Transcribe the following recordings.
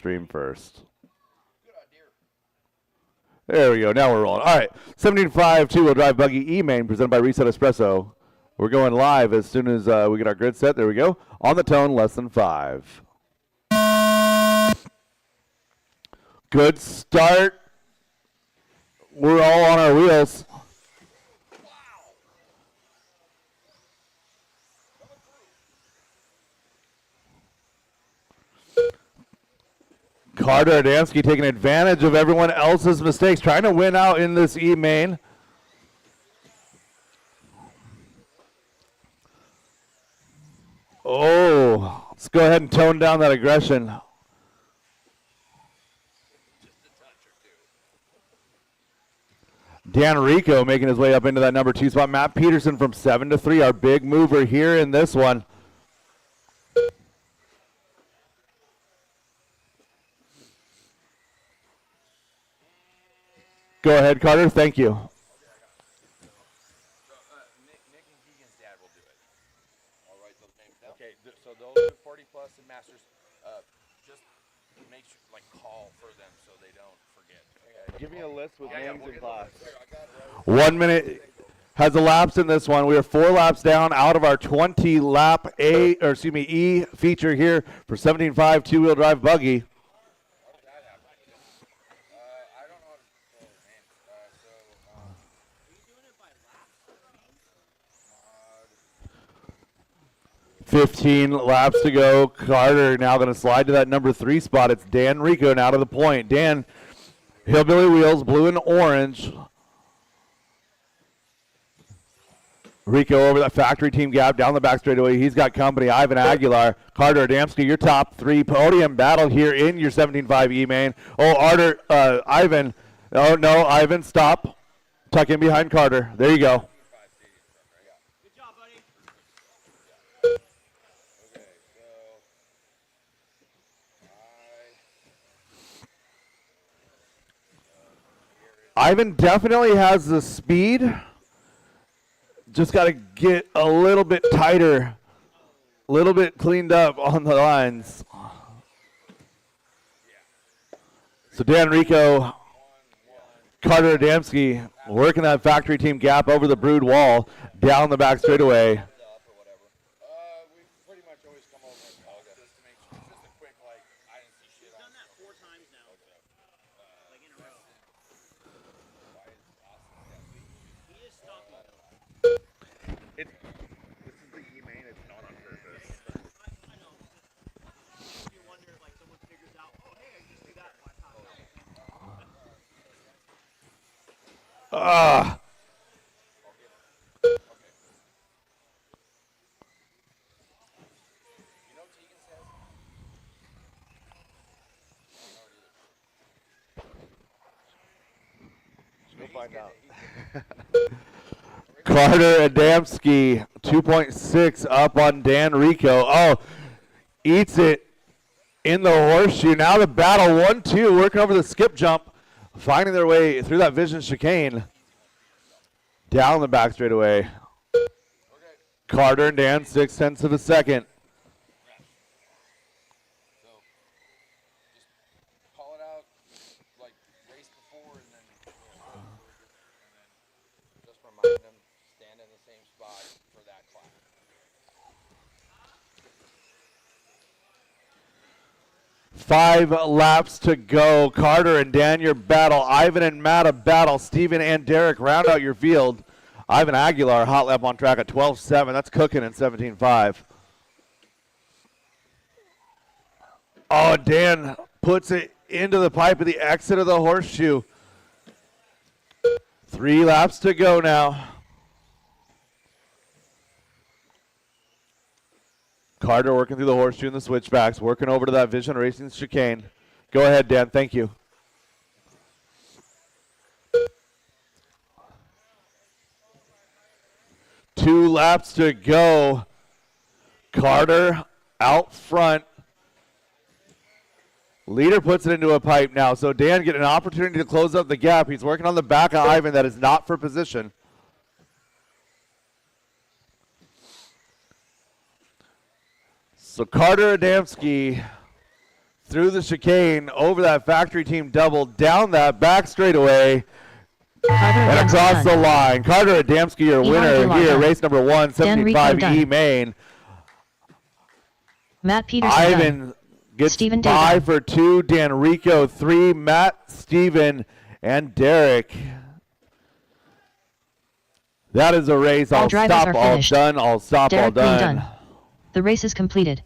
stream first. There we go. Now we're rolling. All right. 17.5 two-wheel drive buggy E-main presented by Reset Espresso. We're going live as soon as we get our grid set. There we go. On the tone, less than 5. Good start. We're all on our wheels. Carter Adamski taking advantage of everyone else's mistakes, trying to win out in this E-main. Oh, let's go ahead and tone down that aggression. Dan Rico making his way up into that number 2 spot. Matt Peterson from 7 to 3, our big mover here in this one. Go ahead, Carter. Thank you. Nick and Keegan's dad will do it. I'll write those names down. Okay, so those are 40 plus and masters. Just make sure, like, call for them so they don't forget. Okay. Give me a list with names and class. Right. 1 minute has elapsed in this one. We are 4 laps down out of our 20 lap E feature here for 17.5 two-wheel drive buggy. 15 laps to go. Carter now going to slide to that number 3 spot. It's Dan Rico now to the point. Dan, Hillbilly Wheels, blue and orange. Rico over that factory team gap down the back straightaway. He's got company. Ivan Aguilar, Carter Adamski, your top 3 podium battle here in your 17.5 E-main. Oh, Ivan. Oh, no, Ivan, stop. Tuck in behind Carter. There you go. Ivan definitely has the speed. Just got to get a little bit tighter, a little bit cleaned up on the lines. So Dan Rico, Carter Adamski working that factory team gap over the brood wall, down the back straightaway. Find out. Carter Adamski, 2.6 up on Dan Rico. Oh, eats it in the horseshoe. Now the battle, 1-2, working over the skip jump, finding their way through that vision chicane. Down the back straightaway. Carter and Dan, 0.6 of a second. Stand in the same spot for that class. 5 laps to go. Carter and Dan, your battle. Ivan and Matt, a battle. Steven and Derek, round out your field. Ivan Aguilar, hot lap on track at 12.7. That's cooking in 17.5. Oh, Dan puts it into the pipe at the exit of the horseshoe. 3 laps to go now. Carter working through the horseshoe and the switchbacks, working over to that Vision Racing chicane. Go ahead, Dan. Thank you. Two laps to go. Carter out front. Leader puts it into a pipe now. So Dan getting an opportunity to close up the gap. He's working on the back of Ivan. That is not for position. So Carter Adamski, through the chicane, over that factory team double, down that back straightaway, and across the line. Carter Adamski, your winner here, race number 1, 75 E main. Matt Peterson Ivan gets Steven by David. for 2, Dan Rico 3, Matt, Steven, and Derek. That is a race. All I'll drivers stop, are all finished. done. I'll stop, Derek all done. done. The race is completed.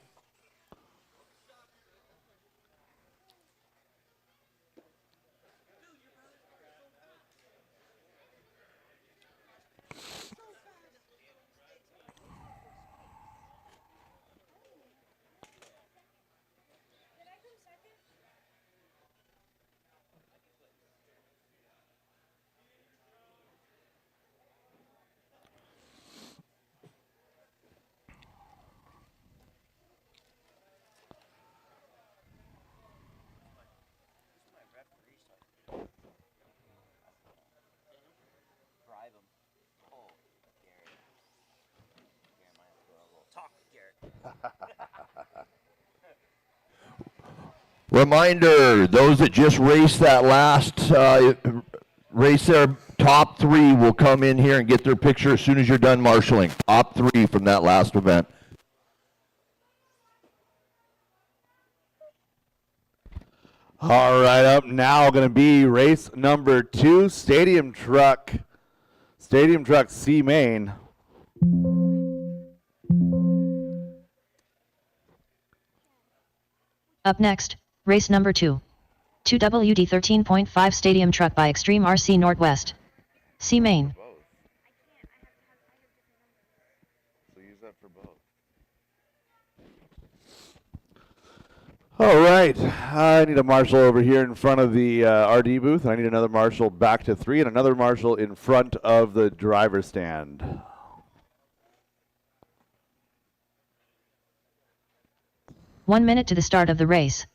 Reminder, those that just raced that last race there, top 3 will come in here and get their picture as soon as you're done marshaling. Top 3 from that last event. All right, up now going to be race number 2, Stadium Truck C main. Up next, race number 2. 2WD 13.5 Stadium Truck by Extreme RC Northwest. C main. All right, I need a marshal over here in front of the RD booth, and I need another marshal back to 3, and another marshal in front of the driver's stand. One minute to the start of the race.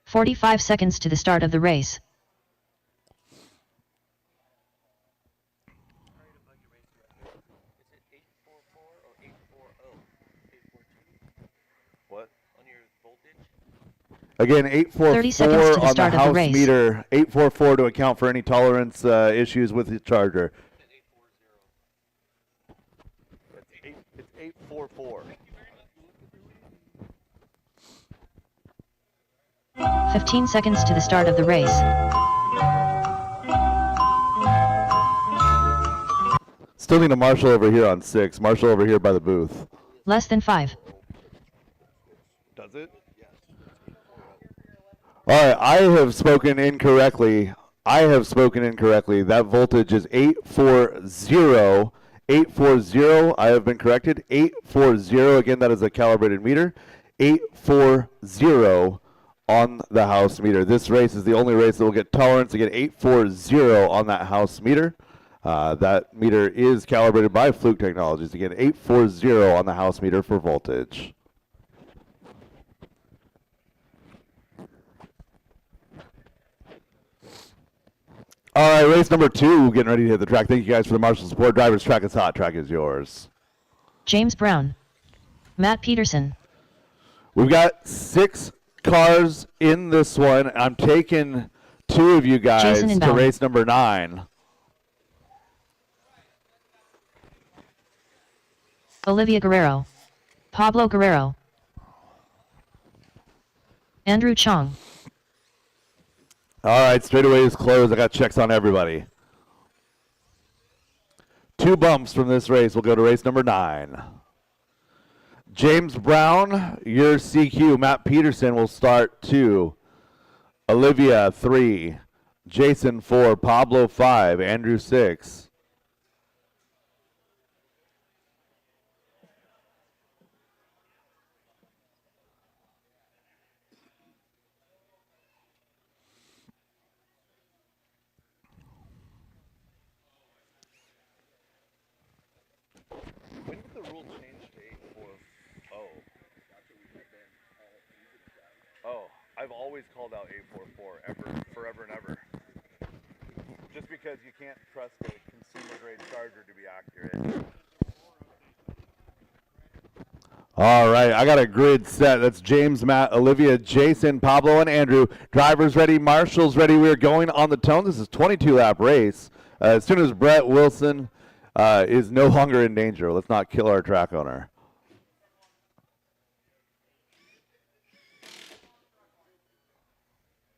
"45 seconds to the start of the race. What? On your voltage? Again, 30 seconds 844 to the on the start of the house race. meter, 844 to account for any tolerance issues with the charger. It's 844. 15 seconds to the start of the race. Still need a marshal over here on 6. Marshal over here by the booth. Less than 5. Does it? All right, I have spoken incorrectly. That voltage is 840. 840. I have been corrected. 840. Again, that is a calibrated meter. 840 on the house meter. This race is the only race that will get tolerance. Again, 840 on that house meter. That meter is calibrated by Fluke Technologies. Again, 840 on the house meter for voltage. All right, race number 2, getting ready to hit the track. Thank you guys for the marshal support. Drivers, track is hot. Track is yours. James Brown. Matt Peterson. We've got 6 cars in this one. I'm taking 2 of you guys to race number 9. Olivia Guerrero. Pablo Guerrero. Andrew Chong. All right, straightaway is closed. I got checks on everybody. 2 bumps from this race. We'll go to race number 9. James Brown, your CQ. Matt Peterson will start 2. Olivia 3. Jason 4. Pablo 5. Andrew 6. When did the rule change to 840? Oh, I've always always called out 844 ever, forever and ever. Just because you can't trust a consumer grade charger to be accurate. All right, I got a grid set. That's James, Matt, Olivia, Jason, Pablo, and Andrew. Drivers ready, marshals ready. We're going on the tone. This is a 22-lap race. As soon as Brett Wilson is no longer in danger, let's not kill our track owner.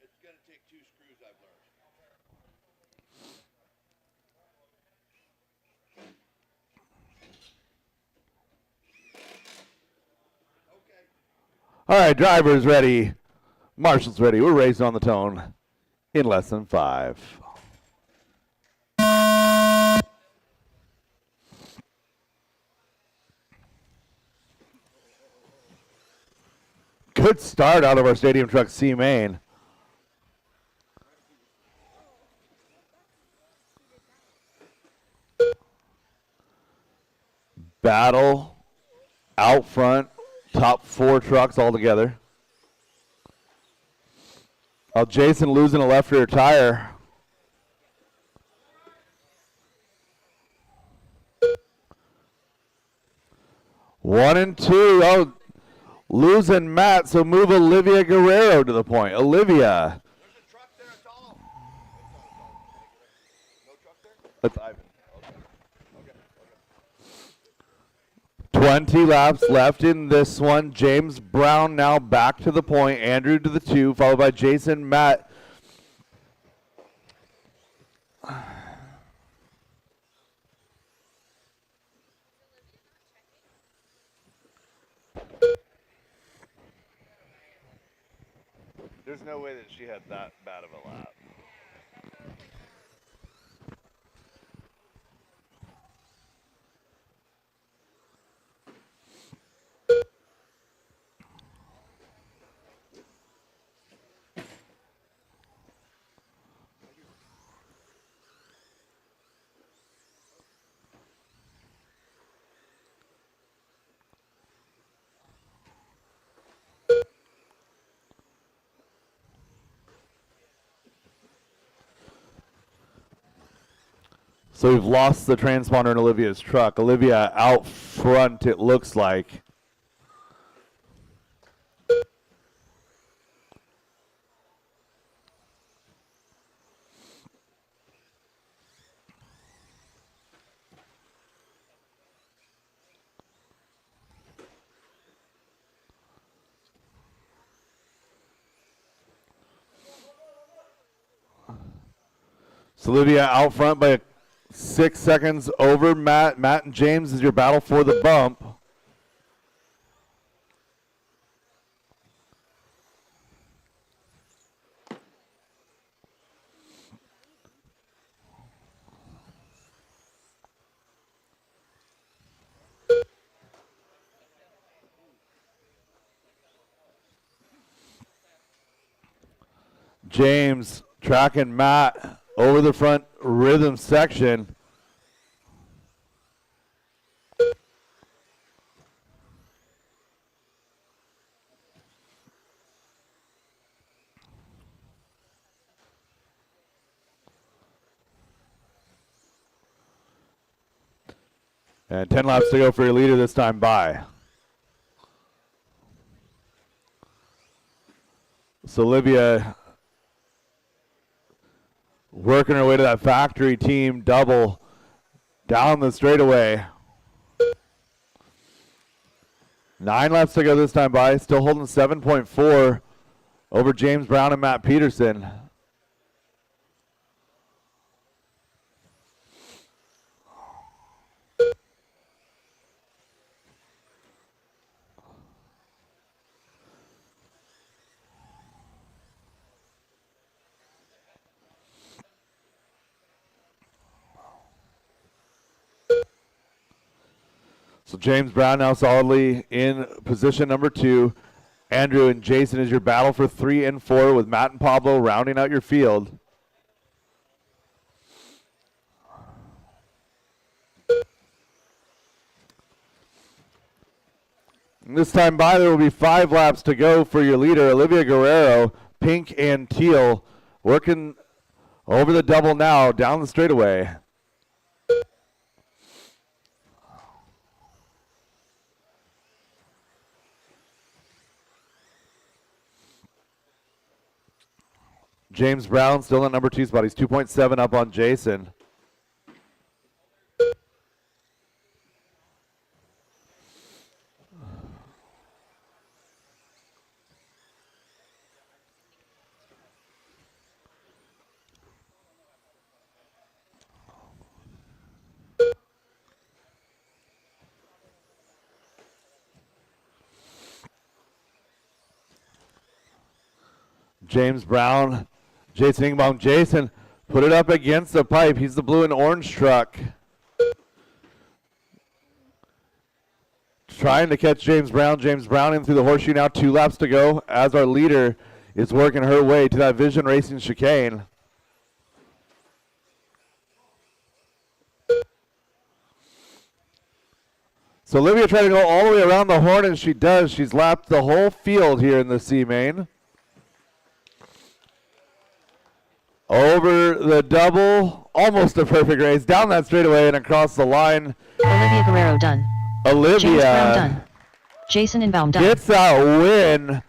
It's going to take 2 screws, I've learned. All right, drivers ready, marshals ready. We're racing on the tone in less than 5. Good start out of our stadium truck C main. Battle out front, top 4 trucks all together. Oh, Jason losing a left rear tire. One and two. Oh, losing Matt, so move Olivia Guerrero to the point. Olivia. There's a truck there, it's all. No truck there? That's Ivan. 20 laps left in this one. James Brown now back to the point. Andrew to the 2, followed by Jason, Matt. There's no way that she had that bad of a lap. So we've lost the transponder in Olivia's truck. Olivia out front, it looks like. So Olivia out front by 6 seconds over Matt. Matt and James is your battle for the bump. James tracking Matt over the front rhythm section. And 10 laps to go for your leader this time by. So Olivia working her way to that factory team double down the straightaway. 9 laps to go this time by. Still holding 7.4 over James Brown and Matt Peterson. So James Brown now solidly in position number 2. Andrew and Jason is your battle for 3 and 4 with Matt and Pablo rounding out your field. And this time by, there will be 5 laps to go for your leader, Olivia Guerrero. pink and teal, working over the double now, down the straightaway. James Brown still in number 2 spot. He's 2.7 up on Jason. James Brown, Jason Ingbaum. Jason, put it up against the pipe. He's the blue and orange truck. Trying to catch James Brown. James Brown in through the horseshoe now. 2 laps to go as our leader is working her way to that Vision Racing chicane. So Olivia tried to go all the way around the horn, and she does. She's lapped the whole field here in the C main. Over the double, almost a perfect race. Down that straightaway and across the line. Olivia Guerrero done. Olivia James Brown done. Jason Inbaum done. gets that win.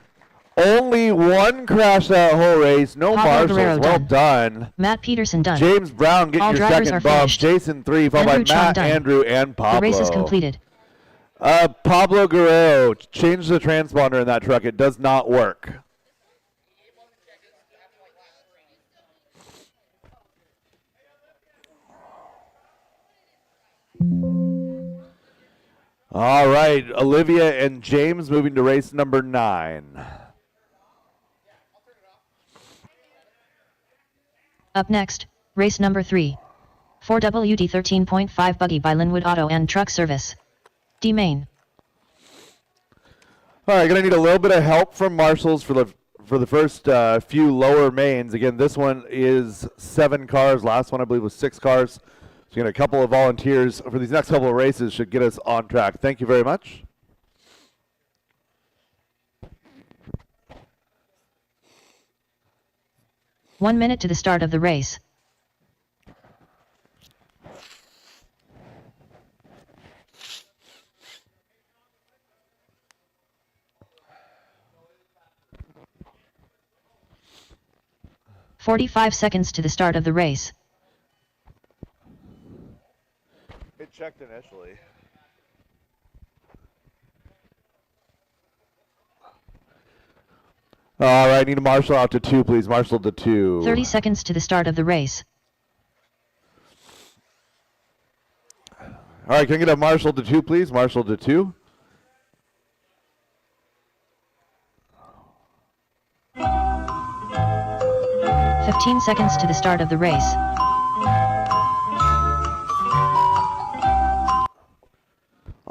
Only one crash that whole race. No Pablo marshals. Guerrero Well done. done. Matt Peterson done. James Brown getting All your drivers second are bump. finished. Jason 3, followed Andrew by Chong Matt, done. Andrew, and Pablo. The race is completed. Pablo Guerrero, change the transponder in that truck. It does not work. All right, Olivia and James moving to race number 9. Up next, race number 3. 4WD 13.5 buggy by Linwood Auto and Truck Service. D main. All right, gonna need a little bit of help from marshals for the first few lower mains. Again, this one is 7 cars. Last one I believe was 6 cars. So get a couple of volunteers for these next couple of races should get us on track. Thank you very much. One minute to the start of the race. "45 seconds to the start of the race. It checked initially. All right, need a marshal out to 2, please. Marshal to 2. 30 seconds to the start of the race. All right, can I get a marshal to 2, please? Marshal to 2. "15 seconds to the start of the race.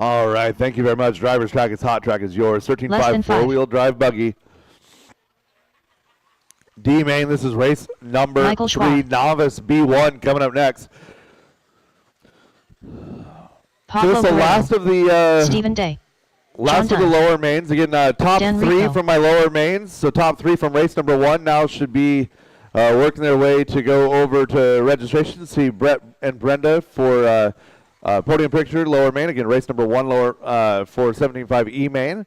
All right, thank you very much. Driver's track is hot, track is yours. Less 13.5 than 5. four-wheel drive buggy. D main, this is race number Michael 3, Schwab. Novice B1 coming up next. So Pablo this is the Guerrero. last of the Stephen Day. last of the John lower mains. Again, top Dan 3 Rico. from my lower mains. So top 3 from race number 1 now should be working their way to go over to registration. See Brett and Brenda for podium picture, lower main. Again, race number 1 lower for 17.5 E main.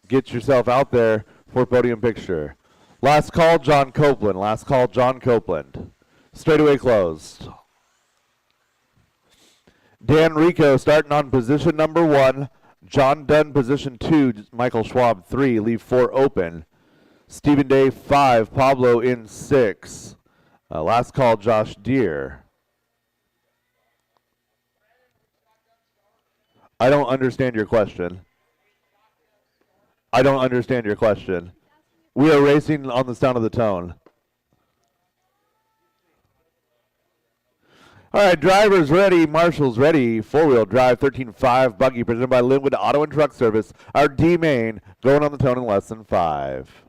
Get yourself out there for podium picture. Last call, John Copeland. Last call, John Copeland. Straightaway closed. Dan Rico starting on position number 1. John Dunn position 2. Michael Schwab 3. Leave 4 open. Stephen Day 5. Pablo in 6. Last call, Josh Deere. I don't understand your question. I don't understand your question. We are racing on the sound of the tone. All right, drivers ready, marshals ready. 4-wheel drive, 13.5 buggy presented by Linwood Auto and Truck Service. Our D main going on the tone in less than 5.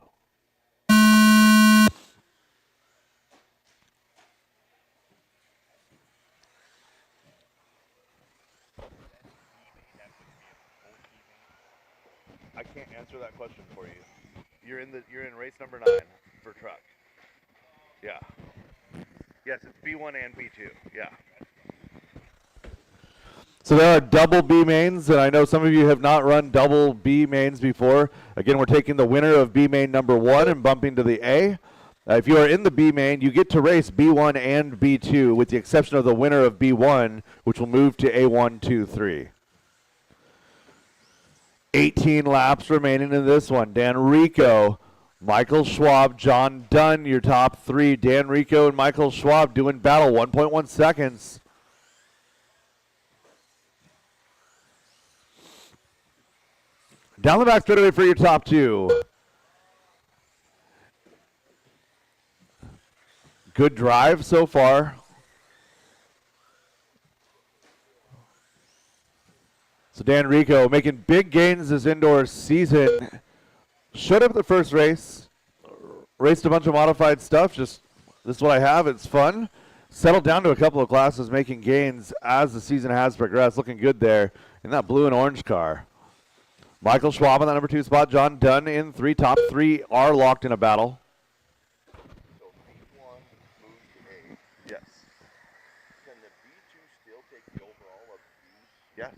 I can't answer that question for you. You're in race number 9. for truck. Yeah. Yes, it's B1 and B2. Yeah. So there are double B mains, and I know some of you have not run double B mains before. Again, we're taking the winner of B main number 1 and bumping to the A. If you are in the B main, you get to race B1 and B2, with the exception of the winner of B1, which will move to A1, 2, 3. 18 laps remaining in this one. Dan Rico, Michael Schwab, John Dunn, your top 3. Dan Rico and Michael Schwab doing battle, 1.1 seconds. Down the back straightaway for your top 2. Good drive so far. So Dan Rico making big gains this indoor season. Showed up at the first race. Raced a bunch of modified stuff. Just, this is what I have. It's fun. Settled down to a couple of classes, making gains as the season has progressed. Looking good there in that blue and orange car. Michael Schwab on that number 2 spot. John Dunn in 3. Top 3 are locked in a battle. So B1 moves to A. Yes. Can the B2 still take the overall of B? Yes.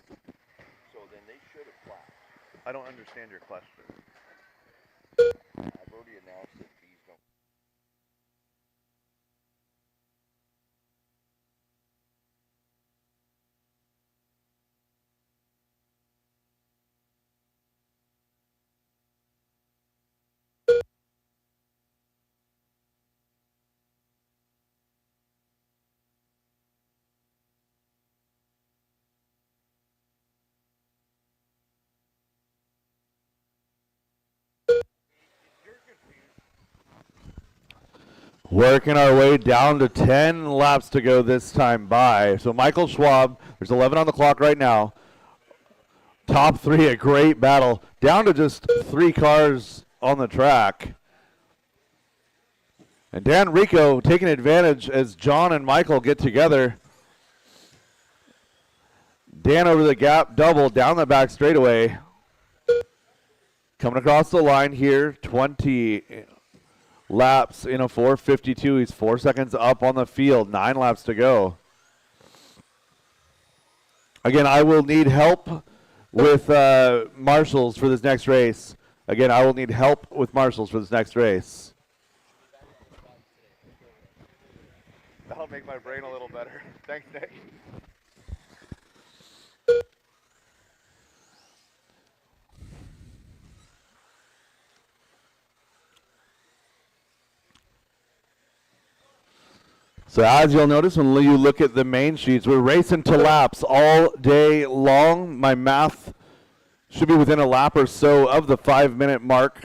So then they should have flashed. I don't understand your question. I've already announced that B's don't. Working our way down to 10 laps to go this time by. So Michael Schwab, there's 11 on the clock right now. Top 3, a great battle. Down to just 3 cars on the track. And Dan Rico taking advantage as John and Michael get together. Dan over the gap, double, down the back straightaway. Coming across the line here, 20 laps in a 4:52. He's 4 seconds up on the field. 9 laps to go. Again, I will need help with marshals for this next race. Again, I will need help with marshals for this next race. That'll make my brain a little better. Thanks, Nick. So as you'll notice when you look at the main sheets, we're racing to laps all day long. My math should be within a lap or so of the 5-minute mark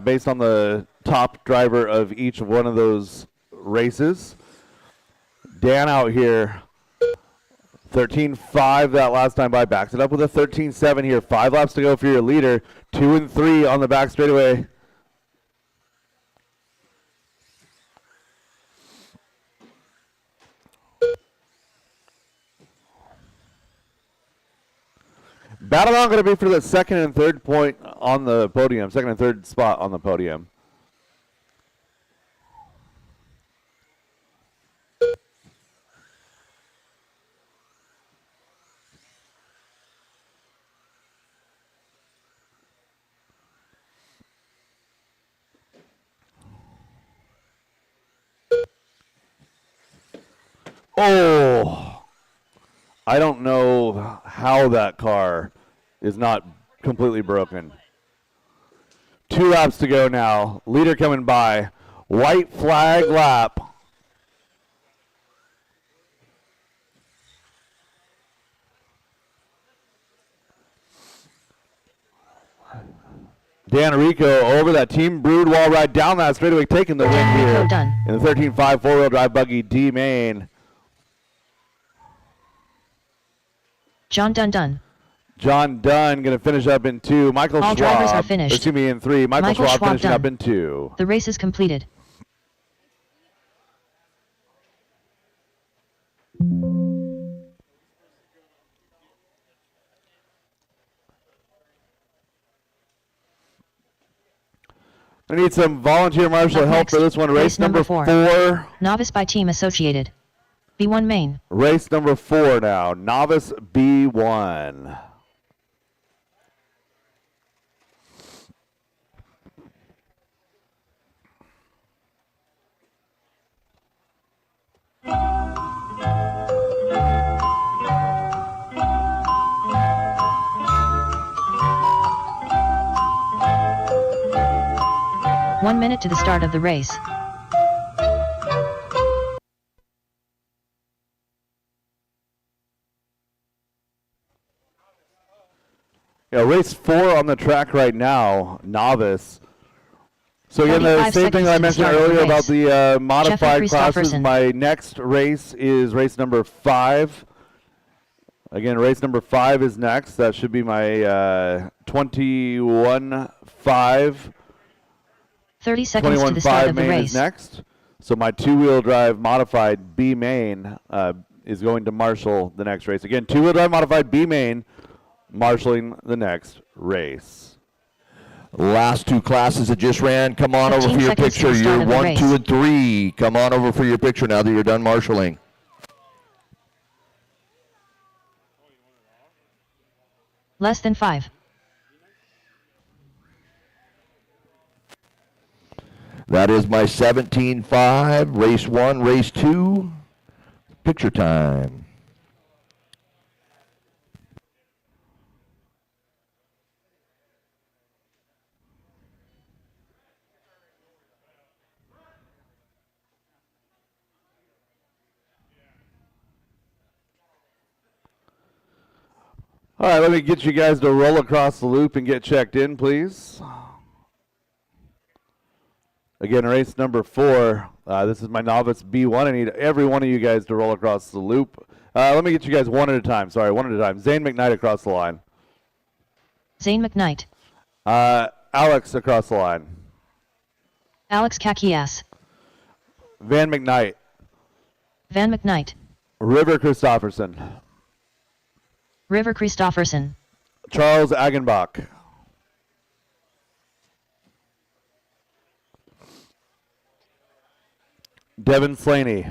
based on the top driver of each one of those races. Dan out here, 13.5 that last time by, backs it up with a 13.7 here. 5 laps to go for your leader. 2 and 3 on the back straightaway. Battle on going to be for the second and third point on the podium, second and third spot on the podium. Oh, I don't know how that car is not completely broken. 2 laps to go now. Leader coming by. White flag lap. Dan Rico over that Team Brood wall ride down that straightaway, taking the win here done. in the 13.5 4-wheel drive buggy D main. John Dunn. John Dunn going to finish up in 2. Michael All Schwab. drivers are finished. Excuse me, in 3. Michael Schwab finishing done. up in 2. The race is completed. I need some volunteer marshal Up help next, for this one. Race number 4. Novice by team associated. B1 main. Race number 4 now. Novice B1. One minute to the start of the race. Yeah, race 4 on the track right now, Novice. So again, the 45 same thing that I seconds to the mentioned start of the earlier about race. the modified classes. Christopherson. My next race is race number 5. Again, race number 5 is next. That should be my 21.5. 30 seconds to the start 21.5 of the main is race. next. So my 2-wheel drive modified B main is going to marshal the next race. Again, 2-wheel drive modified B main marshaling the next race. Last 2 classes that just ran, come on over 15 for your seconds to picture. the start You're of the 1, race. 2, and 3. Come on over for your picture now that you're done marshaling. Less than 5. That is my 17.5, race 1, race 2, picture time. All right, let me get you guys to roll across the loop and get checked in, please. Again, race number 4. This is my Novice B1. I need every one of you guys to roll across the loop. Let me get you guys one at a time. Sorry, one at a time. Zane McKnight across the line. Zane McKnight. Alex across the line. Alex Kakias. Van McKnight. Van McKnight. River Christopherson. River Christopherson. Charles Agenbach. Devin Slaney.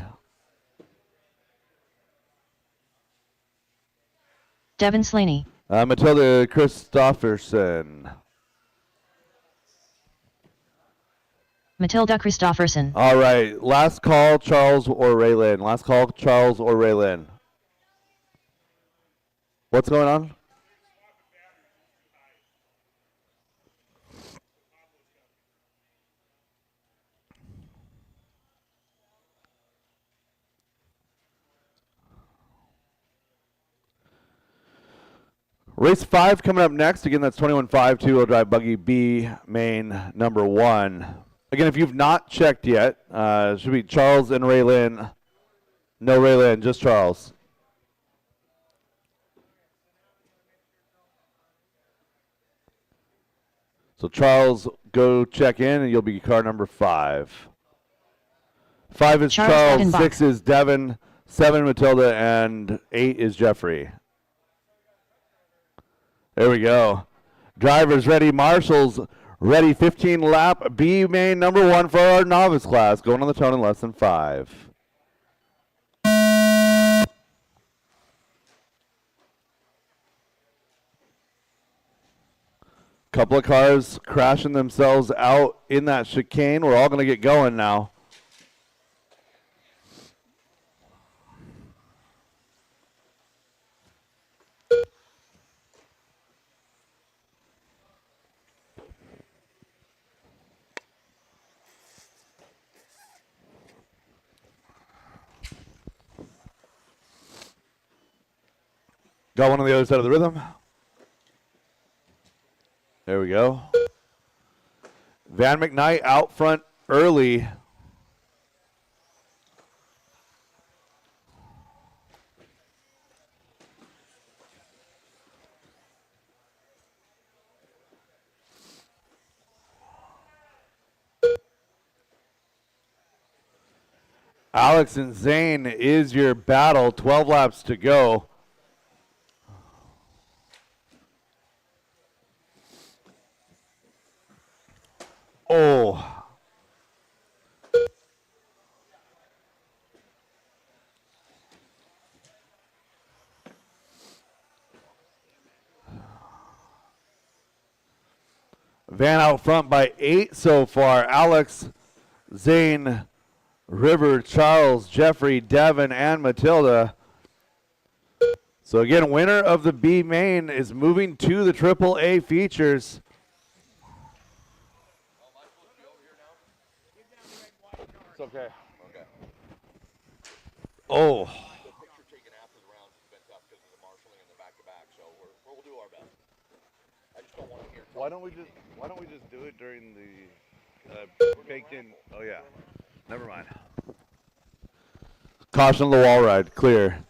Devin Slaney. Matilda Christopherson. Matilda Christopherson. All right, last call, Charles or Raylin. Last call, Charles or Raylin. What's going on? Race 5 coming up next. Again, that's 21.5 2-wheel drive buggy B main number 1. Again, if you've not checked yet, it should be Charles and Raylin. No Raylin, just Charles. So Charles, go check in, and you'll be car number 5. 5 is Charles, Agenbach. 6 is Devin, 7 Matilda, and 8 is Jeffrey. There we go. Drivers ready, marshals ready. 15 lap B main number 1 for our novice class. Going on the tone in less than 5. Couple of cars crashing themselves out in that chicane. We're all going to get going now. Got one on the other side of the rhythm. There we go. Van McKnight out front early. Alex and Zane is your battle. 12 laps to go. Oh. Van out front by 8 so far. Alex, Zane, River, Charles, Jeffrey, Devin, and Matilda. So again, winner of the B main is moving to the AAA features. It's okay. Okay. Oh. The picture taken after the rounds has been tough because of the marshaling and the back-to-back, so we'll do our best. I just don't want to hear. Why don't we just do it during the baked in? Oh yeah. Never mind. Caution on the wall ride, clear.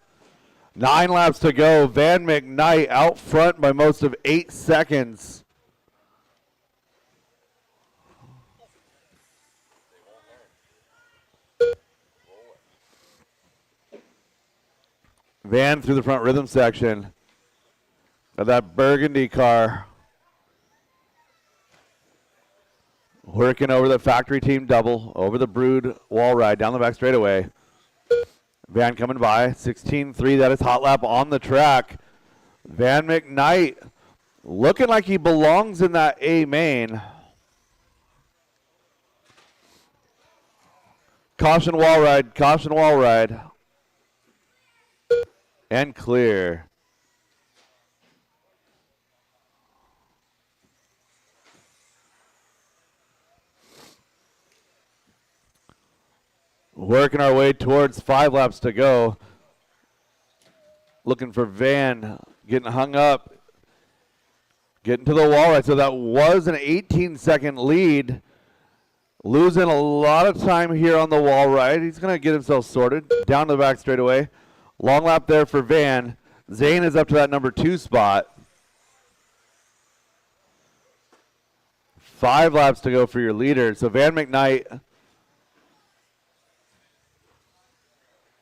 9 laps to go. Van McKnight out front by most of 8 seconds. Van through the front rhythm section of that burgundy car. Working over the factory team double, over the Brood wall ride, down the back straightaway. Van coming by, 16.3, that is hot lap on the track. Van McKnight looking like he belongs in that A main. Caution wall ride, caution wall ride. And clear. Working our way towards 5 laps to go. Looking for Van, getting hung up. Getting to the wall right, so that was an 18-second lead. Losing a lot of time here on the wall ride. He's going to get himself sorted. Down to the back straightaway. Long lap there for Van. Zane is up to that number 2 spot. 5 laps to go for your leader. So Van McKnight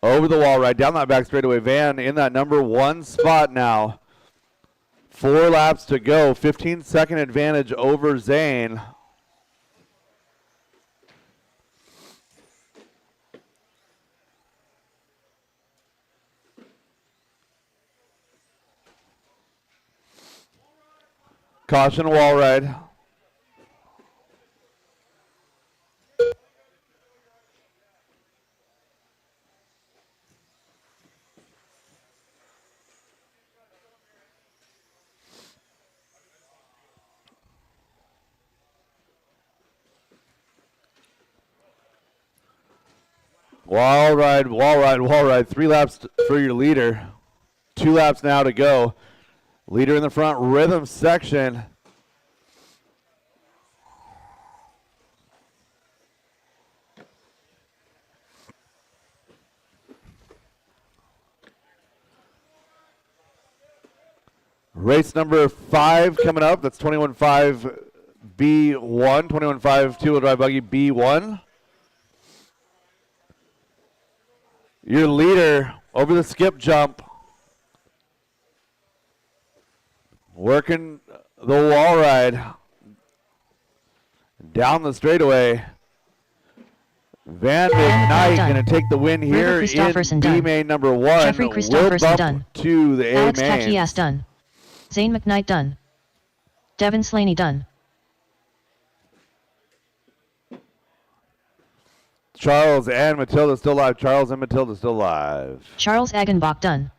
over the wall ride, down that back straightaway. Van in that number 1 spot now. 4 laps to go. 15-second advantage over Zane. Caution wall ride. Wall ride, wall ride, wall ride. 3 laps for your leader. 2 laps now to go. Leader in the front rhythm section. Race number 5 coming up. That's 21.5 B1, 21.5 two-wheel drive buggy B1. Your leader over the skip jump. Working the wall ride. Down the straightaway. Van McKnight going to take the win here in B main number 1. Jeffrey Christopherson done. To the A Alex main. Takias done. Zane McKnight done. Devin Slaney done. Charles and Matilda still live. Charles and Matilda still live. Charles Agenbach done.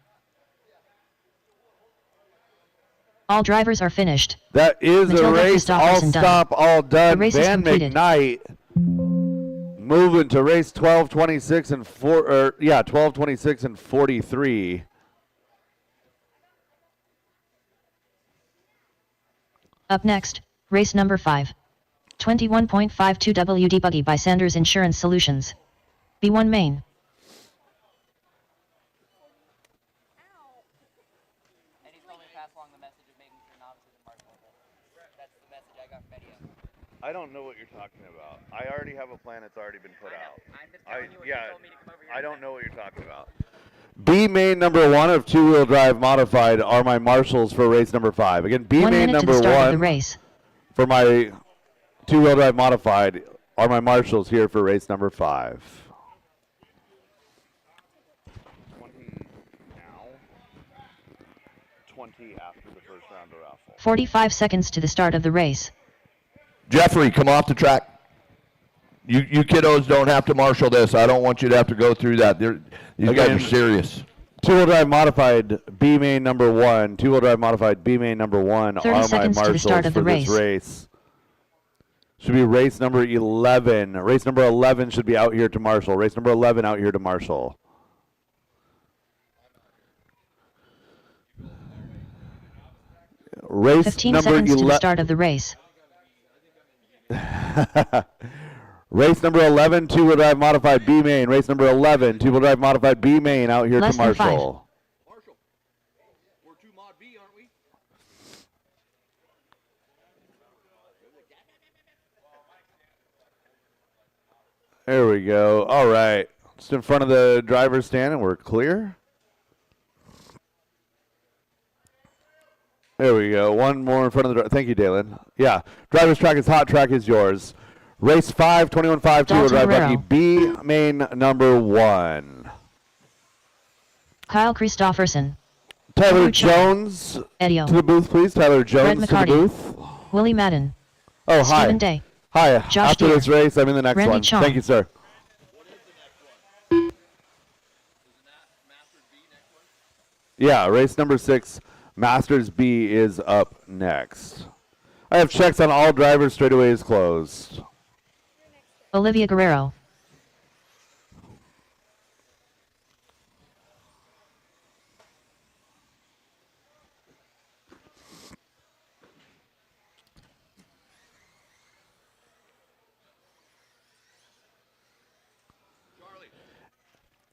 All drivers are finished. That is Matilda a race. All Christopherson done. stop, all done. The race is Van completed. McKnight moving to race 12:26 and 12:26 and 43. Up next, race number 5. 21.52 WD Buggy by Sanders Insurance Solutions. B1 main. And he's told me to pass along the message of making sure novices and marshals. That's the message I got from Eddie. I don't know what you're talking about. I already have a plan that's already been put out. I'm just telling you what you told me to come over here. I don't know what you're talking about. B main number 1 of two-wheel drive modified are my marshals for race number 5. Again, B 1 main minute to number the start of the 1 race. for my two-wheel drive modified are my marshals here for race number 5. 20 now. 20 after the first round of raffle. 45 seconds to the start of the race. Jeffrey, come off the track. You kiddos don't have to marshal this. I don't want you to have to go through that. These guys are serious. Two-wheel drive modified B main number 1. Two-wheel drive modified B main number 1 30 are my seconds to the marshals start of the for this race. Should be race number 11. Race number 11 should be out here to marshal. Race number 11 out here to marshal. Race 15 number seconds to the 11. start of the race. Race number 11, two-wheel drive modified B main. Race number 11, two-wheel drive modified B main out here Less to than 5. marshal. Marshall, we're 2 mod B, aren't we? There we go. All right. Just in front of the driver's stand, and we're clear. There we go. One more in front of the. Thank you, Dalen. Yeah. Driver's track is hot. Track is yours. Race 5, 21.5, two-wheel drive Guerrero. buggy B main number 1. Kyle Christopherson. Tyler Andrew Chung. Jones Edio. to the booth, please. Tyler Jones to the McCarty. booth. Willie Madden. Oh, hi. Stephen Day. Hi. Josh After Deere. this race, I'm in the next Randy one. Chung. Thank you, sir. Yeah, race number 6, Masters B is up next. I have checks on all drivers. Straightaway is closed. Olivia Guerrero.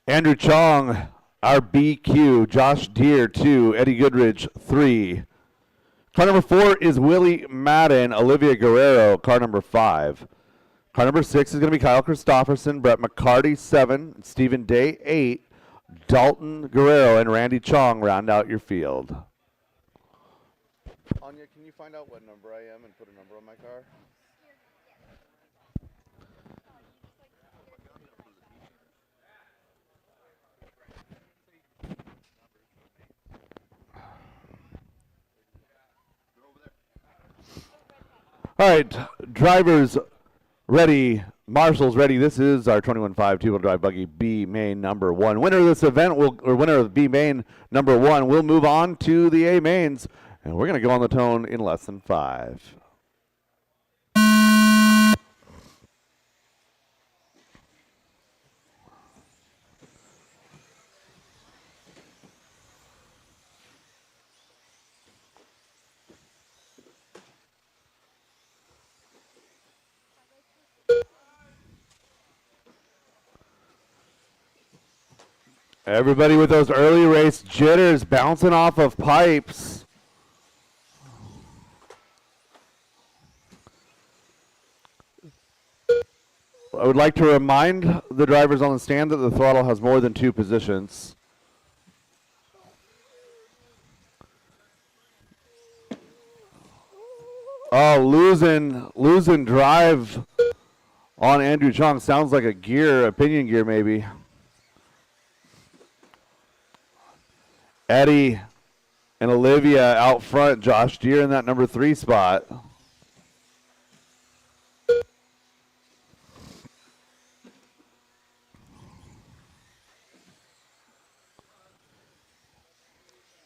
Andrew Chong, our BQ. Josh Deere, 2. Eddie Goodrich, 3. Car number 4 is Willie Madden. Olivia Guerrero, car number 5. Car number 6 is going to be Kyle Christopherson. Brett McCarty, 7. Stephen Day, 8. Dalton Guerrero and Randy Chong round out your field. Anya, can you find out what number I am and put a number on my car? All right, drivers ready, marshals ready. This is our 21.5 two-wheel drive buggy B main number 1. Winner of this event or winner of B main number 1 will move on to the A mains, and we're going to go on the tone in less than 5. Everybody with those early race jitters bouncing off of pipes. I would like to remind the drivers on the stand that the throttle has more than 2 positions. Oh, losing drive on Andrew Chong. Sounds like a gear, opinion gear maybe. Eddie and Olivia out front. Josh Deere in that number 3 spot.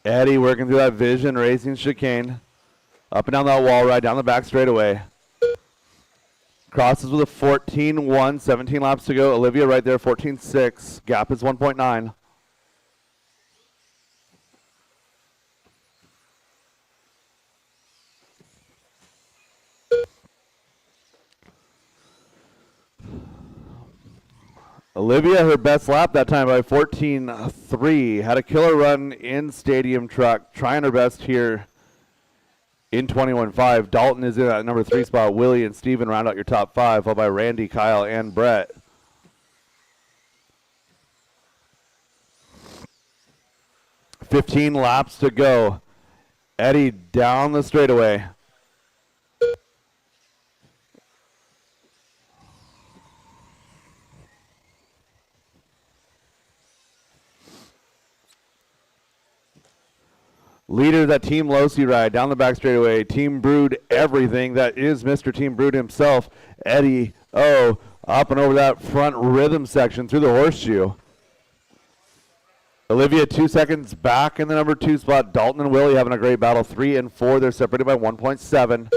Eddie working through that Vision Racing chicane. Up and down that wall ride, down the back straightaway. Crosses with a 14.1, 17 laps to go. Olivia right there, 14.6. Gap is 1.9. Olivia, her best lap that time by 14.3. Had a killer run in Stadium Truck. Trying her best here in 21.5. Dalton is in that number 3 spot. Willie and Steven round out your top 5, followed by Randy, Kyle, and Brett. $15 laps to go. Eddie down the straightaway. Leader of that Team Losi ride down the back straightaway. Team Brood everything. That is Mr. Team Brood himself. Eddie O up and over that front rhythm section through the horseshoe. Olivia 2 seconds back in the number 2 spot. Dalton and Willie having a great battle. 3 and 4. They're separated by 1.7.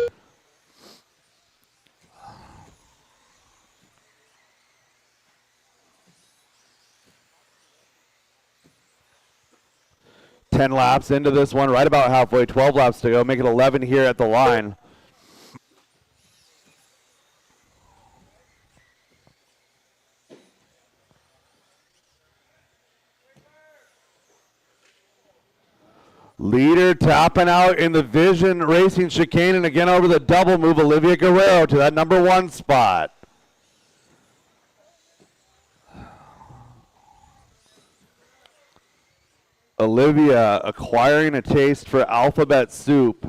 Ten laps into this one, right about halfway. 12 laps to go. Make it 11 here at the line. Leader tapping out in the Vision Racing chicane, and again over the double move, Olivia Guerrero to that number 1 spot. Olivia acquiring a taste for alphabet soup.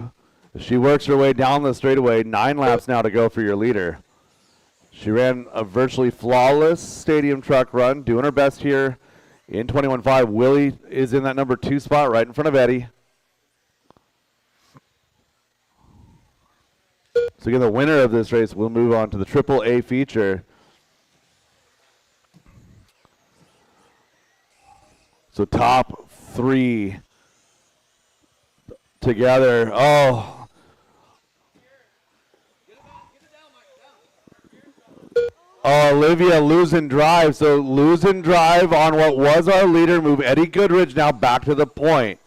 She works her way down the straightaway. 9 laps now to go for your leader. She ran a virtually flawless stadium truck run, doing her best here in 21.5. Willie is in that number 2 spot right in front of Eddie. So again, the winner of this race will move on to the Triple A feature. So top 3 together. Oh. Oh, Olivia losing drive. So losing drive on what was our leader. Move Eddie Goodrich now back to the point.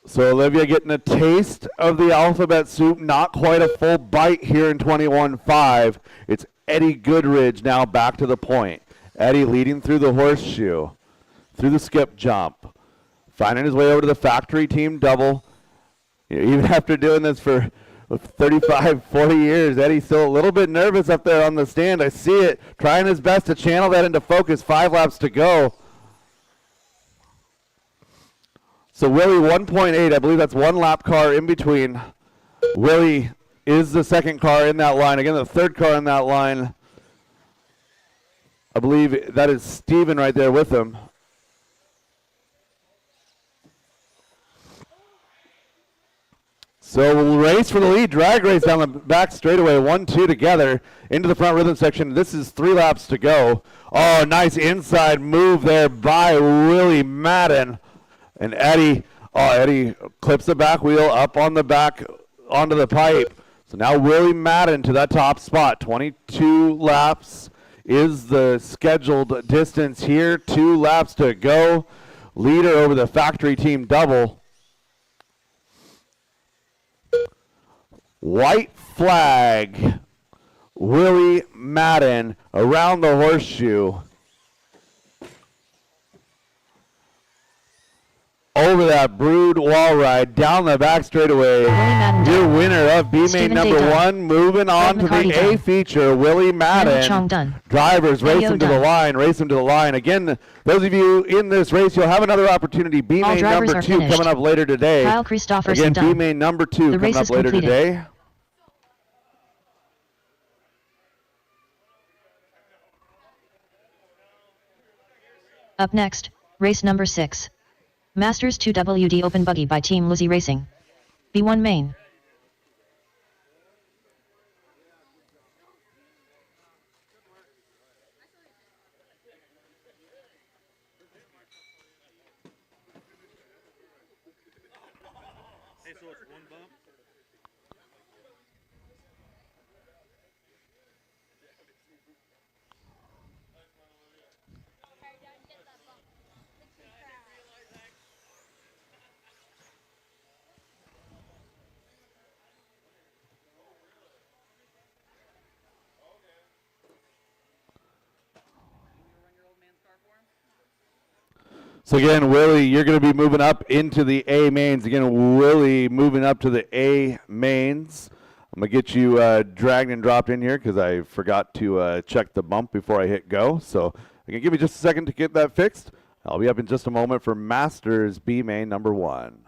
So Olivia getting a taste of the alphabet soup. Not quite a full bite here in 21.5. It's Eddie Goodrich now back to the point. Eddie leading through the horseshoe, through the skip jump, finding his way over to the factory team double. Even after doing this for 35, 40 years, Eddie's still a little bit nervous up there on the stand. I see it, trying his best to channel that into focus. 5 laps to go. So Willie 1.8, I believe that's 1 lap car in between. Willie is the second car in that line. Again, the third car in that line. I believe that is Steven right there with him. So we'll race for the lead. Drag race down the back straightaway. 1-2 together into the front rhythm section. This is 3 laps to go. Oh, nice inside move there by Willie Madden. And Eddie, Eddie clips the back wheel up on the back onto the pipe. So now Willie Madden to that top spot. 22 laps is the scheduled distance here. 2 laps to go. Leader over the factory team double. White flag. Willie Madden around the horseshoe. Over that Brood wall ride, down the back straightaway. Your winner of B-Main number 1, moving on to the A feature, Willie Madden. Drivers race him to the line, race him to the line. Again, those of you in this race, you'll have another opportunity. B-Main number 2 coming up later today. Kyle Christopherson Again, done. B-Main number 2 coming up later today. Up next, race number 6. Masters 2 WD Open Buggy by Team Lizzie Racing. B1 main. Hey, so it's 1 bump? So again, Willie, you're going to be moving up into the A mains. Again, Willie moving up to the A mains. I'm going to get you dragged and dropped in here because I forgot to check the bump before I hit go. So again, give me just a second to get that fixed. I'll be up in just a moment for Masters B main number 1.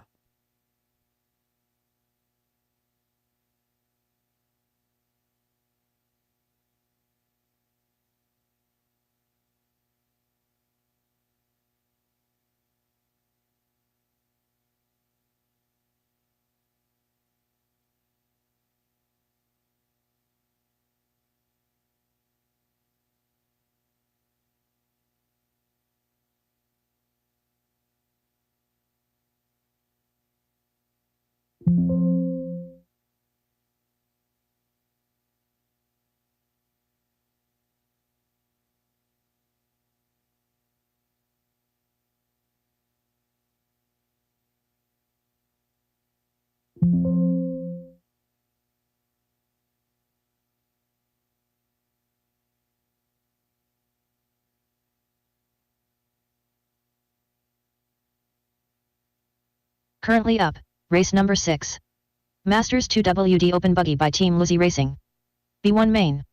Currently up, race number 6. Masters 2 WD Open Buggy by Team Lucy Racing. B1 main.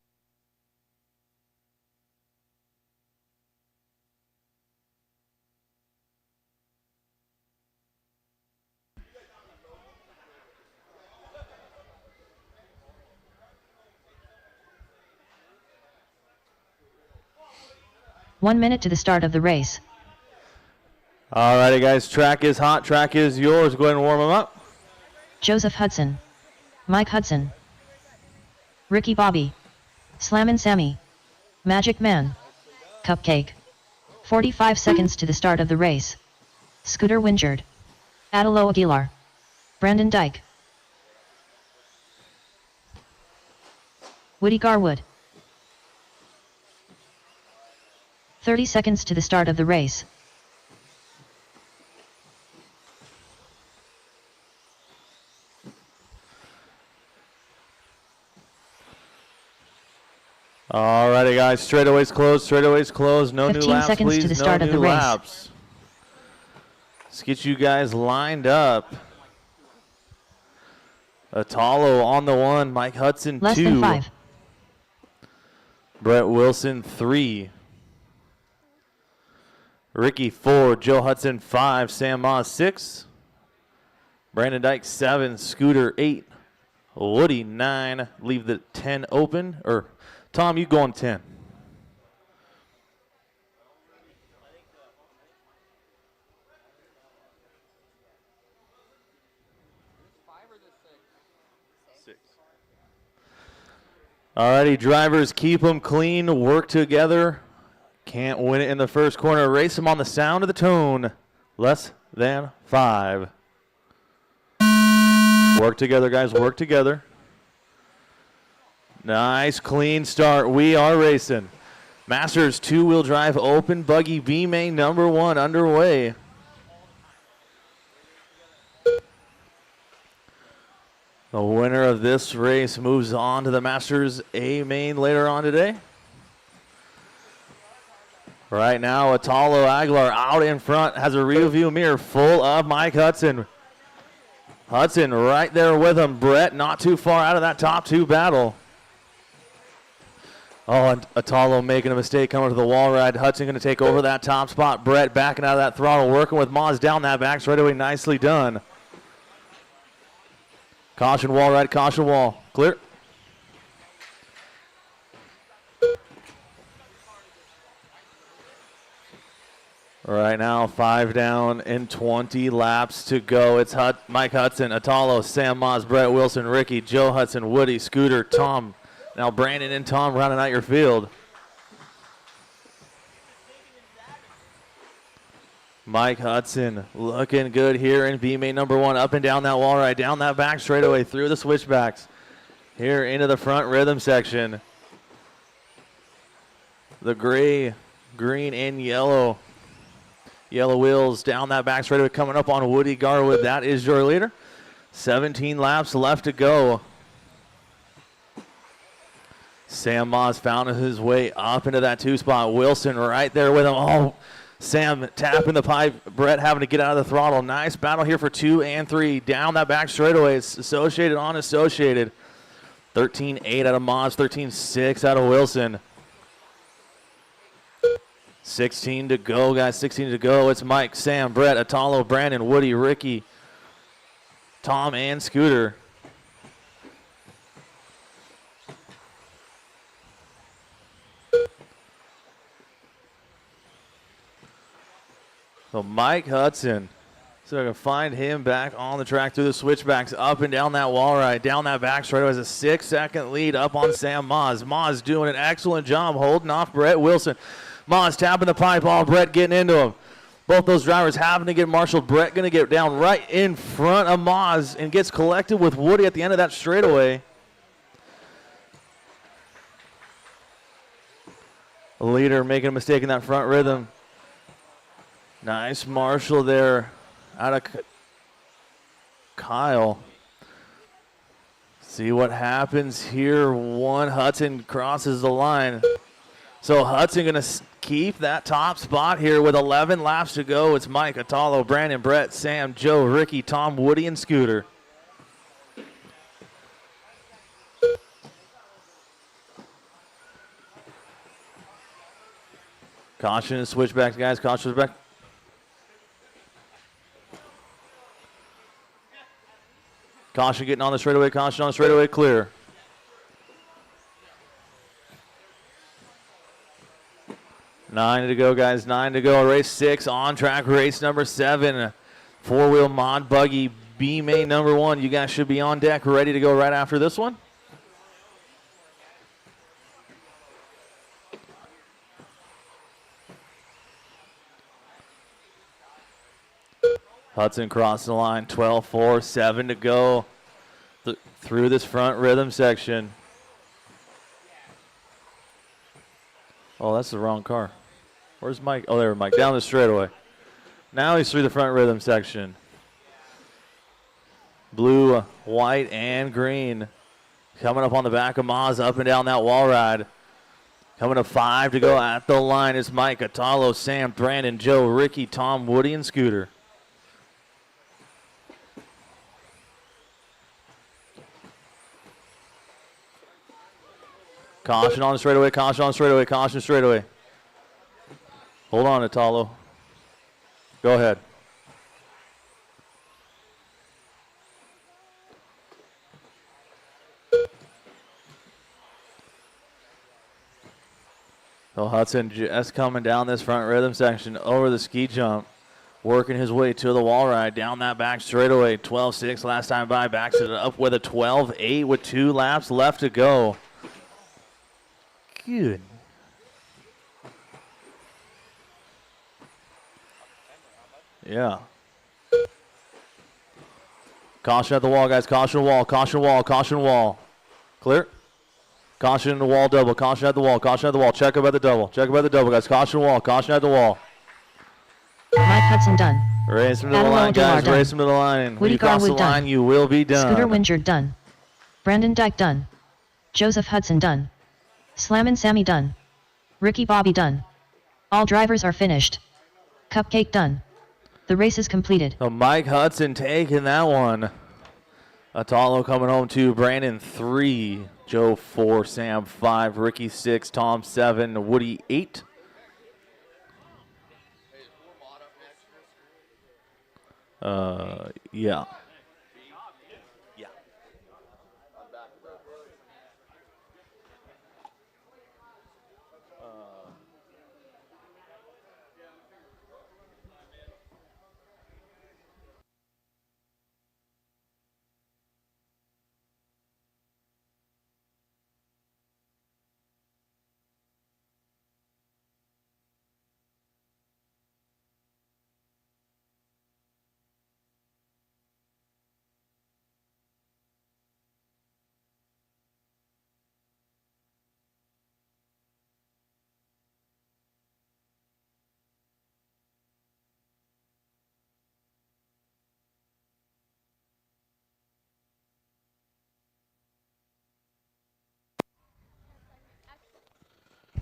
One minute to the start of the race. Alrighty, guys. Track is hot. Track is yours. Go ahead and warm them up. Joseph Hudson. Mike Hudson. Ricky Bobby. Slammin' Sammy. Magic Man. Cupcake. 45 seconds to the start of the race. Scooter Wingard. Adelo Aguilar. Brandon Dyke. Woody Garwood. 30 seconds to the start of the race. Alrighty, guys. Straightaways closed. Straightaways closed. No new 15 laps, seconds please. to the start no of the new race. laps. Let's get you guys lined up. Atalo on the 1. Mike Hudson 2. Less than 5. Brett Wilson 3. Ricky 4. Joe Hudson 5. Sam Moss 6. Brandon Dyke 7. Scooter 8. Woody 9. Leave the 10 open. Or Tom, you go on 10. Alrighty, drivers, keep them clean, work together. Can't win it in the first corner. Race them on the sound of the tone. Less than 5. Work together, guys, work together. Nice, clean start. We are racing. Masters 2-wheel drive open buggy B main number 1 underway. The winner of this race moves on to the Masters A main later on today. Right now, Atalo Aguilar out in front, has a rear view mirror full of Mike Hudson. Hudson right there with him. Brett not too far out of that top 2 battle. Oh, and Atalo making a mistake coming to the wall ride. Hudson going to take over that top spot. Brett backing out of that throttle, working with Moz down that back straightaway. Nicely done. Caution wall ride, caution wall. Clear. Right now, 5 down and 20 laps to go. It's Mike Hudson, Atalo, Sam Moz, Brett Wilson, Ricky, Joe Hudson, Woody, Scooter, Tom. Now Brandon and Tom rounding out your field. Mike Hudson looking good here in B main number 1. Up and down that wall ride, down that back straightaway, through the switchbacks. Here into the front rhythm section. The gray, green, and yellow. Yellow wheels down that back straightaway coming up on Woody Garwood. That is your leader. 17 laps left to go. Sam Moss found his way up into that 2 spot. Wilson right there with him. Oh, Sam tapping the pipe. Brett having to get out of the throttle. Nice battle here for 2 and 3. Down that back straightaway. It's Associated on Associated. 13-8 out of Moss. 13-6 out of Wilson. 16 to go, guys. 16 to go. It's Mike, Sam, Brett, Atalo, Brandon, Woody, Ricky, Tom, and Scooter. So Mike Hudson. So I can find him back on the track through the switchbacks, up and down that wall ride, down that back straightaway. Has a 6-second lead up on Sam Moz. Moz doing an excellent job holding off Brett Wilson. Moz tapping the pipe ball. Brett getting into him. Both those drivers having to get marshaled. Brett going to get down right in front of Maz and gets collected with Woody at the end of that straightaway. The leader making a mistake in that front rhythm. Nice marshal there out of Kyle. See what happens here. Hudson crosses the line. So Hudson going to keep that top spot here with 11 laps to go. It's Mike, Atalo, Brandon, Brett, Sam, Joe, Ricky, Tom, Woody, and Scooter. Caution and switchbacks, guys. Caution switchback. Caution getting on the straightaway. Caution on the straightaway. Clear. Nine to go, guys. 9 to go. Race 6 on track. Race number 7. Four-wheel mod buggy B main number 1. You guys should be on deck, ready to go right after this one. Hudson crossing the line. 12-4. 7 to go through this front rhythm section. Oh, that's the wrong car. Where's Mike? Oh, there, Mike. Down the straightaway. Now he's through the front rhythm section. Blue, white, and green. Coming up on the back of Maz, up and down that wall ride. Coming to 5 to go at the line is Mike, Atalo, Sam, Brandon, Joe, Ricky, Tom, Woody, and Scooter. Caution on the straightaway, caution on the straightaway, caution straightaway. Hold on, Atalo. Go ahead. So Hudson just coming down this front rhythm section over the ski jump, working his way to the wall ride down that back straightaway. 12-6 last time by, backs it up with a 12-8 with 2 laps left to go. Good. Yeah. Caution at the wall, guys. Caution wall, caution wall, caution wall. Clear. Caution in the wall double. Caution at the wall, caution at the wall. Check about the double. Check about the double, guys. Caution wall, caution at the wall. Mike Hudson done. Race him to the line, guys. Race him to the line. When you cross the line, you will be done. Scooter Winchard done. Brandon Dyke done. Joseph Hudson done. Slammin' Sammy done. Ricky Bobby done. All drivers are finished. Cupcake done. The race is completed. So Mike Hudson taking that one. Atalo coming home 2, Brandon 3, Joe 4, Sam 5, Ricky 6, Tom 7, Woody 8. Yeah.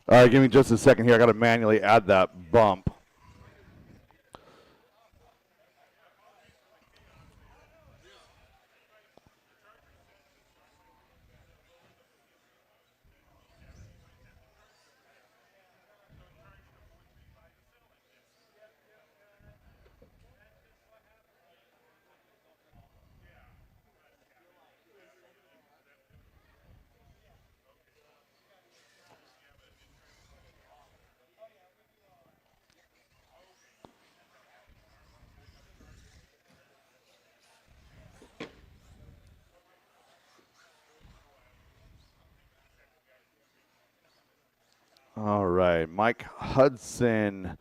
All right, give me just a second here. I got to manually add that bump. All right, Mike Hudson,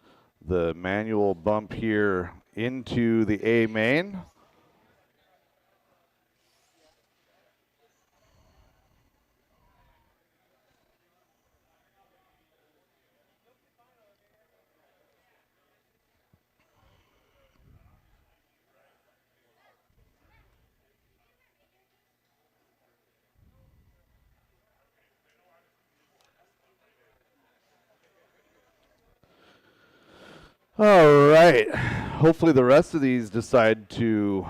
the manual bump here into the A main. All right. Hopefully the rest of these decide to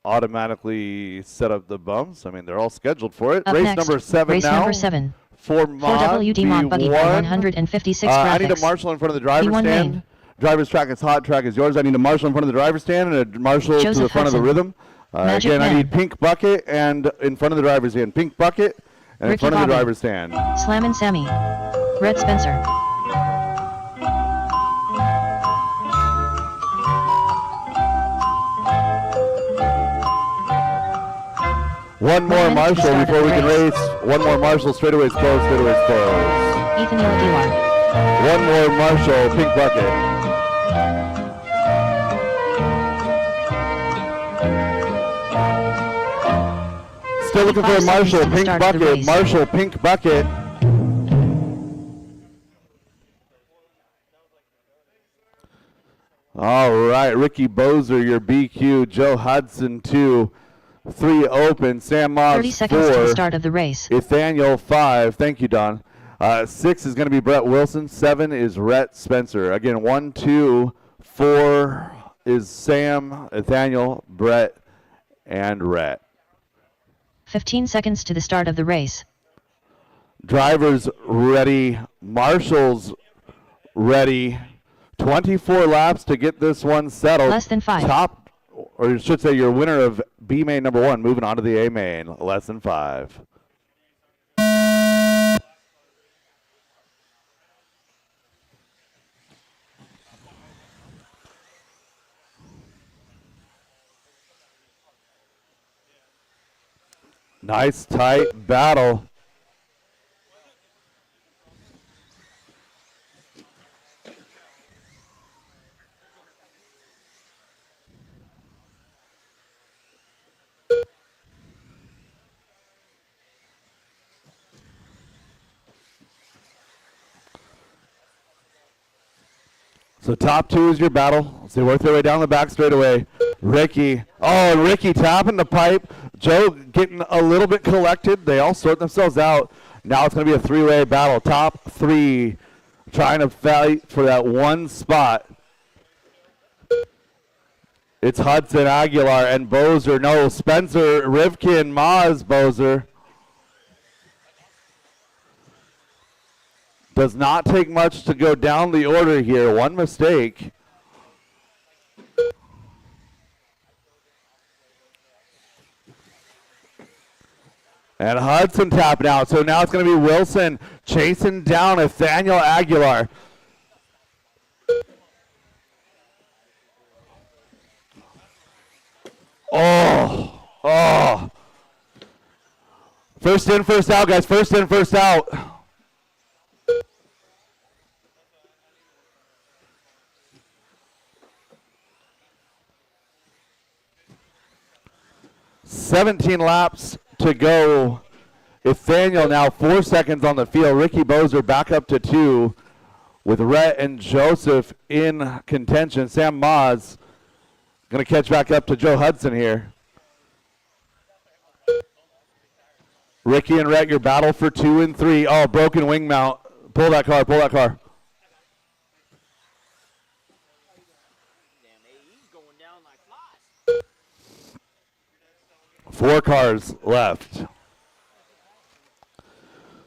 automatically set up the bumps. I mean, they're all scheduled for it. Up Race next, number 7 race now. number 7. For 4WD Mod Buggy by 156 I need a graphics. marshal in front of the driver's P1 stand. main. Driver's track is hot, track is yours. I need a marshal in front of the driver's stand and a marshal to the Joseph front of the Hudson. rhythm. Magic Again, I Man. need pink bucket and in front of the driver's stand. Pink bucket and in Ricky front of the Bobby. driver's stand. Slammin' Sammy. Red Spencer. One more 1 minute to marshal start before of we the can race. race. One more marshal, straightaways closed, straightaways closed. Ethan Aguilar. One more marshal, pink bucket. Still looking for a 55 marshal, seconds to the pink start of the bucket, race. marshal, pink bucket. All right, Ricky Bozer, your BQ, Joe Hudson, 2, 3 open, Sam Moss, 30 seconds to the 4, start of the race. Nathaniel, 5, thank you, Don. 6 is going to be Brett Wilson, 7 is Rhett Spencer. Again, 1, 2, 4 is Sam, Nathaniel, Brett, and Rhett. 15 seconds to the start of the race. Drivers ready, marshals ready. 24 laps to get this one settled. Less than 5. Top, or I should say your winner of B main number 1, moving on to the A main, less than 5. Nice tight battle. So top 2 is your battle. So they work their way down the back straightaway. Ricky. Oh, Ricky tapping the pipe. Joe getting a little bit collected. They all sort themselves out. Now it's going to be a 3-way battle. Top 3 trying to fight for that one spot. It's Hudson, Aguilar, and Bozer. No, Spencer, Rivkin, Maz, Bozer. Does not take much to go down the order here. One mistake. And Hudson tapping out. So now it's going to be Wilson chasing down Nathaniel Aguilar. Oh. First in, first out, guys. First in, first out. $17 laps to go. Nathaniel now 4 seconds on the field. Ricky Bozer back up to 2 with Rhett and Joseph in contention. Sam Moz going to catch back up to Joe Hudson here. Ricky and Rhett, your battle for 2 and 3. Oh, broken wing mount. Pull that car, pull that car. Four cars left.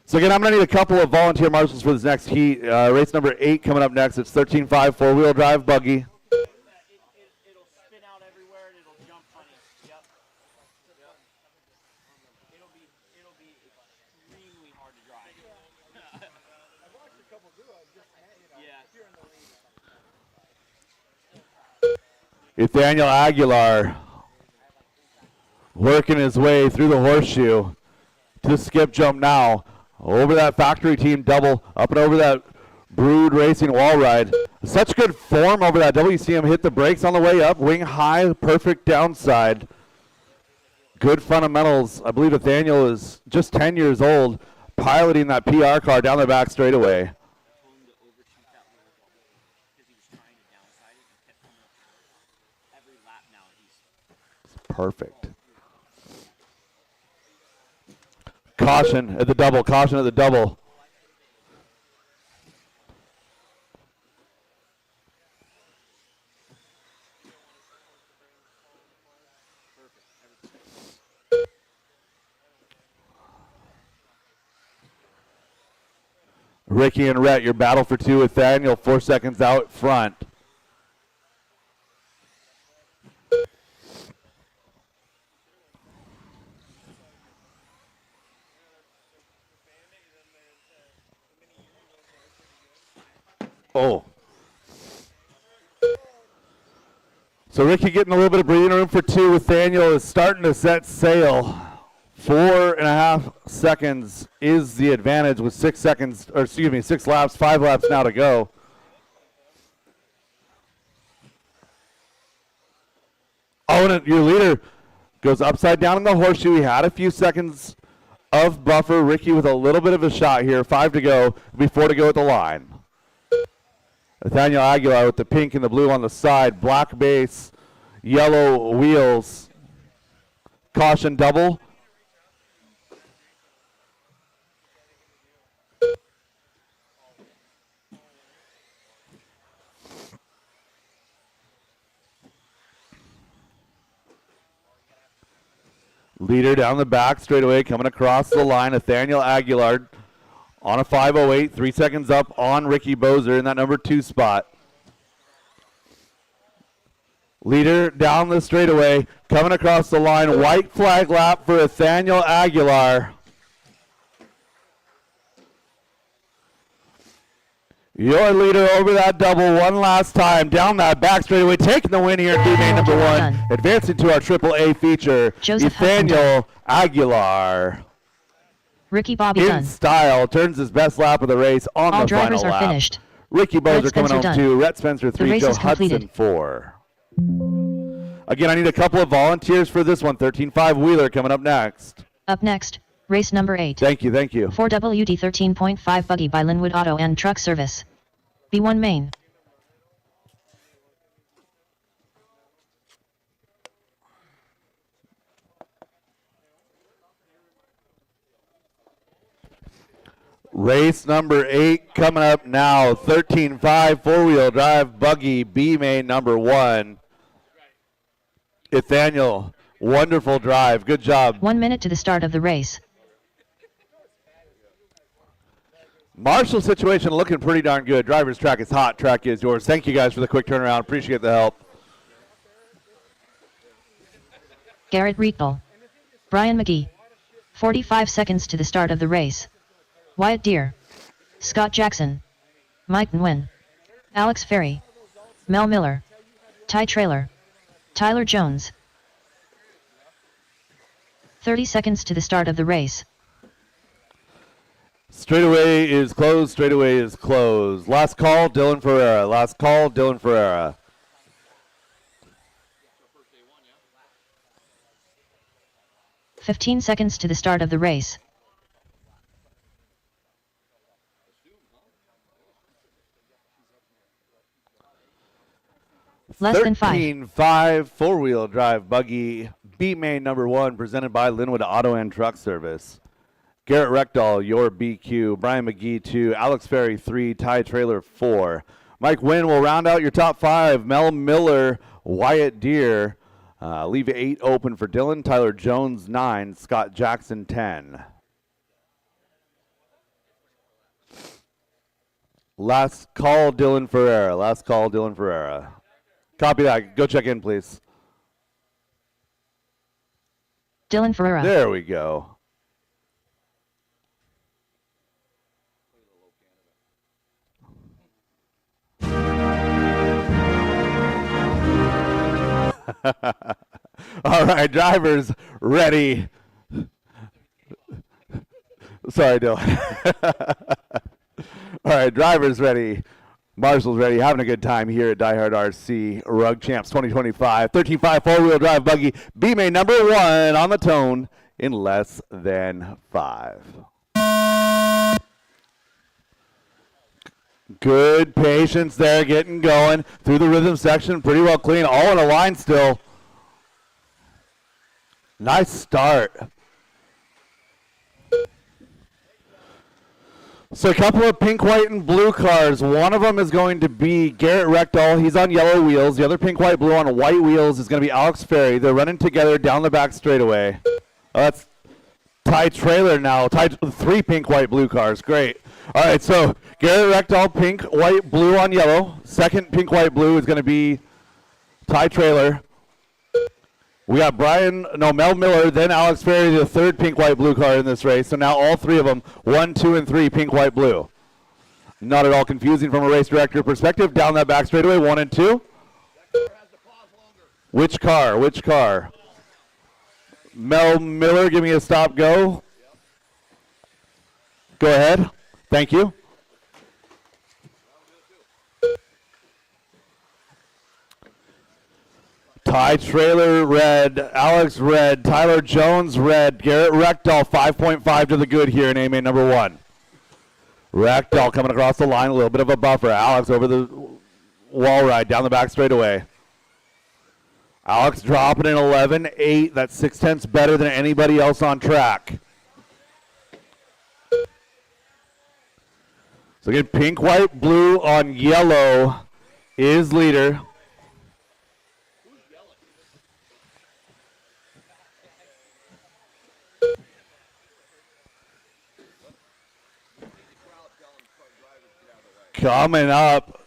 So again, I'm going to need a couple of volunteer marshals for this next heat. Race number 8 coming up next. It's 13.5 four-wheel drive buggy. It'll spin out everywhere and it'll jump funny. Yep. It'll be extremely hard to drive. I've watched a couple do it. Yeah. If you're in the lead. Nathaniel Aguilar working his way through the horseshoe to the skip jump now. Over that factory team double, up and over that Brood Racing wall ride. Such good form over that WCM. Hit the brakes on the way up. Wing high, perfect downside. Good fundamentals. I believe Nathaniel is just 10 years old, piloting that PR car down the back straightaway. Told him to overshoot that little double because he was trying to downside it and kept coming up short. Every lap now he's Perfect. Caution at the double. Caution at the double. Ricky and Rhett, your battle for two. Nathaniel, 4 seconds out front. Oh. So Ricky getting a little bit of breathing room for two. Nathaniel is starting to set sail. 4.5 seconds is the advantage with 6 seconds, or excuse me, 6 laps, 5 laps now to go. Oh, and your leader goes upside down in the horseshoe. He had a few seconds of buffer. Ricky with a little bit of a shot here. 5 to go, before to go at the line. Nathaniel Aguilar with the pink and the blue on the side. Black base, yellow wheels. Caution double. Leader down the back straightaway, coming across the line. Nathaniel Aguilar on a 5:08, 3 seconds up on Ricky Bozer in that number 2 spot. Leader down the straightaway, coming across the line. White flag lap for Nathaniel Aguilar. Your leader over that double one last time, down that back straightaway, taking the win here in B-Main number 1, advancing to our AAA feature, Joseph Nathaniel Aguilar. Ricky Bobby In done. style, turns his best lap of the race on All the final drivers are lap. finished. Ricky Rhett Bozer coming Spencer home done. 2, Rhett Spencer 3, race Joe is completed. Hudson 4. Again, I need a couple of volunteers for this one. 13.5 Wheeler coming up next. Up next, race number 8. Thank you, thank you. 4WD 13.5 buggy by Linwood Auto and Truck Service. B1 main. Race number 8 coming up now. 13.5 four-wheel drive buggy B main number 1. Nathaniel, wonderful drive. Good job. 1 minute to the start of the race. Marshall situation looking pretty darn good. Driver's track is hot. Track is yours. Thank you guys for the quick turnaround. Appreciate the help. Garrett Rietbel. Brian McGee. 45 seconds to the start of the race. Wyatt Deere. Scott Jackson. Mike Nguyen. Alex Ferry. Mel Miller. Ty Trailer. Tyler Jones. 30 seconds to the start of the race. Straightaway is closed. Straightaway is closed. Last call, Dylan Ferreira. Last call, Dylan Ferreira. Yeah. 15 seconds to the start of the race. Less than 5. 13.5 four-wheel drive buggy B main number 1 presented by Linwood Auto and Truck Service. Garrett Reckdahl, your BQ. Brian McGee, 2. Alex Ferry, 3. Ty Trailer, 4. Mike Wynn will round out your top 5. Mel Miller, Wyatt Deere. Leave 8 open for Dylan. Tyler Jones, 9. Scott Jackson, 10. Last call, Dylan Ferreira. Last call, Dylan Ferreira. Copy that. Go check in, please. Dylan Ferreira. There we go. All right, drivers ready. Sorry, Dylan. All right, drivers ready. Marshall's ready. Having a good time here at DieHard RC Rug Champs 2025. 13.5 four-wheel drive buggy. B-Main number 1 on the tone in less than 5. Good patience there, getting going through the rhythm section. Pretty well clean. All in a line still. Nice start. So a couple of pink, white, and blue cars. One of them is going to be Garrett Rectal. He's on yellow wheels. The other pink, white, blue on white wheels is going to be Alex Ferry. They're running together down the back straightaway. Oh, that's Ty Trailer now. Ty, 3 pink, white, blue cars. Great. All right, so Garrett Rectal, pink, white, blue on yellow. Second pink, white, blue is going to be Ty Trailer. We got Mel Miller, then Alex Ferry, the third pink, white, blue car in this race. So now all 3 of them, 1, 2, and 3, pink, white, blue. Not at all confusing from a race director perspective. Down that back straightaway, 1 and 2. Which car? Which car? Mel Miller, give me a stop, go. Go ahead. Thank you. Ty Trailer red, Alex red, Tyler Jones red, Garrett Rectal 5.5 to the good here in A-Main number 1. Rectal coming across the line, a little bit of a buffer. Alex over the wall ride down the back straightaway. Alex dropping in 11.8. That's 0.6 better than anybody else on track. So again, pink, white, blue on yellow is leader. Coming up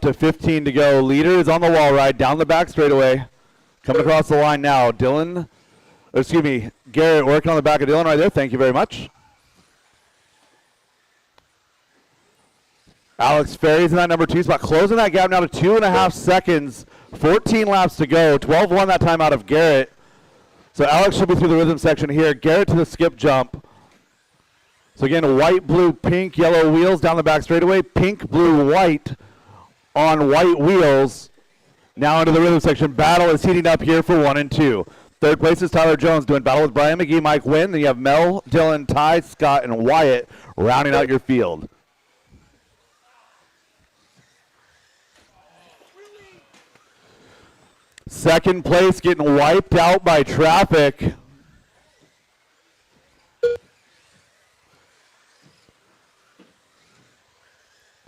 to 15 to go. Leader is on the wall ride down the back straightaway. Coming across the line now. Garrett working on the back of Dylan right there. Thank you very much. Alex Ferry's in that number 2 spot. Closing that gap now to 2.5 seconds. 14 laps to go. 12-1 that time out of Garrett. So Alex should be through the rhythm section here. Garrett to the skip jump. So again, white, blue, pink, yellow wheels down the back straightaway. Pink, blue, white on white wheels. Now into the rhythm section. Battle is heating up here for 1 and 2. Third place is Tyler Jones doing battle with Brian McGee, Mike Wynn. Then you have Mel, Dylan, Ty, Scott, and Wyatt rounding out your field. Second place getting wiped out by traffic.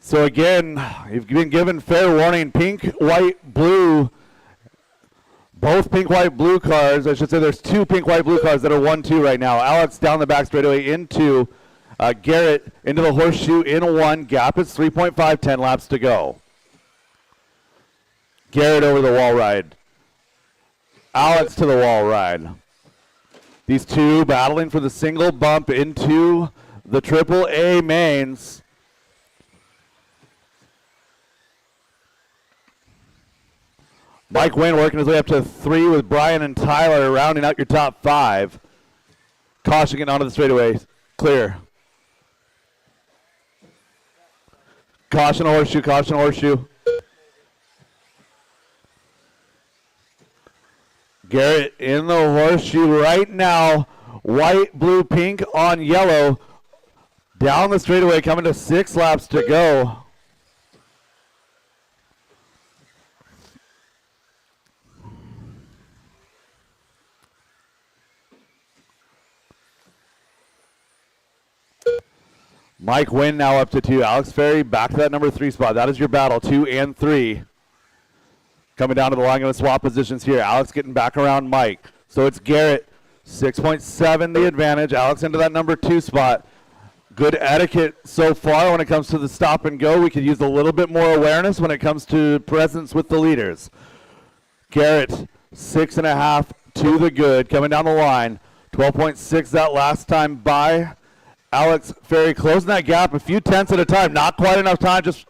So again, you've been given fair warning. Pink, white, blue. Both pink, white, blue cars. I should say there's 2 pink, white, blue cars that are 1-2 right now. Alex down the back straightaway into Garrett into the horseshoe in 1. Gap is 3.5, 10 laps to go. Garrett over the wall ride. Alex to the wall ride. These 2 battling for the single bump into the Triple A mains. Mike Wayne working his way up to 3 with Brian and Tyler rounding out your top 5. Caution getting onto the straightaway. Clear. Caution horseshoe, caution horseshoe. Garrett in the horseshoe right now. White, blue, pink on yellow. Down the straightaway coming to 6 laps to go. Mike Wynn now up to 2. Alex Ferry back to that number 3 spot. That is your battle, 2 and 3. Coming down to the line, going to swap positions here. Alex getting back around Mike. So it's Garrett, 6.7 the advantage. Alex into that number 2 spot. Good etiquette so far when it comes to the stop and go. We could use a little bit more awareness when it comes to presence with the leaders. Garrett, 6.5 to the good. Coming down the line, 12.6 that last time by. Alex Ferry closing that gap a few tenths at a time. Not quite enough time. Just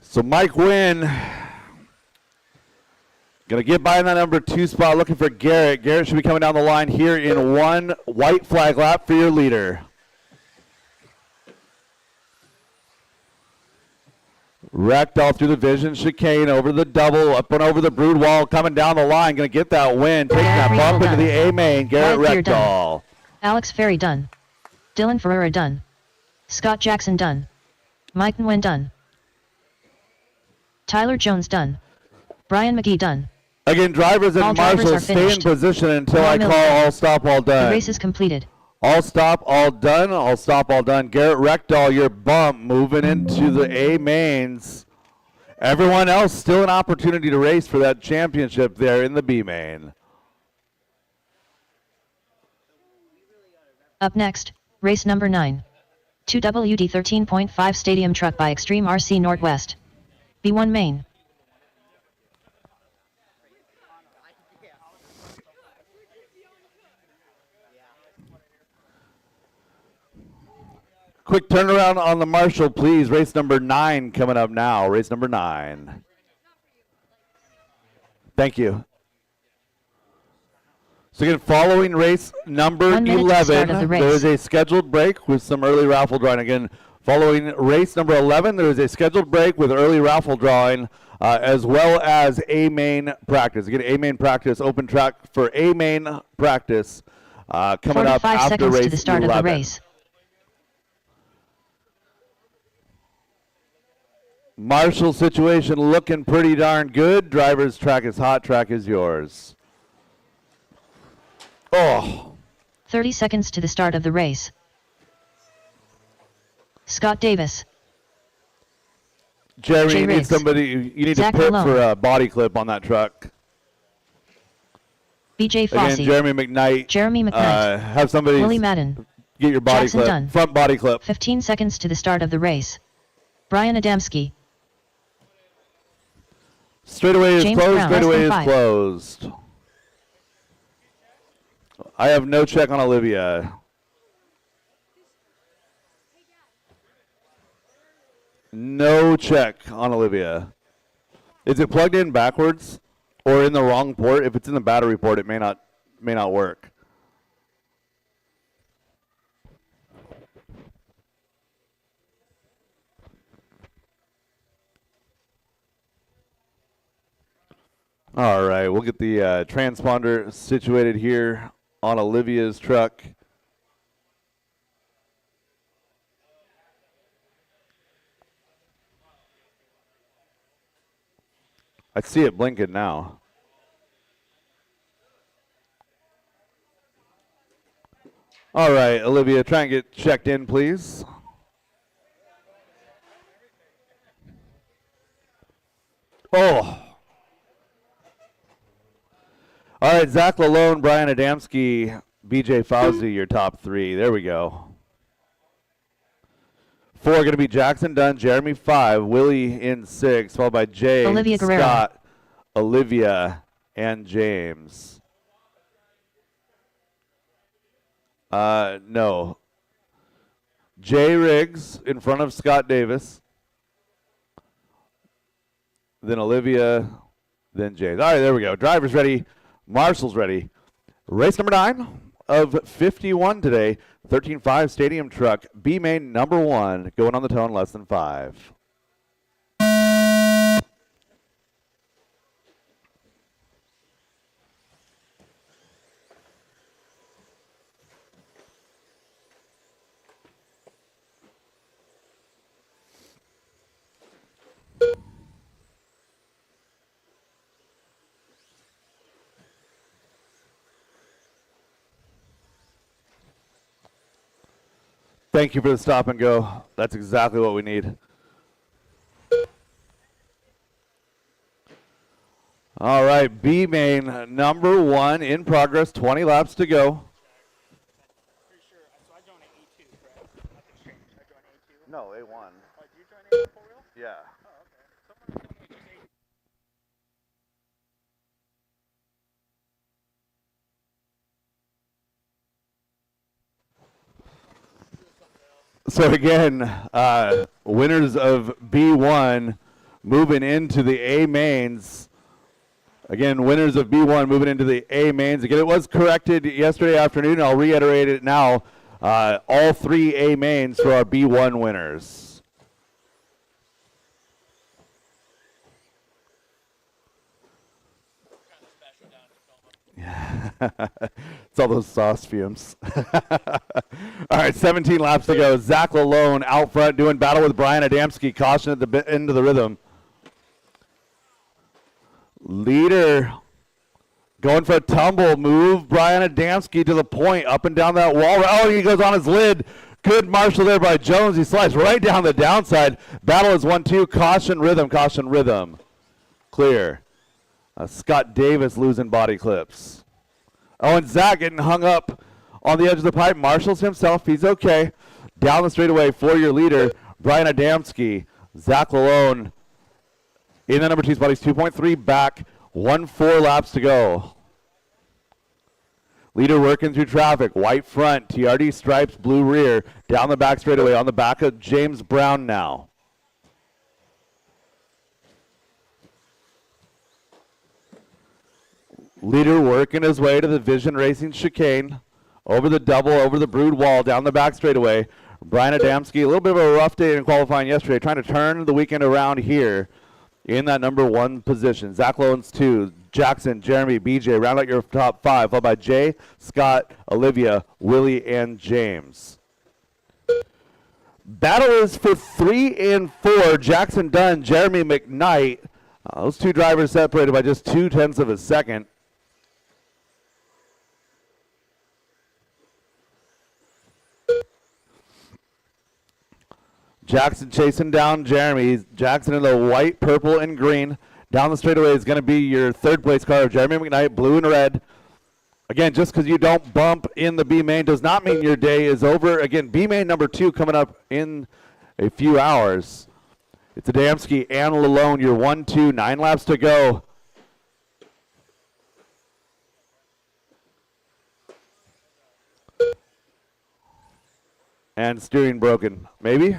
so Mike Wynn Going to get by in that number 2 spot, looking for Garrett. Garrett should be coming down the line here in 1 white flag lap for your leader. Ragdoll through the vision chicane, over the double, up and over the brood wall, coming down the line, going to get that win, taking that bump into the A main. Garrett Ragdoll. Alex Ferry done. Dylan Ferreira done. Scott Jackson done. Mike Nguyen done. Tyler Jones done. Brian McGee done. Again, drivers and All drivers marshals are stay in finished. position until Noah I call Miller. all stop, all The done. race is completed. All stop, all done. All stop, all done. Garrett Ragdoll, your bump, moving into the A mains. Everyone else still an opportunity to race for that championship there in the B main. Up next, race number 9. 2WD 13.5 Stadium Truck by Extreme RC Northwest. B1 main. Quick turnaround on the marshal, please. Race number 9 coming up now. Race number 9. Thank you. So again, following race number 1 minute to start of 11, the race. there is a scheduled break with some early raffle drawing. Again, following race number 11, there is a scheduled break with early raffle drawing, as well as A main practice. Again, A main practice, open track for A main practice coming up 45 after seconds race to the start 11. of the race. Marshall situation looking pretty darn good. Driver's track is hot, track is yours. Oh, 30 seconds to the start of the race. Scott Davis. Jeremy, Jay you need Riggs. somebody, you need Zach to pit Malone. for a body clip on that truck. BJ Fossey. Again, Jeremy McKnight. Jeremy McKnight. Have somebody Willie Madden. get your body Jackson clip, Dunn. front body clip. 15 seconds to the start of the race. Brian Adamski. Straightaway is James closed, Brown, less straightaway than is 5. closed. I have no check on Olivia. No check on Olivia. Is it plugged in backwards or in the wrong port? If it's in the battery port, it may not work. All right, we'll get the transponder situated here on Olivia's truck. I see it blinking now. All right, Olivia, try and get checked in, please. Oh. All right, Zach Lalone, Brian Adamski, BJ Fauzi, your top 3. There we go. 4 going to be Jackson Dunn, Jeremy 5, Willie in 6, followed by Jay, Olivia Guerrero. Scott, Olivia, and James. No. Jay Riggs in front of Scott Davis. Then Olivia, then James. All right, there we go. Driver's ready. Marshall's ready. Race number 9 of 51 today. 13.5 Stadium Truck. B main number 1. Going on the toe in less than 5. Thank you for the stop and go. That's exactly what we need. All right, B main number 1 in progress. 20 laps to go. Pretty sure. So I joined at A2, correct? Nothing strange. I joined A2. No, A1. Oh, did you join A4 wheel? Yeah. Oh, okay. Someone told me it was A2. So again, winners of B1 moving into the A mains. Again, winners of B1 moving into the A mains. Again, it was corrected yesterday afternoon. I'll reiterate it now. All 3 A mains for our B1 winners. It's all those sauce fumes. All right, 17 laps to go. Zach Lalone out front doing battle with Brian Adamski. Caution at the end of the rhythm. Leader going for a tumble. Move Brian Adamski to the point. Up and down that wall. Oh, he goes on his lid. Good marshal there by Jones. He slides right down the downside. Battle is 1-2. Caution rhythm. Caution rhythm. Clear. Scott Davis losing body clips. Oh, and Zach getting hung up on the edge of the pipe. Marshals himself. He's okay. Down the straightaway for your leader, Brian Adamski. Zach Lalone in the number 2 spot. He's 2.3 back. 1-4 laps to go. Leader working through traffic. White front. TRD stripes. Blue rear. Down the back straightaway. On the back of James Brown now. Leader working his way to the Vision Racing chicane. Over the double, over the brood wall, down the back straightaway. Brian Adamski, a little bit of a rough day in qualifying yesterday, trying to turn the weekend around here in that number 1 position. Zach Lowen's 2, Jackson, Jeremy, BJ, round out your top 5, followed by Jay, Scott, Olivia, Willie, and James. Battle is for 3 and 4, Jackson Dunn, Jeremy McKnight. Those 2 drivers separated by just 0.2 of a second. Jackson chasing down Jeremy. Jackson in the white, purple, and green. Down the straightaway is going to be your 3rd place car of Jeremy McKnight, blue and red. Again, just because you don't bump in the B main does not mean your day is over. Again, B main number 2 coming up in a few hours. It's Adamski and Lalone, your 1-2, 9 laps to go. And steering broken, maybe?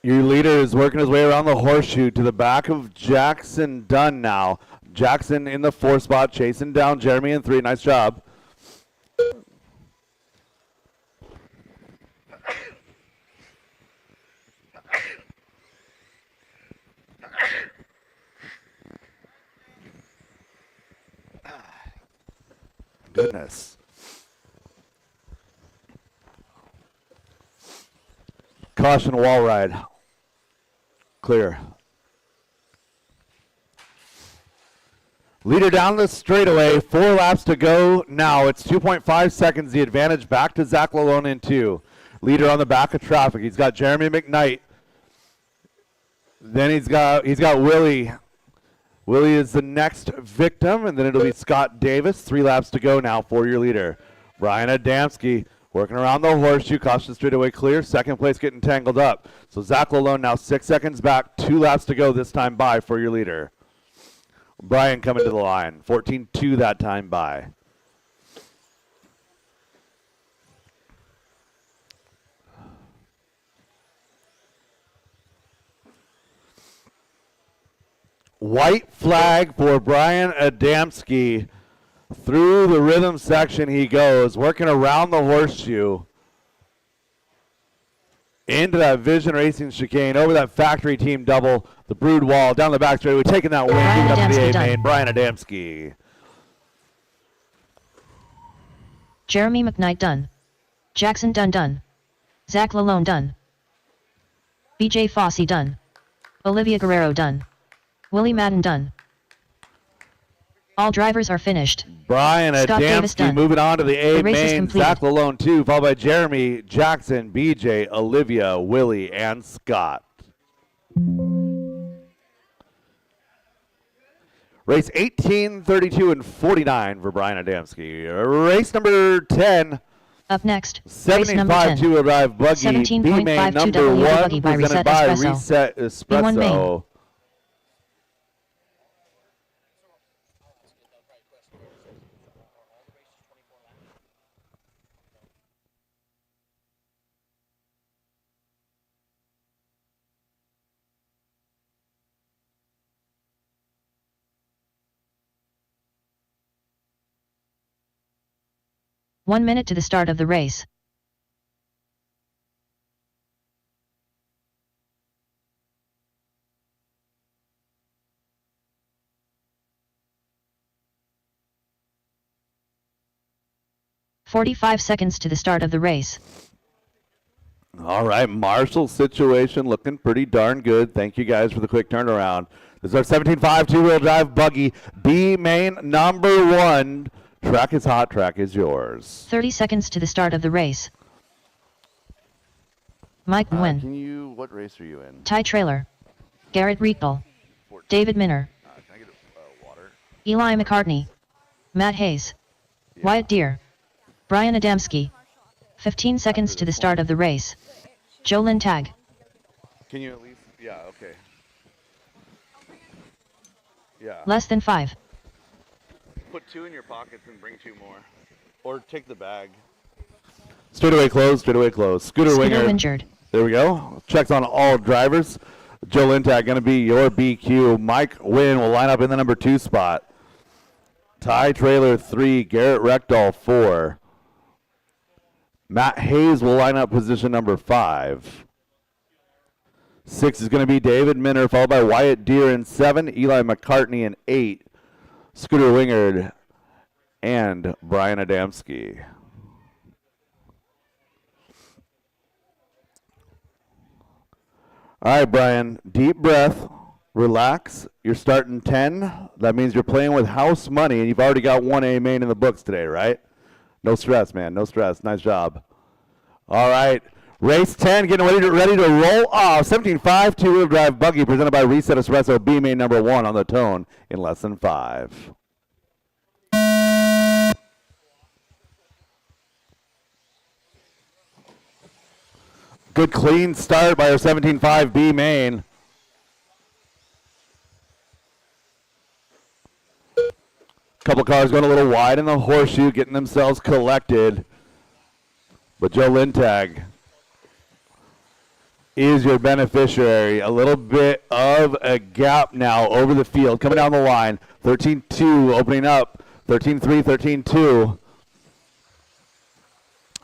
Your leader is working his way around the horseshoe to the back of Jackson Dunn now. Jackson in the 4th spot, chasing down Jeremy in 3. Nice job. Goodness. Caution wall ride. Clear. Leader down the straightaway, 4 laps to go now. It's 2.5 seconds, the advantage back to Zach Lalone in 2. Leader on the back of traffic. He's got Jeremy McKnight. Then he's got Willie. Willie is the next victim, and then it'll be Scott Davis. 3 laps to go now for your leader. Brian Adamski working around the horseshoe. Caution straightaway clear. 2nd place getting tangled up. So Zach Lalone now 6 seconds back. 2 laps to go this time by for your leader. Brian coming to the line. 14-2 that time by. White flag for Brian Adamski. Through the rhythm section he goes, working around the horseshoe. Into that Vision Racing chicane, over that factory team double, the brood wall, down the back straightaway, taking that win, moving up to the A main, Brian Adamski. Jeremy McKnight done. Jackson Dunn done. Zach Lalone done. BJ Fossey done. Olivia Guerrero done. Willie Madden done. All drivers are finished. Brian Adamski moving on to the A main. Zach Lalone 2, followed by Jeremy, Jackson, BJ, Olivia, Willie, and Scott. Race 18, 32, and 49 for Brian Adamski. Race number 10. Up next, 75 to arrive buggy. B main number 1 presented by Reset Espresso. 1 minute to the start of the race. "45 seconds to the start of the race. All right, Marshall's situation looking pretty darn good. Thank you guys for the quick turnaround. This is our 17.5 two-wheel drive buggy, B main number 1. Track is hot, track is yours. 30 seconds to the start of the race. Mike Nguyen, What race are you in? Ty Trailer, Garrett Riegel, David Minner, Can I get water? Eli McCartney, Matt Hayes, Wyatt Deere, Brian Adamski. 15 seconds to the start of the race. Joe Lintag, Can you at least? Yeah, okay. Yeah. less than 5. Put 2 in your pockets and bring 2 more. Or take the bag. Straightaway closed, straightaway closed. Scooter Scooter Winger. Wingard, There we go. Checks on all drivers. Joe Lintag going to be your BQ. Mike Wynn will line up in the number 2 spot. Ty Trailer 3, Garrett Reckdahl 4. Matt Hayes will line up position number 5. 6 is going to be David Minner, followed by Wyatt Deere in 7, Eli McCartney in 8, Scooter Wingard, and Brian Adamski. All right, Brian, deep breath, relax. You're starting 10. That means you're playing with house money, and you've already got 1A main in the books today, right? No stress, man. No stress. Nice job. All right. Race 10 getting ready to roll off. 17.5 two-wheel drive buggy presented by Reset Espresso B main number 1 on the tone in less than 5. Good clean start by our 17.5 B main. Couple cars going a little wide in the horseshoe, getting themselves collected. But Joe Lintag is your beneficiary. A little bit of a gap now over the field. Coming down the line. 13-2 opening up. 13-3, 13-2.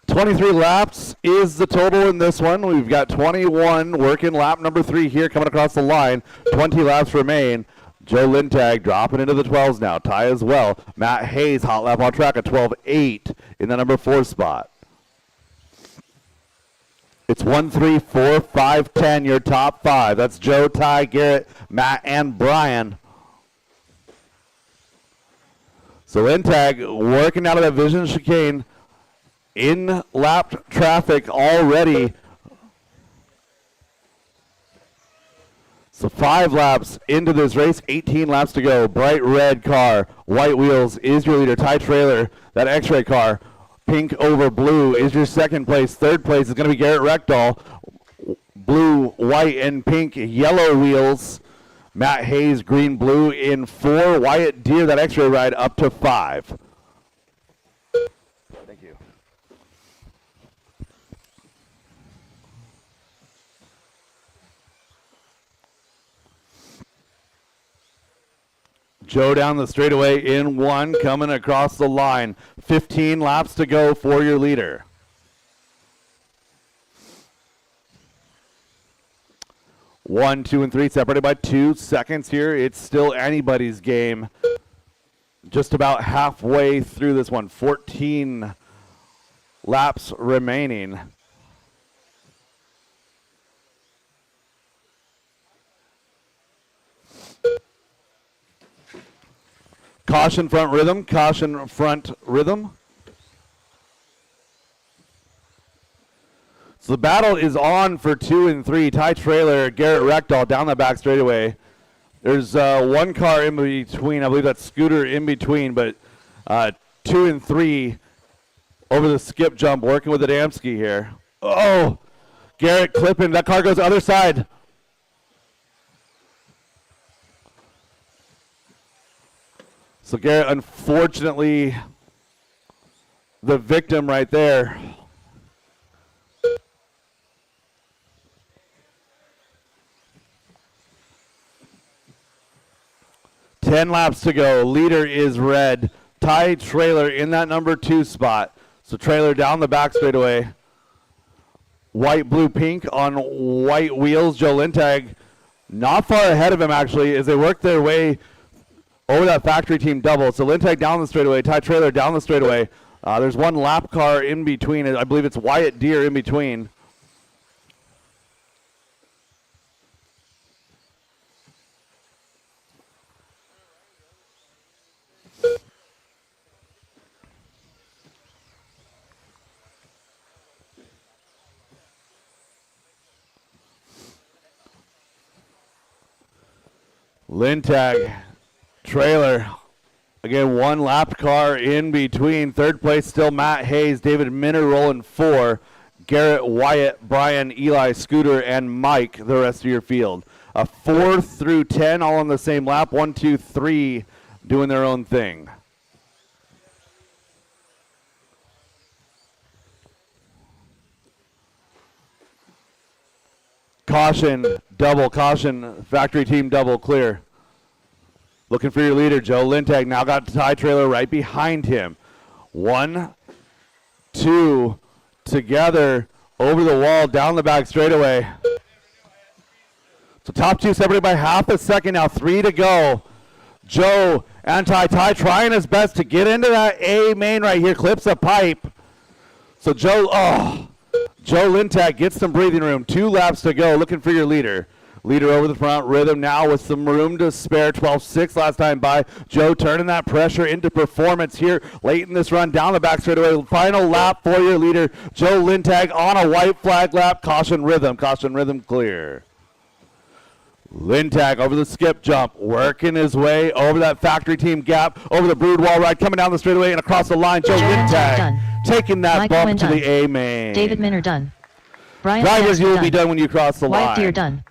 23 laps is the total in this one. We've got 21 working lap number 3 here coming across the line. 20 laps remain. Joe Lintag dropping into the 12s now. Ty as well. Matt Hayes, hot lap on track at 12-8 in the number 4 spot. It's 1, 3, 4, 5, 10, your top 5. That's Joe, Ty, Garrett, Matt, and Brian. So Lintag working out of that vision chicane in lap traffic already. So 5 laps into this race, 18 laps to go. Bright red car, white wheels is your leader. Ty Trailer, that X-ray car, pink over blue is your second place. Third place is going to be Garrett Reckdahl. Blue, white, and pink yellow wheels. Matt Hayes, green, blue in 4. Wyatt Deere, that X-ray ride, up to 5. Thank you. Joe down the straightaway in 1, coming across the line. 15 laps to go for your leader. One, 2, and 3 separated by 2 seconds here. It's still anybody's game. Just about halfway through this one. 14 laps remaining. Caution front rhythm, caution front rhythm. So the battle is on for 2 and 3. Ty Trailer, Garrett Reckdahl down the back straightaway. There's 1 car in between. I believe that's Scooter in between, but 2 and 3 over the skip jump working with Adamski here. Oh, Garrett clipping. That car goes the other side. So Garrett, unfortunately, the victim right there. Ten laps to go. Leader is red. Ty Trailer in that number 2 spot. So So trailer down the back straightaway. White, blue, pink on white wheels. Joe Lintag not far ahead of him, actually, as they work their way over that factory team double. So Lintag down the straightaway, Ty Trailer down the straightaway. There's one lap car in between. I believe it's Wyatt Deer in between. Lintag, Trailer. Again, one lapped car in between. Third place still Matt Hayes, David Minner rolling 4. Garrett, Wyatt, Brian, Eli, Scooter, and Mike, the rest of your field. 4 through 10 all on the same lap. 1, 2, 3 doing their own thing. Caution, double, caution, factory team double, clear. Looking for your leader, Joe Lintag. Now got the Ty Trailer right behind him. 1, 2, together, over the wall, down the back straightaway. So top 2 separated by half a second now, 3 to go. Joe and Ty trying his best to get into that A main right here, clips a pipe. So Joe Lintag gets some breathing room. 2 laps to go, looking for your leader. Leader over the front, Rhythm now with some room to spare. 12.6 last time by. Joe turning that pressure into performance here late in this run. Down the back straightaway. Final lap for your leader, Joe Lintag on a white flag lap. Caution Rhythm clear. Lintag over the skip jump, working his way over that factory team gap, over the brood wall ride, coming down the straightaway and across the line. Joe Lintag taking that Mike bump Wynn to done. the A main. David Minner done. Brian Drivers, Stansky you will done. be done when you cross the line. White Deer done.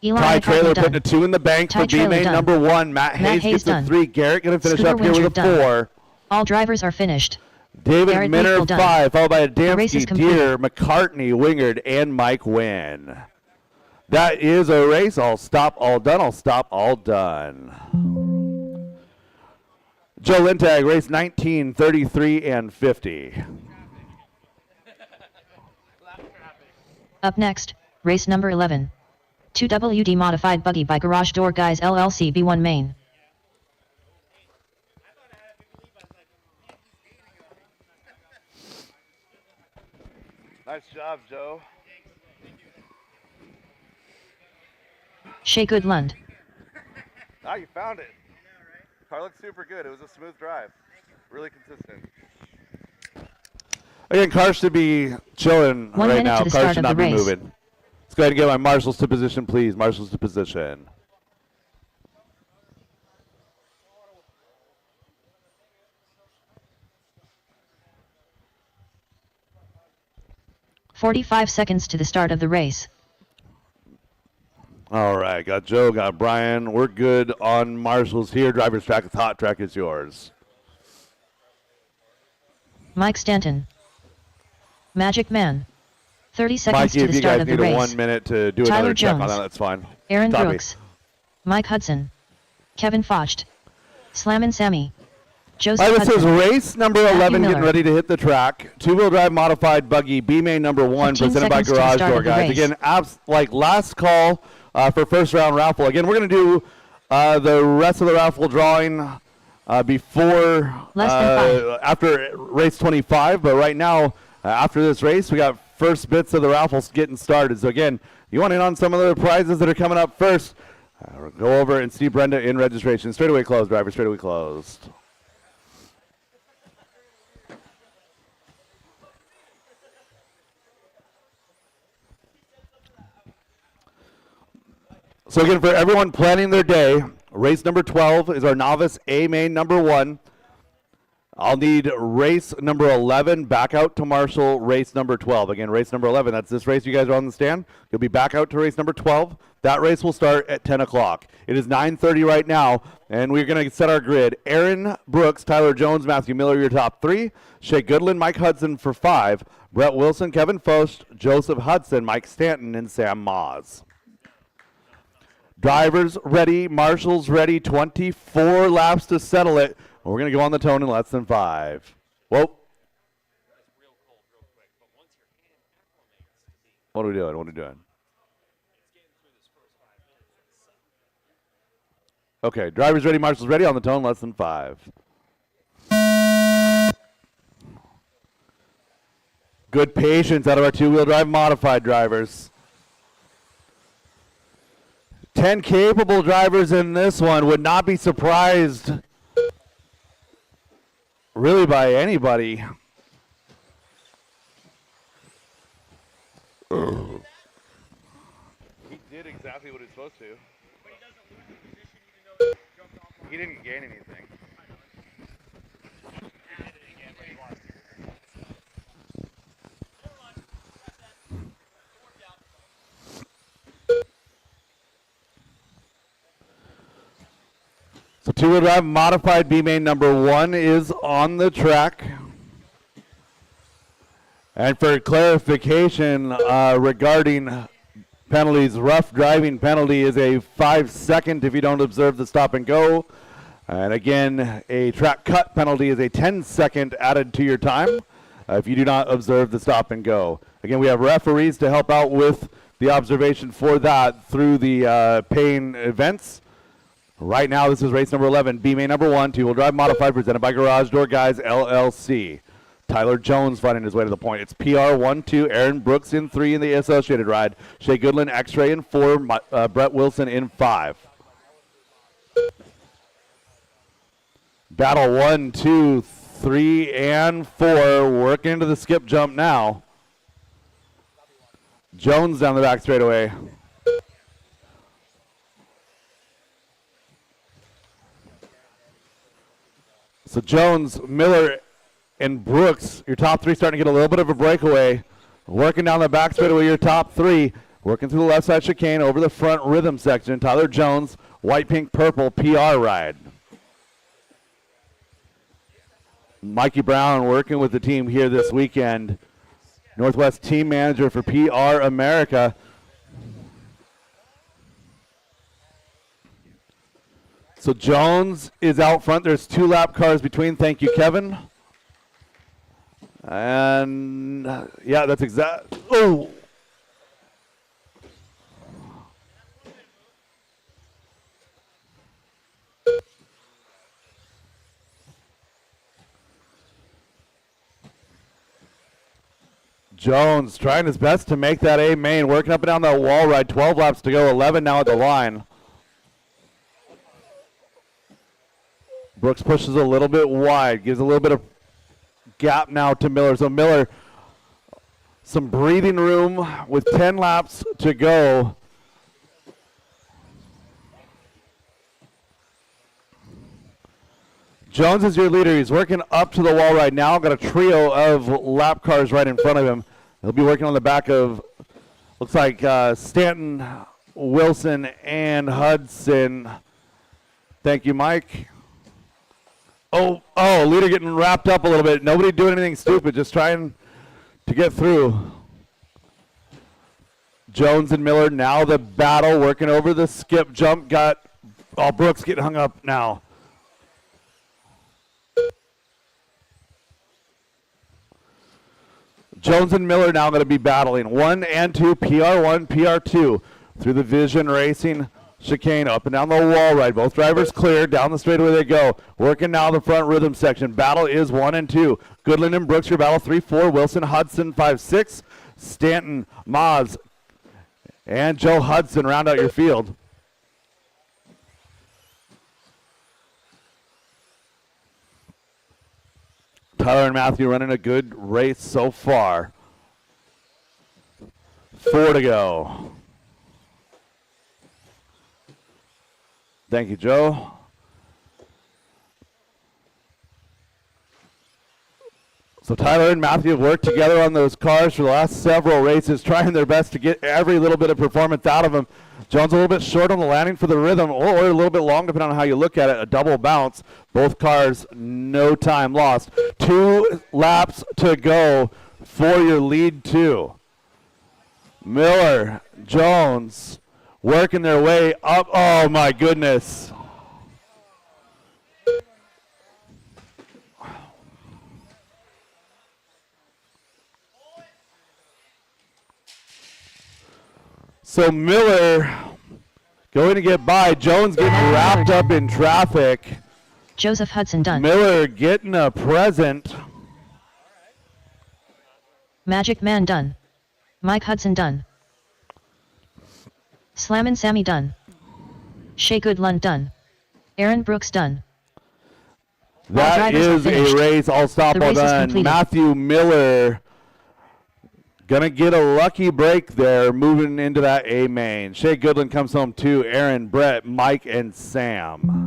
Eli Ty McCartney Trailer done. putting a 2 in the bank Ty for B Trailer main done. number 1. Matt Hayes Hayes gets a done. 3. Garrett going to finish Scooter up here with a Winter done. 4. All drivers are finished. David Garrett Minner Mayfield done. 5, followed by race is Adamski, complete. Deer, McCartney, Wingard, and Mike Wynn. That is a race. All stop, all done. All stop, all done. Joe Lintag, race 19, 33, and 50. Up next, race number 11. 2WD modified buggy by Garage Door Guys LLC B1 Main. Nice job, Joe. Shea Goodlund. Ah, you found it. Car looks super good. It was a smooth drive. Really consistent. Again, cars should be chilling 1 right minute now. to the Cars start should of not the be race. moving. Let's go ahead and get my marshals to position, please. Marshals to position. "45 seconds to the start of the race. All right, got Joe, got Brian. We're good on marshals here. Driver's track, hot track is yours. Mike Stanton. Magic Man. 30 seconds Mikey, to if the you start guys of the need a race. 1 minute to do Tyler another check on Jones. that, that's fine. Aaron Copy. Brooks. Mike Hudson. Kevin Focht. Slammin' Sammy. Joseph All right, this is Hudson. race number Matthew 11 getting Miller. ready to hit the track. 2-wheel drive modified buggy, B main number 1, 15 presented by seconds to the Garage start Door of the Guys. race. Again, like last call for first round raffle. Again, we're going to do the rest of the raffle drawing before Less than 5. after race 25. But right now, after this race, we got first bits of the raffles getting started. So again, you want in on some of the prizes that are coming up first? Go over and see Brenda in registration. Straightaway closed, driver. Straightaway closed. So again, for everyone planning their day, race number 12 is our novice A main number 1. I'll need race number 11 back out to Marshall, race number 12. Again, race number 11, that's this race you guys are on the stand. You'll be back out to race number 12. That race will start at 10 o'clock. It is 9:30 right now, and we're going to set our grid. Aaron Brooks, Tyler Jones, Matthew Miller, your top 3. Shea Goodland, Mike Hudson for 5. Brett Wilson, Kevin Focht, Joseph Hudson, Mike Stanton, and Sam Moz. Drivers ready, marshals ready, 24 laps to settle it. We're going to go on the tone in less than 5. Whoa. What are we doing? What are we doing? Okay, drivers ready, marshals ready, on the tone, less than 5. Good patience out of our two-wheel drive modified drivers. 10 capable drivers in this one. Would not be surprised really by anybody. He did exactly what he's supposed to. But he doesn't lose the position even though he jumped off. He didn't gain anything. Added it again, but he lost. Never mind. Scratch that. It worked out. So two-wheel drive modified B main number 1 is on the track. And for clarification regarding penalties, rough driving penalty is a 5-second if you don't observe the stop and go. And again, a track cut penalty is a 10-second added to your time if you do not observe the stop and go. Again, we have referees to help out with the observation for that through the paying events. Right now, this is race number 11, B main number 1, two-wheel drive modified, presented by Garage Door Guys, LLC. Tyler Jones finding his way to the point. It's PR 1-2, Aaron Brooks in 3 in the associated ride. Shea Goodland, X-Ray in 4, Brett Wilson in 5. Battle 1, 2, 3, and 4. Working into the skip jump now. Jones down the back straightaway. So Jones, Miller, and Brooks, your top 3 starting to get a little bit of a breakaway. Working down the back straightaway, your top 3. Working through the left side chicane over the front rhythm section. Tyler Jones, white, pink, purple, PR ride. Mikey Brown working with the team here this weekend. Northwest team manager for PR America. So Jones is out front. There's 2 lap cars between. Thank you, Kevin. And yeah, that's exact. Oh. Jones trying his best to make that A main, working up and down that wall ride. 12 laps to go, 11 now at the line. Brooks pushes a little bit wide, gives a little bit of gap now to Miller. So Miller, some breathing room with 10 laps to go. Jones is your leader. He's working up to the wall right now. Got a trio of lap cars right in front of him. He'll be working on the back of, looks like Stanton, Wilson, and Hudson. Thank you, Mike. Oh, leader getting wrapped up a little bit. Nobody doing anything stupid, just trying to get through. Jones and Miller, now the battle, working over the skip jump. Got, Brooks getting hung up now. Jones and Miller now going to be battling 1 and 2, PR1, PR2 through the Vision Racing chicane, up and down the wall ride. Both drivers clear, down the straightaway they go. Working now the front rhythm section. Battle is 1 and 2. Goodland and Brooks, your battle 3-4. Wilson, Hudson 5-6. Stanton, Maz, and Joe Hudson round out your field. Tyler and Matthew running a good race so far. 4 to go. Thank you, Joe. So Tyler and Matthew have worked together on those cars for the last several races, trying their best to get every little bit of performance out of them. Jones a little bit short on the landing for the rhythm, or a little bit long, depending on how you look at it. A double bounce. Both cars, no time lost. 2 laps to go for your lead 2. Miller, Jones, working their way up. Oh, my goodness. So Miller going to get by. Jones getting wrapped up in traffic. Joseph Hudson done. Miller getting a present. Magic Man done. Mike Hudson done. Slammin' Sammy done. Shea Goodlund done. Aaron Brooks done. That drivers are is a finished. race. All stop, The all race is done. completed. Matthew Miller gonna get a lucky break there, moving into that A main. Shea Goodland comes home too. Aaron, Brett, Mike, and Sam.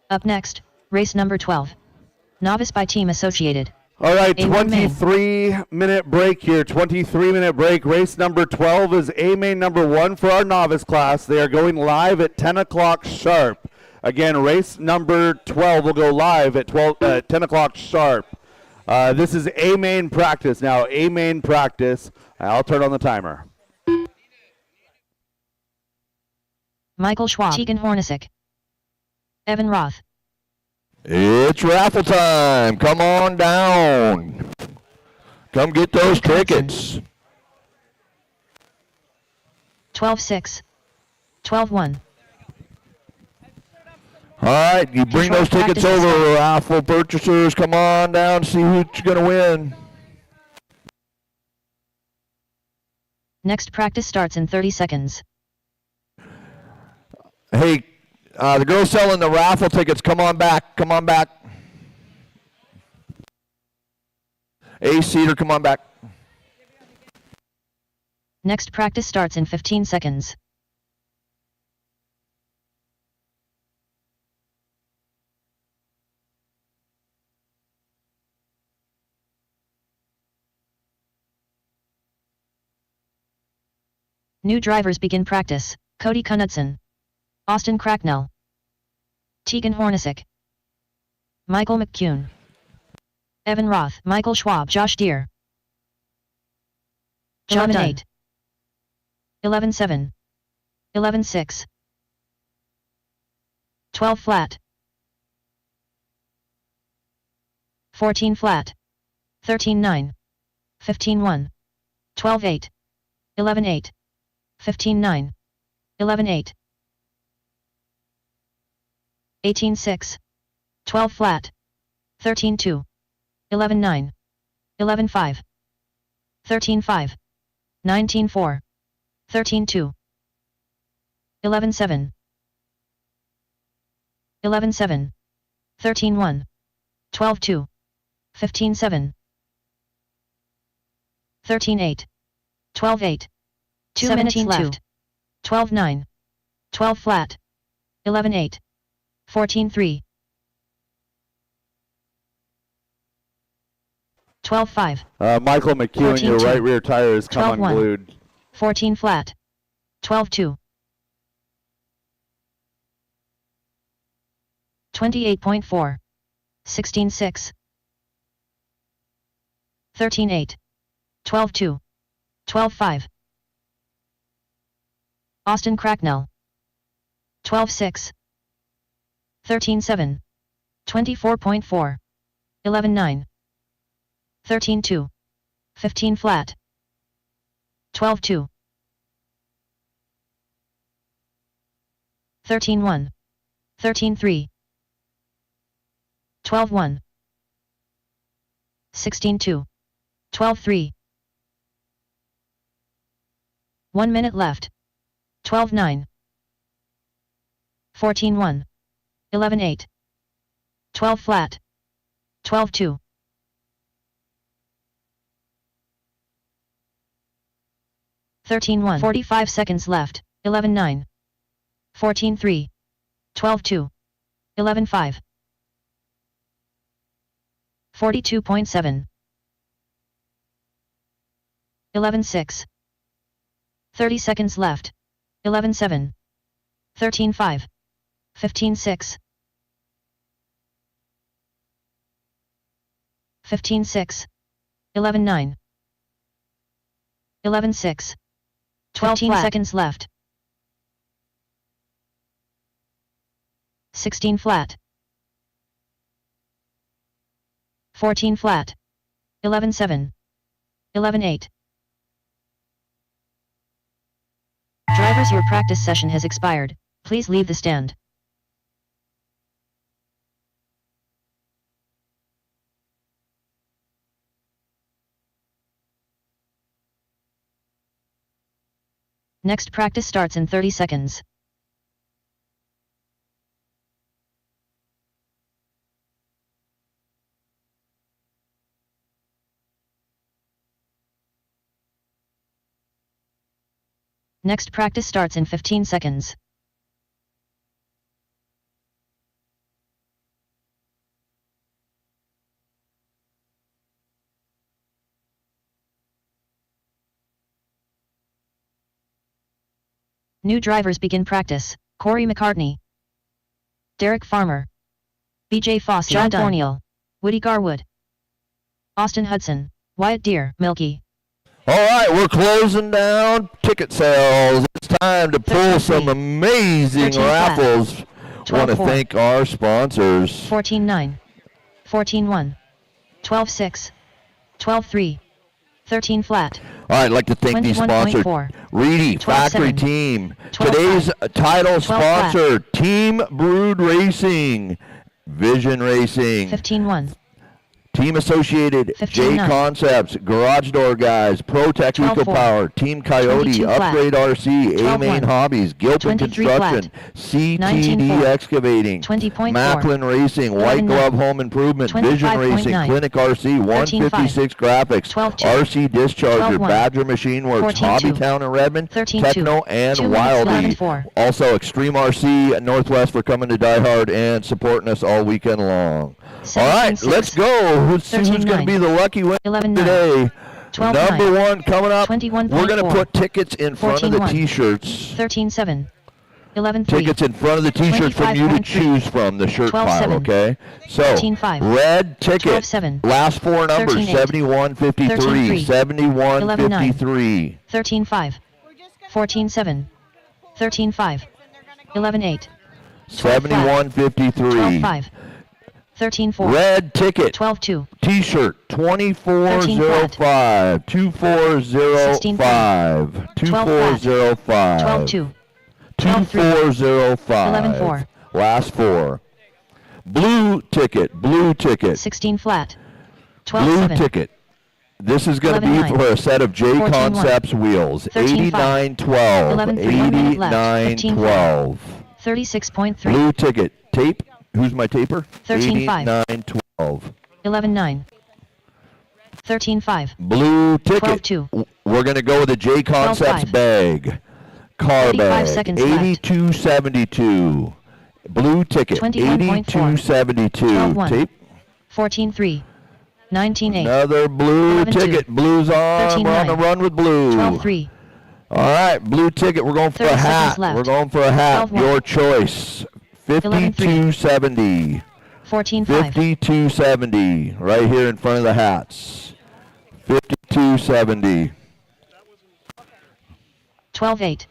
Up next, race number 12. Novice by Team Associated. All right, A1 main. 23-minute break here. 23-minute break. Race number 12 is A main number 1 for our novice class. They are going live at 10 o'clock sharp. Again, race number 12 will go live at 10 o'clock sharp. This is A main practice. Now, A main practice. I'll turn on the timer. Michael Schwab. Tegan Hornacek. Evan Roth. It's raffle time. Come on down. Come get those tickets. 12-6. 12-1. All right, you bring Control those tickets practice is over, raffle purchasers. Come on down, see who's going to win. Next practice starts in 30 seconds. Hey, the girls selling the raffle tickets, come on back. Come on back. A-seater, come on back. Next practice starts in 15 seconds. New drivers begin practice. Cody Knudsen. Austin Cracknell. Tegan Hornacek. Michael McCune. Evan Roth. Michael Schwab. Josh Deere. John 8. 11-7. 11-6. 12 flat. 14 flat. 13-9. 15-1. 12-8. 11-8. 15-9. 11-8. 18-6. 12 flat. 13-2. 11-9. 11-5. 13-5. 19-4. 13-2. 11-7. 11-7. 13-1. 12-2. 15-7. 13-8. 12-8. 2 minutes left. 12-9. 12 flat. 11-8. 14-3. 12-5. Michael McEwen, your 14-2. right rear tire has come 12-1. unglued. 14 flat. 12-2. 28.4. 16-6. 13-8. 12-2. 12-5. Austin Cracknell. 12-6. 13-7. 24.4. 11-9. 13-2. 15 flat. 12-2. 13-1. 13-3. 12-1. 16-2. 12-3. 1 minute left. 12-9. 14-1. 11-8. 12 flat. 12-2. 13-1. 45 seconds left. 11-9. 14-3. 12-2. 11-5. 42.7. 11-6. 30 seconds left. 11-7. 13-5. 15-6. 15-6. 11-9. 11-6. 15 seconds left. 16 flat. 14 flat. 11-7. 11-8. Drivers, your practice session has expired. Please leave the stand. Next practice starts in 30 seconds. Next practice starts in 15 seconds. New drivers begin practice. Corey McCartney, Derek Farmer, BJ Foss, John Thorneal, Woody Garwood, Austin Hudson, Wyatt Deere, Milky. All right, we're closing down ticket sales. It's time to pull some amazing 13 flat. raffles. Want to 12-4. thank our sponsors. 14-9, 14-1, 12-6, 12-3, 13 flat. All right, I'd like to thank these sponsors. 21.4, Reedy 12-7, Factory Team. 12-5, Today's title 12 flat. sponsor, Team Brood Racing, Vision Racing. 15-1, Team Associated, 15-9. J Concepts, Garage Door Guys, ProTech 12-4. EcoPower, Team Coyote, 22 flat. Upgrade RC, 12-1. A-Main Hobbies, Gilpin 23 Construction, flat. CTD 19-4. Excavating, 20.4. Macklin Racing, White 11-9. Glove Home Improvement, Vision 25.9. Racing, Clinic RC, 156 Graphics, 12-2. RC Discharger, 12-1. Badger Machine Works, 14-2. Hobbytown in Redmond, 13-2. Techno, and 2 minutes, Wildy. 11-4. Also, Extreme RC Northwest for coming to DieHard and supporting us all weekend long. All right, 17-6. let's go. Who's going to 13-9. be the lucky winner 11-9. today? 12-9. Number one coming up. 21.4. We're going to put tickets in front of the 14-1. T-shirts. 13-7, 11-3, Tickets in front of the T-shirts from you to 25.3. choose from the shirt 12-7. pile, okay? So, 13-5. red ticket. 12-7. Last four numbers, 13-8. 7153. 13-3. 7153. 13-5, 14-7, 13-5, 11-8, 7153. 12-5, 13-4, Red ticket. 12-2, T-shirt 2405 2405 2405 12-2, 2405 11-4. Last four. Blue ticket 16 flat, blue 12-7, ticket. This is going to be 11-9. for a set of J 14-1. Concepts wheels. 13-5. 8912 11-3. 1 minute left. 8912 36.3, Blue ticket tape. Who's my taper? 13-5. 8912 11-9, 13-5, Blue ticket. 12-2. We're going to go with the J Concepts 12-5. bag. Car 35 bag. seconds left. 8272. Blue ticket. 21.4. 8272. 12-1. Tape. 14-3, 19-8, Another blue 11-2. ticket. Blue's on. We're on the 13-9. run with blue. 12-3, All right, blue ticket. We're going for 30 a hat. seconds left. We're going for a hat. 12-1. Your choice. 5270. 14-5, 5270. Right here in front of the hats. 5270. 12-8,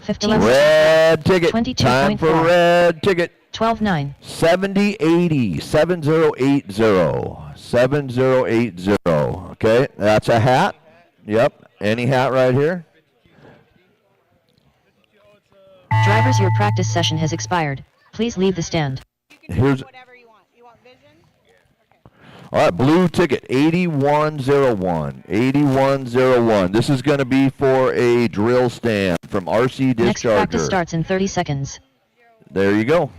15, Red ticket. 22.4. Time for red ticket. 12-9, 7080. 7080. 7080. Okay, that's a hat. Yep, any hat right here. drivers, your practice session has expired. Please leave the stand. Here's Whatever you want. You want vision? all right, blue ticket 8101. 8101. This is going to be for a drill stand from RC Next practice Discharger. starts in 30 seconds. There you go.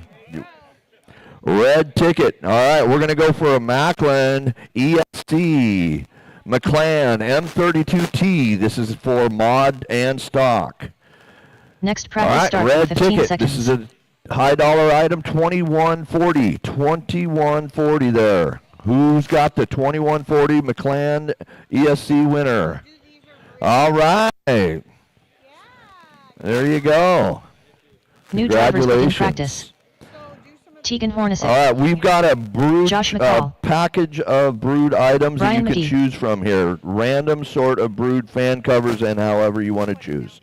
Red ticket. All right, we're going to go for a Macklin ESC McLaren M32T. This is for mod and stock. Next All practice right, starts in red 15 ticket. seconds. This is a high dollar item, 2140. 2140 there. Who's got the 2140 McLaren ESC winner? All right. There you go. New drivers begin Congratulations. practice. Tegan Hornacek, All right, we've got a brood Josh McCall. package of brood items Brian that you McGee. can choose from here. Random sort of brood fan covers and however you want to choose.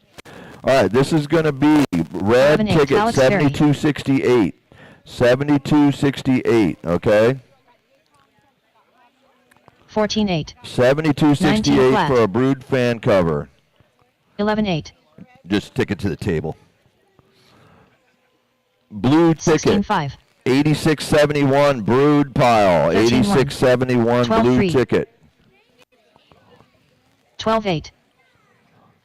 All right, this is going to be red 11-8, ticket Alex Ferry. 7268. 7268, okay? 14-8. 72.68 flat. for a Brood fan cover. 11-8. Just stick it to the table. Blue ticket. 16-5. 86.71 Brood pile. 13-1. 86.71 blue 12-3. ticket. 12-8.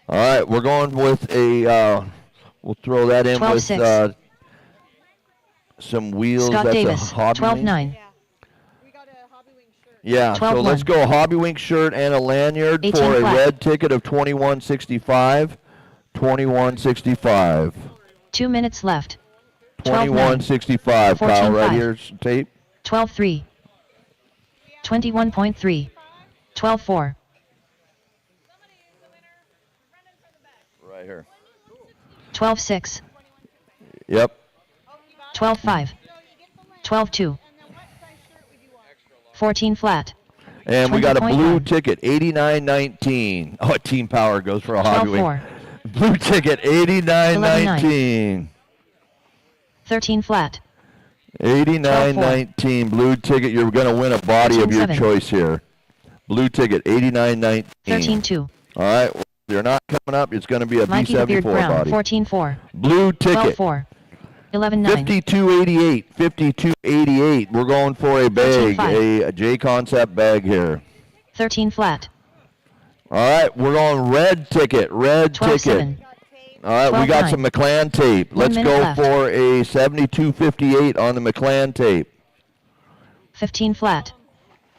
All right, we're going with a, we'll throw that in with 12-6. some wheels. Scott That's Davis. a hobby wing. 12-9. Yeah, so 12-1. let's go hobby wing shirt and a lanyard 18 for a flat. red ticket of 21.65. 21.65. 2 minutes left. 12-9. 21.65. Kyle, right 14-5. here, tape. 12-3. 21.3. 12-4. Right here. 12-6. Yep. 12-5. 12-2. 14 flat. And we got a blue 20.9. ticket, 89.19. Oh, Team Power goes for a hobby wing. 12-4. Blue ticket, 89.19. 13 flat. 89.19. Blue ticket. You're going to win a body of your 13-7. choice here. Blue ticket, 89.19. 13-2. All right. You're not coming up. It's going to be a Mikey the Beard B74 Brown. body. 14-4. Blue ticket. 12-4. 11-9. 52.88. 52.88. We're going for a bag, 13-5. a J Concept bag here. 13 flat. All right, we're going red ticket. Red ticket. 12-7. All right, we got 12-9. some McLaren tape. 1 Let's minute go left. for a 72.58 on the McLaren tape. 15 flat.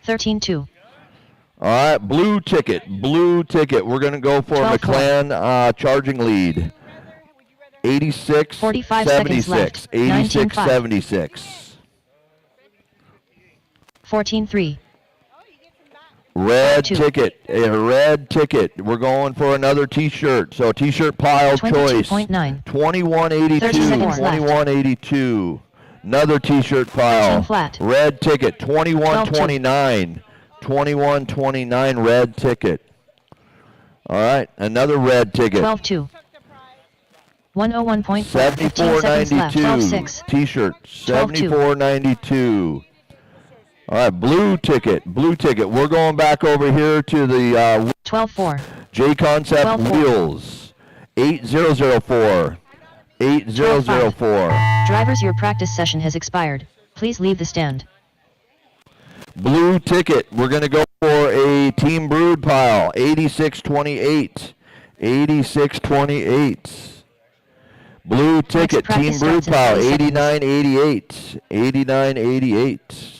13-2. All right, blue ticket. Blue ticket. We're going to go for a 12-4. McLaren charging lead. 86, 45 seconds 76. left. 19-5. 86, 76. 14-3. Red 2. ticket. A red ticket. We're going for another T-shirt. So T-shirt pile choice. 22.9. 21.82. 30 seconds left. 21.82. Another T-shirt pile. 13 flat. Red ticket. 21.29. 21.29 red ticket. All right, another red ticket. 12-2. 101.4. 15 seconds left. 74.92. 12-6. T-shirt. 12-2. 74.92. All right, blue ticket. Blue ticket. We're going back over here to the 12-4. J Concept 12-4. wheels. 8004. 8004. Drivers, your practice session has expired. Please leave the stand. Blue ticket. We're going to go for a Team Brood pile. 8628. 8628. Blue ticket. Team practice Brood starts in pile. 30 seconds. 8988. 8988.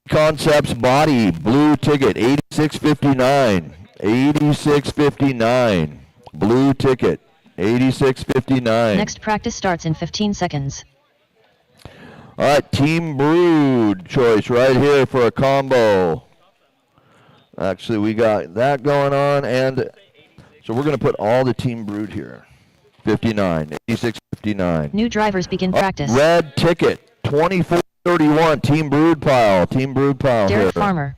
Concepts body. Blue ticket. 8659. 8659. Blue ticket. 8659. Next practice starts in 15 seconds. All right, Team Brood choice right here for a combo. Actually, we got that going on, and so we're going to put all the Team Brood here. 59, 86, 59. New drivers begin practice. Red ticket, 2431, Team Brood pile. Team Brood pile Derek here. Farmer.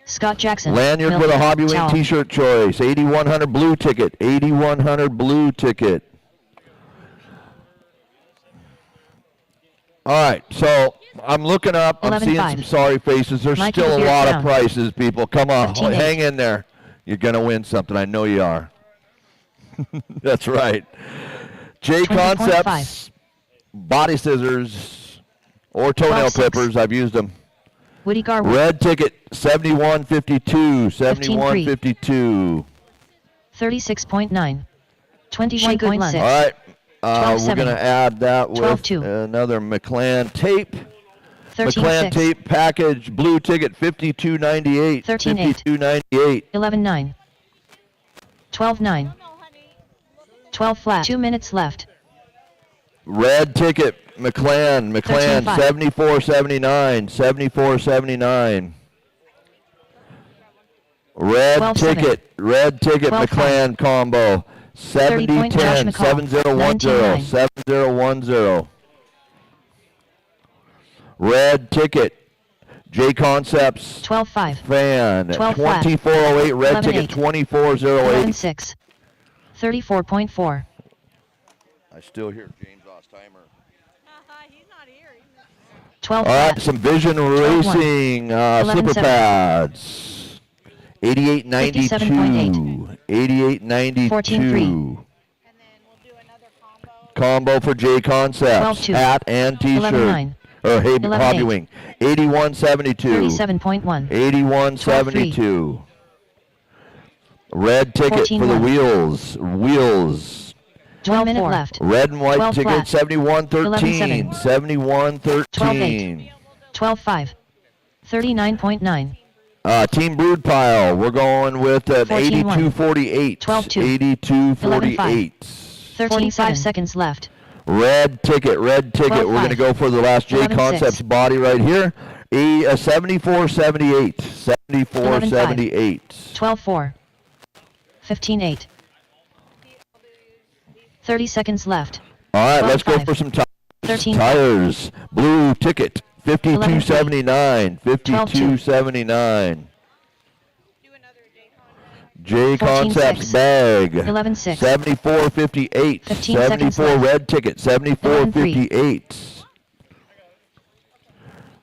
Scott Jackson. Lanyard with a Milton, Hobby Wing Chow. T-shirt choice. 8100 blue ticket. 8100 blue ticket. All right, so I'm looking up. I'm seeing 11-5. some sorry faces. There's Mikey still a Beard lot Brown. of prices, people. Come on, 15-8. hang in there. You're going to win something. I know you are. That's right. J 20.5. Concepts, body scissors, or toenail 12-6. clippers. I've used them. Woody Garwood. Red ticket, 7152. 7152. 36.9. 21.6. All right. We're 12-7. going to add that with 12-2. another McLaren tape. 13-6. McLaren tape package, blue ticket, 52.98. 13-8. 52.98. 11-9. 12-9. 12 flat. 2 minutes left. Red ticket, McLaren, 13-5. 74.79. 74.79. Red 12-7. ticket, 12-5. McLaren combo, 30-point Josh 70-10, McCall. 7010, 7010. Red ticket, J Concepts 12-5. fan, 12 flat. 2408, red 11-8. ticket, 2408. 11-6. 34.4. I still hear James Ostimer. 12 All right, flat. some Vision 12-1. Racing slipper 11-7. pads. 88.92. 88.92. 14-3. Combo for J Concepts. 12-2. Hat and T-shirt. 11-9. Or hey, 11-8. Hobby Wing. 81.72. 37.1. 81.72. Red ticket for the 14-1. wheels. Wheels. 1 minute left. Red and white 12 ticket. flat. 71.13. 71.13. 12-5. 39.9. Team Brood Pile. We're going with an 14-1. 82.48. 12-2. 82.48. 45 seconds left. Red ticket. Red ticket. 12-5. We're going to go for the last J 11-6. Concepts body right here. 74.78. 74.78. 12-4. 15-8. 30 seconds left. All right, let's go 12-5. for some tires. 13. Tires. Blue ticket. 52.79. 52.79. J 14-6. Concepts bag. 11-6. 74.58. 15 seconds 74 left. red ticket. 74.58.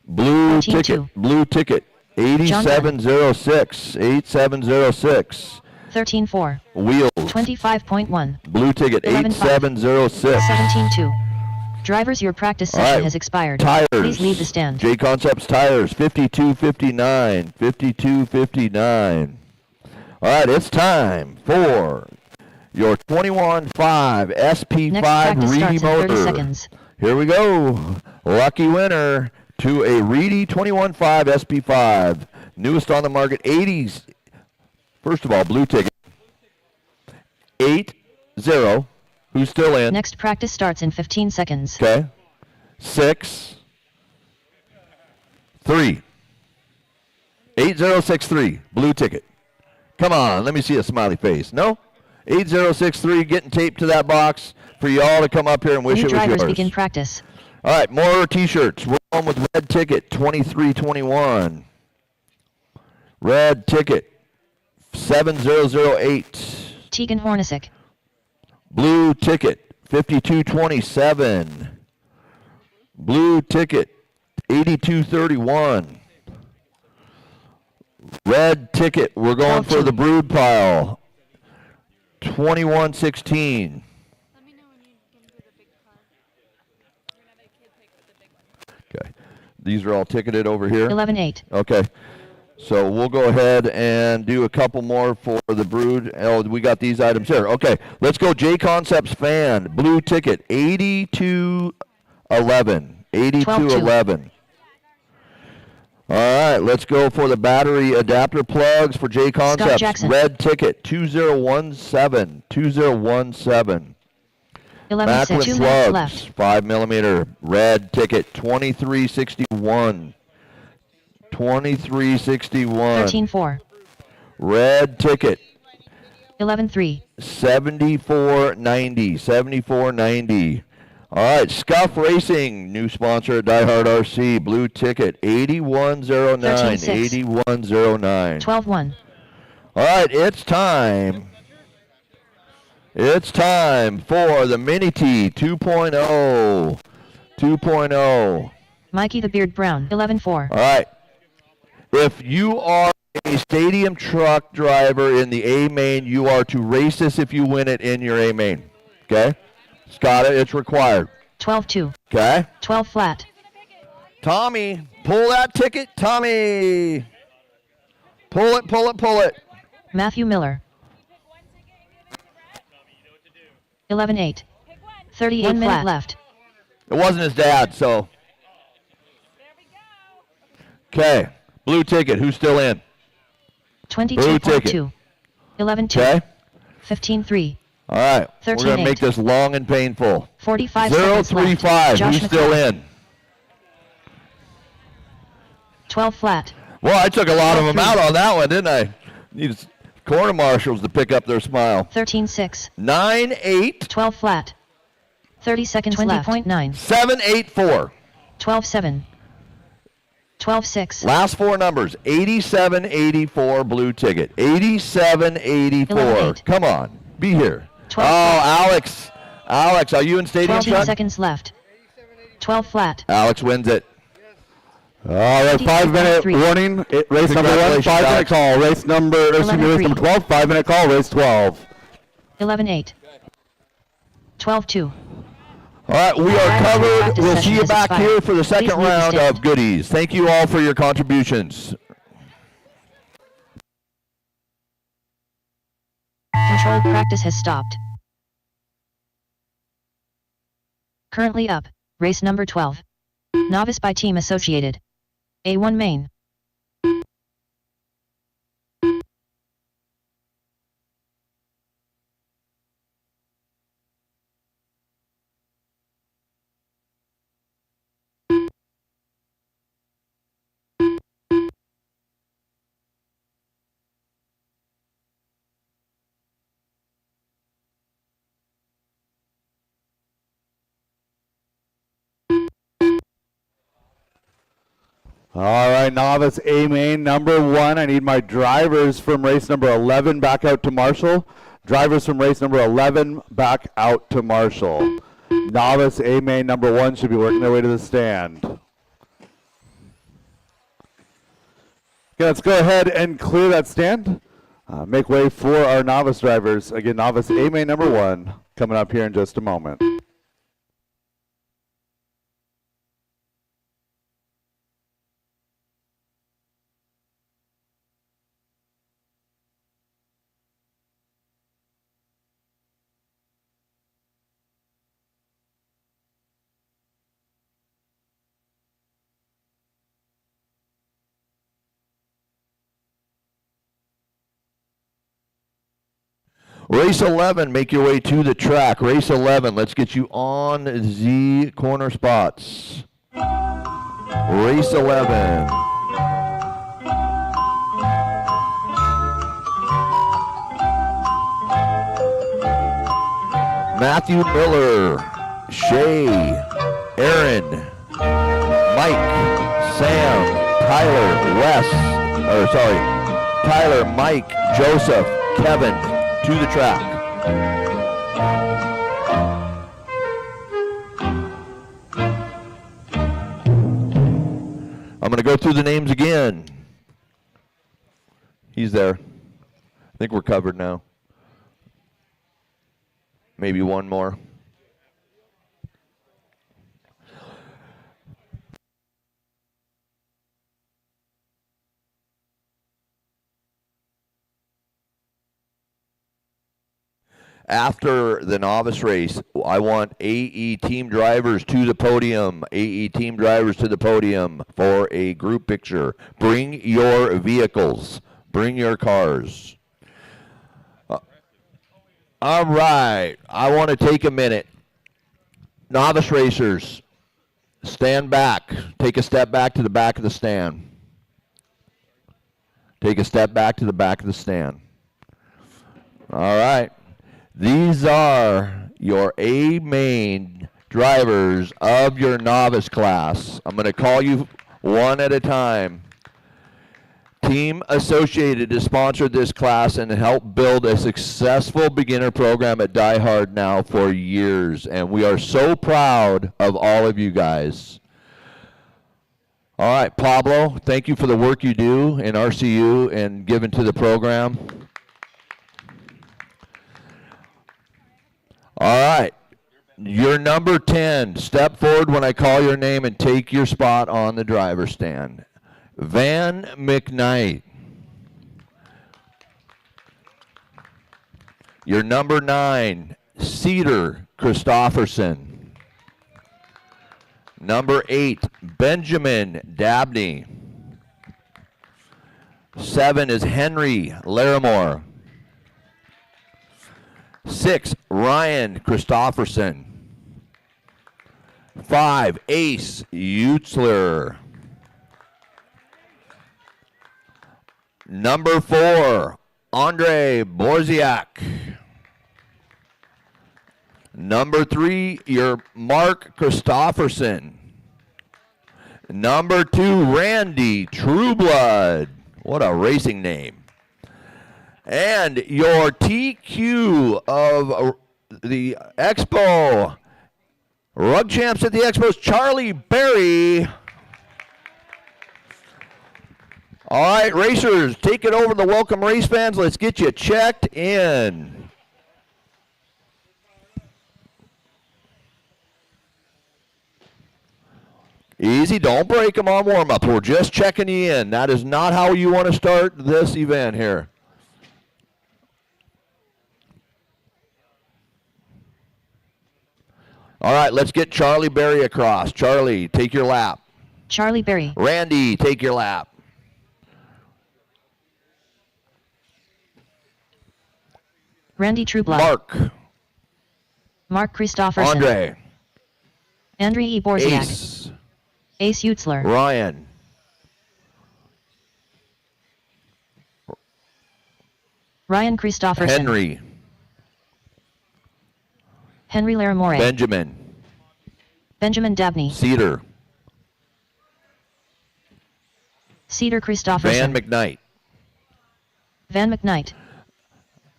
Blue 14-2. ticket. Blue ticket. 87.06. 87.06. 13-4. Wheels. 25.1. Blue ticket. 11-5. 87.06. 17-2. Drivers, your practice All session right, has expired. Tires. Please leave the stand. J Concepts tires. 52.59. 52.59. All right, it's time for your 21.5 SP5 Next practice Reedy starts in 30 motor. seconds. Here we go. Lucky winner to a Reedy 21.5 SP5. Newest on the market, 80s. First of all, blue ticket. 8-0. Who's still in? Next practice starts in 15 seconds. Okay. 6-3. 8063. Blue ticket. Come on, let me see a smiley face. No? 8063 getting taped to that box for y'all to come up here and wish New it was drivers yours. begin practice. All right, more T-shirts. We're on with red ticket, 2321. Red ticket, 7008. Tegan Hornacek. Blue ticket, 5227. Blue ticket, 8231. Red ticket, we're going for the brood pile, 2116. Okay, these are all ticketed over here. 11-8. Okay, so we'll go ahead and do a couple more for the brood. Oh, we got these items here. Okay, let's go. J Concepts fan, blue ticket, 8211. 8211. All right, let's go for the battery adapter plugs for J Concepts. Jackson. Red ticket, 2017. 2017. 11-6. 2 minutes plugs, left. 5mm. Red ticket, 2361. 2361. 13-4. Red ticket, 11-3. 7490. 7490. All right, Scuff Racing, new sponsor at DieHard RC. Blue ticket, 8109. 13-6. 8109. 12-1. All right, it's time. It's time for the Mini T 2.0. 2.0. Mikey the Beard Brown. 11-4. All right. If you are a stadium truck driver in the A main, you are to race this if you win it in your A main. Okay? Scott, it's required. 12-2. Okay? 12 flat. Tommy, pull that ticket. Tommy. Pull it, pull it, pull it. Matthew Miller. 11-8. 38 minute left. It wasn't his dad, so. Okay. Blue ticket. Who's still in? 22.2. 11-2. Okay. 15-3. All right. We're 13-8. going to make this long and painful. 45 seconds left. 035. Josh Who's still McCall. in? 12 flat. Well, I took a lot of them 12-3. out on that one, didn't I? Need corner marshals to pick up their smile. 13-6. 9-8. 12 flat. 30 seconds left. 20.9. 7-8-4. 12-7. 12-6. Last four numbers. 87-84 blue ticket. 87-84. 11-8. Come on. Be here. 12 Oh, Alex. Alex, are you in stadium 14 truck? seconds left. 12 flat. Alex wins it. All right, 5-minute 53. warning. Race number 1, Congratulations, 5-minute Alex. call. Race number 12, 5-minute call. Race 12. 11-8. 12-2. All right, we are covered. Practice We'll session see you has back expired. here for the second Please leave the round stand. of goodies. Thank you all for your contributions. Controlled practice has stopped. Currently up, race number 12. Novice by Team Associated. A1 main. All right, novice A main number 1. I need my drivers from race number 11 back out to Marshall. Drivers from race number 11 back out to Marshall. Novice A main number 1 should be working their way to the stand. Okay, let's go ahead and clear that stand. Make way for our novice drivers. Again, novice A main number 1 coming up here in just a moment. Race 11, make your way to the track. Race 11, let's get you on the corner spots. Race 11. Matthew Miller, Shay, Aaron, Mike, Sam, Tyler, Mike, Joseph, Kevin, to the track. I'm going to go through the names again. He's there. I think we're covered now. Maybe one more. After the novice race, I want AE team drivers to the podium. AE team drivers to the podium for a group picture. Bring your vehicles. Bring your cars. All right. I want to take a minute. Novice racers, stand back. Take a step back to the back of the stand. Take a step back to the back of the stand. All right. These are your A main drivers of your novice class. I'm going to call you one at a time. Team Associated has sponsored this class and helped build a successful beginner program at DieHard now for years, and we are so proud of all of you guys. All right, Pablo, thank you for the work you do in RCU and given to the program. All right, you're number 10. Step forward when I call your name and take your spot on the driver's stand. Van McKnight. You're number 9. Cedar Christofferson. Number 8, Benjamin Dabney. 7 is Henry Larimore. 6, Ryan Christofferson. 5, Ace Utzler. Number 4, Andre Borziak. Number 3, your Mark Christofferson. Number 2, Randy Trueblood. What a racing name. And your TQ of the Expo, Bug Champs at the Expos, Charlie Berry. All right, racers, take it over to the welcome race fans. Let's get you checked in. Easy, don't break them on warm-up. We're just checking you in. That is not how you want to start this event here. All right, let's get Charlie Berry across. Charlie, take your lap. Charlie Berry. Randy, take your lap. Randy Trueblood. Mark. Mark Christofferson. Andre. Andrei E. Borziak. Ace. Ace Utzler. Ryan. Ryan Christofferson. Henry. Henry Laramore. Benjamin. Benjamin Dabney. Cedar. Cedar Christofferson. Van McKnight. Van McKnight.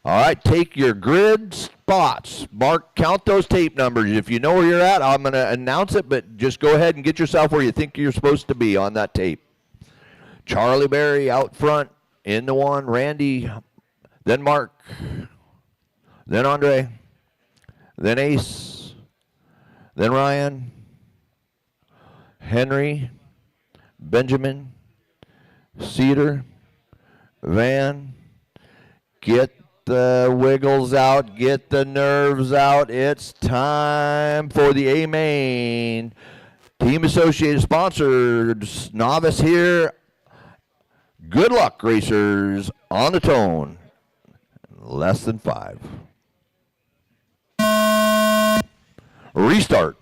All right, take your grid spots. Mark, count those tape numbers. If you know where you're at, I'm going to announce it, but just go ahead and get yourself where you think you're supposed to be on that tape. Charlie Berry out front in the one. Randy, then Mark, then Andre, then Ace, then Ryan, Henry, Benjamin, Cedar, Van. Get the wiggles out, get the nerves out. It's time for the A-Main. Team Associated sponsors, Novice here. Good luck, racers, on the tone. Less than 5. Restart.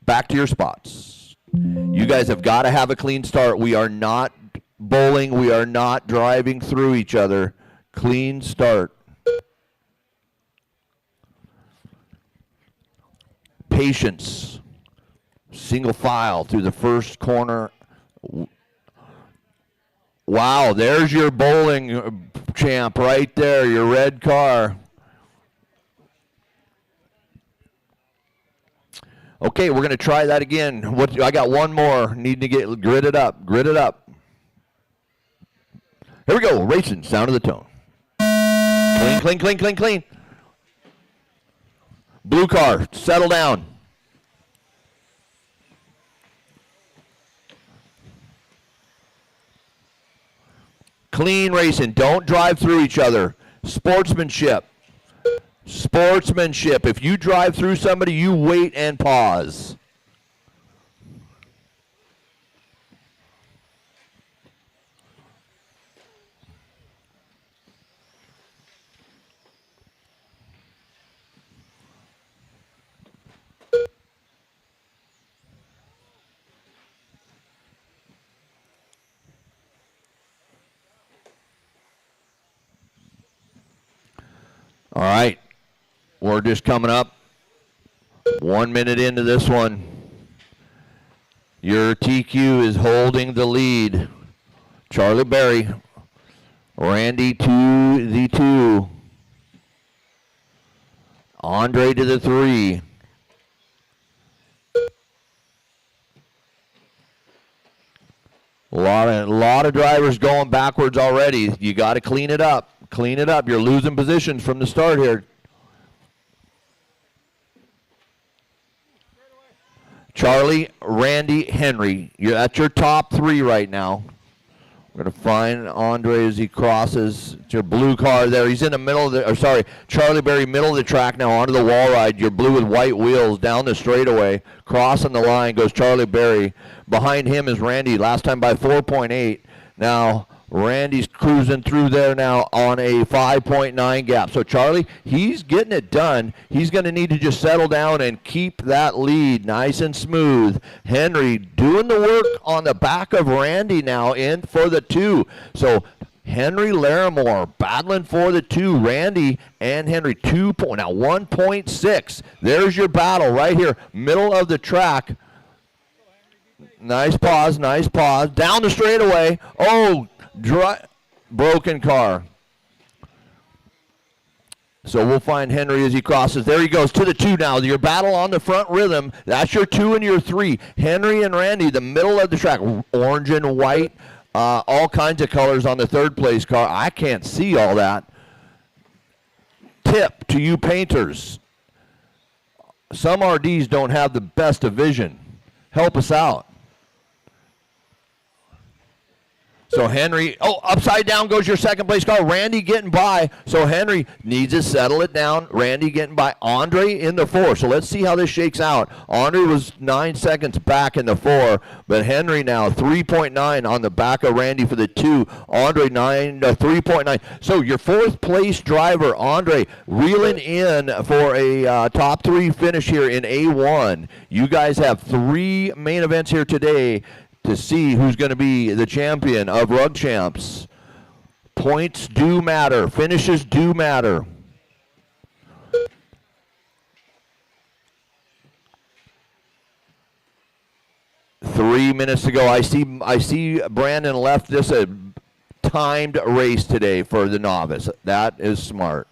Back to your spots. You guys have got to have a clean start. We are not bowling. We are not driving through each other. Clean start. Patience. Single file through the first corner. Wow, there's your bowling champ right there, your red car. Okay, we're going to try that again. I got one more. Need to get gridded up. Here we go, racing, sound of the tone. Clean. Blue car, settle down. Clean racing, don't drive through each other. Sportsmanship. If you drive through somebody, you wait and pause. All right, we're just coming up 1 minute into this one. Your TQ is holding the lead. Charlie Berry, Randy to the 2. Andre to the 3. A lot of drivers going backwards already. You got to clean it up. You're losing positions from the start here. Charlie, Randy, Henry. That's your top 3 right now. We're going to find Andre as he crosses. It's your blue car there. He's in the middle of the, Charlie Berry, middle of the track now onto the wall ride. Your blue with white wheels down the straightaway. Crossing the line goes Charlie Berry. Behind him is Randy, last time by 4.8. Now, Randy's cruising through there now on a 5.9 gap. So Charlie, he's getting it done. He's going to need to just settle down and keep that lead nice and smooth. Henry doing the work on the back of Randy now in for the 2. So Henry Laramore battling for the 2. Randy and Henry 1.6. There's your battle right here, middle of the track. Nice pause. Down the straightaway. Oh, broken car. So we'll find Henry as he crosses. There he goes to the 2 now. Your battle on the front rhythm. That's your 2 and your 3. Henry and Randy, the middle of the track. Orange and white, all kinds of colors on the third place car. I can't see all that. Tip to you painters. Some RDs don't have the best of vision. Help us out. So Henry, upside down goes your second place car. Randy getting by. So Henry needs to settle it down. Randy getting by. Andre in the 4. So let's see how this shakes out. Andre was 9 seconds back in the 4, but Henry now 3.9 on the back of Randy for the 2. Andre 3.9. So your 4th place driver, Andre, reeling in for a top 3 finish here in A1. You guys have 3 main events here today to see who's going to be the champion of Rug Champs. Points do matter. Finishes do matter. Three minutes to go. I see Brandon left this a timed race today for the novice. That is smart.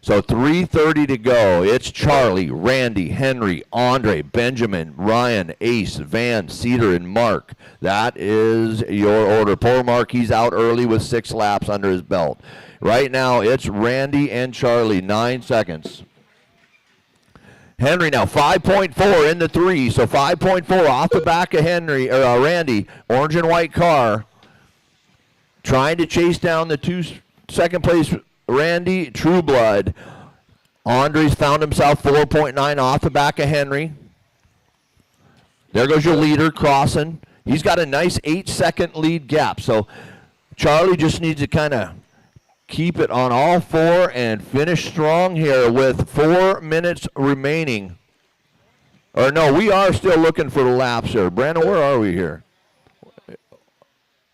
So 3:30 to go. It's Charlie, Randy, Henry, Andre, Benjamin, Ryan, Ace, Van, Cedar, and Mark. That is your order. Poor Mark, he's out early with 6 laps under his belt. Right now, it's Randy and Charlie, 9 seconds. Henry now 5.4 in the 3, so 5.4 off the back of Randy, orange and white car. Trying to chase down the second place Randy Trueblood. Andre's found himself 4.9 off the back of Henry. There goes your leader crossing. He's got a nice 8-second lead gap. So Charlie just needs to kind of keep it on all 4 and finish strong here with 4 minutes remaining. Or no, we are still looking for the laps here. Brandon, where are we here?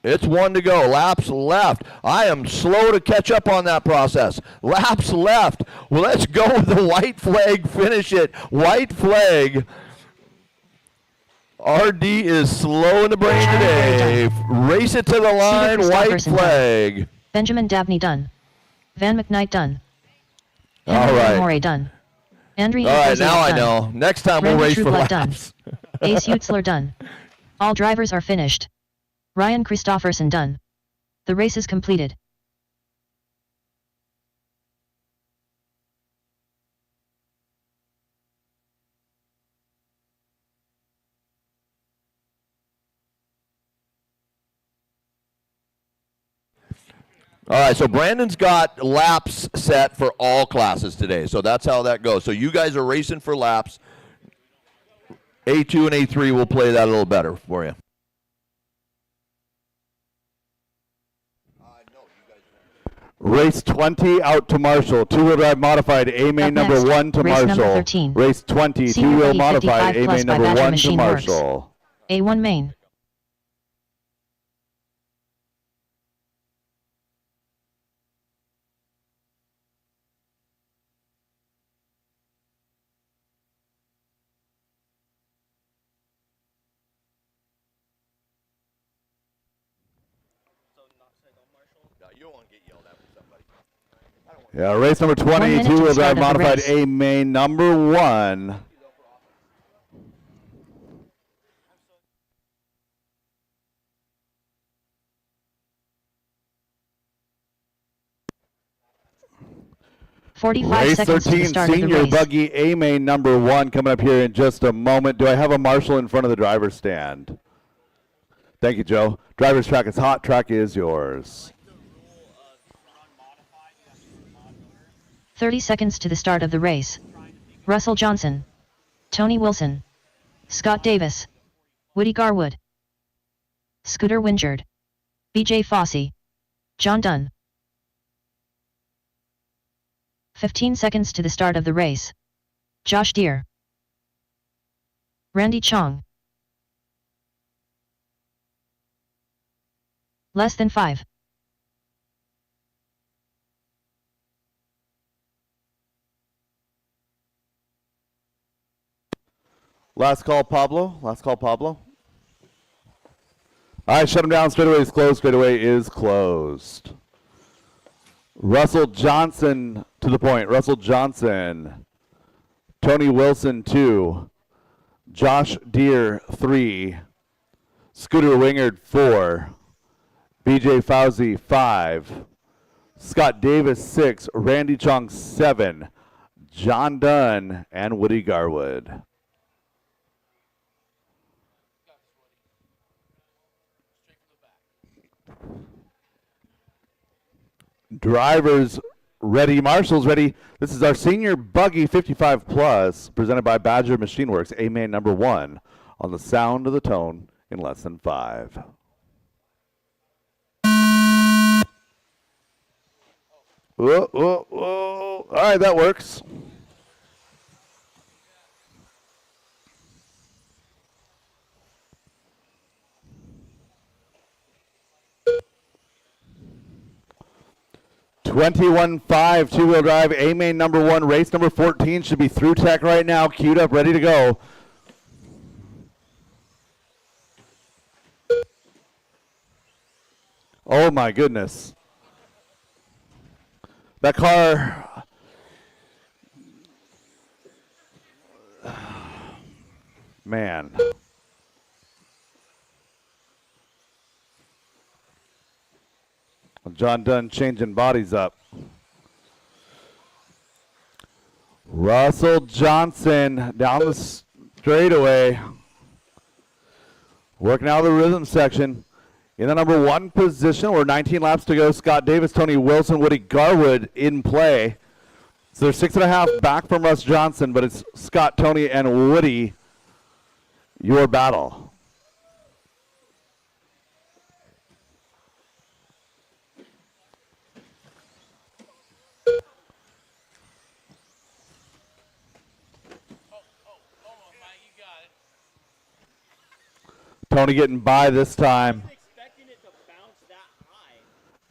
It's 1 to go. Laps left. I am slow to catch up on that process. Laps left. Well, let's go with the white flag. Finish it. White flag. RD is slow in the brain today. Race it to the line. White flag. Done. Benjamin Dabney done. Van McKnight done. All right. Morey done. Andrew All right, now I know. Next time we'll race for laps. Done. Ace Utzler done. All drivers are finished. Ryan Christofferson done. The race is completed. All right, so Brandon's got laps set for all classes today. So that's how that goes. So you guys are racing for laps. A2 and A3 will play that a little better for you. Race 20 out to Marshall. 2-wheel drive modified A main number 1 to race Marshall. Number 13. Race 20 Senior 2-wheel B modified A 55 main number by 1 Badger to Machine Works. Marshall. A1 main. Yeah, race number 20, 2-wheel drive modified A main number 1. Race 13, senior buggy A main number 1 coming up here in just a moment. Do I have a marshal in front of the driver's stand? Thank you, Joe. Driver's track is hot. Track is yours. 30 seconds to the start of the race. Russell Johnson, Tony Wilson, Scott Davis, Woody Garwood, Scooter Wingard, BJ Fossey, John Dunn. 15 seconds to the start of the race. Josh Deere, Randy Chong. Less than 5. Last call, Pablo. Last call, Pablo. All right, shut him down. Straightaway is closed. Straightaway is closed. Russell Johnson to the point. Russell Johnson. Tony Wilson 2. Josh Deere 3. Scooter Wingard 4. BJ Fauzi 5. Scott Davis 6. Randy Chong 7. John Dunn and Woody Garwood. Drivers ready, marshals ready. This is our senior buggy 55 plus presented by Badger Machine Works, A main number 1 on the sound of the tone in less than 5. Whoa, whoa, whoa. All right, that works. (21.5) two-wheel drive, A main number 1, race number 14 should be through tech right now, queued up, ready to go. Oh my goodness. That car, man. John Dunn changing bodies up. Russell Johnson down the straightaway. Working out of the rhythm section. In the number 1 position, we're 19 laps to go. Scott Davis, Tony Wilson, Woody Garwood in play. So they're 6.5 back from Russ Johnson, but it's Scott, Tony, and Woody, your battle. Tony getting by this time.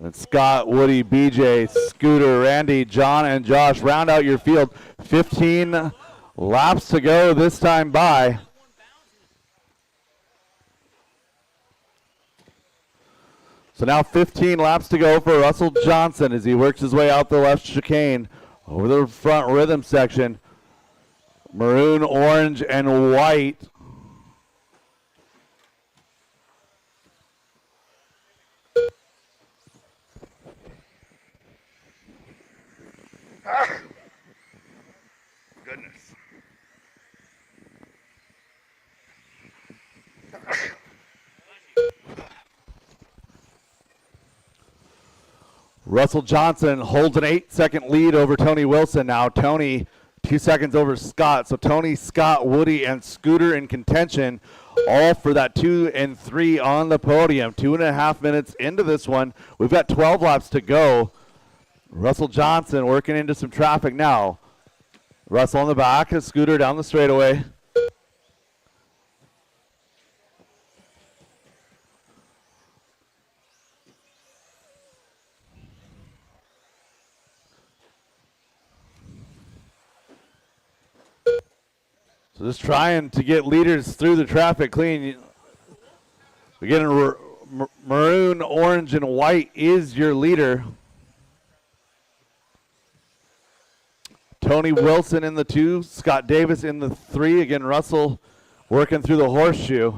And Scott, Woody, BJ, Scooter, Randy, John, and Josh round out your field. 15 laps to go this time by. So now 15 laps to go for Russell Johnson as he works his way out the left chicane over the front rhythm section. Maroon, orange, and white. Goodness. Russell Johnson holds an 8-second lead over Tony Wilson. Now Tony 2 seconds over Scott. So Tony, Scott, Woody, and Scooter in contention, all for that 2 and 3 on the podium. 2.5 minutes into this one. We've got 12 laps to go. Russell Johnson working into some traffic now. Russell on the back, a Scooter down the straightaway. So just trying to get leaders through the traffic clean. We're getting maroon, orange, and white is your leader. Tony Wilson in the 2, Scott Davis in the 3. Again, Russell working through the horseshoe.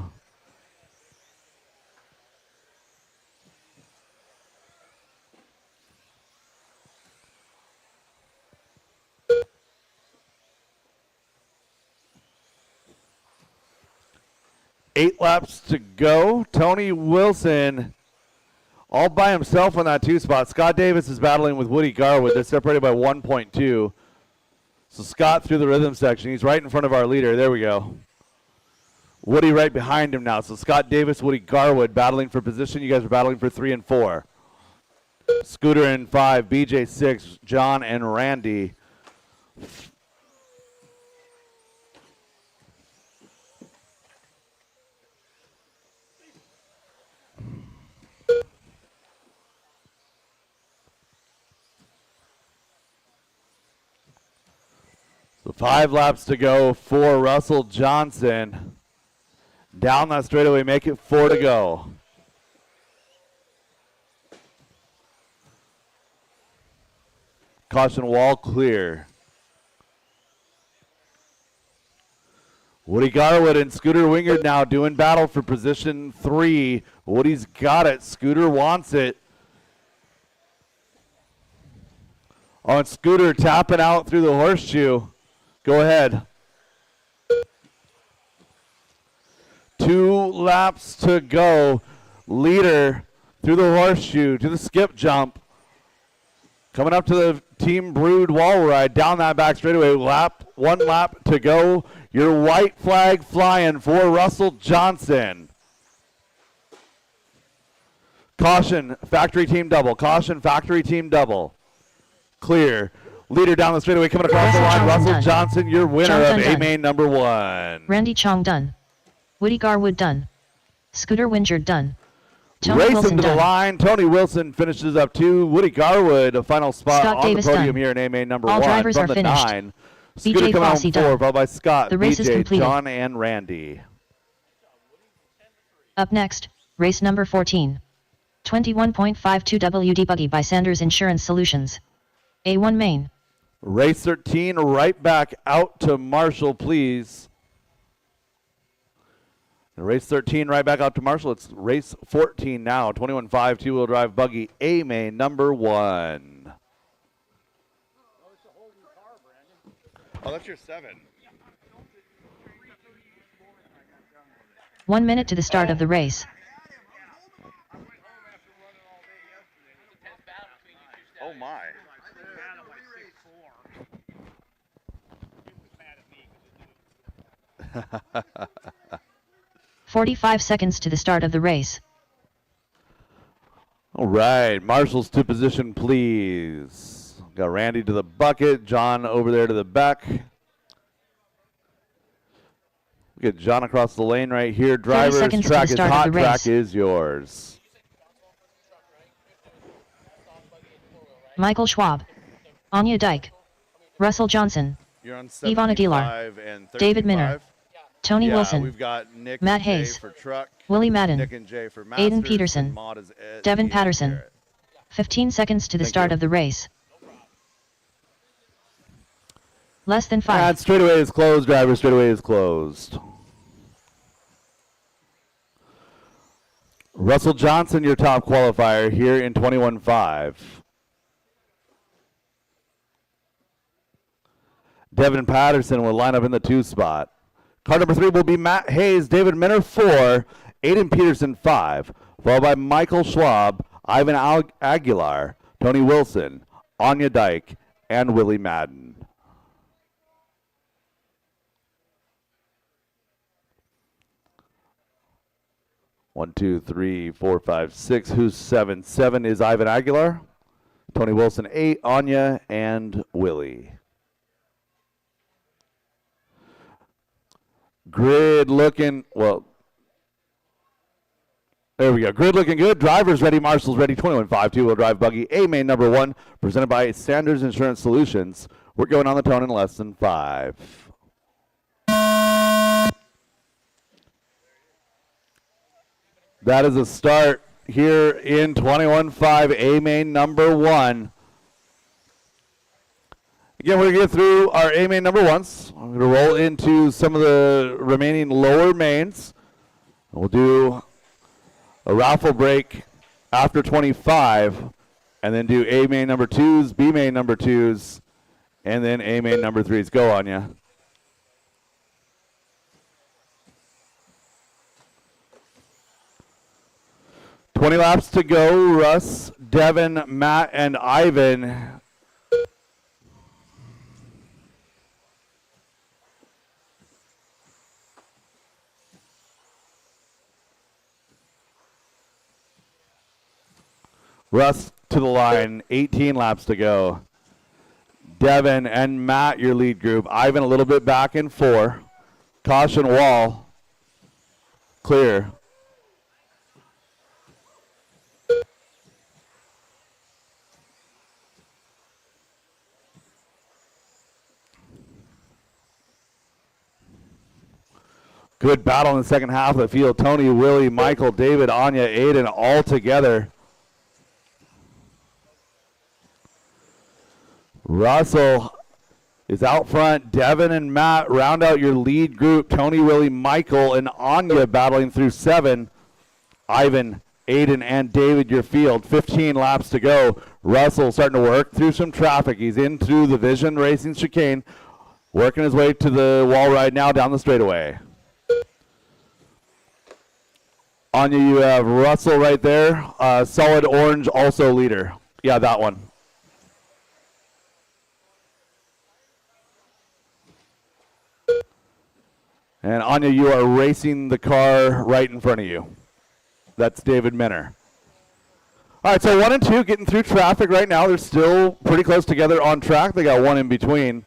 Eight laps to go. Tony Wilson all by himself on that 2 spot. Scott Davis is battling with Woody Garwood. They're separated by 1.2. So Scott through the rhythm section. He's right in front of our leader. There we go. Woody right behind him now. So Scott Davis, Woody Garwood battling for position. You guys are battling for 3 and 4. Scooter in 5, BJ 6, John and Randy. So 5 laps to go for Russell Johnson. Down that straightaway, make it 4 to go. Caution, wall clear. Woody Garwood and Scooter Wingard now doing battle for position 3. Woody's got it. Scooter wants it. On Scooter tapping out through the horseshoe. Go ahead. 2 laps to go. Leader through the horseshoe to the skip jump. Coming up to the Team Brood wall ride down that back straightaway. 1 lap to go. Your white flag flying for Russell Johnson. Caution, factory team double. Caution, factory team double. Clear. Leader down the straightaway coming across the line. Russell Johnson, your winner of A-Main number 1. Randy Chong done. Woody Garwood done. Scooter Wingard done. Tony Racing Wilson to the done. line. Tony Wilson finishes up 2. Woody Garwood, a final spot Scott on Davis the podium done. here in A-Main number All 1 drivers from are the finished. 9. BJ Scooter coming Fossey on 4, done. followed by Scott, The race is BJ, completed. John, and Randy. Up next, race number 14. 21.52 WD Buggy by Sanders Insurance Solutions. A1 Main. Race 13 right back out to Marshall, please. Race 13 right back out to Marshall. It's race 14 now. 21.5 two-wheel drive buggy A-Main number 1. Oh, that's your 7. 1 minute to the start of the race. Oh my. 45 seconds to the start of the race. All right, Marshall's to position, please. Got Randy to the bucket, John over there to the back. We get John across the lane right here. Driver's seconds to track the is start of hot, the track race. is yours. Michael Schwab. Anya Dyke. Russell Johnson. You're on Yvonne Aguilar. 75 and David Minner. 35. Tony Yeah, Wilson. we've got Nick Matt and Jay Hayes. for truck. Willie Madden. Nick and Jay for masters. Aiden Peterson. And Maud is Ed, Devin Ian Patterson. Garrett. 15 seconds to the Thank start you. of the race. Less than 5. And straightaway is closed, driver. Straightaway is closed. Russell Johnson, your top qualifier here in 21.5. Devin Patterson will line up in the 2 spot. Car number 3 will be Matt Hayes, David Minner 4, Aiden Peterson 5, followed by Michael Schwab, Ivan Aguilar, Tony Wilson, Anya Dyke, and Willie Madden. One, two, three, four, five, six. Who's 7? 7 is Ivan Aguilar. Tony Wilson 8, Anya, and Willie. Grid looking, well, there we go. Grid looking good. Drivers ready. Marshall's ready. 21.5 two-wheel drive buggy. A-Main number 1, presented by Sanders Insurance Solutions. We're going on the tone in less than 5. That is a start here in 21.5 A-Main number 1. Again, we're going to get through our A-Main number 1s. I'm going to roll into some of the remaining lower mains. We'll do a raffle break after 25, and then do A-Main number 2s, B-Main number 2s, and then A-Main number 3s. Go, Anya. $20 laps to go. Russ, Devin, Matt, and Ivan. Russ to the line, 18 laps to go. Devin and Matt, your lead group. Ivan a little bit back in 4. Caution wall. Clear. Good battle in the second half of the field. Tony, Willie, Michael, David, Anya, Aiden all together. Russell is out front. Devin and Matt round out your lead group. Tony, Willie, Michael, and Anya battling through 7. Ivan, Aiden, and David your field. 15 laps to go. Russell starting to work through some traffic. He's into the Vision Racing chicane, working his way to the wall ride now down the straightaway. Anya, you have Russell right there. Solid orange, also leader. Yeah, that one. And Anya, you are racing the car right in front of you. That's David Minner. All right, so 1 and 2 getting through traffic right now. They're still pretty close together on track. They got one in between.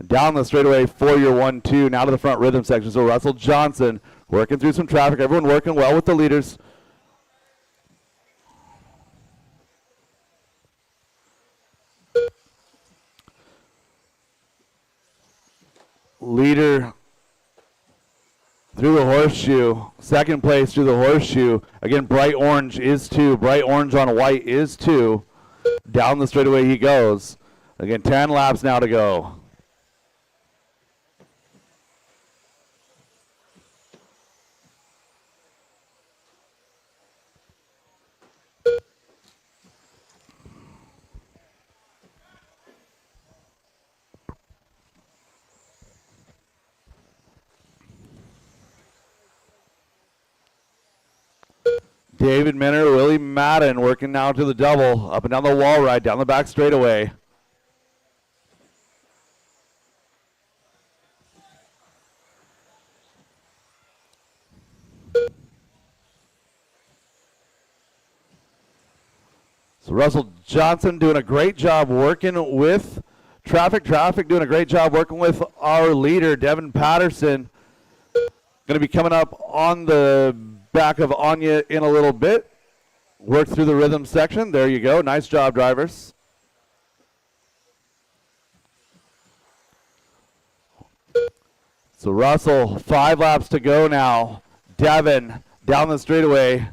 Down the straightaway for your 1-2. Now to the front rhythm section. So Russell Johnson working through some traffic. Everyone working well with the leaders. Leader through the horseshoe. Second place through the horseshoe. Again, bright orange is 2. Bright orange on white is 2. Down the straightaway he goes. Again, 10 laps now to go. David Minner, Willie Madden working now to the double. Up and down the wall ride, down the back straightaway. So Russell Johnson doing a great job working with traffic doing a great job working with our leader, Devin Patterson. Going to be coming up on the back of Anya in a little bit. Work through the rhythm section. There you go. Nice job, drivers. So Russell, 5 laps to go now. Devin down the straightaway.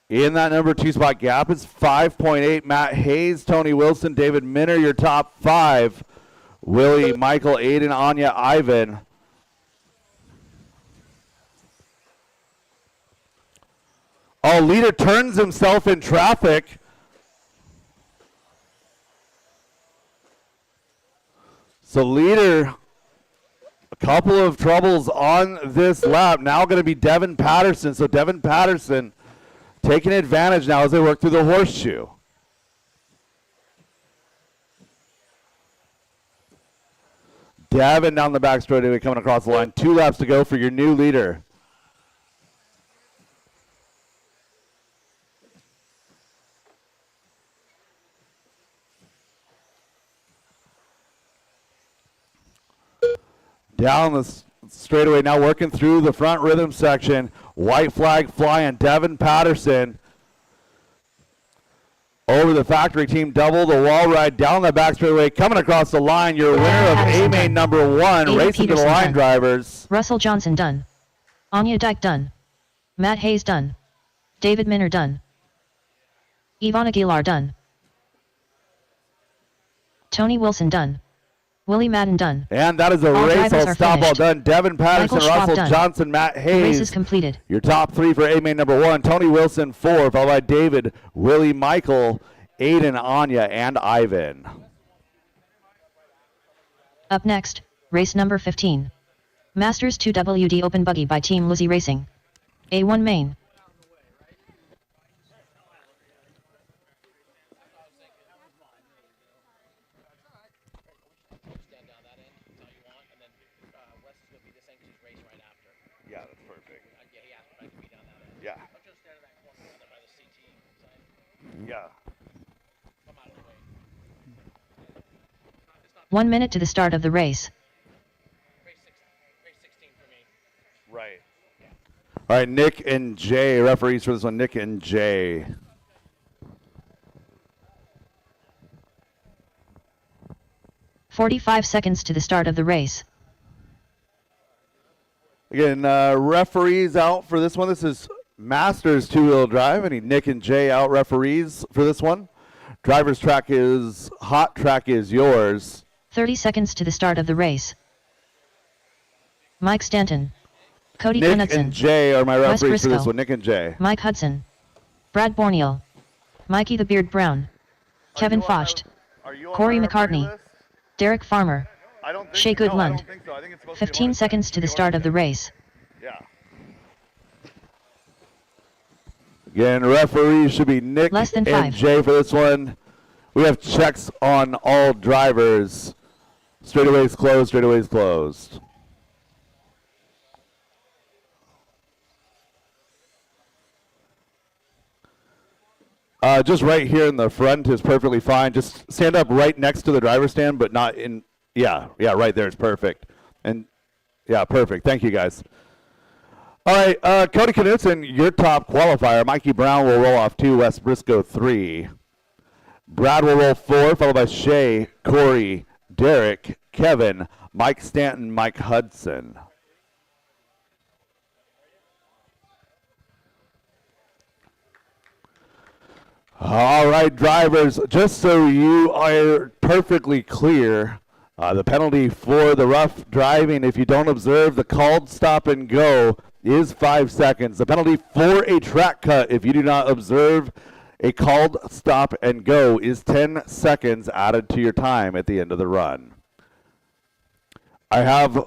In that number 2 spot, gap is 5.8. Matt Hayes, Tony Wilson, David Minner, your top 5. Willie, Michael, Aiden, Anya, Ivan. Oh, leader turns himself in traffic. So leader, a couple of troubles on this lap. Now going to be Devin Patterson. So Devin Patterson taking advantage now as they work through the horseshoe. Devin down the back straightaway coming across the line. 2 laps to go for your new leader. Down the straightaway, now working through the front rhythm section. White flag flying, Devin Patterson. Over the factory team double, the wall ride down the back straightaway, coming across the line. Your winner of A-Main number 1, Ada racing to the Peterson line, done. drivers. Russell Johnson done. Anya Dyke done. Matt Hayes done. David Minner done. Yvonne Aguilar done. Tony Wilson done. Willie Madden done. And that is a All race drivers all are stop all finished. done. Devin Patterson, Michael Schwab Russell done. Johnson, Matt The race is Hayes. completed. Your top 3 for A-Main number 1. Tony Wilson, 4, followed by David, Willie, Michael, Aiden, Anya, and Ivan. Up next, race number 15. Masters 2WD Open Buggy by Team Luzzi Racing. A1 main. Yeah, that's perfect. Yeah. Yeah. 1 minute to the start of the race. Right. All right, Nick and Jay, referees for this one, Nick and Jay. "45 seconds to the start of the race. Again, referees out for this one. This is Masters 2-wheel drive. I need Nick and Jay out referees for this one. Driver's track is, hot track is yours. 30 seconds to the start of the race. Mike Stanton. Cody Nick Knudsen. and Jay are my Wes referees for this Briscoe. one. Nick and Jay. Mike Hudson. Brad Borneal. Mikey the Beard Brown. Kevin you on my- Focht. Are you on Corey my referee McCartney. list? Derek Farmer. I don't think Shea no, I Goodlund. don't think so. I think it's supposed to be 15 one seconds to the start of the race. Yeah. Again, referees should be Nick Less than and 5. Jay for this one. We have checks on all drivers. Straightaways closed, straightaways closed. Just right here in the front is perfectly fine. Just stand up right next to the driver's stand, but not in, yeah, right there is perfect. And, yeah, perfect. Thank you, guys. All right, Cody Knudsen, your top qualifier. Mikey Brown will roll off 2, Wes Briscoe 3. Brad will roll 4, followed by Shea, Corey, Derek, Kevin, Mike Stanton, Mike Hudson. All right, drivers, just so you are perfectly clear, the penalty for the rough driving, if you don't observe the called stop and go, is 5 seconds. The penalty for a track cut, if you do not observe a called stop and go, is 10 seconds added to your time at the end of the run. I have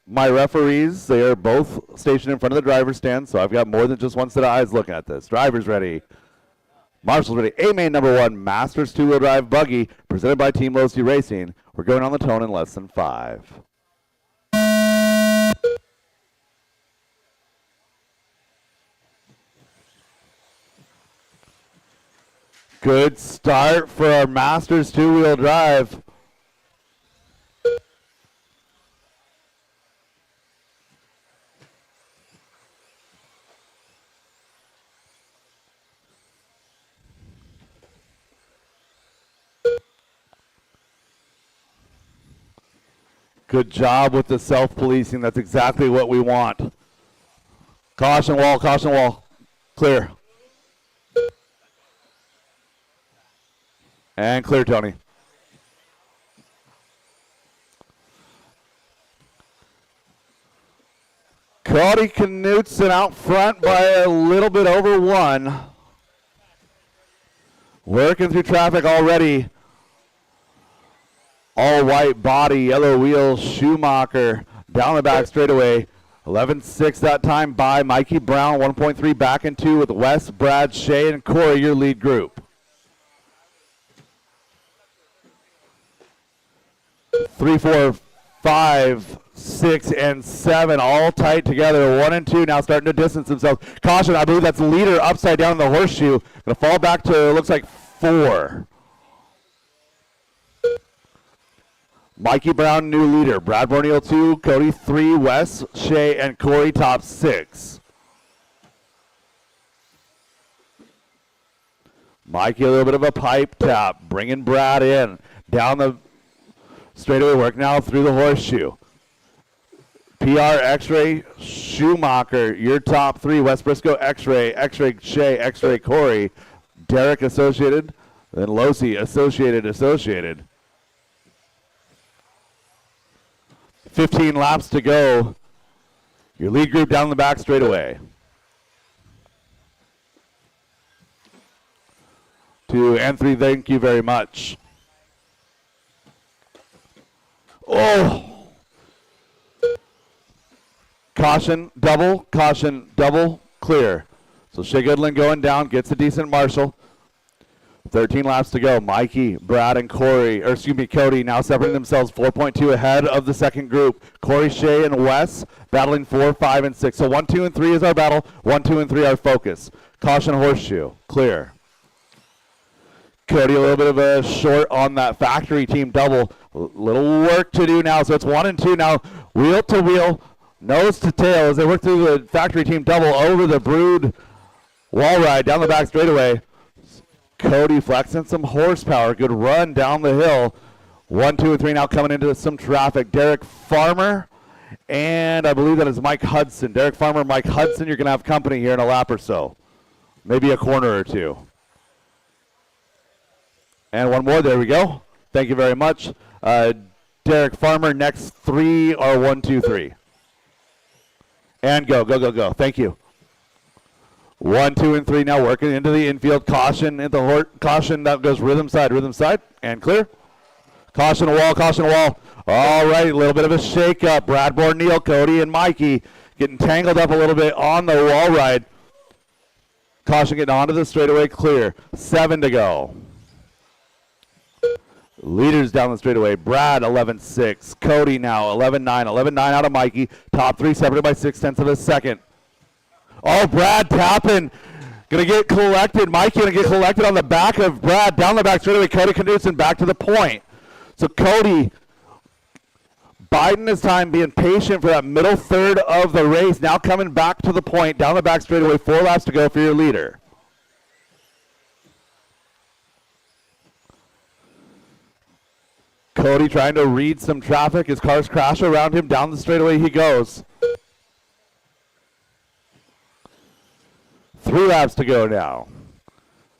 my referees. They are both stationed in front of the driver's stand, so I've got more than just one set of eyes looking at this. Drivers ready. Marshall's ready. A-main number 1, Masters two-wheel drive buggy, presented by Team Low-C Racing. We're going on the tone in less than 5. Good start for our Masters two-wheel drive. Good job with the self-policing. That's exactly what we want. Caution wall, clear. And clear, Tony. Cody Knudsen out front by a little bit over 1. Working through traffic already. All white body, yellow wheels, Schumacher down the back straightaway. 11.6 that time by Mikey Brown. 1.3 back in 2 with Wes, Brad, Shea, and Corey, your lead group. 3, 4, 5, 6, and 7 all tight together. 1 and 2 now starting to distance themselves. Caution, I believe that's leader upside down in the horseshoe. Going to fall back to, looks like 4. Mikey Brown, new leader. Brad Borneal, 2. Cody, 3. Wes, Shea, and Corey, top 6. Mikey, a little bit of a pipe tap. Bringing Brad in. Down the straightaway work now through the horseshoe. PR, X-ray, Schumacher, your top 3. Wes Briscoe, X-ray, Shea, X-ray, Corey. Derek, associated. Then Losi, associated. 15 laps to go. Your lead group down the back straightaway. 2 and 3, thank you very much. Oh! Caution, double, clear. So Shea Goodlund going down, gets a decent Marshall. 13 laps to go. Mikey, Brad, and Cody now separating themselves 4.2 ahead of the second group. Corey, Shea, and Wes battling 4, 5, and 6. So 1, 2, and 3 is our battle. 1, 2, and 3 our focus. Caution, horseshoe, clear. Cody a little bit of a short on that factory team double. Little work to do now. So it's 1 and 2 now. Wheel to wheel, nose to tail as they work through the factory team double over the Brood wall ride down the back straightaway. Cody flexing some horsepower. Good run down the hill. 1, 2, and 3 now coming into some traffic. Derek Farmer, and I believe that is Mike Hudson. Derek Farmer, Mike Hudson, you're going to have company here in a lap or so. Maybe a corner or 2. And one more. There we go. Thank you very much. Derek Farmer, next 3 are 1, 2, 3. And go, go, go, go. Thank you. 1, 2, and 3 now working into the infield. Caution at the caution. That goes rhythm side, and clear. Caution wall, caution wall. All right, a little bit of a shake-up. Bradmore, Neal, Cody, and Mikey getting tangled up a little bit on the wall ride. Caution getting onto the straightaway, clear. 7 to go. Leaders down the straightaway. Brad, 11-6. Cody now, 11-9. 11-9 out of Mikey. Top 3 separated by 0.6 of a second. Oh, Brad tapping. Going to get collected. Mikey going to get collected on the back of Brad. Down the back straightaway. Cody Knudsen back to the point. So Cody biding his time, being patient for that middle third of the race. Now coming back to the point. Down the back straightaway. 4 laps to go for your leader. Cody trying to read some traffic. His cars crash around him. Down the straightaway he goes. 3 laps to go now.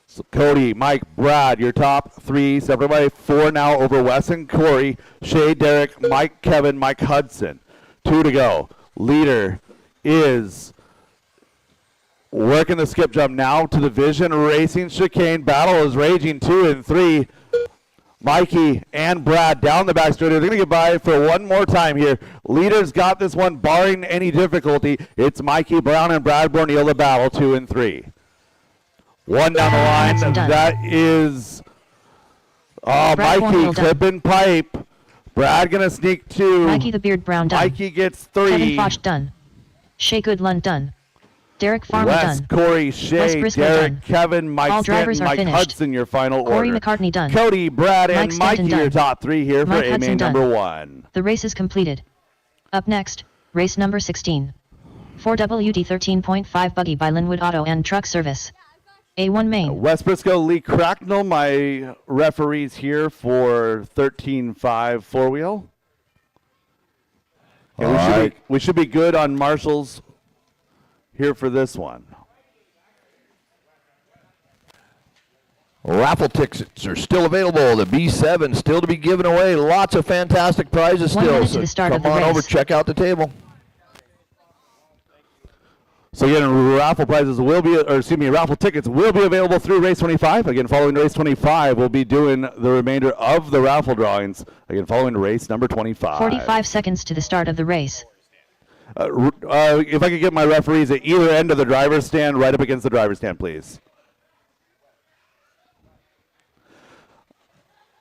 So Cody, Mike, Brad, your top 3, separated by 4 now over Wes and Corey. Shay, Derek, Mike, Kevin, Mike Hudson. 2 to go. Leader is working the skip jump now to the Vision Racing chicane. Battle is raging. 2 and 3. Mikey and Brad down the back straightaway. They're going to get by for one more time here. Leaders got this one, barring any difficulty. It's Mikey Brown and Brad Borneal, the battle, 2 and 3. 1 down the line. That is Mikey clipping pipe. Brad going to sneak 2. Mikey the Beard Brown done. Mikey gets 3. Kevin Foch done. Shay Goodlund done. Derek Farmer Wes, done. Corey, Shay, Briscoe Derek, done. Kevin, Mike All drivers Stanton, are Mike finished. Hudson, your final Corey order. McCartney done. Cody, Brad, Mike and Stanton Mikey, your done. top 3 here Mike for Hudson A-Main done. number 1. The race is completed. Up next, race number 16. 4WD 13.5 buggy by Linwood Auto and Truck Service. A1 main. Wes Briscoe, Lee Cracknell, my referees here for 13.5 four-wheel. We should be good on marshals here for this one. Raffle tickets are still available. The B7 still to be given away. Lots of fantastic prizes 1 still. minute to So the start come of the on race. over, check out the table. So again, raffle prizes will be, raffle tickets will be available through race 25. Again, following race 25, we'll be doing the remainder of the raffle drawings. Again, following race number 25. 45 seconds to the start of the race. If I could get my referees at either end of the driver's stand, right up against the driver's stand, please.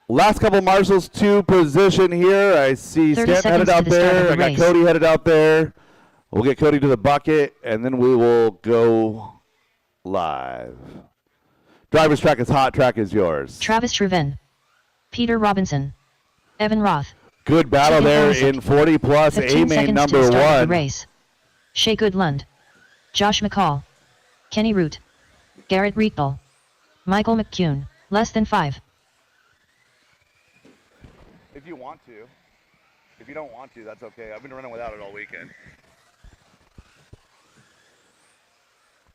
Last couple marshals to position here. I see 30 Stanton headed seconds to out the start of there. the I got race. Cody headed out there. We'll get Cody to the bucket, and then we will go live. Driver's track is hot. Track is yours. Travis Truven. Peter Robinson. Evan Roth. Good battle Chicken there Illicit. in 40 plus. 15 A-Main seconds to number the start of 1. the race. Shay Goodlund. Josh McCall. Kenny Root. Garrett Rietball. Michael McCune. Less than 5. If you want to. If you don't want to, that's okay. I've been running without it all weekend.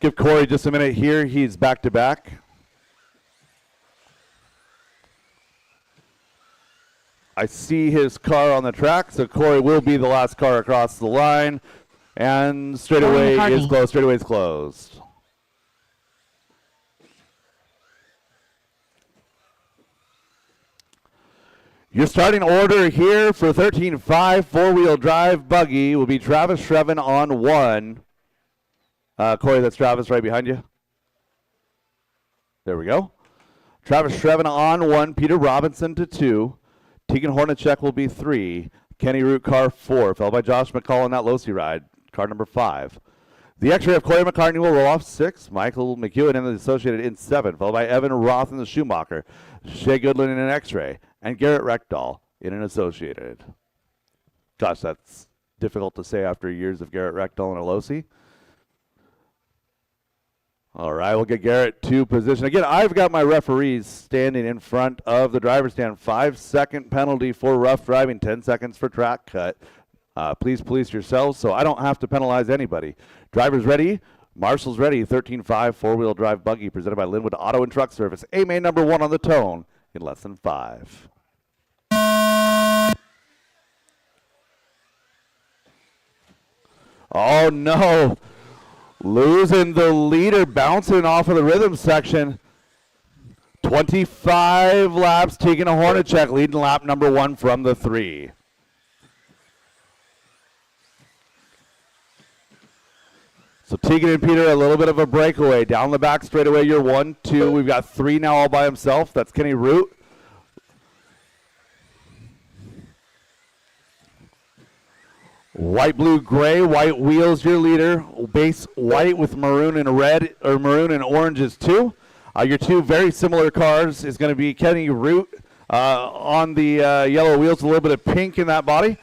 Give Corey just a minute here. He's back to back. I see his car on the track, so Corey will be the last car across the line. And straightaway is closed. Straightaway is closed. Your starting order here for 13.5 four-wheel drive buggy will be Travis Shreven on 1. Corey, that's Travis right behind you. There we go. Travis Shreven on 1. Peter Robinson to 2. Tegan Hornacek will be 3. Kenny Root car 4, followed by Josh McCall in that Losi ride, car number 5. The X-ray of Corey McCartney will roll off 6. Michael McEwen in the Associated in 7, followed by Evan Roth in the Schumacher. Shay Goodland in an X-ray, and Garrett Reckdahl in an Associated. Gosh, that's difficult to say after years of Garrett Reckdahl in a Losi. All right, we'll get Garrett to position. Again, I've got my referees standing in front of the driver's stand. 5-second penalty for rough driving, 10 seconds for track cut. Please police yourselves so I don't have to penalize anybody. Drivers ready, marshals ready. 13.5 four-wheel drive buggy presented by Linwood Auto and Truck Service. A-Main number 1 on the tone in less than 5. Oh no, losing the leader, bouncing off of the rhythm section. 25 laps, taking a Hornacek, leading lap number 1 from the 3. So Tegan and Peter, a little bit of a breakaway. Down the back straightaway, you're 1, 2. We've got 3 now all by himself. That's Kenny Root. White, blue, gray. White wheels, your leader. Base white with maroon and red, or maroon and orange is 2. Your 2 very similar cars is going to be Kenny Root on the yellow wheels, a little bit of pink in that body.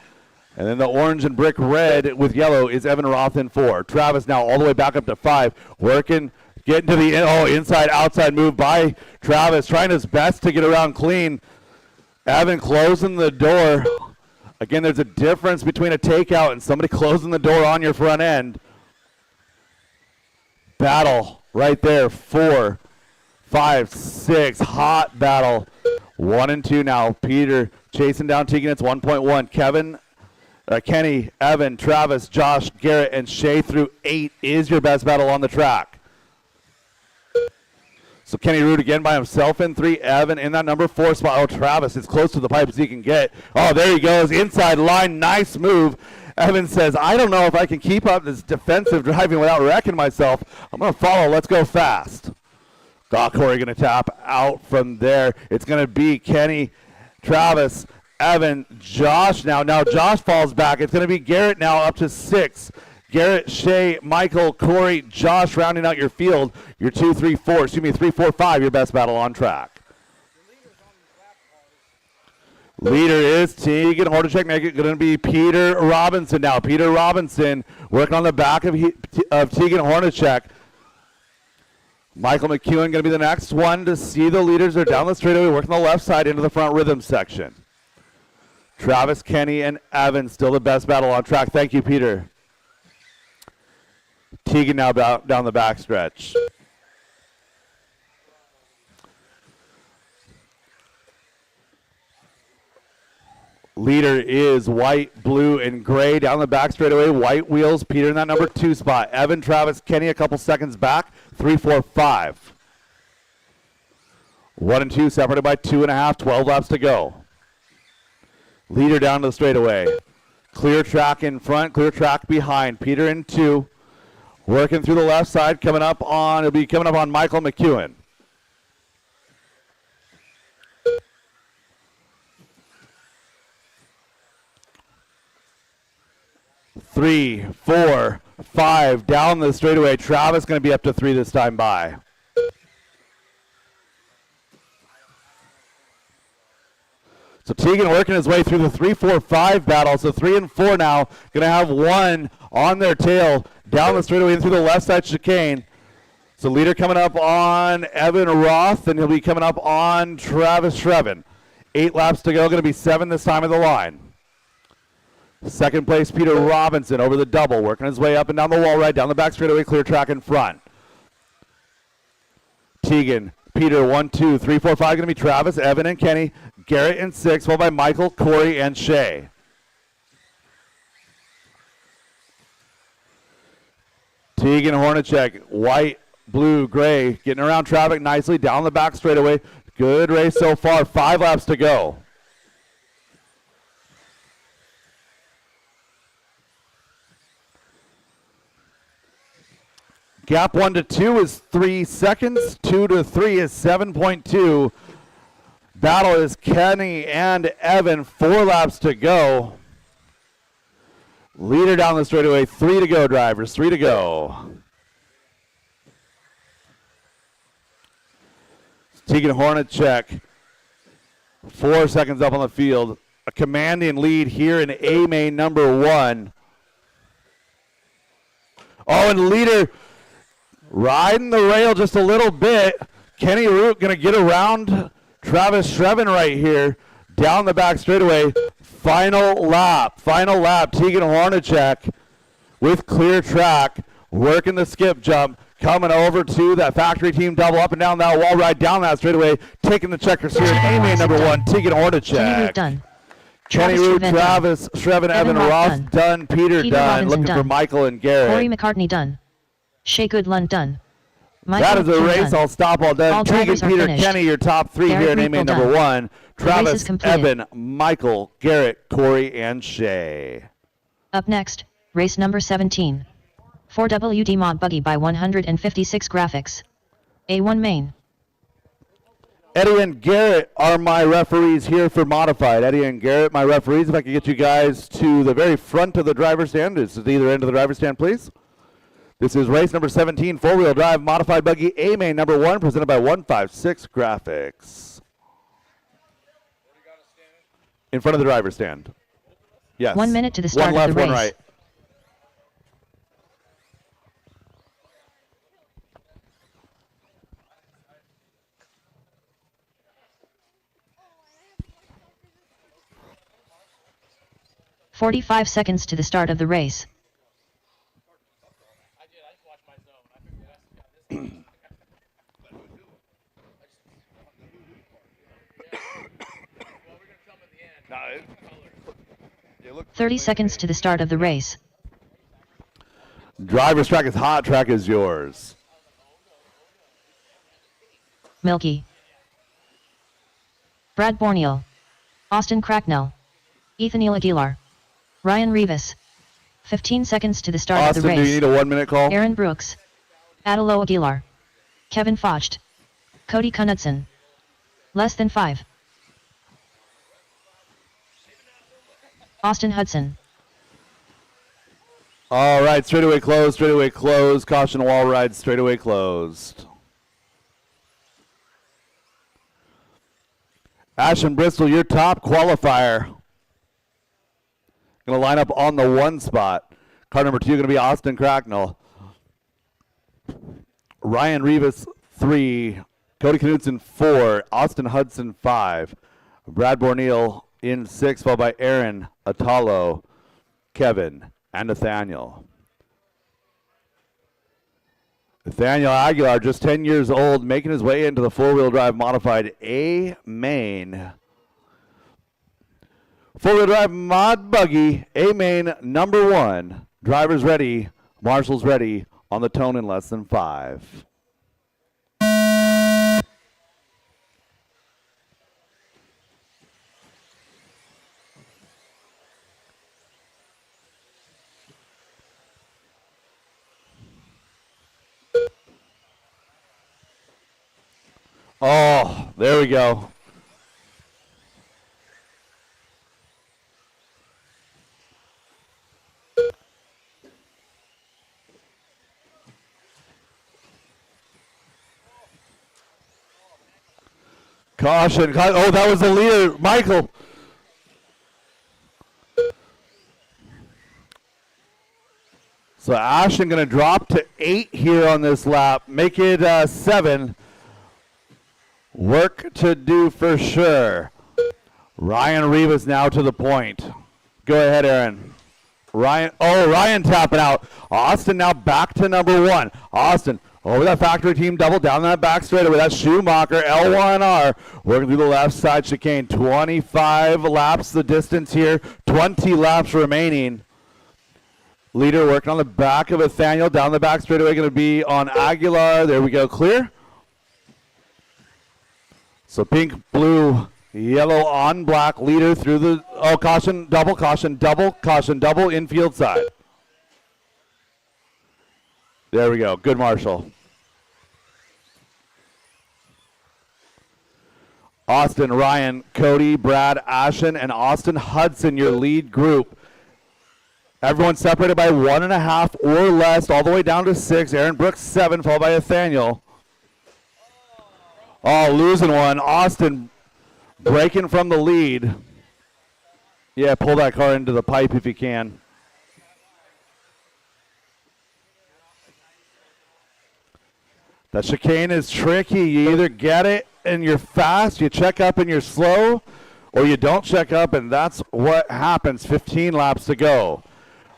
And then the orange and brick red with yellow is Evan Roth in 4. Travis now all the way back up to 5. Working, getting to the inside, outside move by Travis. Trying his best to get around clean. Evan closing the door. Again, there's a difference between a takeout and somebody closing the door on your front end. Battle right there. 4, 5, 6. Hot battle. 1 and 2 now. Peter chasing down Tegan. It's 1.1. Kenny, Evan, Travis, Josh, Garrett, and Shay through 8 is your best battle on the track. So Kenny Root again by himself in 3. Evan in that number 4 spot. Oh, Travis is close to the pipe as he can get. Oh, there he goes. Inside line. Nice move. Evan says, I don't know if I can keep up this defensive driving without wrecking myself. I'm going to follow. Let's go fast. Corey going to tap out from there. It's going to be Kenny, Travis, Evan, Josh now. Now Josh falls back. It's going to be Garrett now up to 6. Garrett, Shay, Michael, Corey, Josh rounding out your field. Your 3, 4, 5, your best battle on track. Leader is Tegan Hornacek. Going to be Peter Robinson now. Peter Robinson working on the back of Tegan Hornacek. Michael McEwen going to be the next one to see the leaders. They're down the straightaway, working the left side into the front rhythm section. Travis, Kenny, and Evan still the best battle on track. Thank you, Peter. Tegan now down the backstretch. Leader is white, blue, and gray down the back straightaway. White wheels. Peter in that number 2 spot. Evan, Travis, Kenny a couple seconds back. 3, 4, 5. 1 and 2 separated by 2.5. 12 laps to go. Leader down to the straightaway. Clear track in front, clear track behind. Peter in 2. Working through the left side, it'll be coming up on Michael McEwen. Three, 4, 5 down the straightaway. Travis going to be up to 3 this time by. So Tegan working his way through the 3, 4, 5 battle. So 3 and 4 now going to have 1 on their tail down the straightaway and through the left side chicane. So leader coming up on Evan Roth, and he'll be coming up on Travis Shrevin. 8 laps to go. Going to be 7 this time of the line. Second place, Peter Robinson over the double, working his way up and down the wall right, down the back straightaway, clear track in front. Tegan, Peter, 1, 2, 3, 4, 5, going to be Travis, Evan, and Kenny. Garrett in 6, followed by Michael, Corey, and Shay. Tegan Hornacek, white, blue, gray, getting around traffic nicely, down the back straightaway. Good race so far, 5 laps to go. Gap 1 to 2 is 3 seconds. 2 to 3 is 7.2. Battle is Kenny and Evan. 4 laps to go. Leader down the straightaway. 3 to go, drivers. 3 to go. Tegan Hornacek. 4 seconds up on the field. A commanding lead here in A main number 1. Oh, and leader riding the rail just a little bit. Kenny Root going to get around Travis Shrevin right here. Down the back straightaway. Final lap. Tegan Hornacek with clear track. Working the skip jump. coming over to that factory team double up and down that wall ride, down that straightaway, taking the checkers here. A-main number 1, Tegan Kenny Root Hornacek. done. Kenny Travis Root, Trevin Travis, Shreven, Evan, Roth Ross, done. done. Peter Peter done. Robinson Looking for done. Michael and Corey Garrett. McCartney done. Shea Goodlund done. Michael That is a Kim race. done. I'll stop all done. All Tegan, drivers are Peter, finished. Kenny, your top 3 Garrett here in Riepel A-main number done. 1. The race is Travis, completed. Evan, Michael, Garrett, Corey, and Shay. Up next, race number 17. 4WD Mod Buggy by 156 graphics. A1 main. Eddie and Garrett are my referees here for Modified. Eddie and Garrett, my referees. If I could get you guys to the very front of the driver's stand. This is either end of the driver's stand, please. This is race number 17, four-wheel drive Modified Buggy A-main number 1, presented by 156 Graphics. In front of the driver's stand. Yes. 1 minute to the start one left, of the race. One right. "45 seconds to the start of the race. It looked 30 seconds to the start of the race. Driver's track is hot, track is yours. Milky. Brad Borneal. Austin Cracknell. Ethaniel Aguilar. Ryan Rivas. 15 seconds to the start Austin, of the do you race. need a 1 minute call? Aaron Brooks. Adelo Aguilar. Kevin Focht. Cody Knudsen. Less than 5. Austin Hudson. All right, straightaway closed, straightaway closed. Caution wall ride, straightaway closed. Ashton Bristol, your top qualifier. Going to line up on the 1 spot. Car number 2 going to be Austin Cracknell. Ryan Rivas, 3. Cody Knudsen, 4. Austin Hudson, 5. Brad Borneal in 6, followed by Aaron, Atalo, Kevin, and Nathaniel. Nathaniel Aguilar, just 10 years old, making his way into the four-wheel drive modified A-main. Four-wheel drive mod buggy, A-main number 1. Drivers ready, marshals ready, on the tone in less than 5. Oh, there we go. Caution. Oh, that was the leader, Michael. So Ashton going to drop to 8 here on this lap. Make it 7. Work to do for sure. Ryan Rivas now to the point. Go ahead, Aaron. Ryan tapping out. Austin now back to number 1. Austin over that factory team double down that back straightaway. That's Schumacher, L1R, working through the left side chicane. 25 laps the distance here. 20 laps remaining. Leader working on the back of Nathaniel. Down the back straightaway going to be on Aguilar. There we go, clear. So pink, blue, yellow on black. Leader through the, caution, double, infield side. There we go, good marshal. Austin, Ryan, Cody, Brad, Ashton, and Austin Hudson, your lead group. Everyone separated by 1.5 or less, all the way down to 6. Aaron Brooks, 7, followed by Nathaniel. Oh, losing one. Austin breaking from the lead. Yeah, pull that car into the pipe if you can. That chicane is tricky. You either get it and you're fast, you check up and you're slow, or you don't check up, and that's what happens. 15 laps to go.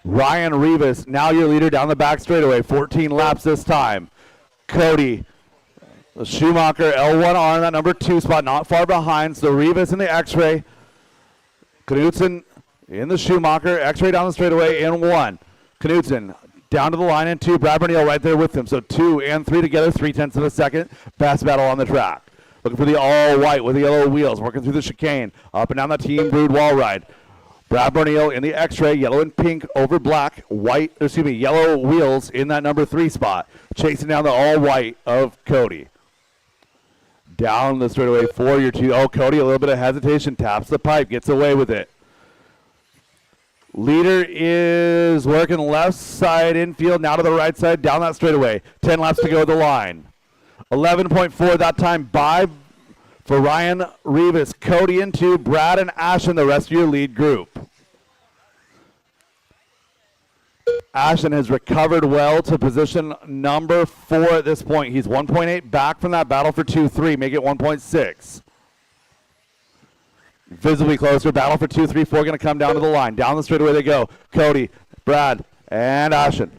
Ryan Rivas, now your leader down the back straightaway. 14 laps this time. Cody. The Schumacher L1 on that number 2 spot, not far behind. So Rivas in the X-ray. Knudsen in the Schumacher. X-ray down the straightaway in 1. Knudsen down to the line in 2. Brad Bernil right there with him. So 2 and 3 together, 3/10 of a second. Best battle on the track. Looking for the all white with the yellow wheels. Working through the chicane. Up and down the team brewed wall ride. Brad Bernil in the X-ray, yellow and pink over black, yellow wheels in that number 3 spot. Chasing down the all white of Cody. Down the straightaway for your 2. Oh, Cody, a little bit of hesitation. Taps the pipe, gets away with it. Leader is working left side infield, now to the right side, down that straightaway. 10 laps to go at the line. 11.4 that time by for Ryan Rivas. Cody in 2, Brad and Ashton, the rest of your lead group. Ashton has recovered well to position number 4 at this point. He's 1.8 back from that battle for 2-3, make it 1.6. Visibly closer, battle for 2, 3, 4, going to come down to the line. Down the straightaway they go. Cody, Brad, and Ashton.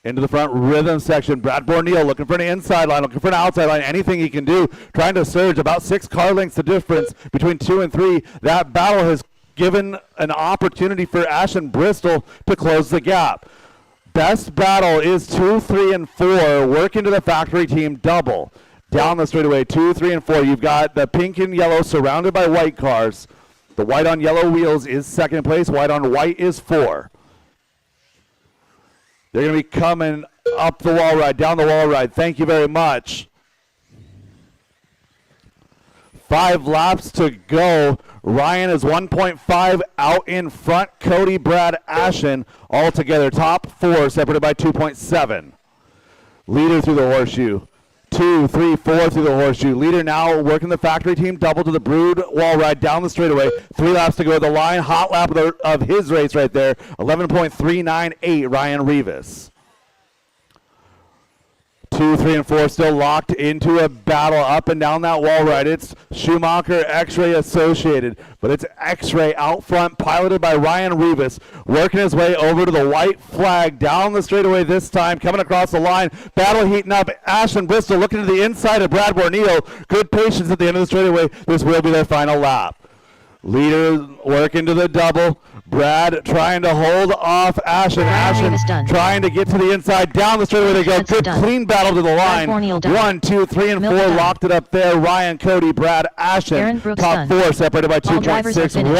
Into the front rhythm section. Brad Borneal looking for an inside line, looking for an outside line, anything he can do. Trying to surge, about 6 car lengths the difference between 2 and 3. That battle has given an opportunity for Ashton Bristol to close the gap. Best battle is 2, 3, and 4. Work into the factory team double. Down the straightaway, 2, 3, and 4. You've got the pink and yellow surrounded by white cars. The white on yellow wheels is second place. White on white is 4. They're going to be coming up the wall ride, down the wall ride. Thank you very much. 5 laps to go. Ryan is 1.5 out in front. Cody, Brad, Ashton all together. Top 4 separated by 2.7. Leader through the horseshoe. 2, 3, 4 through the horseshoe. Leader now working the factory team double to the brood wall ride down the straightaway. 3 laps to go at the line. Hot lap of his race right there. 11.398 Ryan Rivas. 2, 3, and 4 still locked into a battle up and down that wall ride. It's Schumacher X-Ray Associated, but it's X-Ray out front, piloted by Ryan Rivas, working his way over to the white flag, down the straightaway this time, coming across the line. Battle heating up. Ashton Bristol looking to the inside of Brad Borneal. Good patience at the end of the straightaway. This will be their final lap. Leader working to the double. Brad trying to hold off Ashton. Ashton trying to get to the inside. Down the straightaway they go. Good clean battle to the line. 1, 2, 3, and 4 locked it up there. Ryan, Cody, Brad, Ashton. Top 4 separated by 2.6.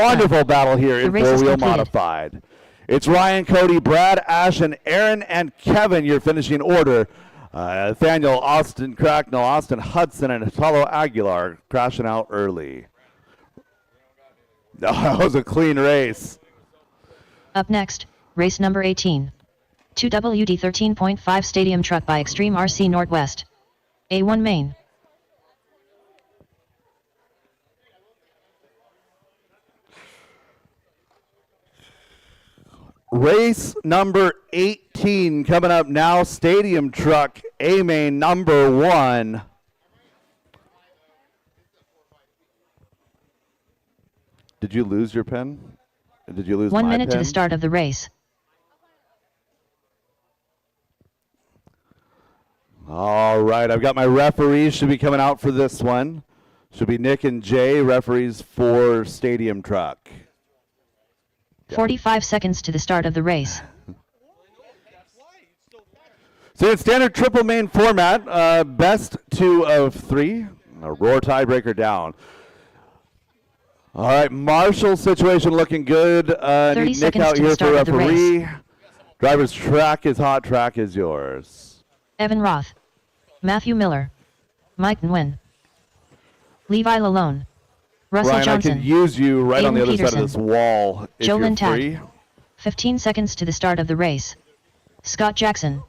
Wonderful battle here in 4-wheel modified. It's Ryan, Cody, Brad, Ashton, Aaron, and Kevin, your finishing order. Nathaniel, Austin Cracknell, Austin Hudson, and Italo Aguilar crashing out early. That was a clean race. Up next, race number 18. 2WD 13.5 Stadium Truck by Extreme RC Northwest. A1 Main. Race number 18 coming up now. Stadium Truck, A-Main number 1. Did you lose your pen? Did you lose 1 my minute pen? to the start of the race. All right, I've got my referees should be coming out for this one. Should be Nick and Jay, referees for Stadium Truck. 45 seconds to the start of the race. So in standard triple main format, best 2 of 3, a roar tiebreaker down. All right, Marshall's situation looking good. 30 Nick seconds out to the here start for of the referee. Driver's track is hot, track is yours. Evan Roth. Matthew Miller. Mike Nguyen. Levi Lalone. Russell Ryan, Johnson. I could use you right on Aiden the other side Peterson. of this wall if Joe you're Lintag. free. 15 seconds to the start of the race. Scott Jackson.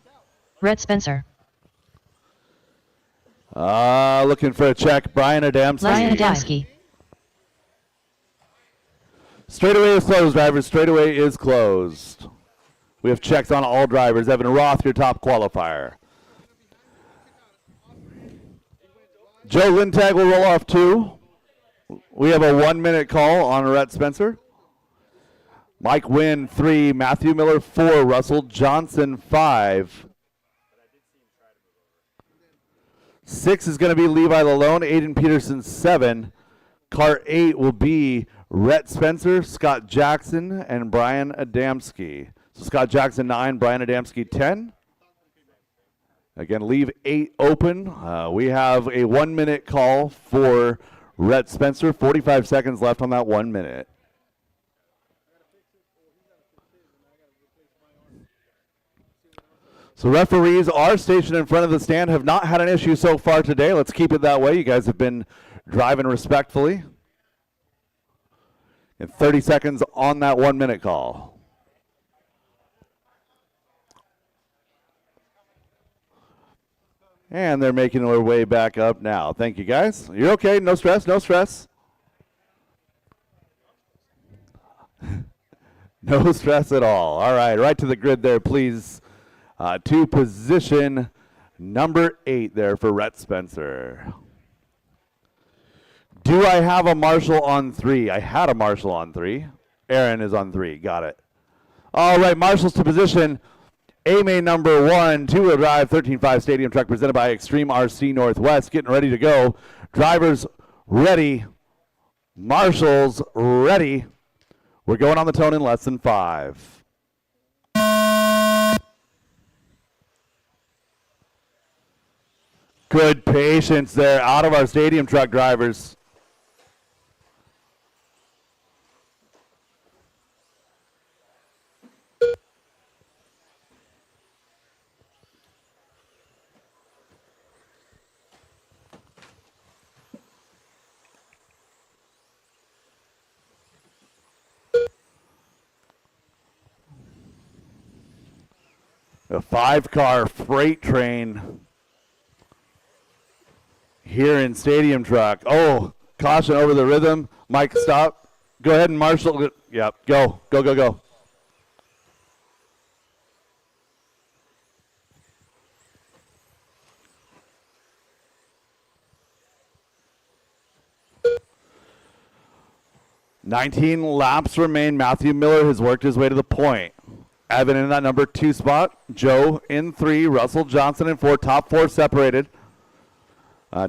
Rhett Spencer. Looking for a check. Brian Adamski. Ryan Adamski. Straightaway is closed, drivers. Straightaway is closed. We have checks on all drivers. Evan Roth, your top qualifier. Joe Lintag will roll off 2. We have a 1-minute call on Rhett Spencer. Mike Wynn, 3. Matthew Miller, 4. Russell Johnson, 5. 6 is going to be Levi Lalone, Aiden Peterson 7. Car 8 will be Rhett Spencer, Scott Jackson, and Brian Adamski. So Scott Jackson 9, Brian Adamski 10. Again, leave 8 open. We have a 1-minute call for Rhett Spencer. 45 seconds left on that 1 minute. So referees are stationed in front of the stand, have not had an issue so far today. Let's keep it that way. You guys have been driving respectfully. And 30 seconds on that 1-minute call. And they're making their way back up now. Thank you, guys. You're okay. No stress. No stress. No stress at all. All right. Right to the grid there, please. To position number 8 there for Rhett Spencer. Do I have a marshal on 3? I had a marshal on 3. Aaron is on 3. Got it. All right. Marshals to position. A-Main number 1, two-wheel drive, 13.5 stadium truck presented by Extreme RC Northwest. Getting ready to go. Drivers ready. Marshals ready. We're going on the tone in less than 5. Good patience there out of our stadium truck drivers. A 5-car freight train here in Stadium Truck. Oh, caution over the rhythm. Mike, stop. Go ahead and marshal. Yep, go, go, go, go. "19 laps remain. Matthew Miller has worked his way to the point. Evan in that number 2 spot. Joe in 3. Russell Johnson in 4. Top 4 separated.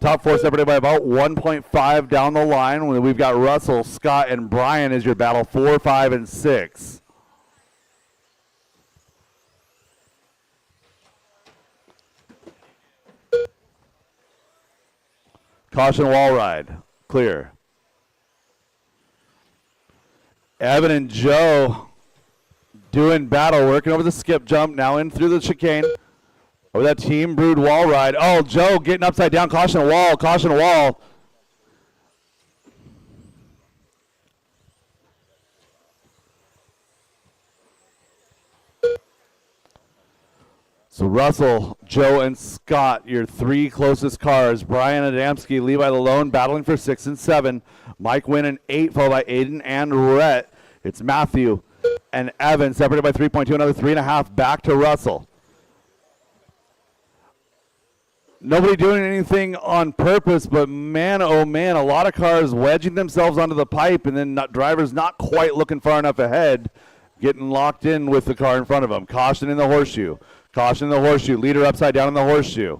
Top 4 separated by about 1.5 down the line. We've got Russell, Scott, and Brian as your battle 4, 5, and 6. Caution wall ride. Clear. Evan and Joe doing battle, working over the skip jump, now in through the chicane. Over that team brewed wall ride. Oh, Joe getting upside down. Caution wall, caution wall. So Russell, Joe, and Scott, your 3 closest cars. Brian Adamski, Levi Lalone battling for 6 and 7. Mike Wynn in 8, followed by Aiden and Rhett. It's Matthew and Evan separated by 3.2, another 3.5 back to Russell. Nobody doing anything on purpose, but man, oh man, a lot of cars wedging themselves onto the pipe, and then drivers not quite looking far enough ahead, getting locked in with the car in front of them. Caution in the horseshoe. Caution in the horseshoe. Leader upside down in the horseshoe.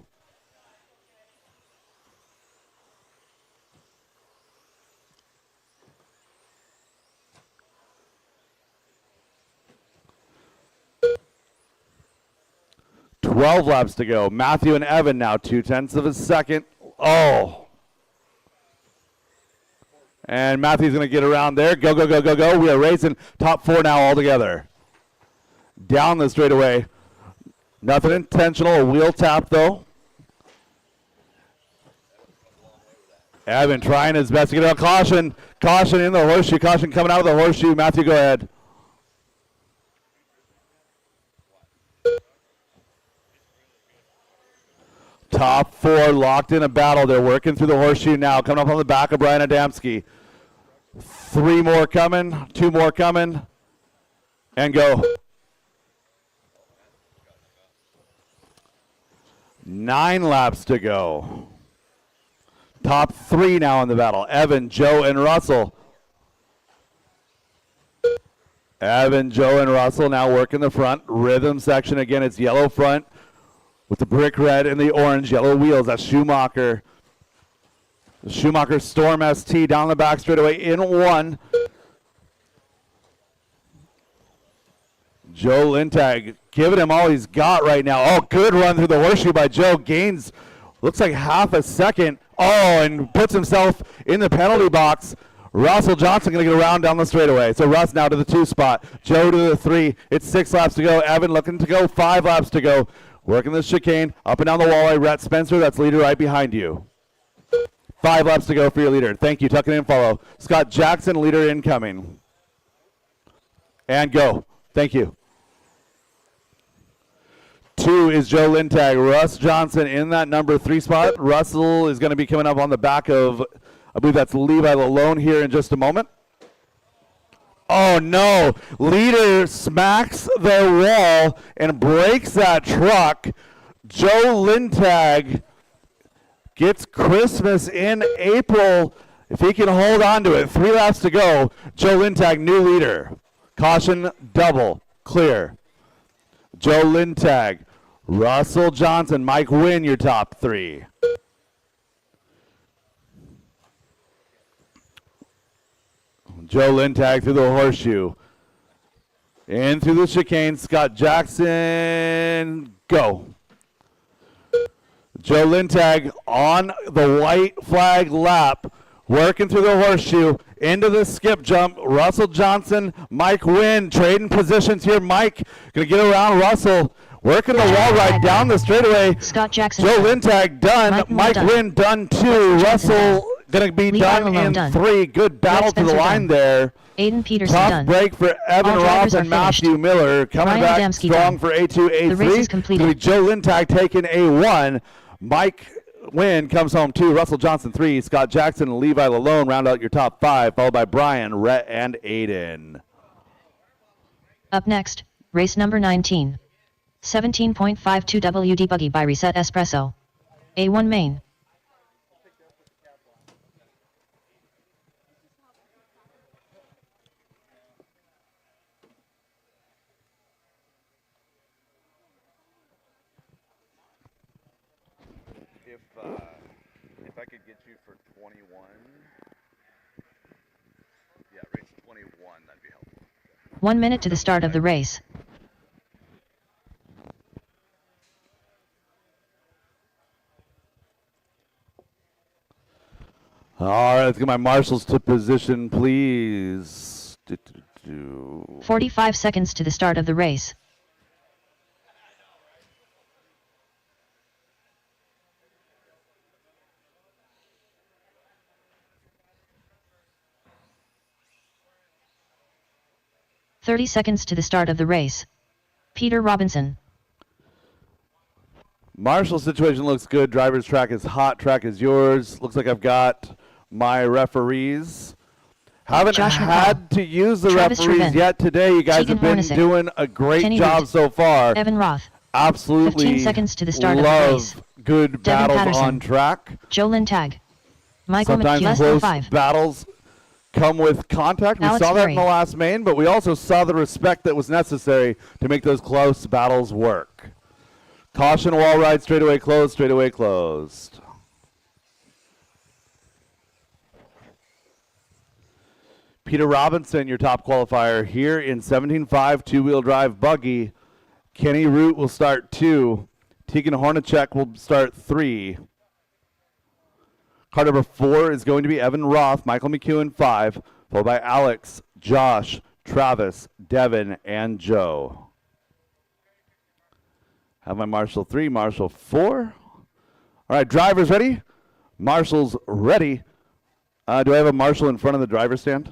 "12 laps to go. Matthew and Evan now 0.2 of a second. Oh. And Matthew's going to get around there. Go, go, go, go, go. We are racing top 4 now all together. Down the straightaway. Nothing intentional. A wheel tap, though. Evan trying his best to get out. Caution. Caution in the horseshoe. Caution coming out of the horseshoe. Matthew, go ahead. Top 4 locked in a battle. They're working through the horseshoe now. Coming up on the back of Brian Adamski. 3 more coming. 2 more coming. And go. 9 laps to go. Top 3 now in the battle. Evan, Joe, and Russell. Evan, Joe, and Russell now working the front. Rhythm section again. It's yellow front with the brick red and the orange yellow wheels. That's Schumacher. The Schumacher Storm ST down the back straightaway in 1. Joe Lintag giving him all he's got right now. Oh, good run through the horseshoe by Joe. Gains, looks like half a second. Oh, and puts himself in the penalty box. Russell Johnson going to get around down the straightaway. So Russ now to the 2 spot. Joe to the 3. It's 6 laps to go. Evan looking to go 5 laps to go. Working the chicane. Up and down the walleye. Rhett Spencer, that's leader right behind you. 5 laps to go for your leader. Thank you. Tuck it in, follow. Scott Jackson, leader incoming. And go. Thank you. 2 is Joe Lintag. Russ Johnson in that number 3 spot. Russell is going to be coming up on the back of, I believe that's Levi Lalone here in just a moment. Oh no, leader smacks the wall and breaks that truck. Joe Lintag gets Christmas in April. If he can hold on to it, 3 laps to go. Joe Lintag, new leader. Caution, double, clear. Joe Lintag, Russell Johnson, Mike Wynn, your top 3. Joe Lintag through the horseshoe. In through the chicane, Scott Jackson, go. Joe Lintag on the white flag lap, working through the horseshoe, into the skip jump. Russell Johnson, Mike Wynn, trading positions here. Mike gonna get around Russell, working the wall ride down the straightaway. Scott Jackson. Joe Lintag done. Mike Wynn done 2. Russell gonna be done in 3. Good battle to the line there. Aiden Peterson Tough done. break for Evan All Roth drivers and are Matthew finished. Miller. Coming Ryan back Adamski strong done. for A2, A3. The race is completed. It's gonna be Joe Lintag taking A1. Mike Wynn comes home 2. Russell Johnson 3. Scott Jackson and Levi Lalone round out your top 5, followed by Brian, Rhett, and Aiden. Up next, race number 19. 17.52 WD Buggy by Reset Espresso. A1 main. If I could get you for 21, yeah, race 21, that'd be helpful. 1 minute to the start of the race. All right, let's get my marshals to position, please. 45 seconds to the start of the race. "30 seconds to the start of the race. Peter Robinson. Marshall situation looks good. Driver's track is hot. Track is yours. Looks like I've got my referees. Haven't Josh had to use the Travis referees Trevin. yet today. You guys Tegan have been Hornacek. doing a great Kenny job Root. so far. Evan Roth. Absolutely 15 seconds to the start of the love race. good Devin battles Patterson. on track. Joe Lintag. Michael Sometimes McHugh. close 5. battles come with contact. We Alex saw that Murray. in the last main, but we also saw the respect that was necessary to make those close battles work. Caution, wall ride, straightaway closed, straightaway closed. Peter Robinson, your top qualifier here in 17.5 two-wheel drive buggy. Kenny Root will start 2. Tegan Hornacek will start 3. Car number 4 is going to be Evan Roth, Michael McEwen 5, followed by Alex, Josh, Travis, Devin, and Joe. Have my Marshall 3, Marshall 4. All right, drivers ready? Marshall's ready. Do I have a Marshall in front of the driver's stand?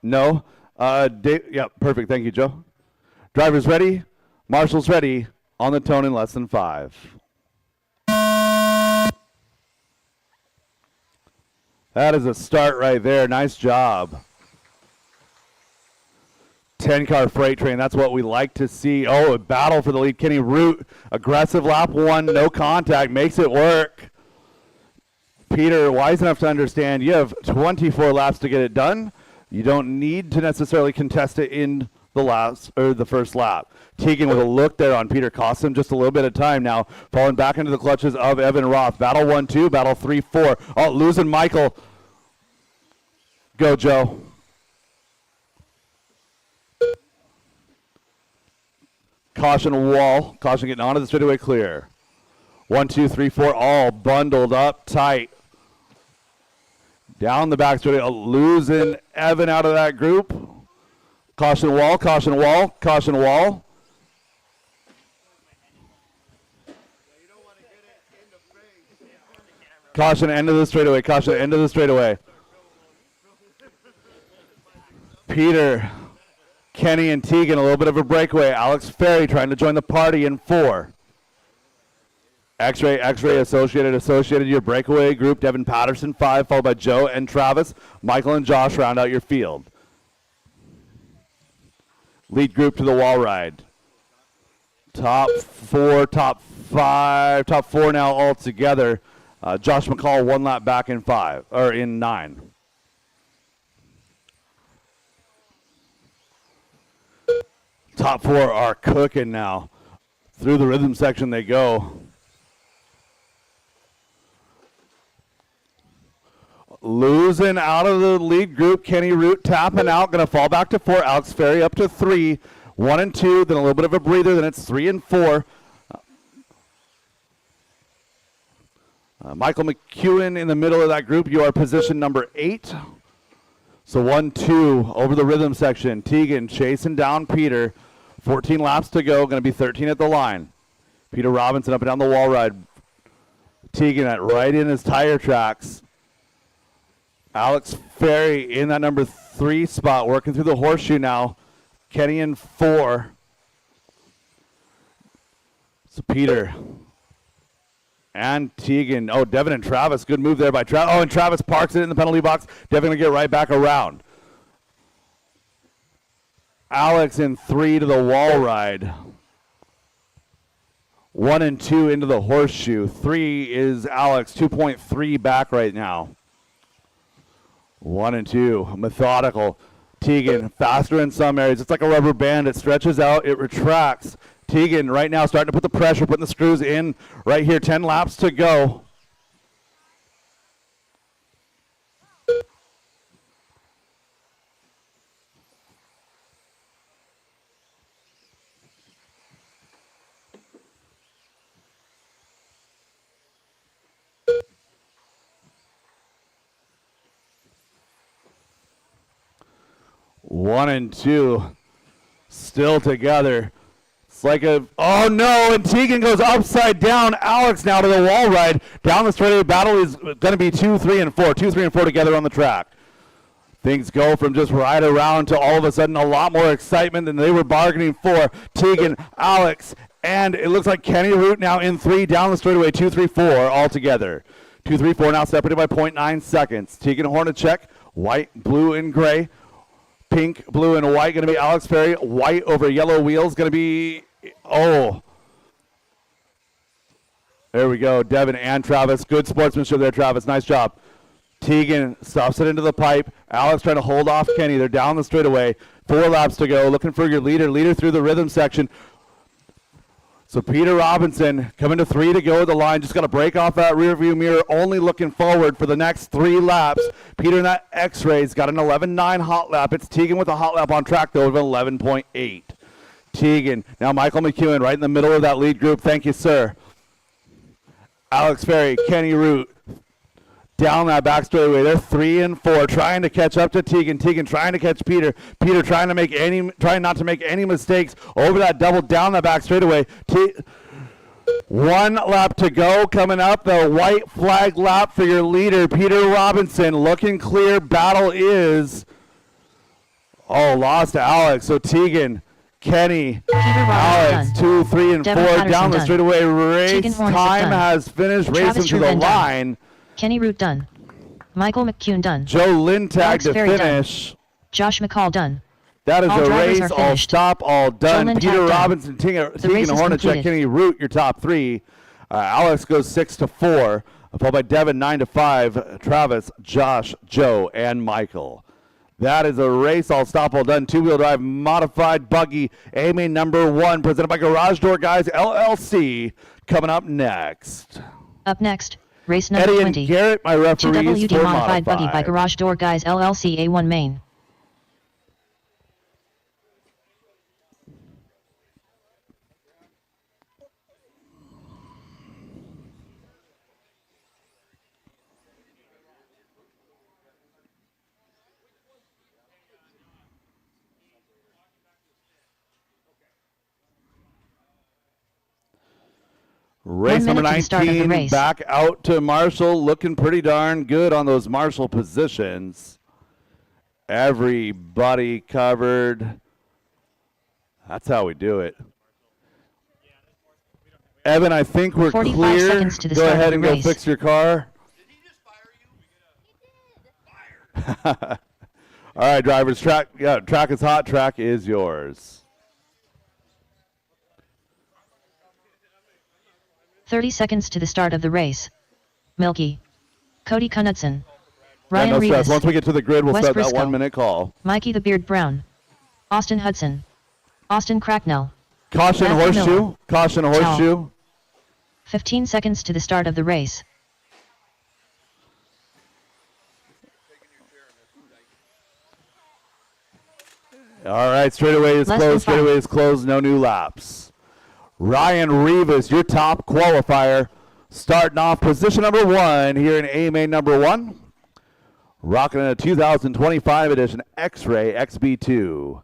No? Yeah, perfect. Thank you, Joe. Drivers ready? Marshall's ready. On the tone in less than 5. That is a start right there. Nice job. 10-car freight train. That's what we like to see. Oh, a battle for the lead. Kenny Root, aggressive lap 1, no contact, makes it work. Peter, wise enough to understand you have 24 laps to get it done. You don't need to necessarily contest it in the first lap. Teagan with a look there on Peter, cost him just a little bit of time now, falling back into the clutches of Evan Roth. Battle 1-2, battle 3-4. Oh, losing Michael. Go, Joe. Caution wall. Caution getting onto the straightaway clear. 1, 2, 3, 4, all bundled up tight. Down the back straightaway, losing Evan out of that group. Caution wall, caution wall, caution wall. Caution end of the straightaway, caution end of the straightaway. Peter, Kenny, and Teagan, a little bit of a breakaway. Alex Ferry trying to join the party in 4. X-Ray, Associated, your breakaway group. Devin Patterson, 5, followed by Joe and Travis. Michael and Josh round out your field. Lead group to the wall ride. Top 4, top 5, top 4 now all together. Josh McCall 1 lap back in 5, or in 9. Top 4 are cooking now. Through the rhythm section they go. Losing out of the lead group, Kenny Root tapping out, going to fall back to 4. Alex Ferry up to 3, 1 and 2, then a little bit of a breather, then it's 3 and 4. Michael McEwen in the middle of that group. You are position number 8. So 1, 2 over the rhythm section. Teagan chasing down Peter. 14 laps to go, going to be 13 at the line. Peter Robinson up and down the wall ride. Teagan at right in his tire tracks. Alex Ferry in that number 3 spot, working through the horseshoe now. Kenny in 4. So Peter and Teagan. Oh, Devin and Travis. Good move there by Travis. Oh, and Travis parks it in the penalty box. Devin going to get right back around. Alex in 3 to the wall ride. 1 and 2 into the horseshoe. 3 is Alex, 2.3 back right now. 1 and 2, methodical. Teagan, faster in some areas. It's like a rubber band. It stretches out, it retracts. Teagan right now starting to put the pressure, putting the screws in right here. 10 laps to go. One and 2 still together. It's like a, oh no, and Teagan goes upside down. Alex now to the wall ride. Down the straightaway battle is going to be 2, 3, and 4. 2, 3, and 4 together on the track. Things go from just right around to all of a sudden a lot more excitement than they were bargaining for. Teagan, Alex, and it looks like Kenny Root now in 3 down the straightaway. 2, 3, 4 all together. 2, 3, 4 now separated by 0.9 seconds. Teagan Hornacek, white, blue, and gray. Pink, blue, and white going to be Alex Ferry. White over yellow wheels going to be, oh. There we go, Devin and Travis. Good sportsmanship there, Travis. Nice job. Teagan stuffs it into the pipe. Alex trying to hold off Kenny. They're down the straightaway. 4 laps to go. Looking for your leader. Leader through the rhythm section. So Peter Robinson coming to 3 to go at the line. Just got to break off that rear view mirror. Only looking forward for the next 3 laps. Peter in that X-Ray's got an 11.9 hot lap. It's Teagan with a hot lap on track though of 11.8. Teagan. Now Michael McEwen right in the middle of that lead group. Thank you, sir. Alex Ferry, Kenny Root. Down that back straightaway. They're 3 and 4, trying to catch up to Teagan. Teagan trying to catch Peter. Peter trying not to make any mistakes over that double down that back straightaway. 1 lap to go coming up. The white flag lap for your leader, Peter Robinson. Looking clear. Battle is, oh, lost to Alex. So Teagan, Kenny, Alex, 2, 3, and Devin 4 Patterson down the done. straightaway. Race Teagan Hornacek time done. has finished. Travis Racing to the Truman done. line. Kenny Root done. Michael McEwen done. Joe Lintag Alex to Ferry done. finish. Josh McCall done. That is All a drivers race, are all finished. stop, all done. Joe Lintag Peter done. Robinson, Teagan race is Hornacek, completed. Kenny Root, your top 3. Alex goes 6 to 4, followed by Devin 9 to 5. Travis, Josh, Joe, and Michael. That is a race all stop all done. Two-wheel drive modified buggy. AMA number 1 presented by Garage Door Guys LLC. Coming up next. Up next, race number Eddie 20. and Garrett, my referees 2WD for modified buggy by Garage Door Guys LLC A1 Main. Race number 19, race. back out to Marshall, looking pretty darn good on those Marshall positions. Everybody covered. That's how we do it. Evan, I think we're 45 clear. seconds to the Go start ahead of and the go race. fix your car. Did he just fire you? All right, drivers, track is hot, track is yours. 30 seconds to the start of the race. Milky. Cody Knudsen. Yeah, Ryan no stress. Rivas. Once we get to the grid, we'll Wes start Briscoe. that 1 minute call. Mikey the Beard Brown. Austin Hudson. Austin Cracknell. Caution Matthew horseshoe. Miller. Caution Ciao. horseshoe. 15 seconds to the start of the race. All right, straightaway is Less than closed. 5. Straightaway is closed. No new laps. Ryan Rivas, your top qualifier, starting off position number 1 here in AMA number 1. Rocking in a 2025 edition X-Ray XB2.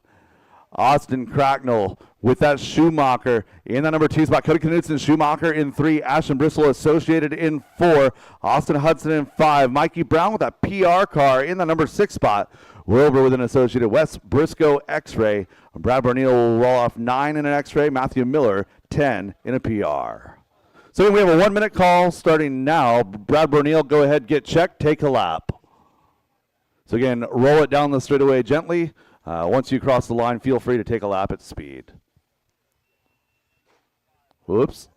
Austin Cracknell with that Schumacher in the number 2 spot. Cody Knudsen, Schumacher in 3. Ashton Bristol associated in 4. Austin Hudson in 5. Mikey Brown with that PR car in the number 6 spot. Wilbur with an associated Wes Briscoe X-Ray. Brad Barneal will roll off 9 in an X-Ray. Matthew Miller 10 in a PR. So we have a 1 minute call starting now. Brad Barneal, go ahead, get checked, take a lap. So again, roll it down the straightaway gently. Once you cross the line, feel free to take a lap at speed. Whoops.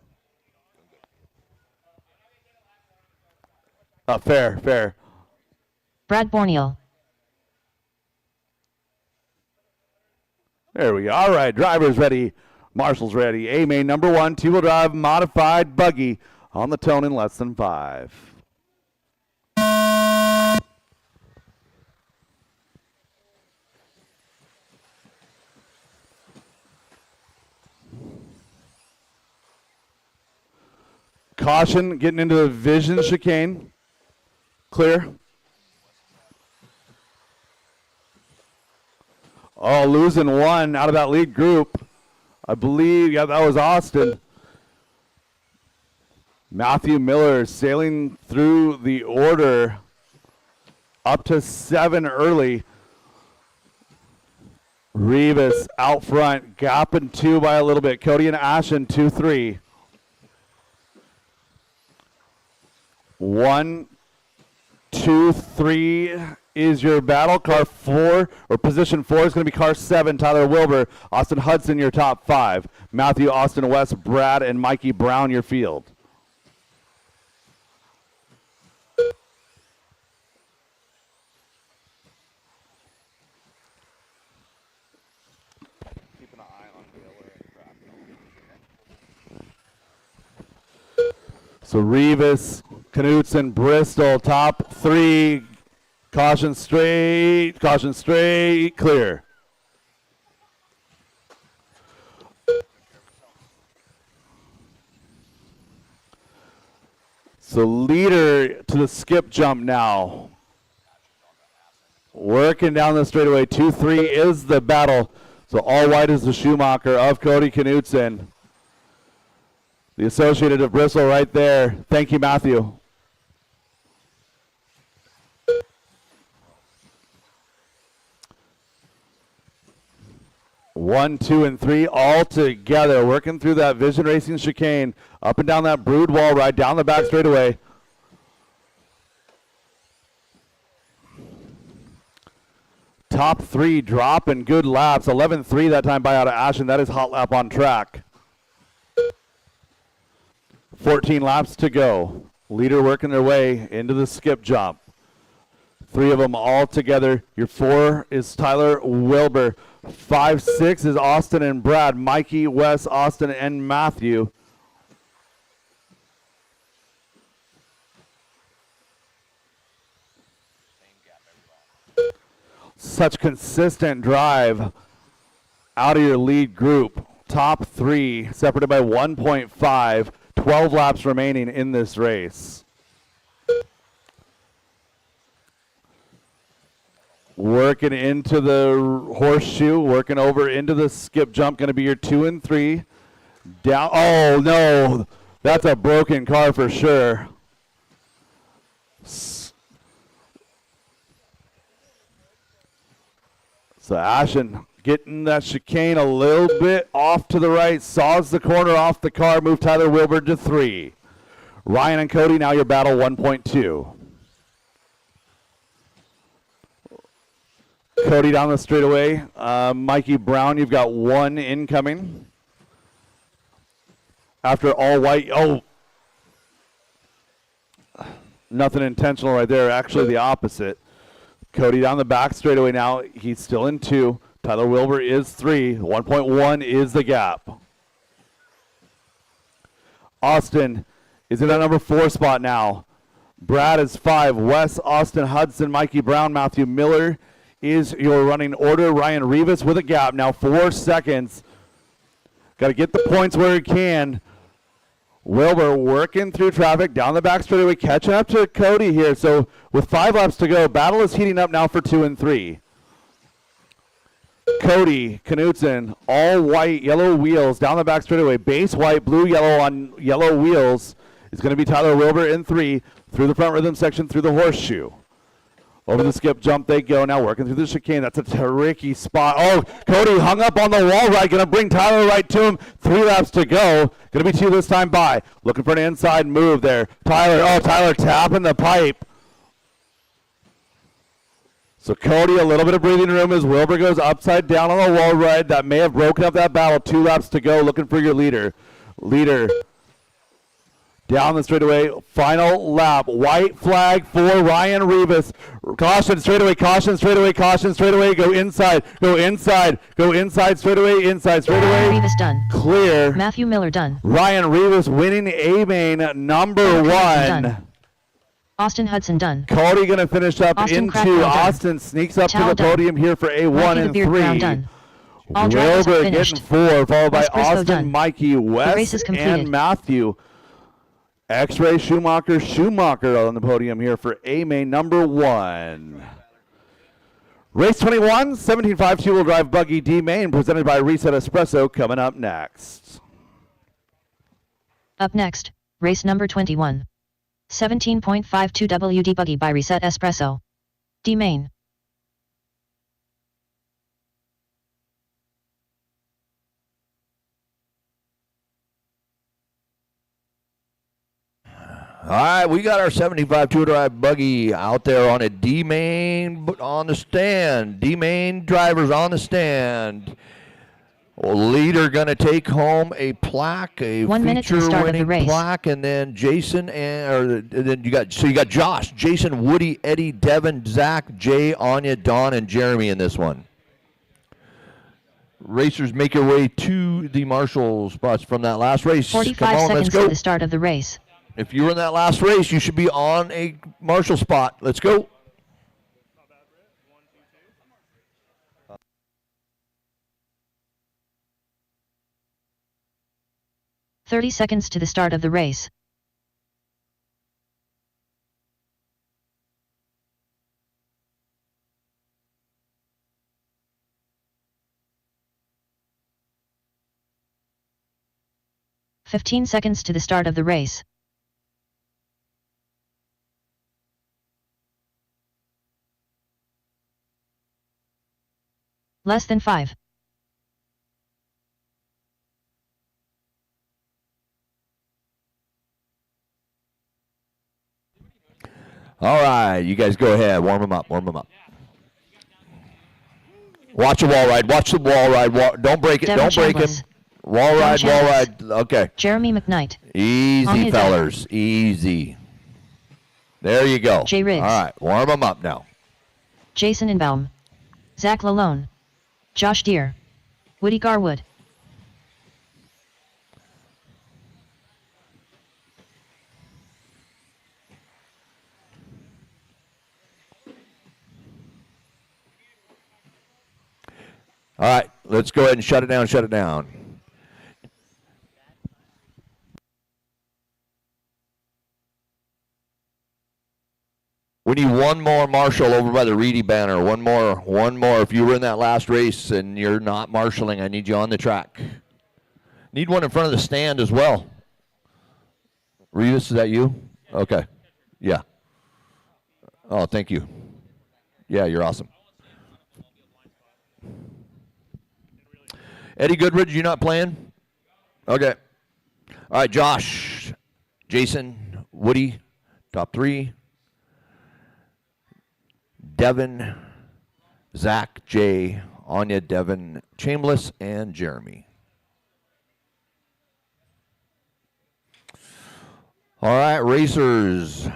Fair. Brad Borneal. There we go. All right, drivers ready. Marshall's ready. AMA number 1, two-wheel drive modified buggy on the tone in less than 5. Caution, getting into the vision chicane. Clear. Oh, losing 1 out of that lead group. I believe, yeah, that was Austin. Matthew Miller sailing through the order up to 7 early. Rivas out front, gapping 2 by a little bit. Cody and Ashton 2-3. 1, 2, 3 is your battle. Car 4, or position 4 is going to be car 7, Tyler Wilbur. Austin Hudson, your top 5. Matthew, Austin West, Brad, and Mikey Brown, your field. Keep an eye on Wheeler and Cracknell. So Rivas, Knudsen, Bristol, top 3. Caution straight, clear. So leader to the skip jump now. Working down the straightaway, 2-3 is the battle. So all white is the Schumacher of Cody Knudsen. The associated of Bristol right there. Thank you, Matthew. 1, 2, and 3 all together, working through that Vision Racing chicane, up and down that brood wall ride, down the back straightaway. Top 3 dropping good laps. 11-3 that time by out of Ashton. That is hot lap on track. 14 laps to go. Leader working their way into the skip jump. 3 of them all together. Your 4 is Tyler Wilbur. 5, 6 is Austin and Brad. Mikey, Wes, Austin, and Matthew. Such consistent drive out of your lead group. Top 3 separated by 1.5. 12 laps remaining in this race. Working into the horseshoe, working over into the skip jump. Going to be your 2 and 3. Down. Oh, no. That's a broken car for sure. So Ashen getting that chicane a little bit off to the right, saws the corner off the car, moved Tyler Wilbur to 3. Ryan and Cody, now your battle 1.2. Cody down the straightaway. Mikey Brown, you've got 1 incoming. After all white, oh. Nothing intentional right there, actually the opposite. Cody down the back straightaway now. He's still in 2. Tyler Wilbur is 3. 1.1 is the gap. Austin is in that number 4 spot now. Brad is 5. Wes, Austin, Hudson, Mikey Brown, Matthew Miller is your running order. Ryan Rivas with a gap now, 4 seconds. Got to get the points where he can. Wilbur working through traffic down the back straightaway, catching up to Cody here. So with 5 laps to go, battle is heating up now for 2 and 3. Cody Knutson, all white, yellow wheels down the back straightaway. Base white, blue, yellow on yellow wheels is going to be Tyler Wilbur in 3 through the front rhythm section through the horseshoe. Over the skip jump they go now, working through the chicane. That's a tricky spot. Oh, Cody hung up on the wall right. Going to bring Tyler right to him. 3 laps to go. Going to be 2 this time by. Looking for an inside move there. Tyler tapping the pipe. So Cody, a little bit of breathing room as Wilbur goes upside down on the wall ride. That may have broken up that battle. 2 laps to go. Looking for your leader. Down the straightaway, final lap. White flag for Ryan Rivas. Caution straightaway, caution straightaway, caution straightaway. Go inside, go inside, go inside straightaway, inside straightaway. Rivas done. Clear. Matthew Miller done. Ryan Rivas winning A-Main number 1. Done. Austin Hudson done. Cody going to finish up Austin in 2. done. Austin sneaks up Towel to the done. podium here for A1 Mikey and the Beard Brown 3. done. All drivers Wilbur finished. getting 4, followed by Wes Briscoe Austin, done. Mikey, race Wes, is completed. and Matthew. X-Ray Schumacher on the podium here for A-Main number 1. Race 21, 17.5 two-wheel drive buggy D-Main, presented by Reset Espresso, coming up next. Up next, race number 21. 17.52 WD buggy by Reset Espresso. D-Main. All right, we got our 75 two-wheel drive buggy out there on a D-Main on the stand. D-Main drivers on the stand. Leader going to take home a plaque, a 1 minute to the start of the feature-winning race. plaque, and then then you got Josh, Jason, Woody, Eddie, Devin, Zach, Jay, Anya, Don, and Jeremy in this one. Racers make your way to the marshal spots from that last race. 45 Come on, seconds let's go. to the start of the race. If you were in that last race, you should be on a marshal spot. Let's go. 30 seconds to the start of the race. "15 seconds to the start of the race. Less than 5. All right, you guys go ahead. Warm them up. Watch the wall ride. Watch the wall ride. Don't break it. Devin Don't break him. Chambliss. Wall ride. Okay. Jeremy McKnight. Easy, Anya fellers. Easy. There you go. Jay Riggs. All right, warm them up now. Jason Inbaum, Zach Lalone, Josh Deere, Woody Garwood. All right, let's go ahead and shut it down, shut it down. We need one more marshal over by the Reedy banner. One more. If you were in that last race and you're not marshaling, I need you on the track. Need one in front of the stand as well. Revis, is that you? Okay. Yeah. Oh, thank you. Yeah, you're awesome. Eddie Goodridge, you not playing? Okay. All right, Josh, Jason, Woody, top 3. Devin, Zach, Jay, Anya, Devin, Chambliss, and Jeremy. All right, racers.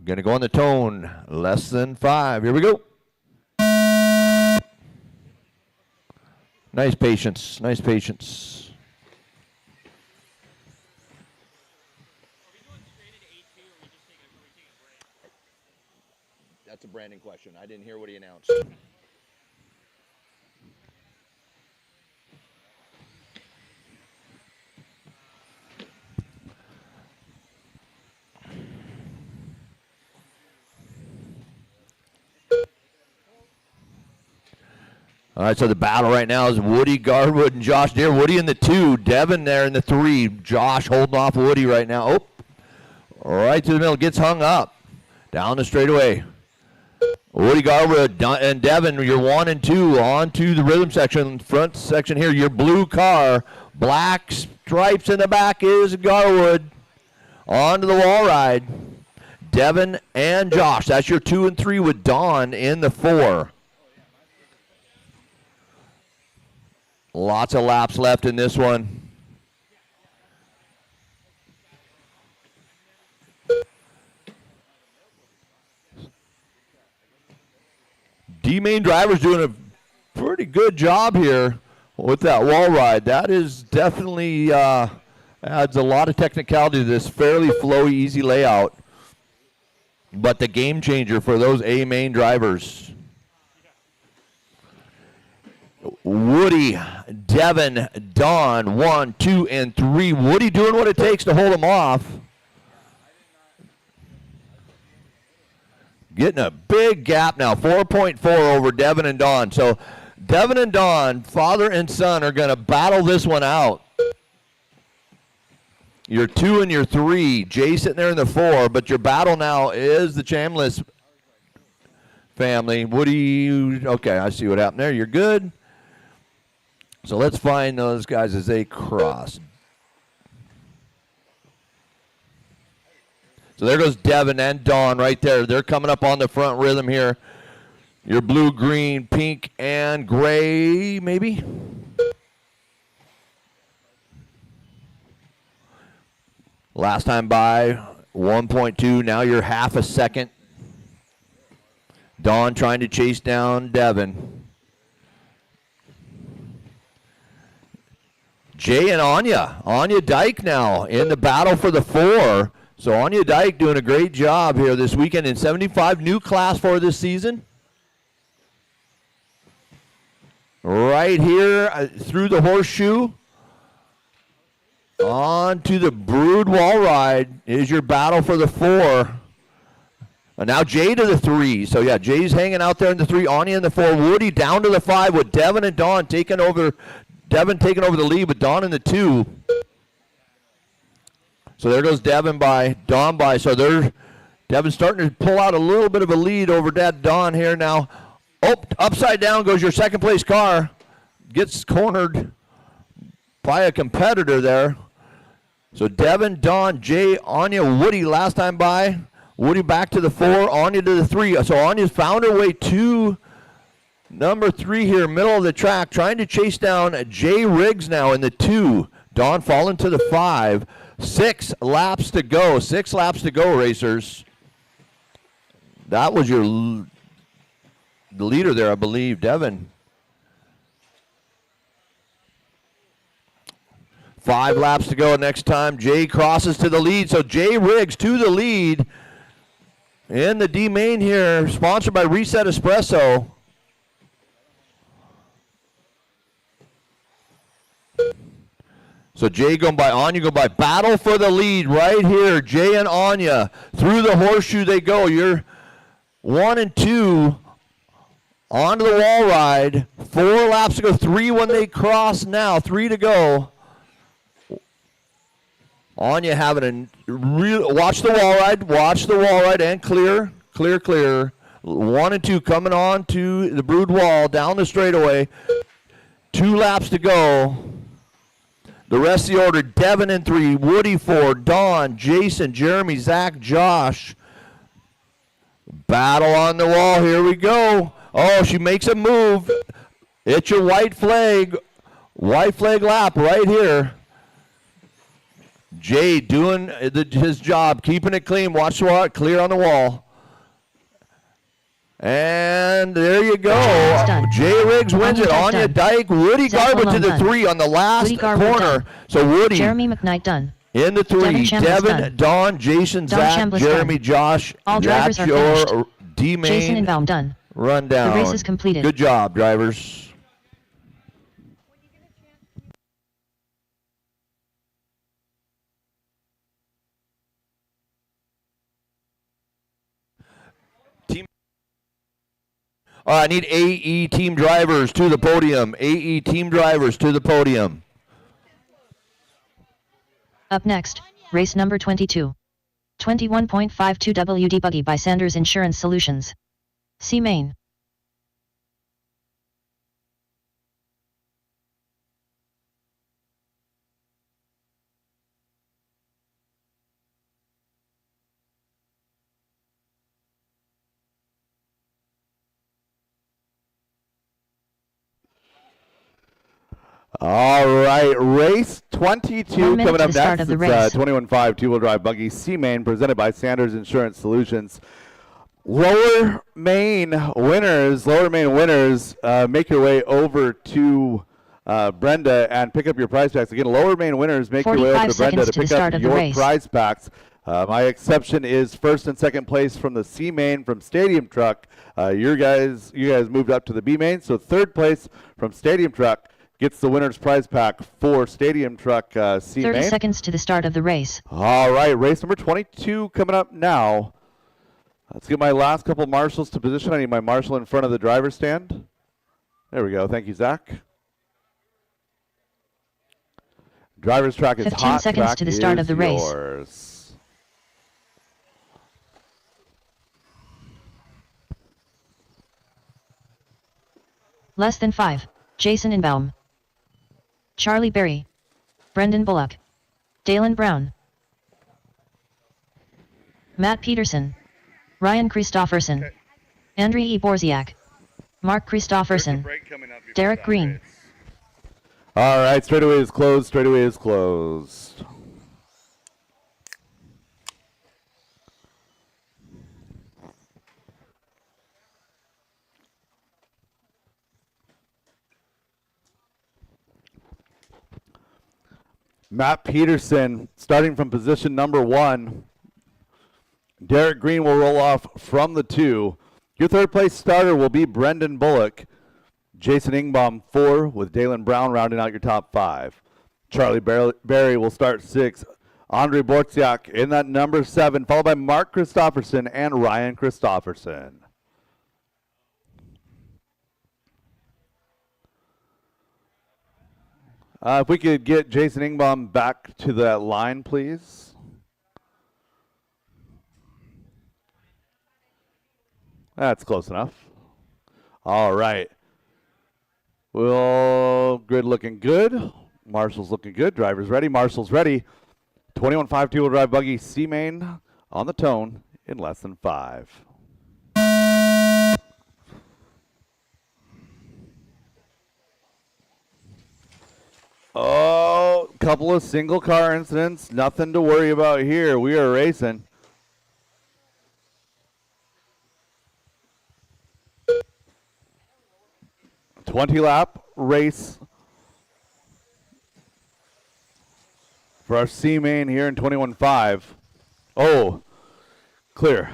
Going to go on the tone. Less than 5. Here we go. Nice patience. Nice patience. That's a Brandon question. I didn't hear what he announced. All right, so the battle right now is Woody Garwood and Josh Deere. Woody in the 2, Devin there in the 3. Josh holding off Woody right now. Oh, right to the middle, gets hung up. Down the straightaway. Woody Garwood and Devin, you're 1 and 2 on to the rhythm section, front section here. Your blue car, black stripes in the back is Garwood. On to the wall ride. Devin and Josh. That's your 2 and 3 with Don in the 4. Lots of laps left in this one. D-Main driver's doing a pretty good job here with that wall ride. That is definitely adds a lot of technicality to this fairly flowy, easy layout. But the game changer for those A-Main drivers. Woody, Devin, Don, 1, 2, and 3. Woody doing what it takes to hold him off. Getting a big gap now, 4.4 over Devin and Don. So Devin and Don, father and son, are going to battle this one out. Your 2 and your 3. Jay sitting there in the 4, but your battle now is the Chambliss family. Woody, okay, I see what happened there. You're good. So let's find those guys as they cross. So there goes Devin and Don right there. They're coming up on the front rhythm here. Your blue, green, pink, and gray, maybe? Last time by, 1.2. Now you're half a second. Don trying to chase down Devin. Jay and Anya Dyke now in the battle for the 4. So Anya Dyke doing a great job here this weekend in 75, new class 4 this season. Right here through the horseshoe. On to the brood wall ride is your battle for the 4. And now Jay to the 3. So yeah, Jay's hanging out there in the 3, Anya in the 4, Woody down to the 5 with Devin and Don taking over. Devin taking over the lead with Don in the 2. So there goes Devin by, Don by. So Devin's starting to pull out a little bit of a lead over Don here now. Oh, upside down goes your second place car. Gets cornered by a competitor there. So Devin, Don, Jay, Anya, Woody last time by. Woody back to the 4, Anya to the 3. So Anya's found her way to number 3 here, middle of the track, trying to chase down Jay Riggs now in the 2. Don falling to the 5. 6 laps to go. 6 laps to go, racers. That was your the leader there, I believe, Devin. 5 laps to go next time. Jay crosses to the lead. So Jay Riggs to the lead in the D main here, sponsored by Reset Espresso. So Jay going by, Anya going by. Battle for the lead right here. Jay and Anya. Through the horseshoe they go. You're 1 and 2 onto the wall ride. 4 laps to go. 3 when they cross now. 3 to go. Anya having a real, watch the wall ride and clear. 1 and 2 coming on to the Brood Wall down the straightaway. 2 laps to go. The rest of the order, Devin in 3, Woody 4, Don, Jason, Jeremy, Zach, Josh. Battle on the wall, here we go. Oh, she makes a move. It's your white flag lap right here. Jay doing his job, keeping it clean. Watch the wall, clear on the wall. And there you go. Jay Riggs wins it. Anya Dyke, Woody Garber to the 3 on the last corner. Done. So Woody Jeremy McKnight done. in the 3. Devin, Don, Jason, Zach, Jeremy, done. Josh. All drivers are your finished. D-main Jason and Baum done. rundown. The race is completed. Good job, drivers. All right, I need AE team drivers to the podium. AE team drivers to the podium. Up next, race number 22. 21.52 WD Buggy by Sanders Insurance Solutions. C main. All right, race 22 minute coming to up the start next. of the It's race. 21.5 two-wheel drive buggy C-Main presented by Sanders Insurance Solutions. Lower Main winners, make your way over to Brenda and pick up your prize packs. Again, Lower Main winners, make your way over 45 to Brenda to seconds to the pick start up of the your race. prize packs. My exception is first and second place from the C main from Stadium Truck. You guys moved up to the B main, so third place from Stadium Truck gets the winner's prize pack for Stadium Truck C main. 30 seconds to the start of the race. All right, race number 22 coming up now. Let's get my last couple marshals to position. I need my marshal in front of the driver's stand. There we go. Thank you, Zach. Driver's track is 15 hot. seconds Track to the start is of the race. yours. Less than 5. Jason Inbaum. Charlie Berry. Brendan Bullock. Dalen Brown. Matt Peterson. Ryan Christofferson. Andriy E. Borziak. Mark Christofferson. Derek Green. All right, straightaway is closed. Straightaway is closed. Matt Peterson starting from position number 1. Derek Green will roll off from the 2. Your third place starter will be Brendan Bullock. Jason Ingbaum 4 with Dalen Brown rounding out your top 5. Charlie Berry will start 6. Andriy Borziak in that number 7, followed by Mark Christofferson and Ryan Christofferson. If we could get Jason Ingbaum back to that line, please. That's close enough. All right. Well, grid looking good. Marshall's looking good. Driver's ready. Marshall's ready. 21.5 two-wheel drive buggy C-Main on the tone in less than 5. Oh, couple of single car incidents. Nothing to worry about here. We are racing. 20-lap race for our C main here in 21.5. Oh, clear.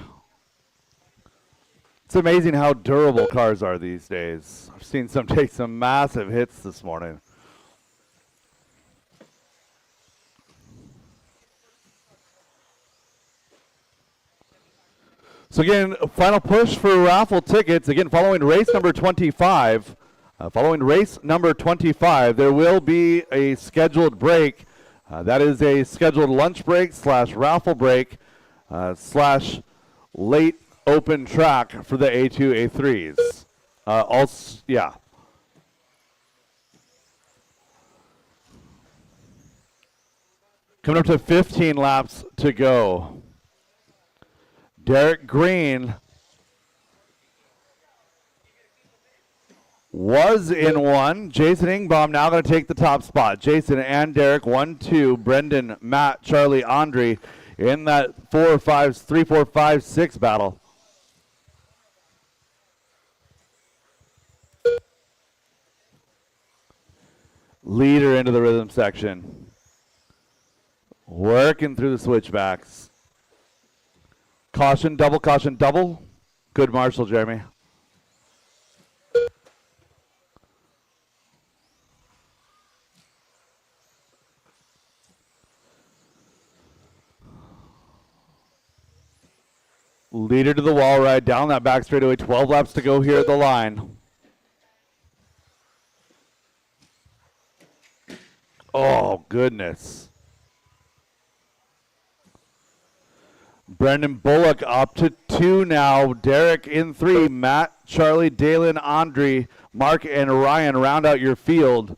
It's amazing how durable cars are these days. I've seen some take some massive hits this morning. So again, final push for raffle tickets. Again, following race number 25. There will be a scheduled break. That is a scheduled lunch break / raffle break / late open track for the A2, A3s. Also, yeah. Coming up to 15 laps to go. Derek Green was in one. Jason Ingbaum now going to take the top spot. Jason and Derek, 1-2. Brendan, Matt, Charlie, Andre in that 3, 4, 5, 6 battle. Leader into the rhythm section. Working through the switchbacks. Caution, double. Good Marshall, Jeremy. Leader to the wall ride down that back straightaway. 12 laps to go here at the line. Oh, goodness. Brendan Bullock up to 2 now. Derek in 3. Matt, Charlie, Dalen, Andre, Mark, and Ryan round out your field.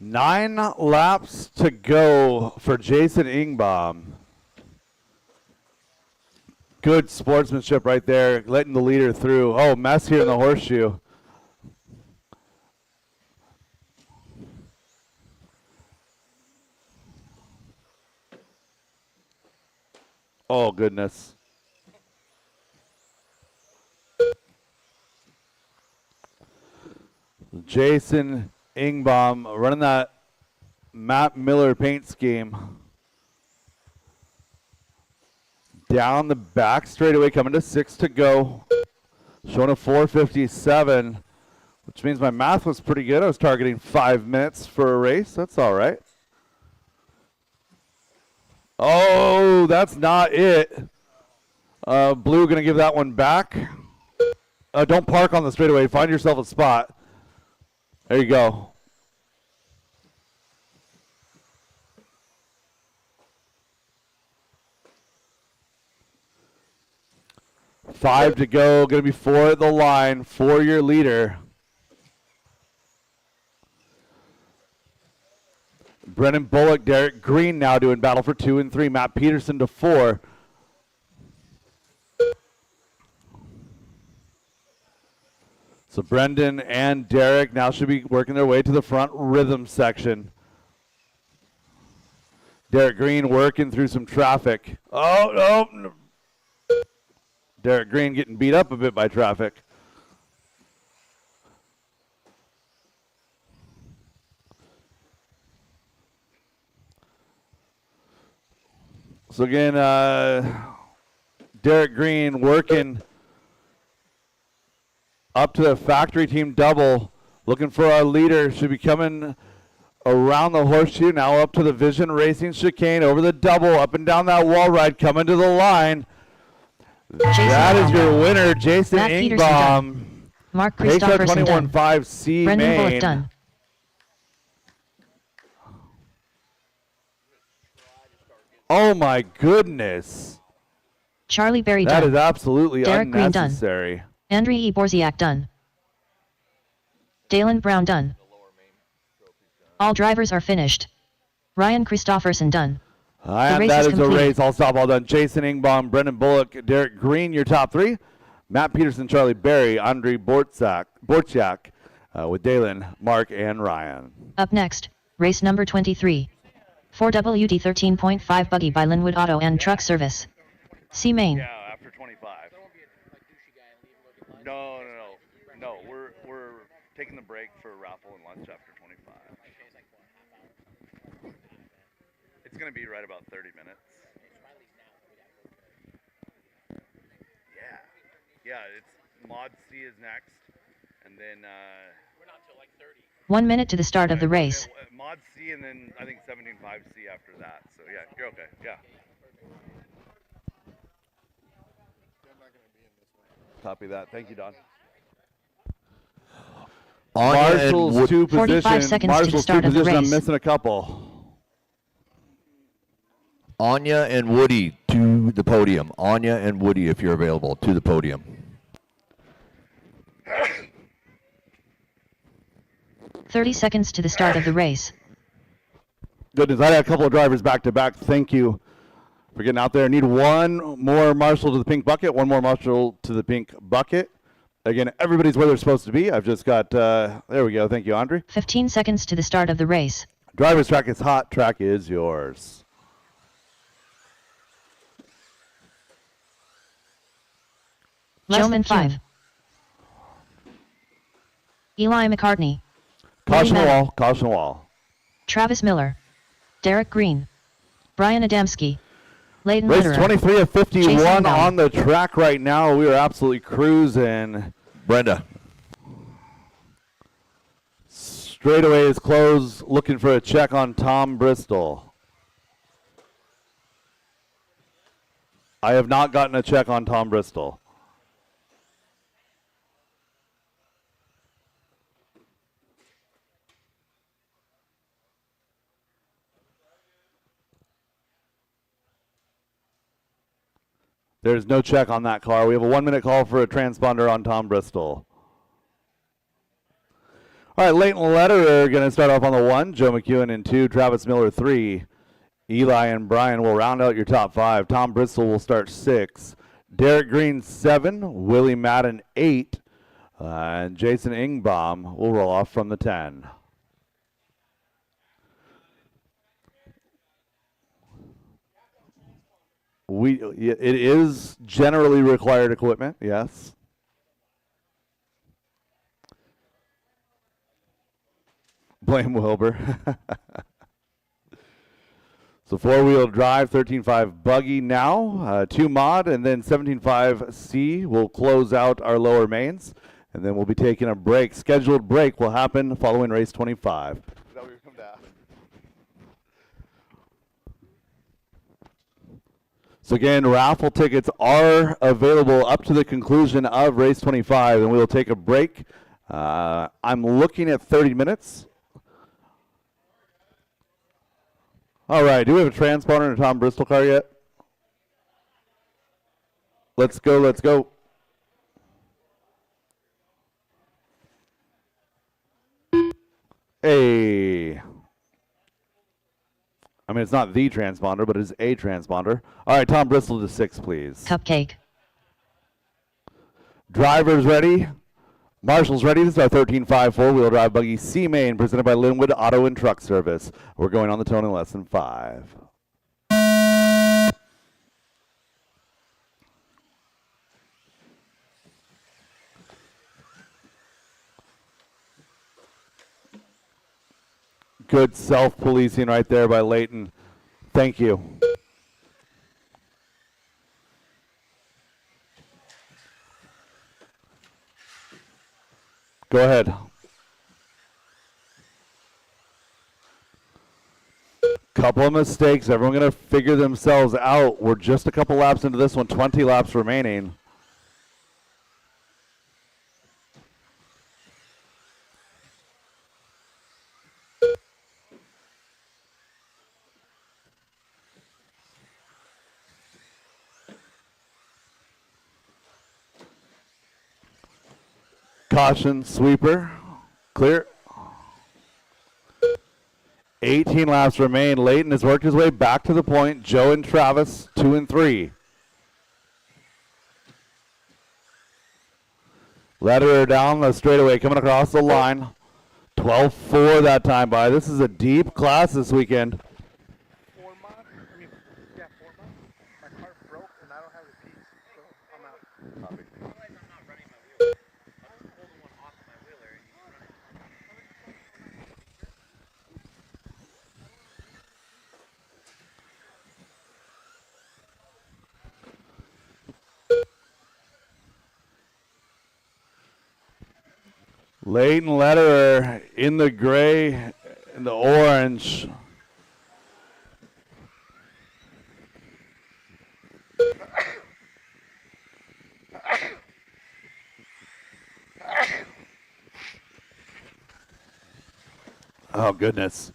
Nine laps to go for Jason Ingbaum. Good sportsmanship right there, letting the leader through. Oh, mess here in the horseshoe. Oh, goodness. Jason Ingbaum running that Matt Miller paint scheme. Down the back straightaway, coming to 6 to go. Showing a 4:57, which means my math was pretty good. I was targeting 5 minutes for a race. That's all right. Oh, that's not it. Blue going to give that one back. Don't park on the straightaway. Find yourself a spot. There you go. Five to go. Going to be 4 at the line for your leader. Brennan Bullock, Derek Green now doing battle for 2 and 3. Matt Peterson to 4. So Brendan and Derek now should be working their way to the front rhythm section. Derek Green working through some traffic. Oh, no. Derek Green getting beat up a bit by traffic. So again, Derek Green working up to the factory team double. Looking for our leader. Should be coming around the horseshoe. Now up to the Vision Racing chicane. Over the double. Up and down that wall ride. Coming to the line. That is your winner, Jason Ingbaum. Mark Christopherson done. 21.5 C Brendan main. Bullock done. Oh my goodness. Charlie Berry That done. is absolutely Derek Green done. unnecessary. Andriy Borziak done. Dalen Brown done. All drivers are finished. Ryan Christofferson done. And race that is is a complete. race. All stop, all done. Jason Ingbaum, Brendan Bullock, Derek Green, your top three. Matt Peterson, Charlie Berry, Andre Borchak, with Dalen, Mark, and Ryan. Up next, race number 23. 4WD 13.5 buggy by Linwood Auto and Truck Service. C Main. Yeah, after 25. No. We're taking the break for raffle and lunch after 25. It's gonna be right about 30 minutes. Yeah, it's Mod C is next, and then we're not till like 30. 1 minute to the start of the race. Mod C and then I think 17.5C after that. So yeah, you're okay. Yeah. Copy that. Thank you, Don. Anya and Marshall's two 45 position. seconds to the Marshall's start two of the position. I'm race. missing a couple. Anya and Woody to the podium. Anya and Woody, if you're available, to the podium. "30 seconds to the start of the race. Goodness, I had a couple of drivers back to back. Thank you for getting out there. Need one more Marshall to the pink bucket, one more Marshall to the pink bucket. Again, everybody's where they're supposed to be. I've just got, there we go. Thank you, Andre. 15 seconds to the start of the race. Driver's track is hot. Track is yours. Showman 5. Eli McCartney. Caution Willie wall. Madden. Caution wall. Travis Miller. Derek Green. Brian Adamski. Layden Race Litterer. 23 of 51 Jason Bell. on the track right now. We are absolutely cruising. Brenda. Straightaway is closed. Looking for a check on Tom Bristol. I have not gotten a check on Tom Bristol. There's no check on that car. We have a 1 minute call for a transponder on Tom Bristol. All right, Leighton Letterer going to start off on the 1. Joe McEwen in 2. Travis Miller 3. Eli and Brian will round out your top 5. Tom Bristol will start 6. Derek Green 7. Willie Madden 8. And Jason Ingbaum will roll off from the 10. It is generally required equipment, yes. Blame Wilbur. So 4-wheel drive, 13.5 buggy now, 2 mod, and then 17.5C will close out our lower mains, and then we'll be taking a break. Scheduled break will happen following race 25. Is that what you're coming to ask? So again, raffle tickets are available up to the conclusion of race 25, and we will take a break. I'm looking at 30 minutes. All right, do we have a transponder in a Tom Bristol car yet? Let's go, let's go. Hey. I mean, it's not the transponder, but it is a transponder. All right, Tom Bristol to 6, please. Cupcake. Drivers ready. Marshall's ready. This is our 13.5 4-wheel drive buggy C Main presented by Linwood Auto and Truck Service. We're going on the tone in less than 5. Good self-policing right there by Leighton. Thank you. Go ahead. Couple of mistakes. Everyone going to figure themselves out. We're just a couple laps into this one. 20 laps remaining. Caution, sweeper, clear. 18 laps remain. Layton has worked his way back to the point. Joe and Travis, 2 and 3. Lederer down the straightaway, coming across the line. 12-4 that time by. This is a deep class this weekend. 4 months? I mean, yeah, 4 months. My car broke and I don't have the piece, so I'm out. Copy. Layton Lederer in the gray and the orange. Oh, goodness.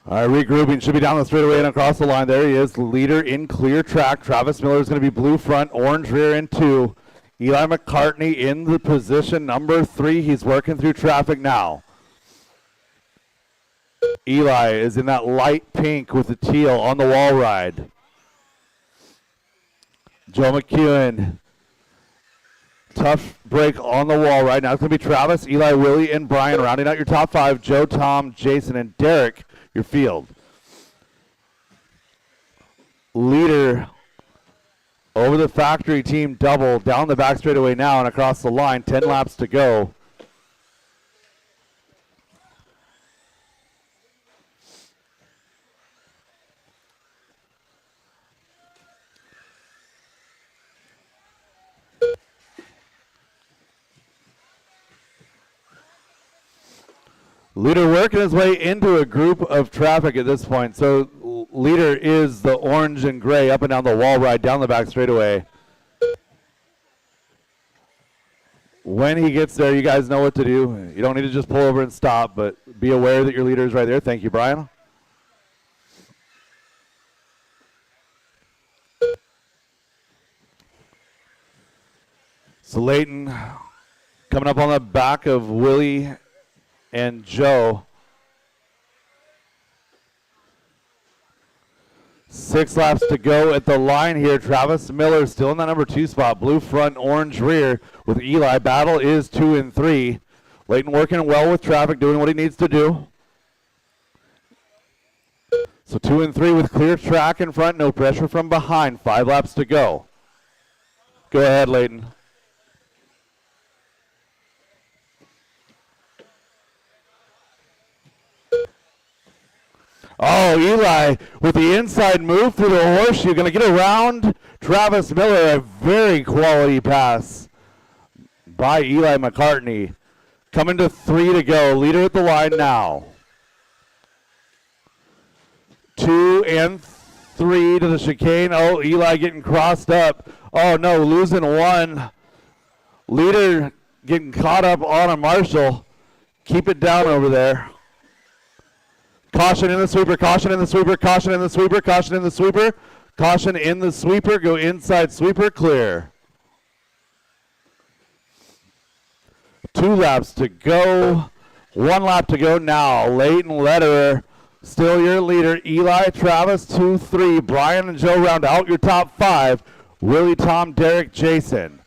All right, regrouping. Should be down the straightaway and across the line. There he is, leader in clear track. Travis Miller is going to be blue front, orange rear in 2. Eli McCartney in the position number 3. He's working through traffic now. Eli is in that light pink with the teal on the wall ride. Joe McEwen. Tough break on the wall right now. It's going to be Travis, Eli, Willie, and Brian rounding out your top 5. Joe, Tom, Jason, and Derek, your field. Leader over the factory team double down the back straightaway now and across the line. 10 laps to go. Leader working his way into a group of traffic at this point. So leader is the orange and gray up and down the wall ride down the back straightaway. When he gets there, you guys know what to do. You don't need to just pull over and stop, but be aware that your leader is right there. Thank you, Brian. So Layton coming up on the back of Willie and Joe. 6 laps to go at the line here. Travis Miller still in that number 2 spot. Blue front, orange rear with Eli. Battle is 2 and 3. Layton working well with traffic, doing what he needs to do. So 2 and 3 with clear track in front, no pressure from behind. 5 laps to go. Go ahead, Layton. Oh, Eli with the inside move through the horseshoe. Going to get around Travis Miller. A very quality pass by Eli McCartney. Coming to 3 to go. Leader at the line now. 2 and 3 to the chicane. Oh, Eli getting crossed up. Oh, no, losing 1. Leader getting caught up on a Marshall. Keep it down over there. Caution in the sweeper, caution in the sweeper, caution in the sweeper, caution in the sweeper, caution in the sweeper, go inside sweeper, clear. 2 laps to go, 1 lap to go now. Layton Lederer, still your leader. Eli, Travis, 2, 3. Brian and Joe round out your top 5. Willie, Tom, Derek, Jason.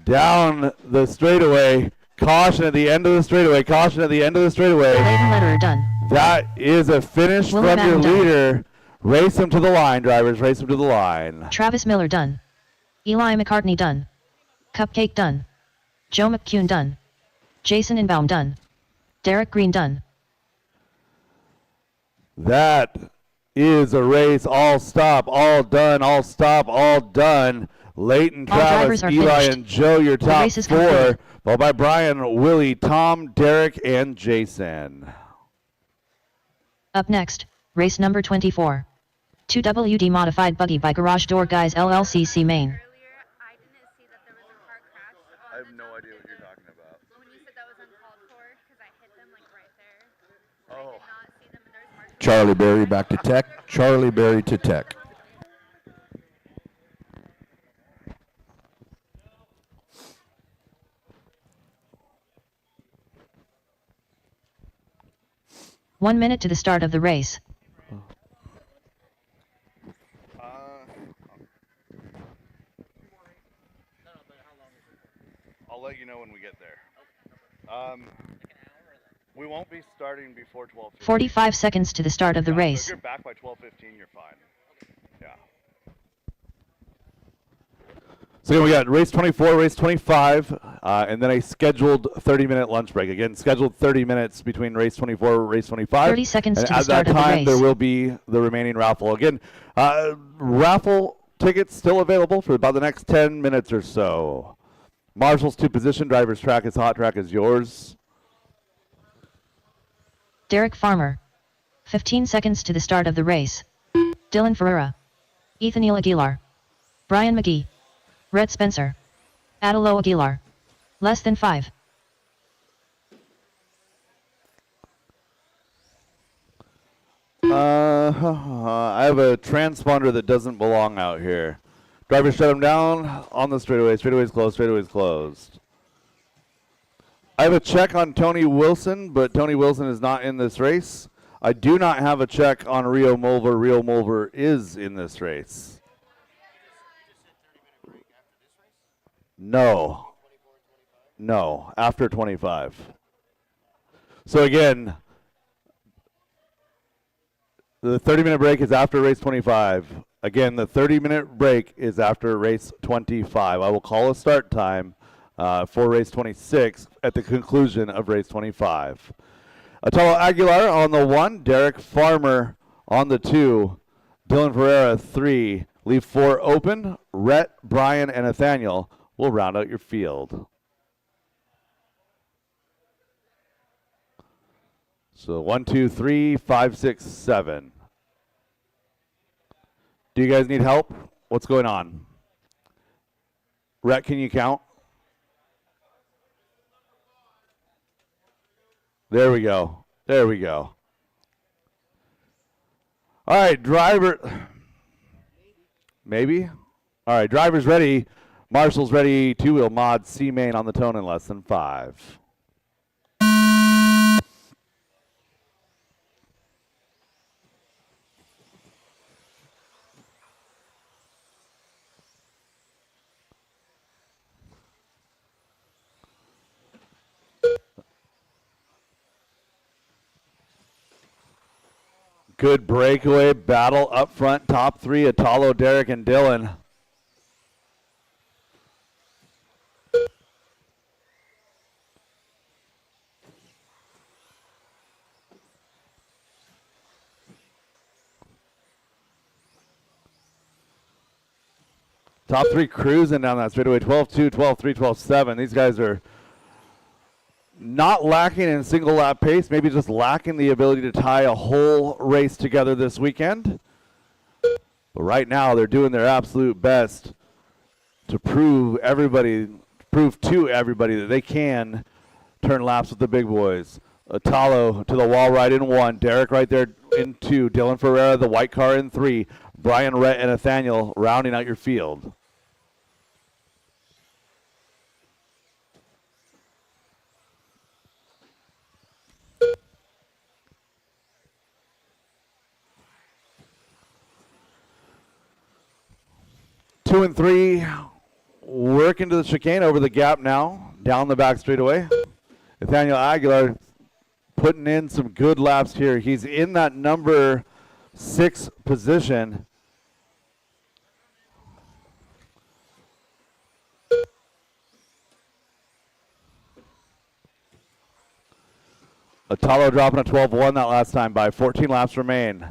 Down the straightaway, caution at the end of the straightaway, caution at the end of the straightaway. Layton Lederer done. That is a finish Willie from your Madden done. leader. Race him to the line, drivers. Race him to the line. Travis Miller done. Eli McCartney done. Cupcake done. Joe McCune done. Jason Inbaum done. Derek Green done. That is a race. All stop, all done, all stop, all done. Layton, All Travis, drivers are Eli, finished. and Joe, your top race is 4. complete. Followed by Brian, Willie, Tom, Derek, and Jason. Up next, race number 24. 2WD modified buggy by Garage Door Guys LLC Maine. Earlier, I didn't see that there was a car crash. I have no idea what you're talking about. When you said that was uncalled for, because I hit them like right there. I Oh. did not see them, and there's markers. Charlie Berry back to Tech. Charlie Berry to Tech. 1 minute to the start of the race. I'll let you know when we get there. We won't be starting before 12:15. 45 seconds to the start of the So race. if you're back by 12:15, you're fine. Yeah. So again, we got race 24, race 25, and then a scheduled 30-minute lunch break. Again, scheduled 30 minutes between race 24 and race 25. 30 seconds and to the at start that of the time, race. there will be the remaining raffle. Again, raffle tickets still available for about the next 10 minutes or so. Marshall's to position, driver's track is hot, track is yours. Derek Farmer. 15 seconds to the start of the race. Dylan Ferreira. Ethaniel Aguilar. Brian McGee. Rhett Spencer. Adelo Aguilar. Less than 5. I have a transponder that doesn't belong out here. Driver shut him down on the straightaway. Straightaway's closed, straightaway's closed. I have a check on Tony Wilson, but Tony Wilson is not in this race. I do not have a check on Rio Mulver. Rio Mulver is in this race. No. No, after 25. So again, the 30-minute break is after race 25. Again, the 30-minute break is after race 25. I will call a start time for race 26 at the conclusion of race 25. Atalo Aguilar on the 1, Derek Farmer on the 2, Dylan Ferreira 3. Leave 4 open. Rhett, Brian, and Nathaniel will round out your field. So 1, 2, 3, 5, 6, 7. Do you guys need help? What's going on? Rhett, can you count? There we go. There we go. All right, driver. Maybe? All right, driver's ready. Marshall's ready. Two-wheel mod C-main on the tone in less than 5. Good breakaway battle up front. Top 3, Atalo, Derek, and Dylan. Top 3 cruising down that straightaway. 12-2, 12-3, 12-7. These guys are not lacking in single lap pace, maybe just lacking the ability to tie a whole race together this weekend. But right now they're doing their absolute best to prove to everybody that they can turn laps with the big boys. Atalo to the wall right in 1, Derek right there in 2, Dylan Ferreira, the white car in 3, Brian, Rhett, and Nathaniel rounding out your field. Two and 3, work into the chicane over the gap now, down the back straightaway. Nathaniel Aguilar putting in some good laps here. He's in that number 6 position. Atalo dropping a 12-1 that last time by 14 laps remain.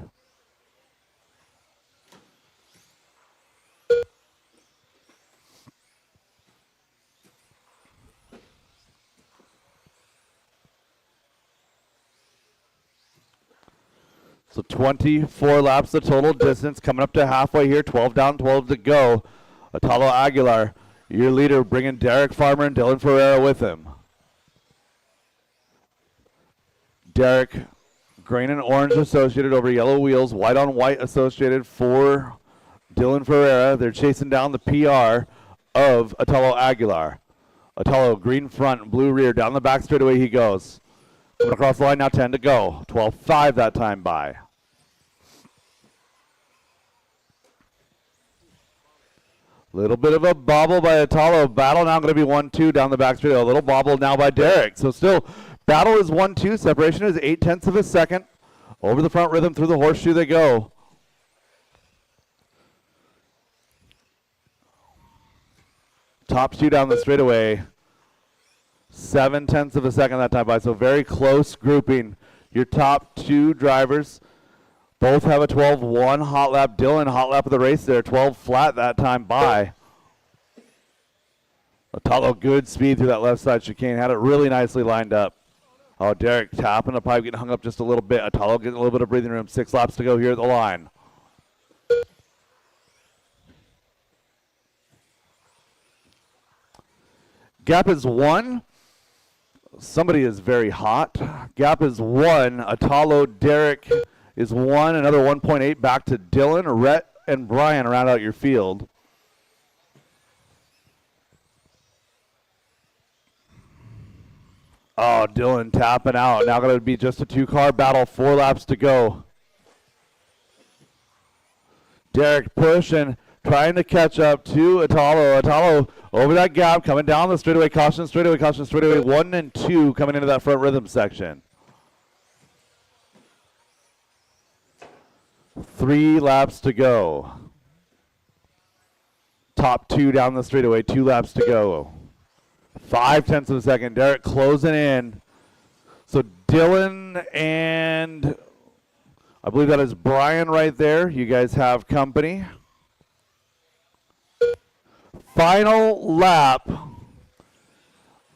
So 24 laps the total distance, coming up to halfway here, 12 down, 12 to go. Atalo Aguilar, your leader, bringing Derek Farmer and Dylan Ferreira with him. Derek, green and orange associated over yellow wheels, white on white associated for Dylan Ferreira. They're chasing down the PR of Atalo Aguilar. Atalo, green front, blue rear, down the back straightaway he goes. Coming across the line now, 10 to go. 12-5 that time by. Little bit of a bobble by Italo. Battle now going to be 1-2 down the back straight. A little bobble now by Derek. So still, battle is 1-2. Separation is 0.8 of a second. Over the front rhythm, through the horseshoe they go. Top two down the straightaway. 0.7 of a second that time by. So very close grouping. Your top two drivers both have a 12-1 hot lap. Dylan, hot lap of the race there. 12 flat that time by. Italo, good speed through that left side chicane. Had it really nicely lined up. Oh, Derek tapping the pipe, getting hung up just a little bit. Italo getting a little bit of breathing room. 6 laps to go here at the line. Gap is 1. Somebody is very hot. Gap is 1. Italo, Derek is 1. Another 1.8 back to Dylan. Rhett and Brian round out your field. Oh, Dylan tapping out. Now going to be just a 2-car battle. 4 laps to go. Derek pushing, trying to catch up to Italo. Italo over that gap, coming down the straightaway. Caution, straightaway, caution, straightaway. 1 and 2 coming into that front rhythm section. 3 laps to go. Top 2 down the straightaway. 2 laps to go. 0.5 of a second. Derek closing in. So Dylan and I believe that is Brian right there. You guys have company. Final lap.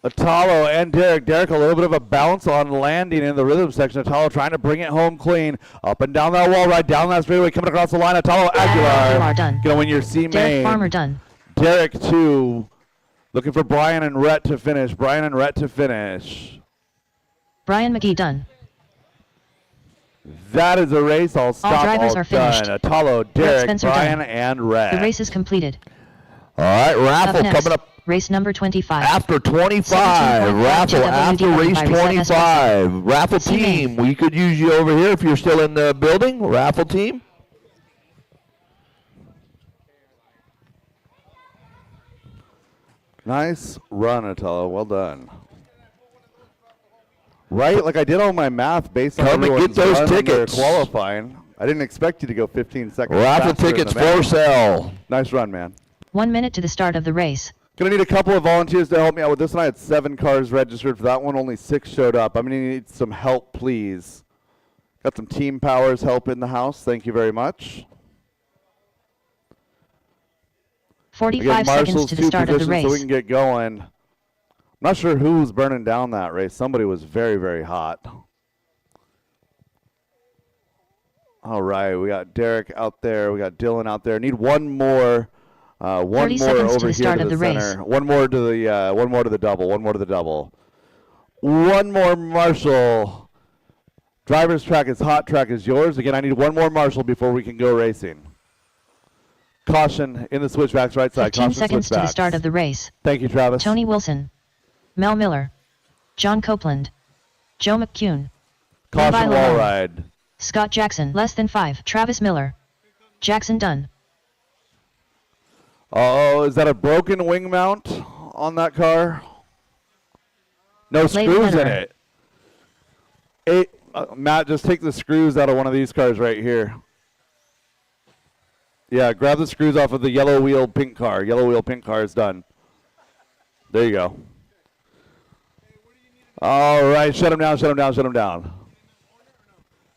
Italo and Derek. Derek a little bit of a bounce on landing in the rhythm section. Italo trying to bring it home clean. Up and down that wall, right down that straightaway, coming across the line. Italo Aguilar. Done. Gonna win your C main. Derek Farmer done. Derek 2. Looking for Brian and Rhett to finish. Brian and Rhett to finish. Brian McGee done. That is a race. All stop. drivers all are finished. done. Italo, Derek, Spencer Brian, done. and Rhett. The race is completed. All right, raffle Up next, coming up race number 25. after 25. 17.5 Raffle after GWD race by Reset 25. Raffle See team, we could use you over here if you're still in the building. Raffle team. Nice run, Italo. Well done. Right, like I did all my math based on Come and get everyone's those run when they were tickets. qualifying. I didn't expect you to go 15 seconds. Raffle faster in tickets the math. for sale. Nice run, man. 1 minute to the start of the race. Gonna need a couple of volunteers to help me out with this one. I had 7 cars registered for that one. Only 6 showed up. I'm gonna need some help, please. Got some Team Powers help in the house. Thank you very much. 45 seconds to the start of the race. So we can get going. I'm not sure who was burning down that race. Somebody was very, very hot. All right, we got Derek out there. We got Dylan out there. Need one more. One 30 more seconds over to the here start to of the the race. center. One more to the double. One more to the double. One more Marshall. Driver's track is hot. Track is yours. Again, I need one more Marshall before we can go racing. Caution in the switchbacks right side. 15 Caution seconds to the switchbacks. start of the race. Thank you, Travis. Tony Wilson. Mel Miller. John Copeland. Joe McCune. Caution Levi wall Lalonde. ride. Scott Jackson. Less than 5. Travis Miller. Jackson Dunn. Oh, is that a broken wing mount on that car? No Late screws in Leonard. it. Matt, just take the screws out of one of these cars right here. Yeah, grab the screws off of the yellow wheel pink car. Yellow wheel pink car is done. There you go. All right, shut him down, shut him down, shut him down.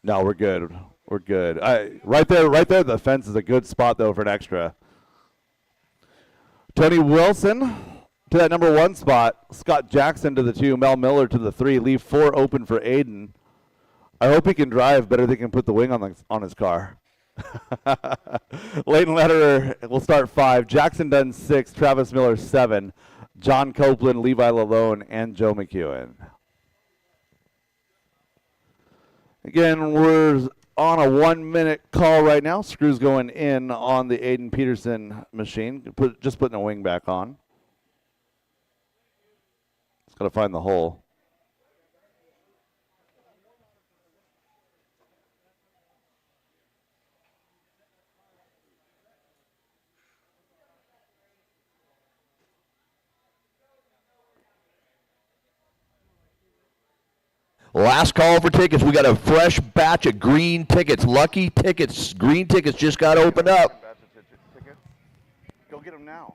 No, we're good. We're good. Right there, the fence is a good spot, though, for an extra. Tony Wilson to that number 1 spot. Scott Jackson to the 2. Mel Miller to the 3. Leave 4 open for Aiden. I hope he can drive better than he can put the wing on his car. Leighton Lederer will start 5. Jackson Dunn 6. Travis Miller 7. John Copeland, Levi Lalone, and Joe McEwen. Again, we're on a 1-minute call right now. Screws going in on the Aiden Peterson machine. Just putting a wing back on. Just got to find the hole. Last call for tickets. We got a fresh batch of green tickets. Lucky tickets. Green tickets just got opened up. Batch of tickets. Go get them now.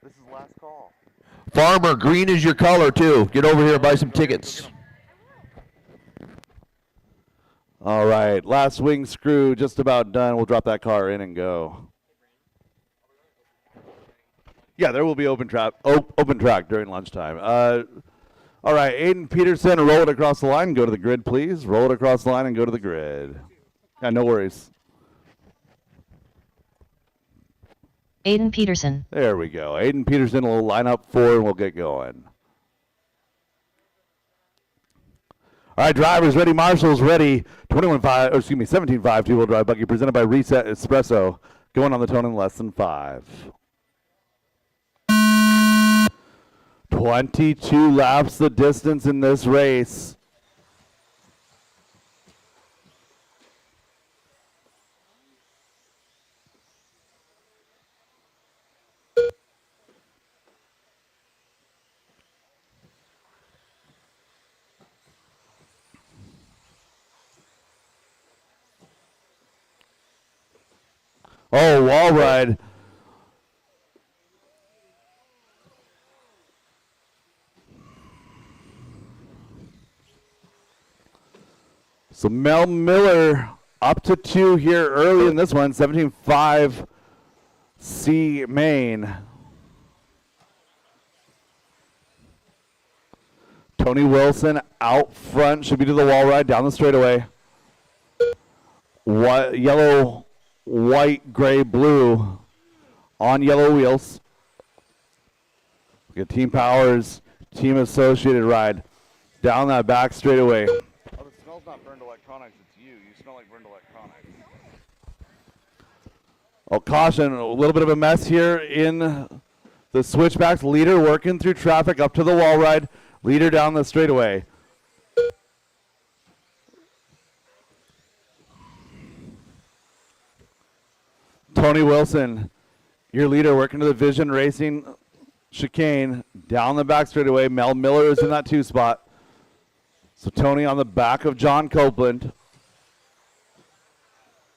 This is last call. Farmer, green is your color too. Get over here and buy some tickets. All right, last wing screw just about done. We'll drop that car in and go. Yeah, there will be open track during lunchtime. All right, Aiden Peterson, roll it across the line. Go to the grid, please. Roll it across the line and go to the grid. Yeah, no worries. Aiden Peterson. There we go. Aiden Peterson will line up 4 and we'll get going. All right, drivers ready, marshals ready. 17.5 two-wheel drive buggy presented by Reset Espresso. Going on the tone in less than 5. 22 laps the distance in this race. Oh, wall ride. So Mel Miller up to 2 here early in this one, 17.5 C main. Tony Wilson out front, should be to the wall ride down the straightaway. Yellow, white, gray, blue on yellow wheels. We got Team Powers, Team Associated ride down that back straightaway. Oh, the smell's not burned electronics, it's you. You smell like burned electronics. Oh, caution, a little bit of a mess here in the switchbacks. Leader working through traffic up to the wall ride. Leader down the straightaway. Tony Wilson, your leader, working to the Vision Racing chicane down the back straightaway. Mel Miller is in that 2 spot. So Tony on the back of John Copeland.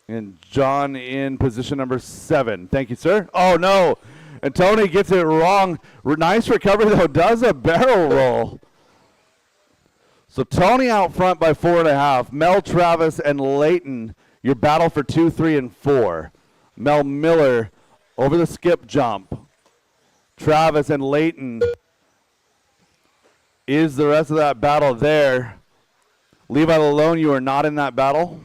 And John in position number 7. Thank you, sir. Oh, no. And Tony gets it wrong. Nice recovery, though. Does a barrel roll. So Tony out front by 4.5. Mel, Travis, and Layton, your battle for 2, 3, and 4. Mel Miller over the skip jump. Travis and Layton is the rest of that battle there. Levi Lalone, you are not in that battle.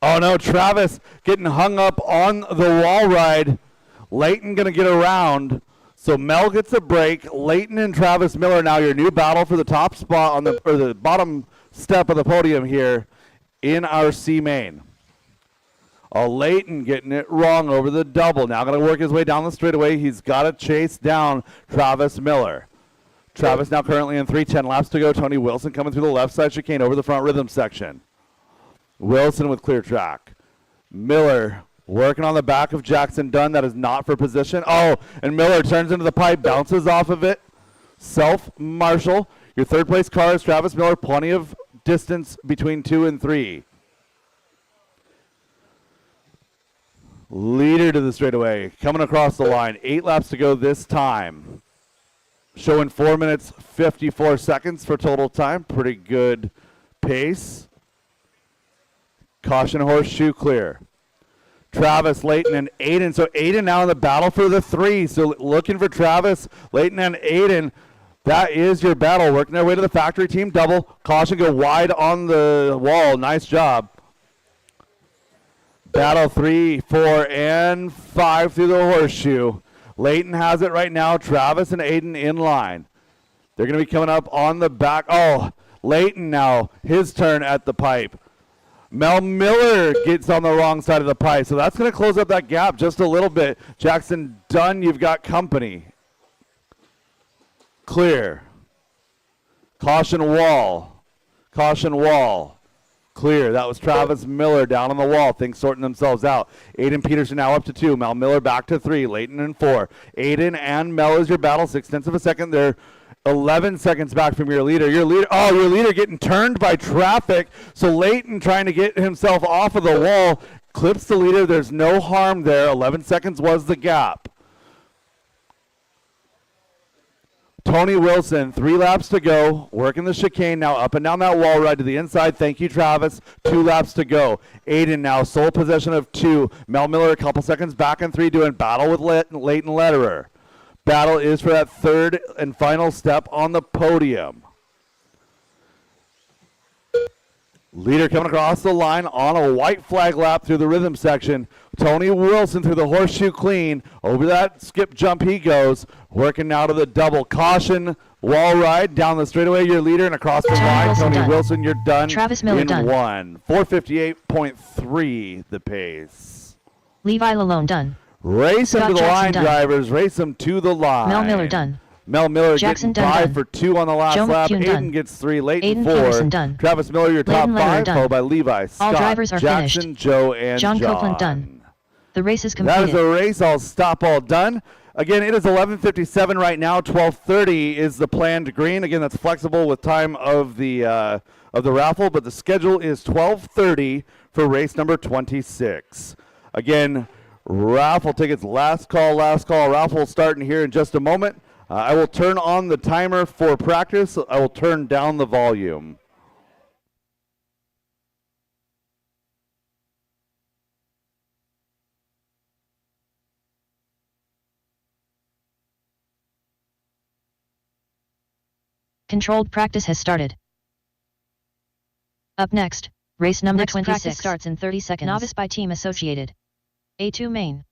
Oh no, Travis getting hung up on the wall ride. Layton gonna get around. So Mel gets a break. Layton and Travis Miller now your new battle for the top spot on the bottom step of the podium here in our C main. Oh, Layton getting it wrong over the double. Now gonna work his way down the straightaway. He's gotta chase down Travis Miller. Travis now currently in 3:10 laps to go. Tony Wilson coming through the left side chicane over the front rhythm section. Wilson with clear track. Miller working on the back of Jackson Dunn. That is not for position. Oh, and Miller turns into the pipe, bounces off of it. Self-marshal. Your third place car is Travis Miller. Plenty of distance between 2 and 3. Leader to the straightaway. Coming across the line. 8 laps to go this time. Showing 4 minutes, 54 seconds for total time. Pretty good pace. Caution horseshoe clear. Travis, Layton, and Aiden. So Aiden now in the battle for the 3. So looking for Travis, Layton, and Aiden. That is your battle. Working their way to the factory team double. Caution go wide on the wall. Nice job. Battle 3, 4, and 5 through the horseshoe. Layton has it right now. Travis and Aiden in line. They're going to be coming up on the back. Oh, Layton now. His turn at the pipe. Mel Miller gets on the wrong side of the pipe, so that's going to close up that gap just a little bit. Jackson Dunn, you've got company. Clear. Caution wall. Caution wall. Clear. That was Travis Miller down on the wall. Things sorting themselves out. Aiden Peterson now up to 2. Mel Miller back to 3. Leighton in 4. Aiden and Mel is your battle. 6/10 of a second. They're 11 seconds back from your leader. Your leader getting turned by traffic. So Leighton trying to get himself off of the wall. Clips the leader. There's no harm there. 11 seconds was the gap. Tony Wilson, 3 laps to go, working the chicane now up and down that wall ride to the inside. Thank you, Travis. 2 laps to go. Aiden now sole possession of 2. Mel Miller a couple seconds back in 3 doing battle with Leighton Lederer. Battle is for that 3rd and final step on the podium. Leader coming across the line on a white flag lap through the rhythm section. Tony Wilson through the horseshoe clean. Over that skip jump he goes. Working now to the double. Caution, wall ride down the straightaway. Your leader and across the line. Tony Wilson, you're done. Travis Miller in done. 1. 4:58.3 the pace. Levi Lalone done. Race them Scott to the Jackson line, done. drivers. Race them to the line. Mel Miller done. Mel Miller Jackson getting done, 5 done. for 2 on the last Joe lap. McCune Aiden done. gets 3. Leighton Aiden 4. Peterson done. Travis Miller, your top Leighton Lederer 5, done. followed by Levi, Scott, drivers are Jackson, finished. Joe, and John Copeland done. The race is That completed. is a race. All stop, all done. Again, it is 11:57 right now. 12:30 is the planned green. Again, that's flexible with time of the raffle, but the schedule is 12:30 for race number 26. Again, raffle tickets, last call. Raffle starting here in just a moment. I will turn on the timer for practice. I will turn down the volume. Controlled practice has started. Up next, race number 26 practice starts in 30 seconds. Novice by team associated. A2 main.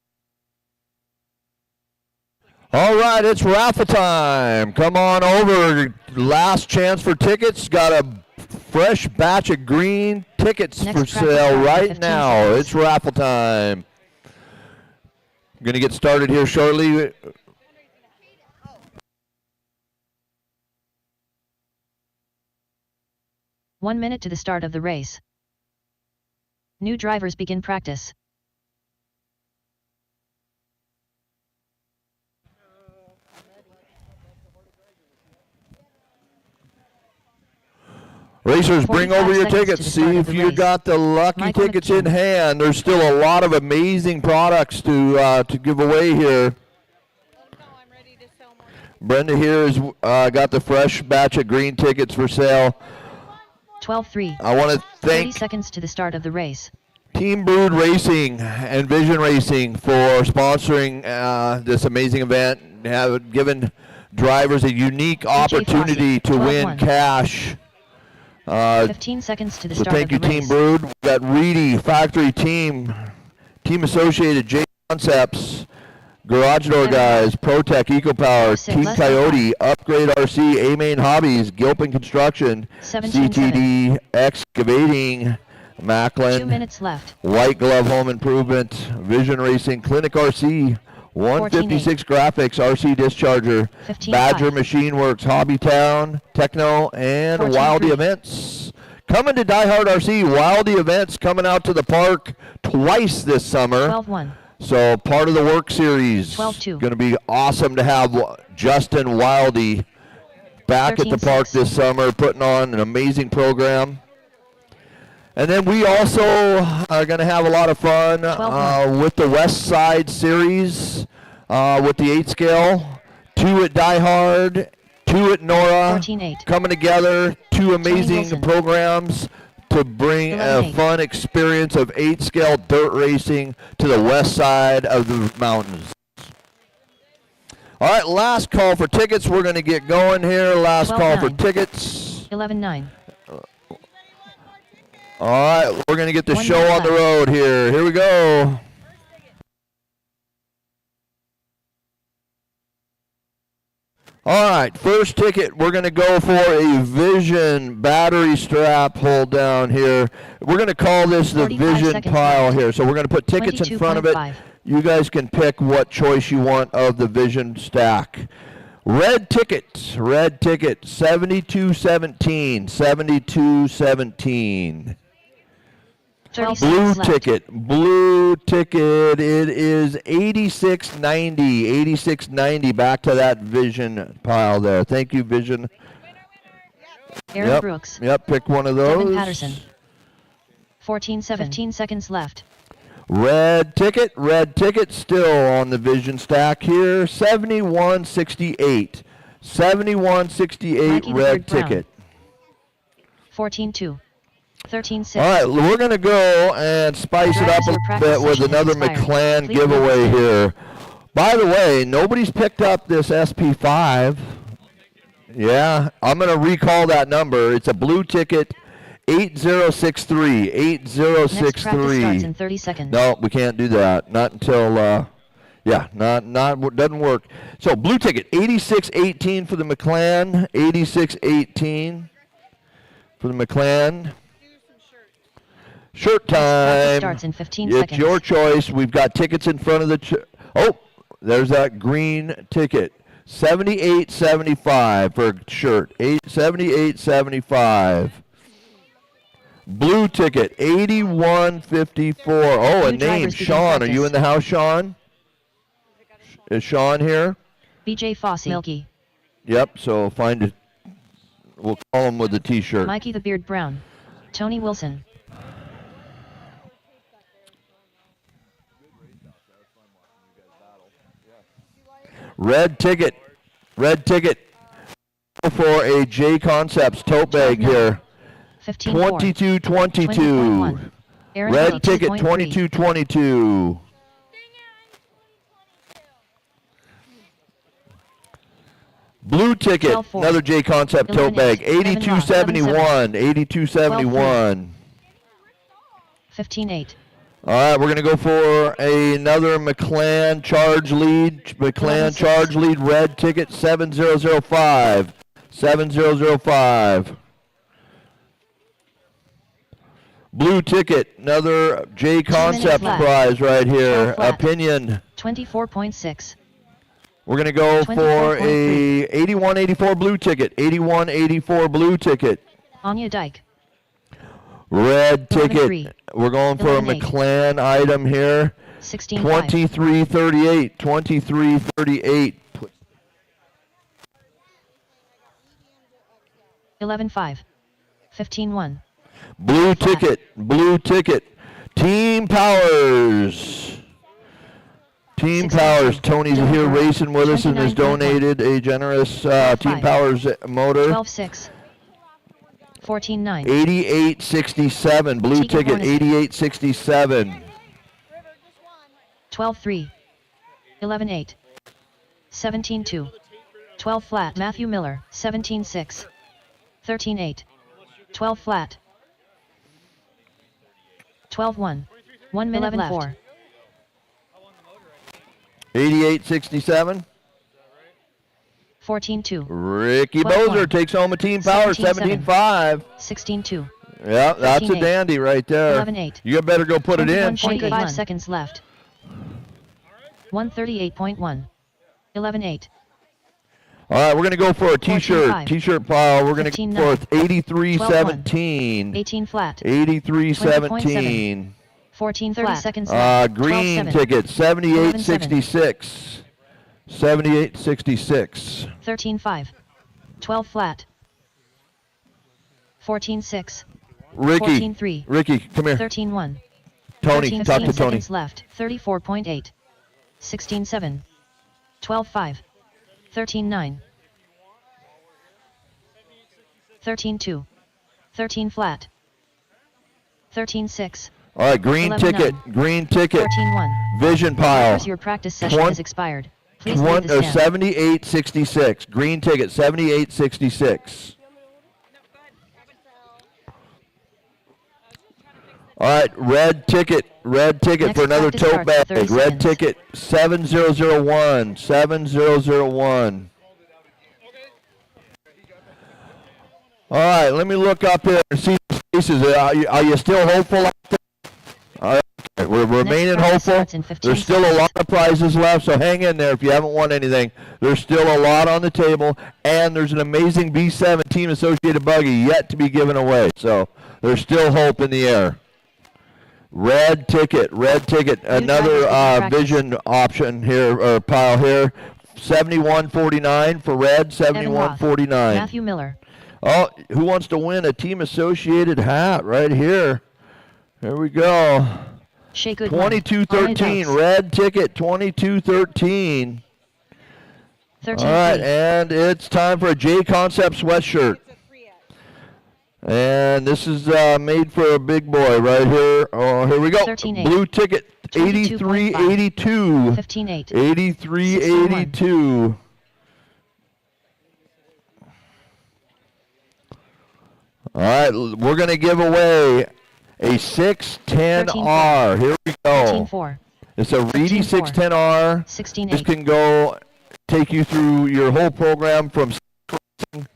All right, it's raffle time. Come on over. Last chance for tickets. Got a fresh batch of green tickets Next for practice sale starts in right 15 now. seconds. It's raffle time. I'm going to get started here shortly. One minute to the start of the race. New drivers begin practice. Racers, bring 45 over your seconds to tickets. the start See of if the you race. got the lucky Michael tickets in McKean. hand. There's still a lot of amazing products to give away here. Brenda here has got the fresh batch of green tickets for sale. 12-3. I want to 30 thank seconds to the start of the race. Team Brood Racing and Vision Racing for sponsoring this amazing event and have given drivers a unique opportunity to Fawcett, win 12-1. cash. 15 seconds to the So start thank of the you, race. Team Brood. We've got Reedy, Factory Team, Team Associated, J Concepts, Garage Door Guys, ProTech, EcoPower, 6, Team less than Coyote, Upgrade RC, A-Main Hobbies, Gilpin Construction, 17-7. CTD, Excavating, 2 Macklin, minutes left. White Glove Home Improvement, Vision Racing, Clinic RC, 156 Graphics, RC Discharger, 15-5. Badger Machine Works, Hobbytown, Techno, and 14-3. Wildy Events. Coming to DieHard RC, Wildy Events coming out to the park twice this summer. 12-1. So part of the work series. 12-2. Going to be awesome to have Justin Wildy back at the park 13-6. this summer, putting on an amazing program. And then we also are going to have a lot of fun with the West Side Series with the 8 scale. 2 at DieHard, 2 at Nora. 14-8. Coming together, 2 amazing Wilson. programs to bring a 11-8. fun experience of 8 scale dirt racing to the west side of the mountains. All right, last call for tickets. We're going to get going here. Last call for 12-9. tickets. 11-9. All right, we're going to get the 1 show minute on the left. road here. Here we go. All right, first ticket, we're going to go for a Vision battery strap hold down here. We're going to call this the 45 Vision seconds pile left. here. So we're going to put tickets in front of it. 22.5. You guys can pick what choice you want of the Vision stack. Red ticket, 7217, 7217. 30 Blue seconds left. ticket. Blue ticket. It is 8690. 8690. Back to that vision pile there. Thank you, vision. Aaron Yep. Brooks. Yep. Pick one of those. Devin Patterson. 15 seconds left. Red ticket. Red ticket. Still on the vision stack here. 7168. 7168. Mikey the Red Bird Brown. ticket. 14-2. 13-6. All right, we're going to go and spice it up Drivers, a your little practice bit with session has another expired. McClan Please giveaway leave. here. By the way, nobody's picked up this SP5. Yeah, I'm going to recall that number. It's a blue ticket, 8063. Next practice starts 8063. in 30 seconds. No, we can't do that. Not until, doesn't work. So blue ticket, 8618 for the McClan. 8618 for the McClan. Shirt Practice time. starts in 15 It's seconds. your choice. We've got tickets in front of the. Oh, there's that green ticket. 78.75 for a shirt. 78.75. Blue ticket. 81.54. Oh, a New name. drivers begin Sean. Are practice. you in the house, Sean? Is Sean here? BJ Fossey. Milky. Yep. So find it. We'll call him with the T-shirt. Mikey the Beard Brown. Tony Wilson. Red ticket. Red ticket for a J Concepts tote bag 12-9. here. 15-4. 22-22. 20.1. Aaron Red Hill, ticket 2.3. 22-22. Blue ticket, 12-4. another J Concept tote bag. 11-8. 82-71. 82-71. 15-8. All right, we're going to go for another McClan charge lead. McClan 11-6. charge lead, red ticket, 7005. 7005. Blue ticket, another J Concept flat. prize right here. 12 flat. Opinion. 24.6. We're going to go for 24.3. a 8184 blue ticket. 8184 blue ticket. Anya Dyke. Red ticket. 11-3. We're going for a 11-8. McClan item here. 16-5. 2338. 2338. 11-5. 15-1. Blue Flat. ticket. Blue ticket. Team Powers. Team 16-2. Powers. Tony's Dylan here Burrow. racing with us and has 29.1. donated a generous Team 12-5. Powers motor. 12-6. 14-9. 8867. Blue Chica ticket. Hornets. 8867. 12-3. 11-8. 17-2. 12 flat. Matthew Miller. 17-6. 13-8. 12 flat. 12-1. 1 minute 11 left. 4. 8867. 14-2. Ricky 12-1. Bozer takes home a Team Powers. 17-7. 17-5. 16-2. Yeah, that's a 13-8. dandy right there. 11-8. You better go put it in. 21.5 seconds left. 138.1. 11-8. All right, we're going to go for a T-shirt. 14-5. T-shirt pile. We're going to go 15-9. for 8317. 18 flat. 8317. 14 30 seconds left. Green 12-7. ticket, 7866. 7866. 13-5. 12 flat. 14-6. Ricky, 14-3. Ricky, come here. 13-1. Tony, 13 talk to Tony. seconds left. 34.8. 16-7. 12-5. 13-9. 13-2. 13 flat. 13-6. All right, green 11-9. ticket, green ticket. 14-1. Vision pile. Drivers, your practice session has expired. Please leave the stand. 7866. Green ticket, 7866. All right, red ticket Next for another practice tote starts bag. 30 Red seconds. ticket, 7001. 7001. All right, let me look up here and see the faces. Are you still hopeful out there? All right, okay, we're remaining practice hopeful. starts in 15 There's still a seconds. lot of prizes left, so hang in there if you haven't won anything. There's still a lot on the table, and there's an amazing B7 Team Associated buggy yet to be given away. So there's still hope in the air. Red ticket. Another drivers begin practice. vision option here, or pile here. 71.49 for red, Evan Roth, 71.49. Matthew Miller, Oh, who wants to win a team associated hat right here? Here we go. Shea Goodwin, 22-13, Oates, red ticket, 22-13. 13 All right, free. and it's time for a J Concept sweatshirt. And this is made for a big boy right here. Oh, here we go. 13-8. Blue ticket, 83-82. 15-8. 83-82. All right, we're going to give away a 610R. Here we go. 13-4. It's a Reedy 15-4. 610R. 16-8. This can go take you through your whole program from racing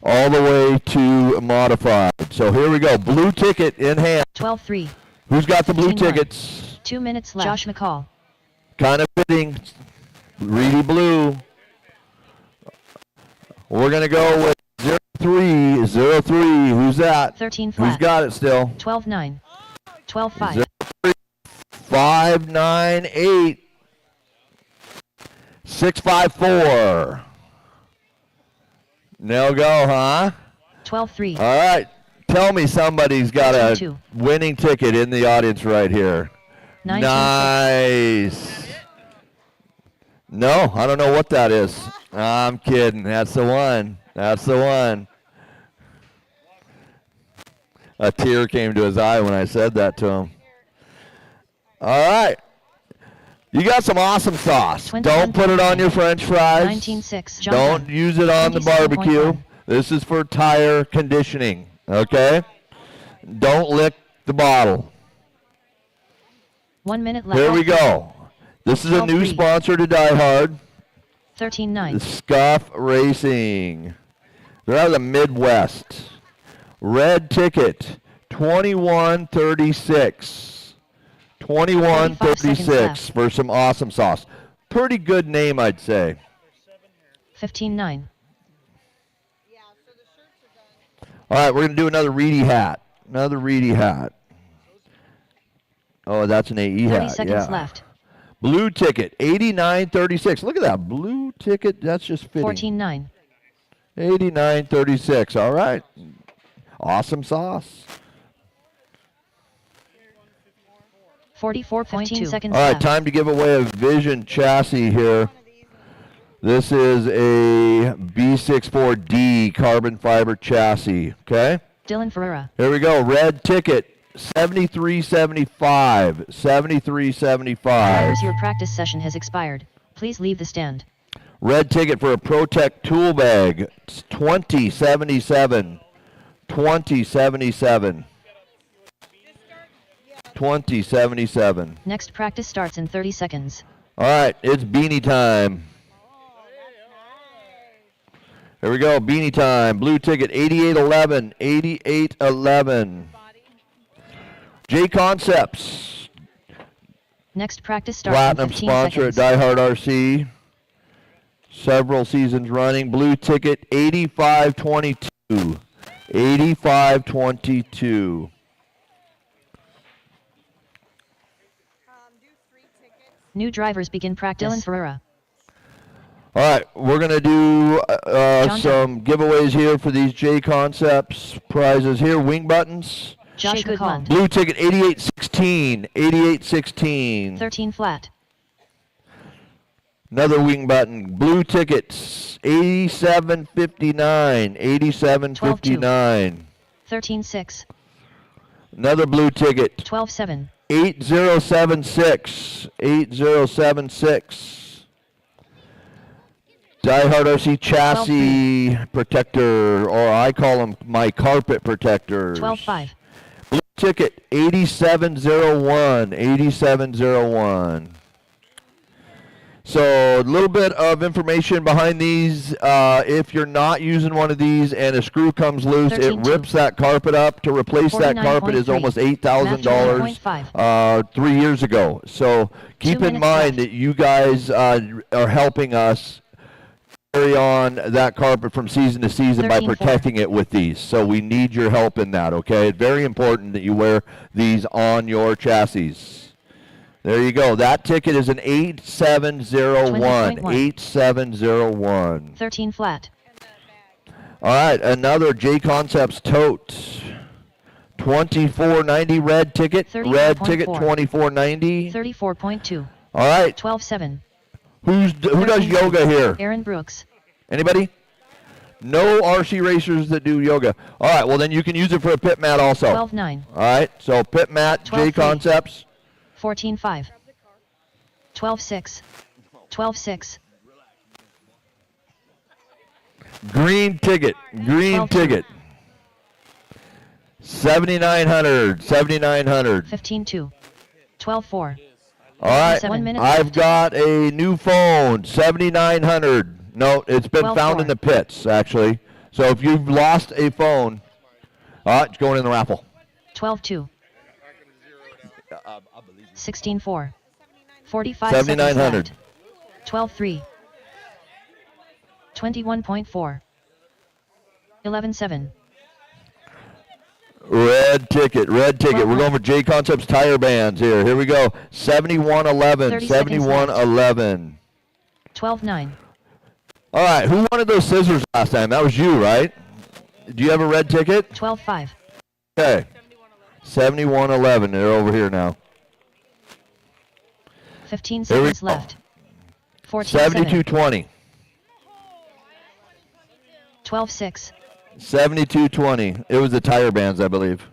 all the way to modified. So here we go. Blue ticket in hand. 12-3. Who's got the blue 15-1. tickets? 2 minutes left. Josh McCall. Kind of fitting. Reedy blue. We're going to go with 03. 03. Who's that? 13 flat. Who's got it still? 12-9. 12-5. 598. 654. No go, huh? 12-3. All right. Tell me somebody's got a 13-2. winning ticket in the audience right here. 19-6. Nice. No, I don't know what that is. I'm kidding. That's the one. That's the one. A tear came to his eye when I said that to him. All right. You got some awesome sauce. 21 Don't put it on your French fries. 19-6. John Don't Dunn. use it on the 27.1. barbecue. This is for tire conditioning, okay? Don't lick the bottle. 1 minute left. Here we go. This is a new 12-3. sponsor to DieHard. 13-9. Scuff Racing. They're out of the Midwest. Red ticket, 21-36. 21-36 for some awesome sauce. Pretty good name, I'd say. 15-9. All right, we're going to do another Reedy hat. Another Reedy hat. Oh, that's an AE 30 hat. seconds Yeah. left. Blue ticket, 89-36. Look at that blue ticket. That's just fitting. 14-9. 89-36. All right. Awesome sauce. 44.2 seconds All right, left. time to give away a Vision chassis here. This is a B64D carbon fiber chassis, okay? Dylan Ferreira. Here we go. Red ticket, 73.75. 73.75. Drivers, your practice session has expired. Please leave the stand. Red ticket for a ProTech tool bag. It's 20.77. 20.77. 20.77. Next practice starts in 30 seconds. All right, it's beanie time. Here we go, beanie time. Blue ticket, 88.11. 88.11. J Concepts. Next practice starts Platinum in 15 sponsor seconds. at DieHard RC. Several seasons running. Blue ticket, 85.22. 85.22. New drivers begin practice. Dylan Ferreira. All right, we're going to do John some giveaways here for these J Concepts prizes here. Wing buttons. Josh McCall. Blue ticket, 88.16. 88.16. 13 flat. Another wing button. Blue tickets, 87.59. 87.59. 13-6. Another blue ticket, 12-7. 8076. 8076. DieHard RC chassis protector, or I call them my carpet protectors. 12-5. Blue ticket, 8701. 8701. So a little bit of information behind these. If you're not using one of these and a screw comes loose, it 13-2. rips that carpet up. To replace that carpet is 49.3. almost $8,000 3 years ago. So keep 2 in minutes mind left. that you guys are helping us carry on that carpet from season to season by 13-4. protecting it with these. So we need your help in that, okay? It's very important that you wear these on your chassis. There you go. That ticket is an 8701. 20.1. 8701. 13 flat. All right, another J Concepts tote. 2490 red ticket. Red ticket 34.4. 2490. 34.2. All right. 12-7. Who does yoga here? Aaron Brooks. Anybody? No RC racers that do yoga. All right, well then you can use it for a pit mat also. 12-9. All right, so pit mat, J 12-3. Concepts. 14-5. 12-6. 12-6. Green ticket. Green 12-2. ticket. 7,900. 7,900. 15-2. 12-4. All right, 1 minute I've left. got a new phone, 7,900. No, it's been 12-4. found in the pits, actually. So if you've lost a phone, it's going in the raffle. 12-2. 16-4. 45 7,900. seconds left. 12-3. 21.4. 11-7. Red ticket, red ticket. We're going for J Concepts tire bands here. Here we go. 7111, 30 seconds left. 7111. 12-9. All right, who wanted those scissors last time? That was you, right? Do you have a red ticket? 12-5. Okay. 7111. They're over here now. 15 Here we seconds go. left. 14-7. 7220. 12-6. 7220. It was the tire bands, I believe.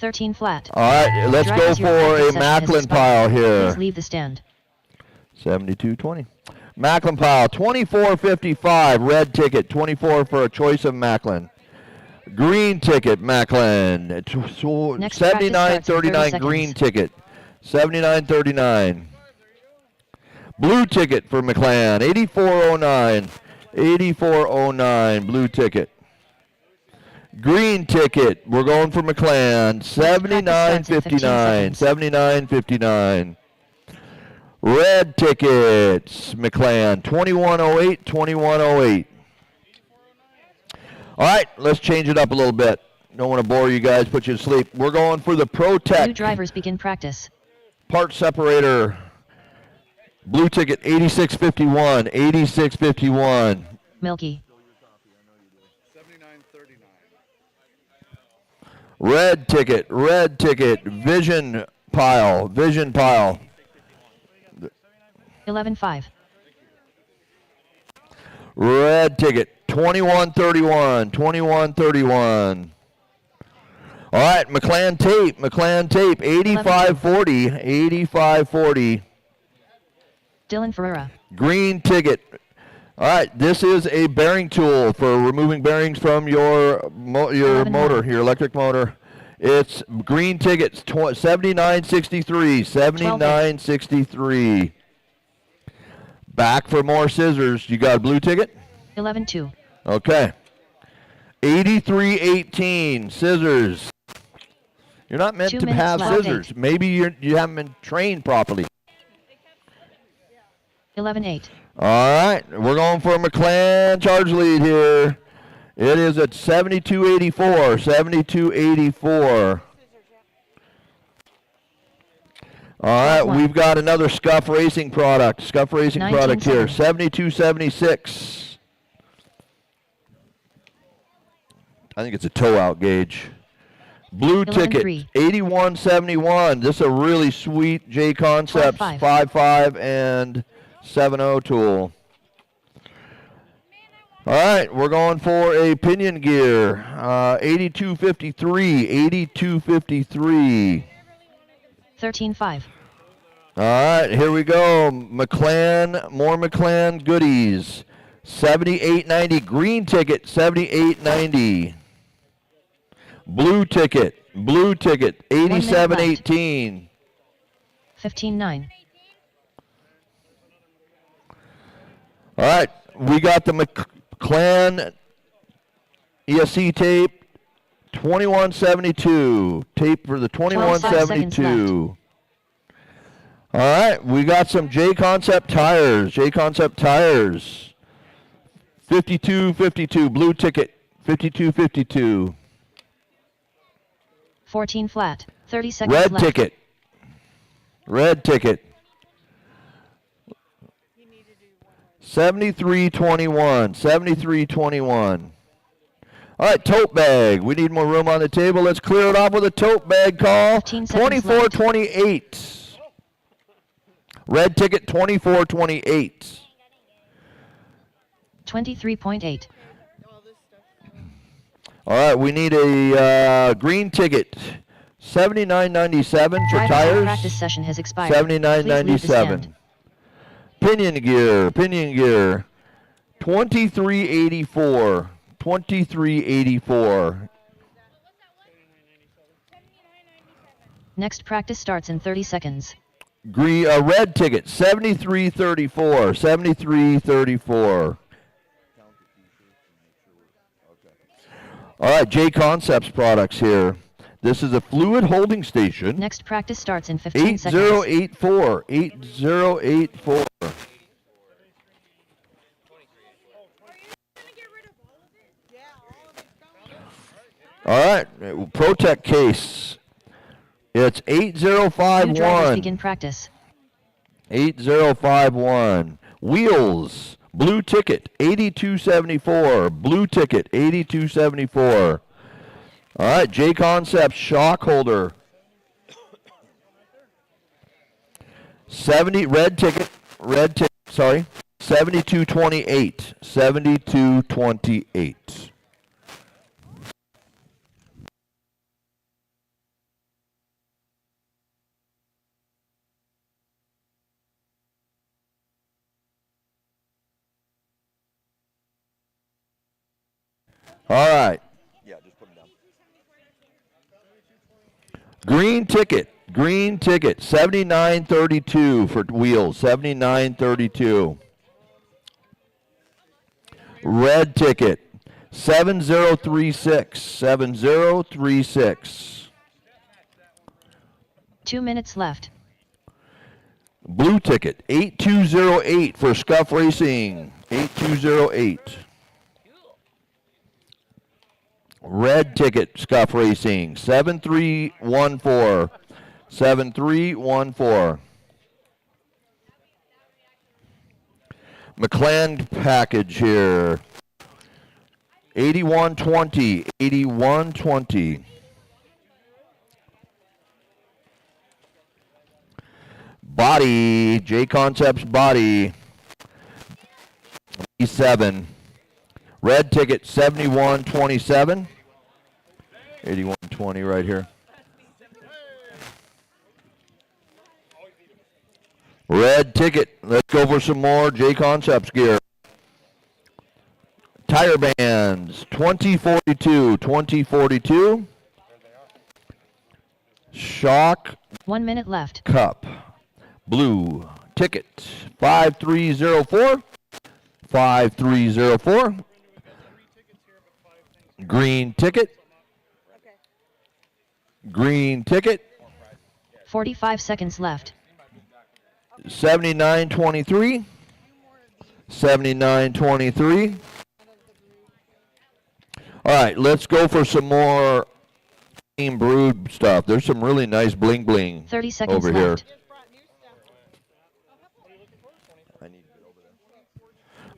$13 flat. All right, let's go Drivers, your for practice a session has Macklin expired. pile here. Please leave the stand. 7220. Macklin pile, 2455. Red ticket, 24 for a choice of Macklin. Green ticket, Macklin. Next practice starts in 7939 30 green seconds. ticket. 7939. Blue ticket for McLean, 8409. 8409, blue ticket. Green ticket, we're going for McLean, 7959. 7959. Red tickets, McLean, 2108. 2108. All right, let's change it up a little bit. Don't want to bore you guys, put you to sleep. We're going for the New ProTech drivers begin practice. part separator. Blue ticket, 8651. 8651. Milky. 7939. Red ticket, vision pile. 11-5. Red ticket, 2131. 2131. All right, McLean tape, 8540. 8540. Dylan Ferreira. Green ticket. All right, this is a bearing tool for removing bearings from your motor, your electric motor. It's green tickets, 7963. 7963. Back for more scissors. You got a blue ticket? 11-2. Okay. 8318 scissors. You're not meant 2 to minutes have left. scissors. Maybe you haven't been trained properly. 11-8. All right, we're going for a McLean charge lead here. It is at 7284. 7284. All right, we've got another Scuff Racing product. Scuff Racing product here. 7276. I think it's a tow out gauge. Blue 11-3. ticket, 8171. This is a really sweet J Concepts 5-5. 5.5 and 7.0 tool. All right, we're going for a pinion gear. 8253. 8253. 13-5. All right, here we go. McLean, more McLean goodies. 7890. Green ticket, 7890. Blue ticket, 8718. 15-9. All right, we got the McLean ESC tape, 2172. Tape for the 12 seconds 2172. All right, we got some J-Concept tires. J-Concept tires. 52-52, blue ticket. 52-52. 14 flat. 30 seconds Red left. ticket. Red ticket. 73-21. 73-21. All right, tote bag. We need more room on the table. Let's clear it off with a tote bag call. 15 seconds left. 24-28. Red ticket, 24-28. 23.8. All right, we need a green ticket. 79.97 for Driver tires. practice session has expired. Please leave the 79.97. stand. Pinion gear, pinion gear. 23.84. 23.84. Next practice starts in 30 seconds. Green, red ticket, 73.34. 73.34. All right, J Concepts products here. This is a fluid holding station. Next practice starts in 15 seconds. 8084. 8084. All right, Protect case. It's New drivers 8051. begin practice. 8051. Wheels. Blue ticket, 8274. Blue ticket, 8274. All right, J Concepts shock holder. 70 red ticket, sorry. 7228. 7228. All right. Yeah, just put them down. Green ticket, 7932 for wheels, 7932. Red ticket, 7036, 7036. 2 minutes left. Blue ticket, 8208 for Scuff Racing, 8208. Red ticket, Scuff Racing, 7314. 7314. McClan package here. 8120. 8120. Body, J Concepts body. 7. Red ticket 7127. 8120 right here. Red ticket. Let's go for some more J Concepts gear. Tire bands 2042. 2042. Shock 1 minute left. cup. Blue ticket 5304. 5304. Green ticket. Green ticket. 45 seconds left. 7923. 7923. All right, let's go for some more Team Brood stuff. There's some really nice bling bling 30 seconds over here. left.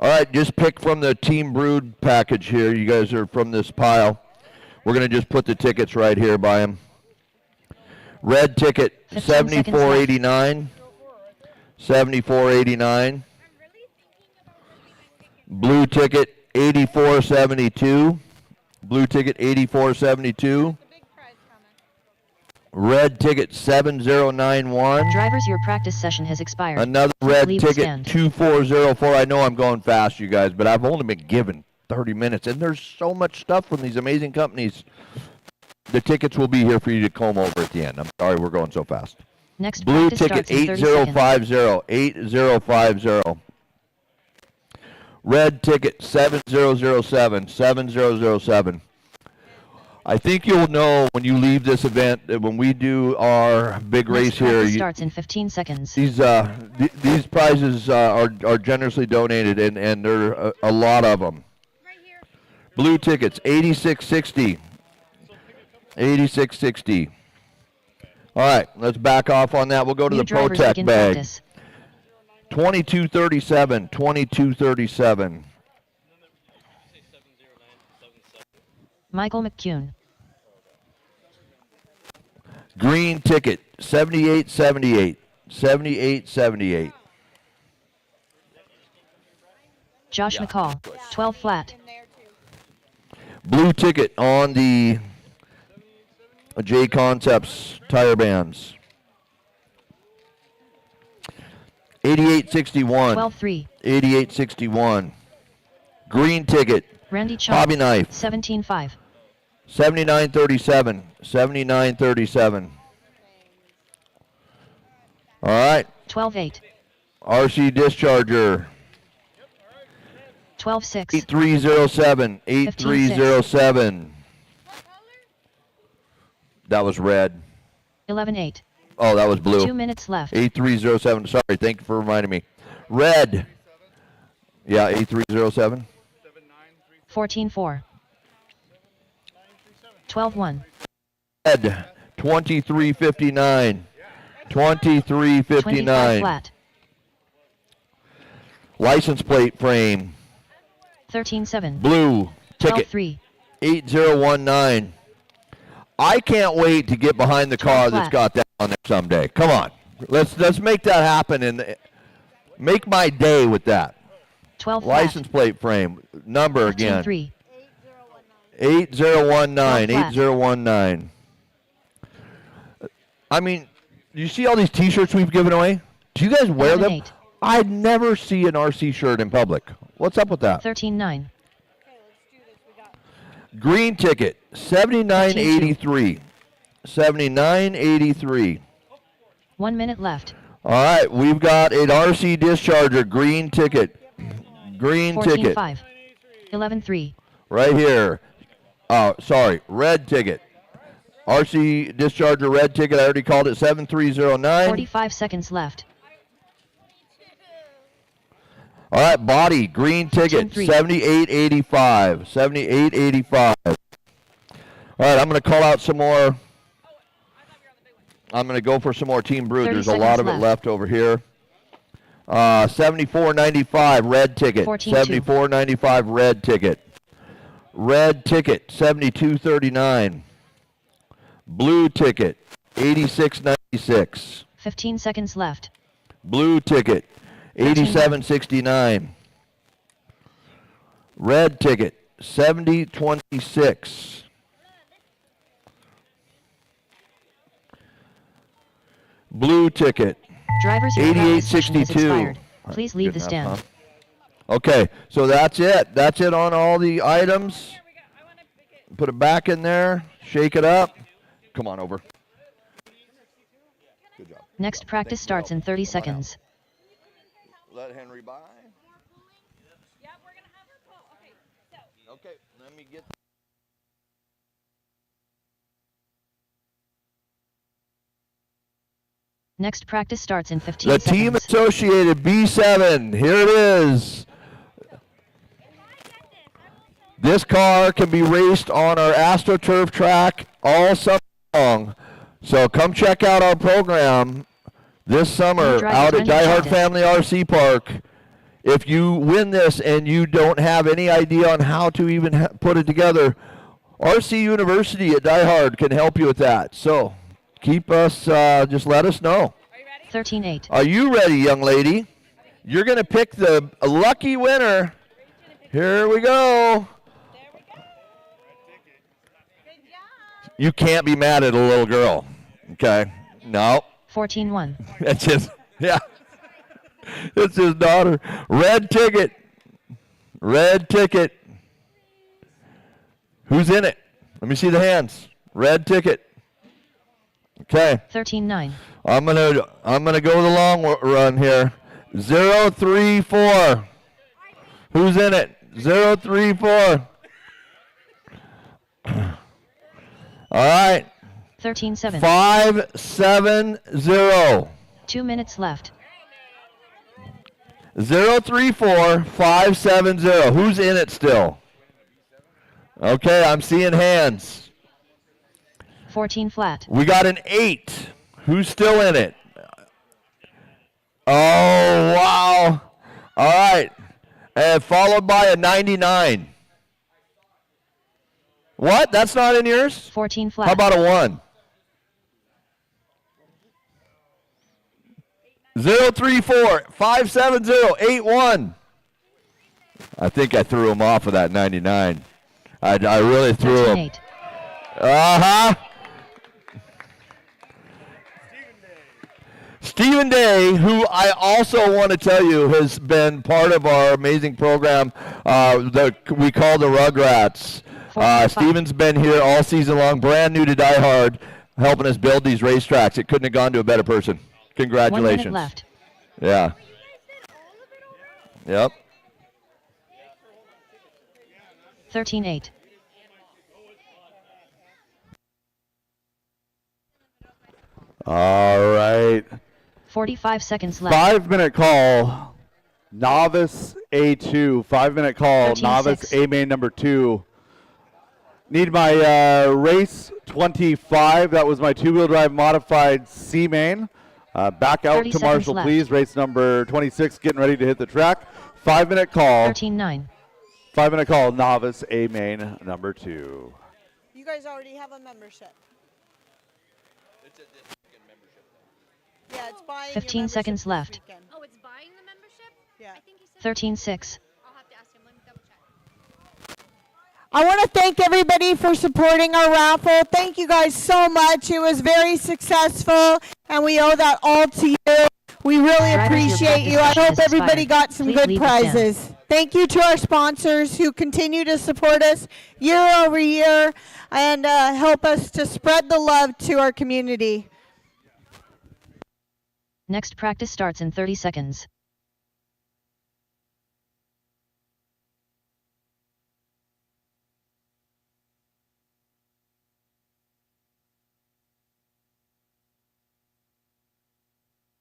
All right, just pick from the Team Brood package here. You guys are from this pile. We're going to just put the tickets right here by them. Red ticket, 7489. 7489. Blue ticket, 8472. Blue ticket, 8472. Red ticket, 7091. Drivers, your practice session has expired. Another Please red leave the ticket, stand. 2404. I know I'm going fast, you guys, but I've only been given 30 minutes, and there's so much stuff from these amazing companies. The tickets will be here for you to comb over at the end. I'm sorry we're going so fast. Next Blue practice ticket, starts in 30 seconds. 8050. 8050. Red ticket, 7007. 7007. I think you'll know when you leave this event that when we do our big race Next here, practice starts in 15 seconds. these prizes are generously donated, and there are a lot of them. Blue tickets, 86.60. 86.60. All right, let's back off on that. We'll go to New the drivers ProTech begin bag. practice. 22.37. 22.37. Michael McCune. Green ticket, 78.78. 78.78. Josh McCall. 12 flat. Blue ticket on the J Concepts tire bands. 88.61. 12-3. 88.61. Green ticket. Randy Chung. Hobby knife. 17-5. 79.37. 79.37. All right. 12-8. RC Discharger. 12-6. 8307. 8307. That was red. 11-8. Oh, that was blue. 2 minutes left. 8307. Sorry, thank you for reminding me. Red. Yeah, 8307. 14-4. 12-1. Red. 2359. 25 2359. flat. License plate frame. 13-7. Blue. Ticket. 12-3. 8019. I can't wait to get behind the car that's got that on there someday. Come on. Let's make that happen and make my day with that. 12 License plate frame. Number again. 3. 8019. 12 flat. 8019. I mean, you see all these T-shirts we've given away? Do you guys wear them? 11-8. I'd never see an RC shirt in public. What's up with that? 13-9. Green ticket, 79.83. 79.83. 1 minute left. All right, we've got an RC Discharger, green ticket. Green ticket. 14-5. 11-3. Right here. Oh, sorry, red ticket. RC Discharger red ticket, I already called it 7309. 45 seconds left. All right, body, green ticket, 13-3. 78.85. 78.85. All right, I'm going to call out some more. I'm going to go for some more Team Brood. 30 There's a lot of it seconds left over here. 74.95 red ticket. 14-2. 74.95 red ticket. Red ticket, 72.39. Blue ticket, 86.96. 15 seconds left. Blue ticket, 87.69. Red ticket, 70.26. Blue ticket, Drivers, your practice session has 88.62. expired. Please leave Good the enough, stand. huh? Okay, so that's it. That's it on all the items. Put it back in there. Shake it up. Come on over. Good job. Next practice starts in 30 seconds. Let Henry by. Okay, let me get. Next practice starts in 15 The seconds. Team Associated B7. Here it is. This car can be raced on our AstroTurf track all summer long. So come check out our program this summer out at DieHard Family RC Park. If you win this and you don't have any idea on how to even put it together, RC University at DieHard can help you with that. So keep us, just let us know. 13-8. Are you ready, young lady? You're going to pick the lucky winner. Here we go. You can't be mad at a little girl. Okay? No. 14-1. That's his, yeah. It's his daughter. Red ticket. Red ticket. Who's in it? Let me see the hands. Red ticket. Okay. 13-9. I'm gonna go the long run here. 034. Who's in it? 034. All right. 13-7. 5-7-0. 2 minutes left. 0-3-4-5-7-0. Who's in it still? Okay, I'm seeing hands. 14 flat. We got an 8. Who's still in it? Oh, wow. All right. And followed by a 99. What? That's not in yours? 14 flat. How about a 1? 0-3-4-5-7-0-8-1. I think I threw him off of that 99. I really threw him. 13-8. Uh-huh. Stephen Day, who I also want to tell you has been part of our amazing program that we call the Rugrats. Stephen's been here all season long, brand new to DieHard, helping us build these racetracks. It couldn't have gone to a better person. Congratulations. 1 minute left. Yeah. Yep. 13-8. All right. 45 seconds left. 5-minute call. Novice A2. 5-minute call. 13-6. Novice A main number 2. Need my race 25. That was my two-wheel drive modified C main. Back out 30 to seconds Marshall, left. please. Race number 26, getting ready to hit the track. 5-minute call. 13-9. 5-minute call. Novice A main number 2. You guys already have a membership. It's a discount membership though. Yeah, it's buying your 15 membership seconds this left. weekend. Oh, it's buying the membership? Yeah. I think he said 13-6. I'll have to ask him. Let me double check. I want to thank everybody for supporting our raffle. Thank you guys so much. It was very successful, and we owe that all to you. We really Drivers, your appreciate you. I practice hope session is everybody expired. got some Please good leave the stand. prizes. Thank you to our sponsors who continue to support us year over year and help us to spread the love to our community. Next practice starts in 30 seconds.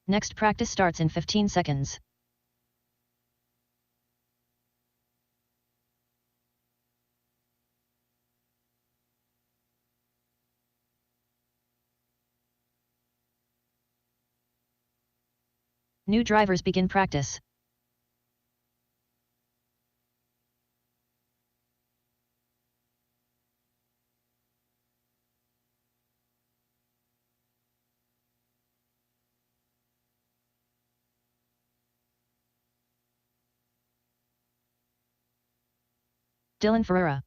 Next practice starts in 15 seconds. New drivers begin practice. Dylan Ferreira.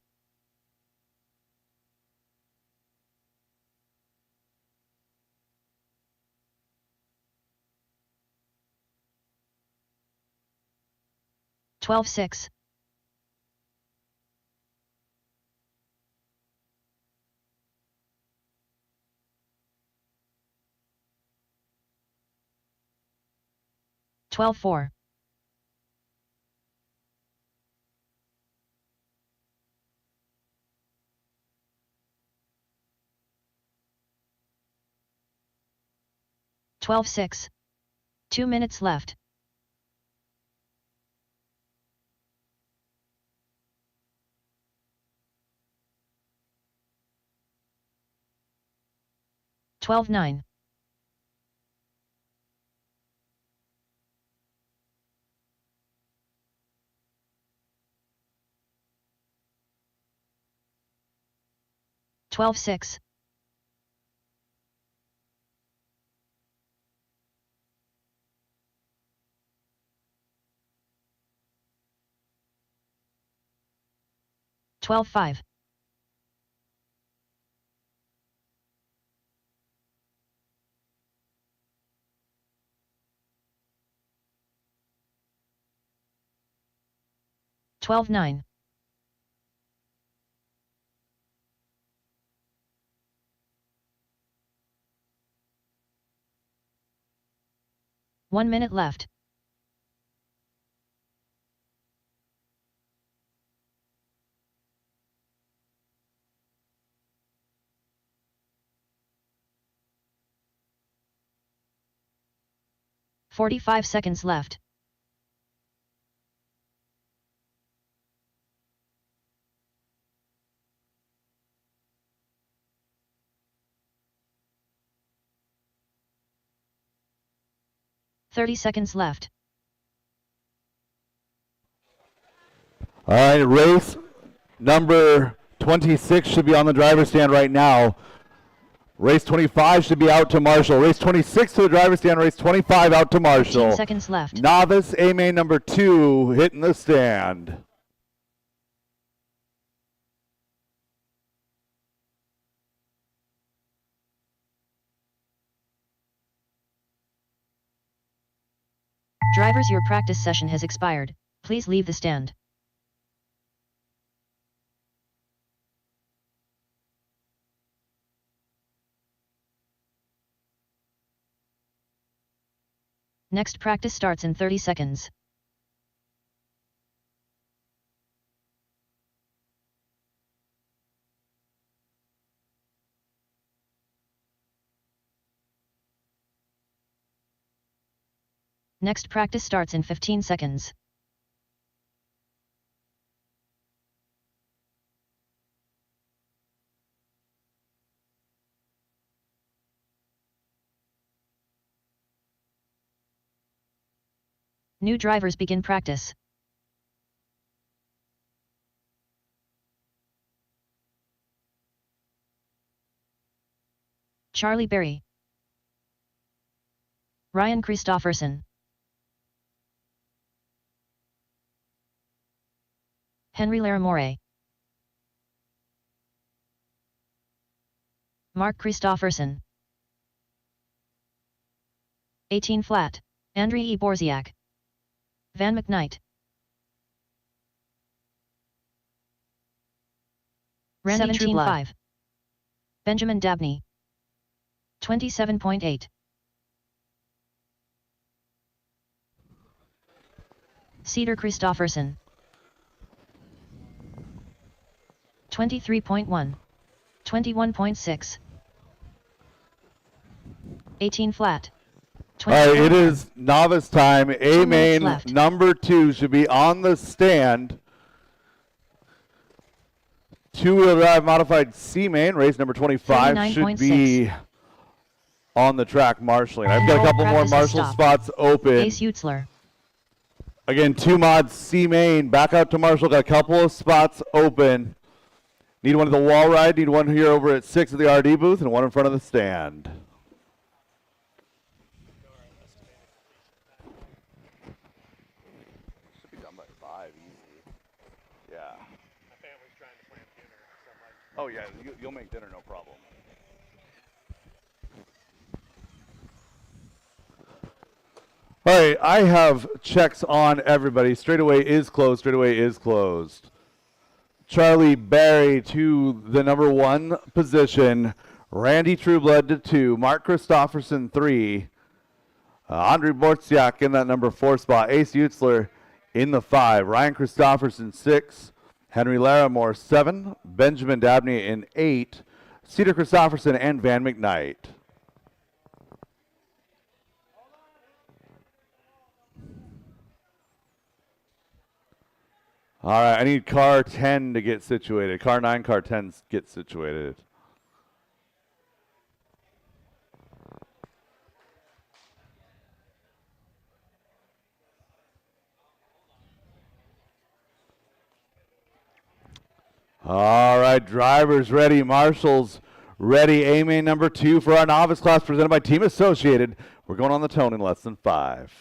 Twelve six. Twelve four. 12-6. 2 minutes left. Twelve 9. 12-6. 12-5. 12-9. 1 minute left. 45 seconds left. $30 left. All right, race number 26 should be on the driver's stand right now. Race 25 should be out to Marshall. Race 26 to the driver's stand. Race 25 out to Marshall. 15 seconds left. Novice A main number 2 hitting the stand. Drivers, your practice session has expired. Please leave the stand. Next practice starts in 30 seconds. Next practice starts in 15 seconds. New drivers begin practice. Charlie Berry, Ryan Christofferson, Henry Laramore, Mark Christofferson, 18 flat, Andriy E. Borziak, Van McKnight, Randy 17.5, Benjamin Dabney, 27.8, Cedar Christofferson, 23.1, 21.6, 18 flat. All right, it is novice time. A main left. number 2 should be on the stand. Two-wheel drive modified C main, race number 25 should be on the track marshalling. I've got a couple more marshal spots open. Ace Utzler. Again, 2 mods C main, back out to Marshall, got a couple of spots open. Need one at the wall ride, need one here over at 6 at the RD booth, and one in front of the stand. Should be done by 5, easy. Yeah. My family's trying to plan dinner, so I'm like, Oh yeah, you'll make dinner, no problem. All right, I have checks on everybody. Straightaway is closed, straightaway is closed. Charlie Berry to the number 1 position. Randy Trueblood to 2. Mark Christofferson 3. Andriy Borziak in that number 4 spot. Ace Utzler in the 5. Ryan Christofferson 6. Henry Laramore 7. Benjamin Dabney in 8. Cedar Christofferson and Van McKnight. All right, I need car 10 to get situated. Car 9, car 10 get situated. All right, drivers ready, marshals ready. A main number 2 for our novice class presented by Team Associated. We're going on the tone in less than 5.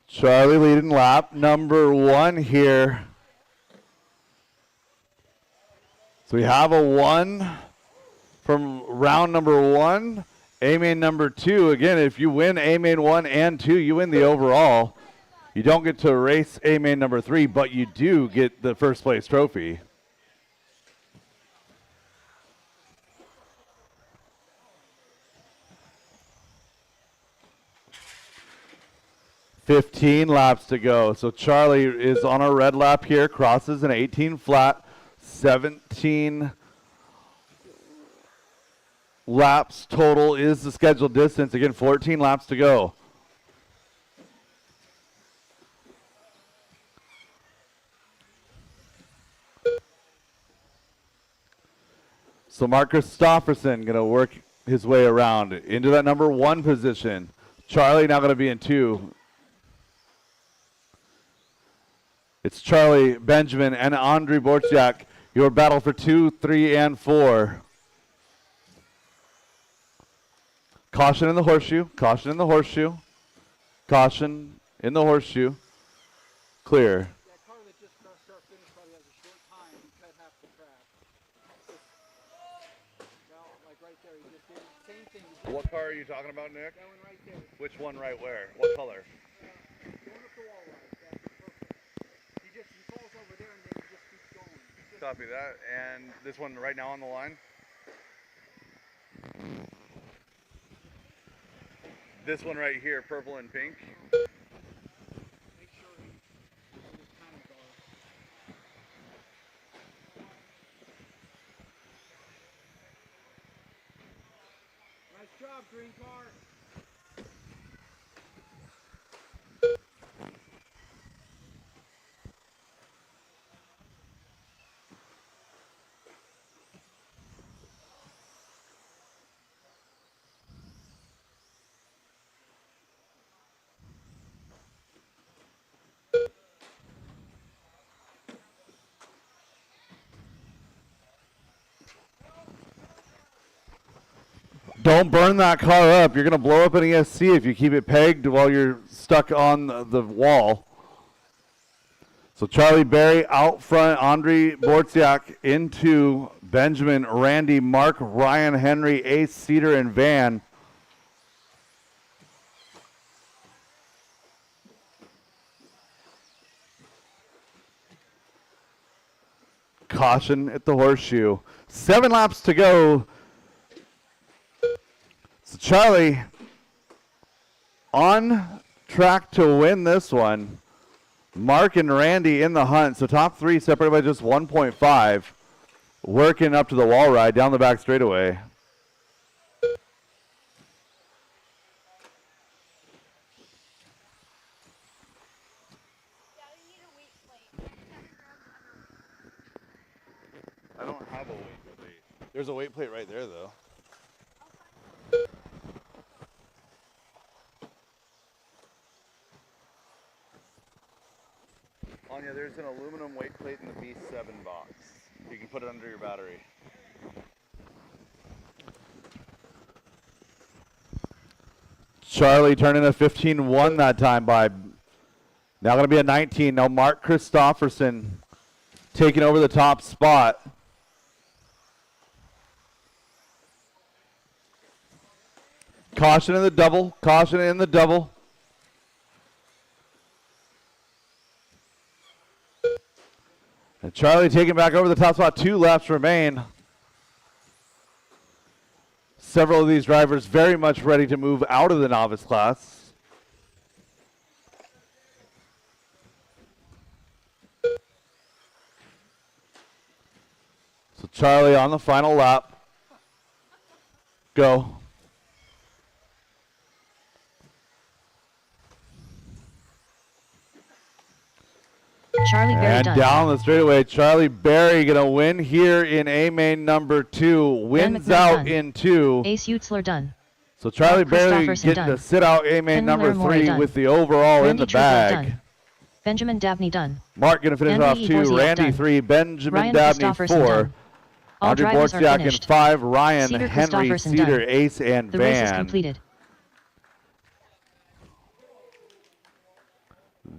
Charlie leading lap number 1 here. So we have a 1 from round number 1. A main number 2. Again, if you win A main 1 and 2, you win the overall. You don't get to race A main number 3, but you do get the first place trophy. 15 laps to go. So Charlie is on a red lap here, crosses an 18 flat, 17 laps total is the scheduled distance. Again, 14 laps to go. So Mark Christofferson going to work his way around into that number 1 position. Charlie now going to be in 2. It's Charlie, Benjamin, and Andriy Borchak. Your battle for 2, 3, and 4. Caution in the horseshoe. Caution in the horseshoe. Caution in the horseshoe. Clear. What car are you talking about, Nick? That one right there. Which one right where? What color? Going up the wall right. He falls over there and then he just keeps going. Copy that. And this one right now on the line? This one right here, purple and pink. Make sure he's kind of dark. Nice job, green car. Don't burn that car up. You're going to blow up an ESC if you keep it pegged while you're stuck on the wall. So Charlie Berry out front, Andriy Borchak into Benjamin, Randy, Mark, Ryan, Henry, Ace, Cedar, and Van. Caution at the horseshoe. 7 laps to go. So Charlie on track to win this one. Mark and Randy in the hunt. So top 3 separated by just 1.5. Working up to the wall ride down the back straightaway. I don't have a weight plate. There's a weight plate right there, though. Anya, there's an aluminum weight plate in the B7 box. You can put it under your battery. Charlie turning a 15-1 that time by. Now going to be a 19. Now Mark Christofferson taking over the top spot. Caution in the double. Caution in the double. And Charlie taking back over the top spot. 2 laps remain. Several of these drivers very much ready to move out of the novice class. So Charlie on the final lap. Go. Charlie Berry And done. down the straightaway, Charlie Berry going to win here in A main number 2. Wins out done. in 2. Ace Utzler done. So Charlie Mark Berry Christofferson getting done. to sit out A main Finley number Larimore 3 done. with the overall in Randy the Trudeau bag. done. Benjamin Dabney done. Mark going to finish Andy off 2. Borziak Randy done. 3. Benjamin Ryan Dabney Christofferson 4. done. All Andrew drivers are Borchak in finished. 5. Ryan, Cedar Henry, Christofferson Cedar, done. Ace, and The race is Van. completed.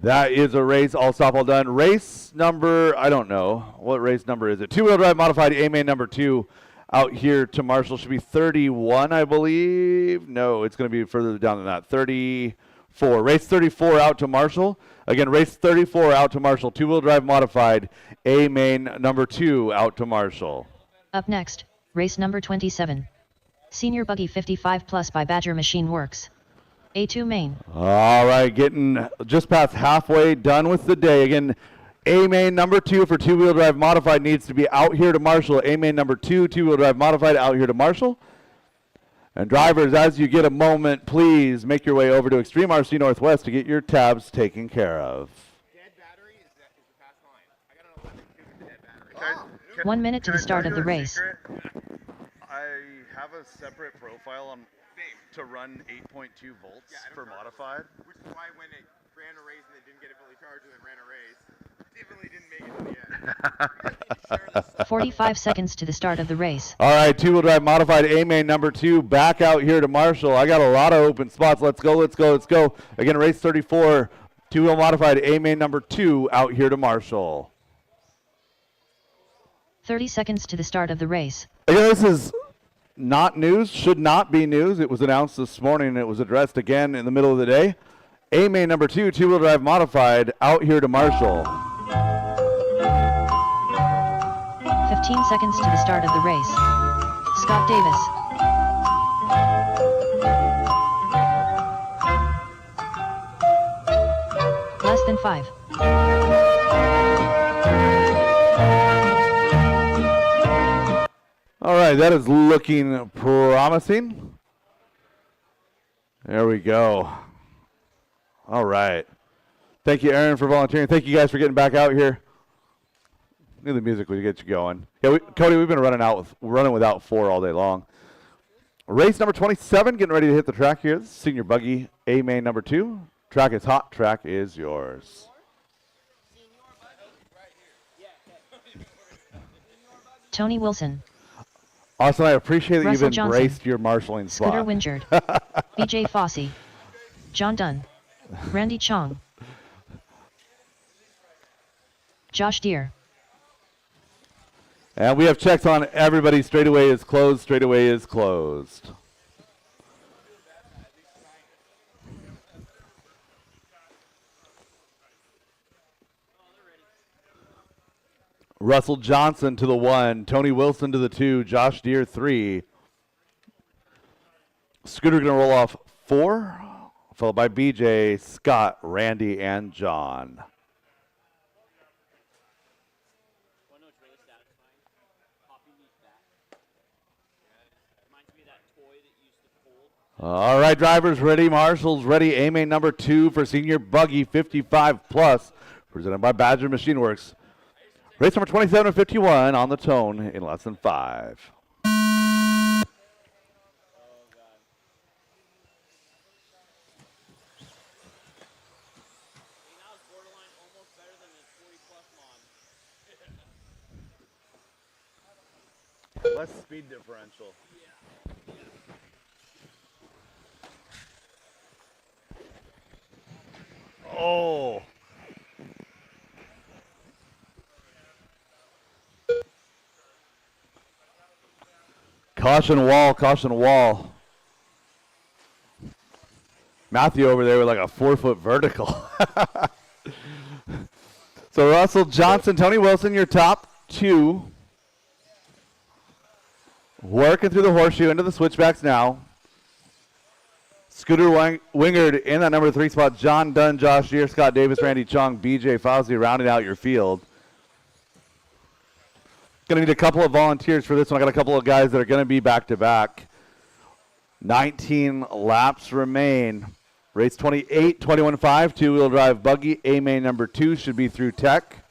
That is a race, all stop, all done. Race number, I don't know. What race number is it? 2-wheel drive modified A main number 2 out here to Marshall. Should be 31, I believe. No, it's going to be further down than that. 34. Race 34 out to Marshall. Again, race 34 out to Marshall. 2-wheel drive modified A main number 2 out to Marshall. Up next, race number 27. Senior Buggy 55 Plus by Badger Machine Works. A2 main. All right, getting just past halfway done with the day. Again, A main number 2 for two-wheel drive modified needs to be out here to Marshall. A main number 2, two-wheel drive modified, out here to Marshall. And drivers, as you get a moment, please make your way over to Extreme RC Northwest to get your tabs taken care of. Dead battery is the fast line. I got an 11 dead battery. 1 minute to the start of the race. I have a separate profile on to run 8.2 volts for modified. Which is why when it ran a race and they didn't get it fully charged and then ran a race, definitely didn't make it to the end. 45 seconds to the start of the race. All right, two-wheel drive modified A main number 2 back out here to Marshall. I got a lot of open spots. Let's go, let's go, let's go. Again, race 34, two-wheel modified A main number 2 out here to Marshall. 30 seconds to the start of the race. Again, this is not news, should not be news. It was announced this morning. It was addressed again in the middle of the day. A main number 2, two-wheel drive modified, out here to Marshall. 15 seconds to the start of the race. Scott Davis. Less than 5. All right, that is looking promising. There we go. All right. Thank you, Aaron, for volunteering. Thank you guys for getting back out here. Knew the music would get you going. Yeah, Cody, we've been running without 4 all day long. Race number 27, getting ready to hit the track here. This is Senior Buggy, A main number 2. Track is hot. Track is yours. Tony Wilson. Austin, I appreciate that Russell you've Johnson. embraced your marshalling spot. Scooter Wingard. BJ Fossey. John Dunn. Randy Chong. Josh Deere. And we have checks on everybody. Straightaway is closed. Straightaway is closed. Russell Johnson to the 1. Tony Wilson to the 2. Josh Deere 3. Scooter going to roll off 4, followed by BJ, Scott, Randy, and John. All right, drivers ready, marshals ready. A main number 2 for Senior Buggy 55 plus, presented by Badger Machine Works. Race number 27 and 51 on the tone in less than 5. Less speed differential. Oh. Caution wall, caution wall. Matthew over there with like a 4-foot vertical. So Russell Johnson, Tony Wilson, your top 2. Working through the horseshoe into the switchbacks now. Scooter Wingard in that number 3 spot. John Dunn, Josh Deere, Scott Davis, Randy Chong, BJ Fauzi rounding out your field. Going to need a couple of volunteers for this one. I got a couple of guys that are going to be back-to-back. 19 laps remain. Race 28, 21.5, two-wheel drive buggy. A main number 2 should be through tech.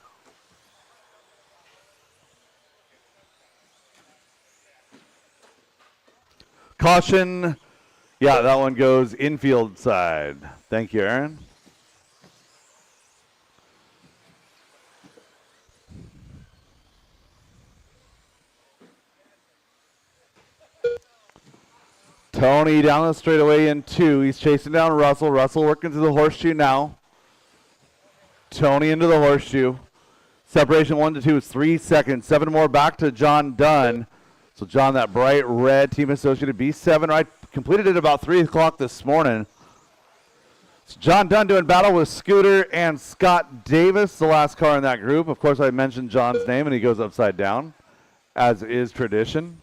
Caution. Yeah, that one goes infield side. Thank you, Aaron. Tony down the straightaway in 2. He's chasing down Russell. Russell working through the horseshoe now. Tony into the horseshoe. Separation 1 to 2 is 3 seconds. 7 more back to John Dunn. So John, that bright red team associated B7 right, completed it about 3 o'clock this morning. So John Dunn doing battle with Scooter and Scott Davis, the last car in that group. Of course, I mentioned John's name, and he goes upside down, as is tradition.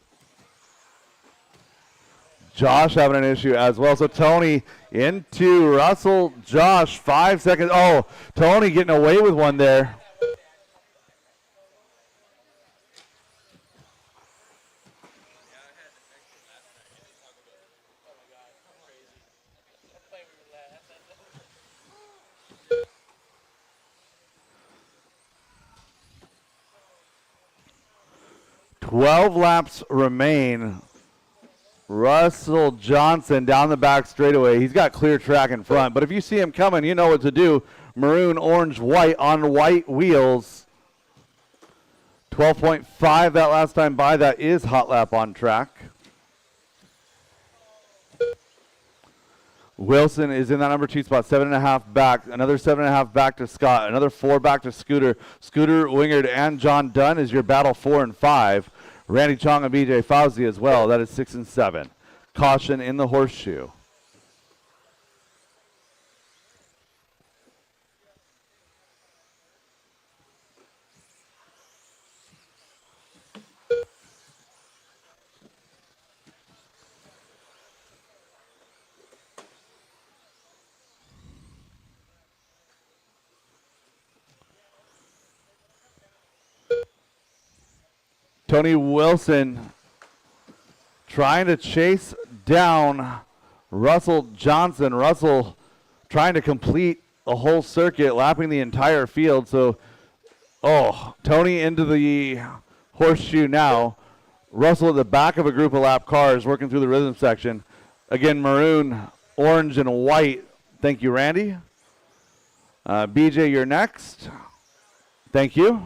Josh having an issue as well. So Tony into Russell, Josh, 5 seconds. Oh, Tony getting away with one there. "12 laps remain. Russell Johnson down the back straightaway. He's got clear track in front, but if you see him coming, you know what to do. Maroon, orange, white on white wheels. 12.5 that last time by. That is hot lap on track. Wilson is in that number 2 spot, 7.5 back. Another 7.5 back to Scott. Another 4 back to Scooter. Scooter, Wingard, and John Dunn is your battle 4 and 5. Randy Chong and BJ Fauzi as well. That is 6 and 7. Caution in the horseshoe. Tony Wilson trying to chase down Russell Johnson. Russell trying to complete a whole circuit, lapping the entire field. So, Tony into the horseshoe now. Russell at the back of a group of lap cars working through the rhythm section. Again, maroon, orange, and white. Thank you, Randy. BJ, you're next. Thank you.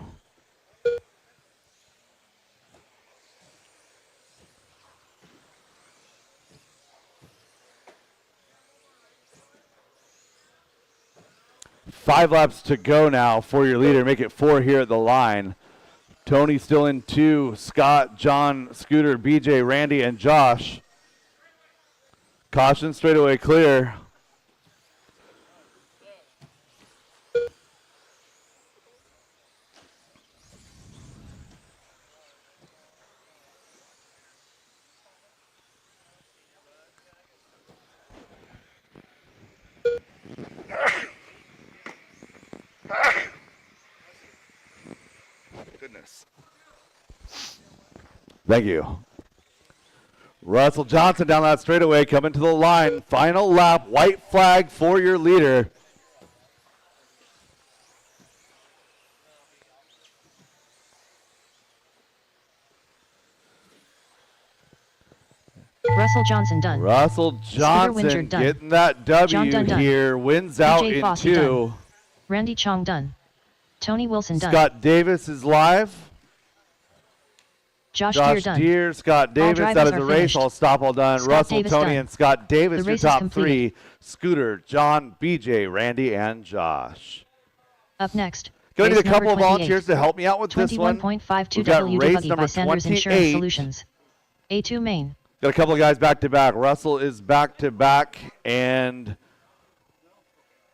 Five laps to go now for your leader. Make it 4 here at the line. Tony still in 2. Scott, John, Scooter, BJ, Randy, and Josh. Caution straightaway clear. Goodness. Thank you. Russell Johnson down that straightaway, coming to the line. Final lap, white flag for your leader. Russell Johnson done. Russell Johnson done. getting that W Done. here. Wins out BJ in Fossey 2. done. Randy Chong done. Tony Wilson done. Scott Davis is live. Josh Deere done. Deere, Scott Davis. That drivers is a are race. finished. All stop, all done. Scott Russell, Davis Tony, done. and Scott Davis, The your race is top completed. 3. Scooter, John, BJ, Randy, and Josh. Up next. Going to need a race couple of number volunteers to help me out with this one. 21.52 We've got W race buggy number by Sanders Insurance 28. Solutions. A2 main. Got a couple of guys back to back. Russell is back to back, and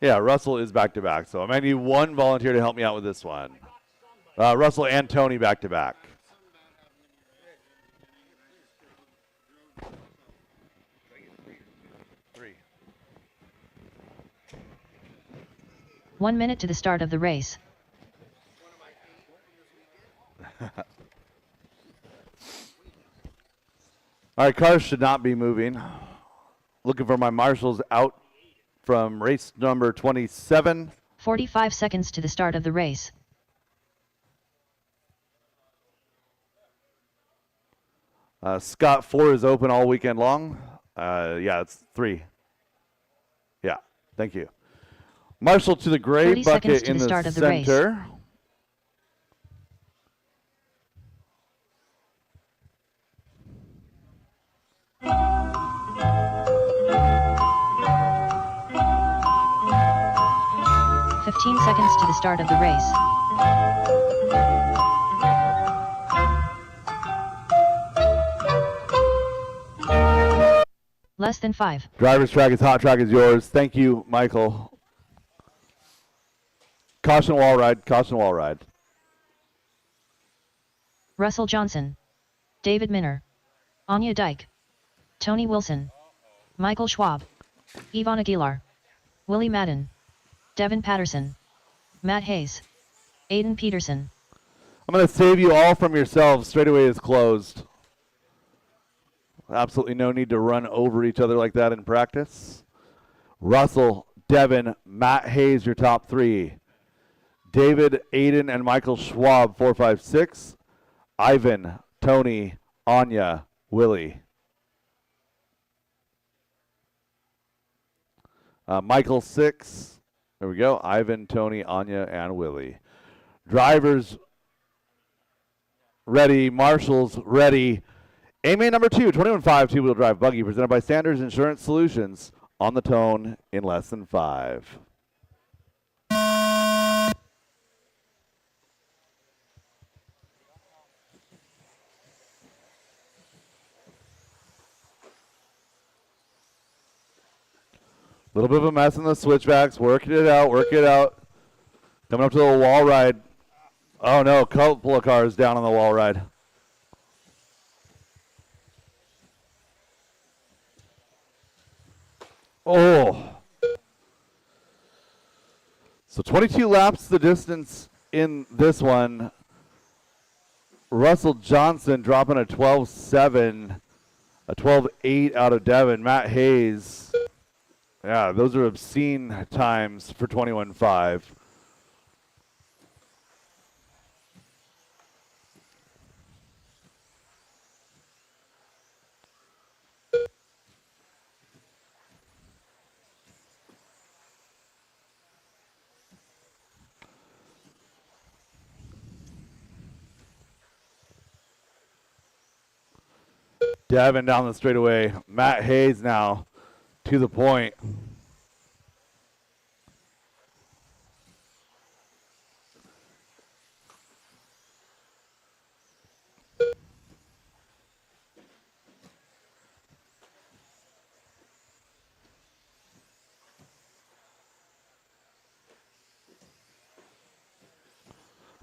yeah, Russell is back to back. So I might need one volunteer to help me out with this one. Russell and Tony back to back. Three. 1 minute to the start of the race. All right, cars should not be moving. Looking for my marshals out from race number 27. 45 seconds to the start of the race. Scott 4 is open all weekend long. Yeah, it's 3. Yeah, thank you. Marshal to the gray 30 seconds bucket to in the the start of the race. center. Seconds to the start of the race. Less than 5. Driver's track is hot, track is yours. Thank you, Michael. Caution wall ride, caution wall ride. Russell Johnson. David Minner. Anya Dyke. Tony Wilson, Michael Schwab, Yvonne Aguilar, Willie Madden, Devin Patterson, Matt Hayes, Aiden Peterson. I'm going to save you all from yourselves. Straightaway is closed. Absolutely no need to run over each other like that in practice. Russell, Devin, Matt Hayes, your top three. David, Aiden, and Michael Schwab, 4, 5, 6. Ivan, Tony, Anya, Willie. Michael, 6. There we go. Ivan, Tony, Anya, and Willie. Drivers ready. Marshals ready. A-main number 2, 21.5 two-wheel drive buggy presented by Sanders Insurance Solutions on the tone in less than 5. Little bit of a mess in the switchbacks. Working it out, working it out. Coming up to the wall ride. Oh no, couple of cars down on the wall ride. Oh. So 22 laps the distance in this one. Russell Johnson dropping a 12.7, a 12.8 out of Devin. Matt Hayes. Yeah, those are obscene times for 21.5. Devin down the straightaway. Matt Hayes now to the point.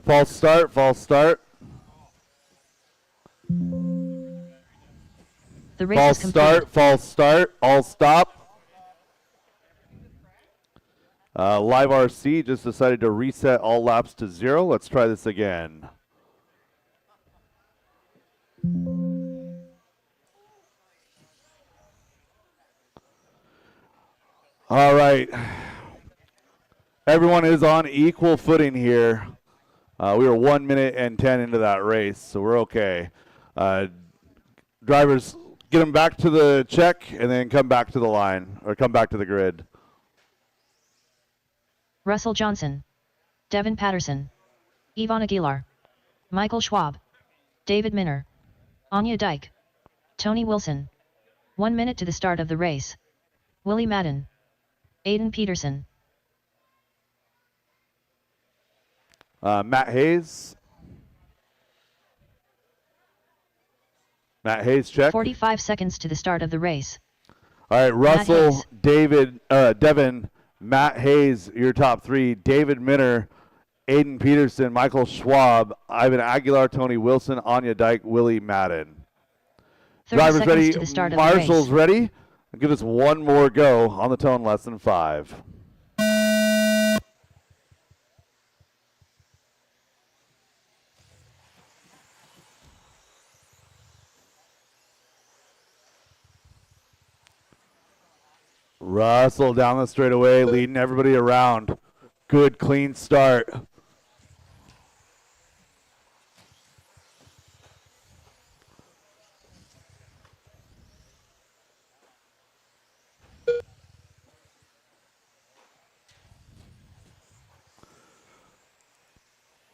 False start, false start. The race False is complete. start, false start, all stop. Live RC just decided to reset all laps to 0. Let's try this again. All right. Everyone is on equal footing here. We were 1 minute and 10 into that race, so we're okay. Drivers, get them back to the check and then come back to the line or come back to the grid. Russell Johnson, Devin Patterson, Yvonne Aguilar, Michael Schwab, David Minner, Anya Dyke, Tony Wilson. 1 minute to the start of the race. Willie Madden, Aiden Peterson. Matt Hayes. Matt Hayes, check. 45 seconds to the start of the race. All right, Russell, Hayes. Devin, Matt Hayes, your top three. David Minner, Aiden Peterson, Michael Schwab, Ivan Aguilar, Tony Wilson, Anya Dyke, Willie Madden. 30 Drivers seconds ready, to the start of marshals the race. ready. I'll give us one more go on the tone, less than 5. Russell down the straightaway, leading everybody around. Good, clean start.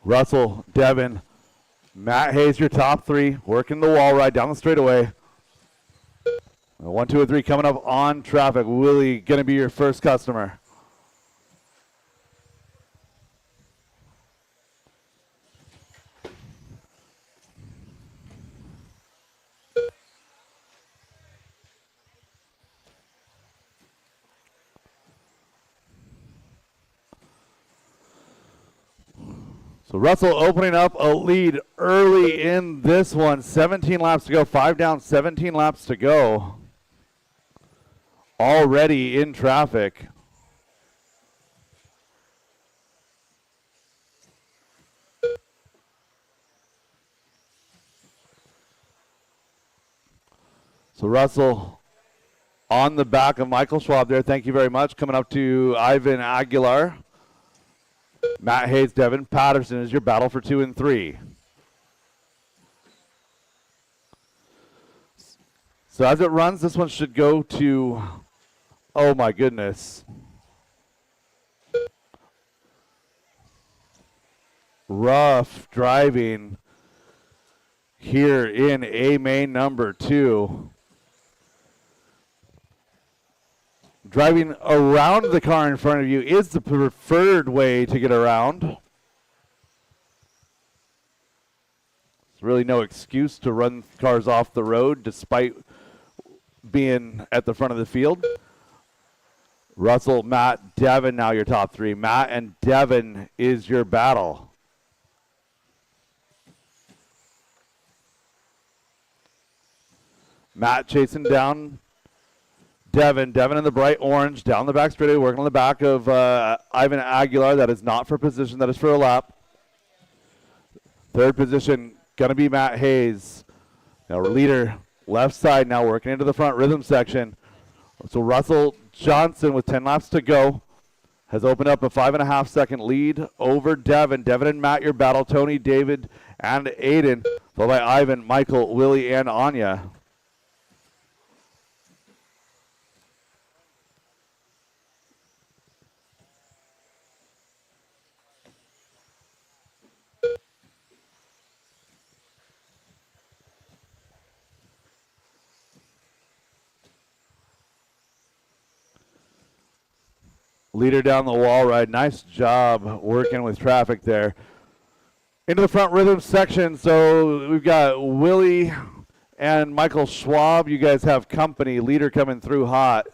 Russell, Devin, Matt Hayes, your top three, working the wall ride down the straightaway. 1, 2, and 3 coming up on traffic. Willie going to be your first customer. So Russell opening up a lead early in this one. 17 laps to go. 5 down, 17 laps to go. already in traffic. So Russell on the back of Michael Schwab there. Thank you very much. Coming up to Ivan Aguilar. Matt Hayes, Devin Patterson is your battle for 2 and 3. So as it runs, this one should go to, oh my goodness. Rough driving here in A main number 2. Driving around the car in front of you is the preferred way to get around. There's really no excuse to run cars off the road despite being at the front of the field. Russell, Matt, Devin now your top 3. Matt and Devin is your battle. Matt chasing down Devin. Devin in the bright orange, down the back straightaway, working on the back of Ivan Aguilar. That is not for position, that is for a lap. Third position, going to be Matt Hayes. Now leader, left side now working into the front rhythm section. So Russell Johnson with 10 laps to go has opened up a 5.5 second lead over Devin. Devin and Matt, your battle. Tony, David, and Aiden, followed by Ivan, Michael, Willie, and Anya. Leader down the wall ride. Nice job working with traffic there. Into the front rhythm section. So we've got Willie and Michael Schwab. You guys have company. Leader coming through hot.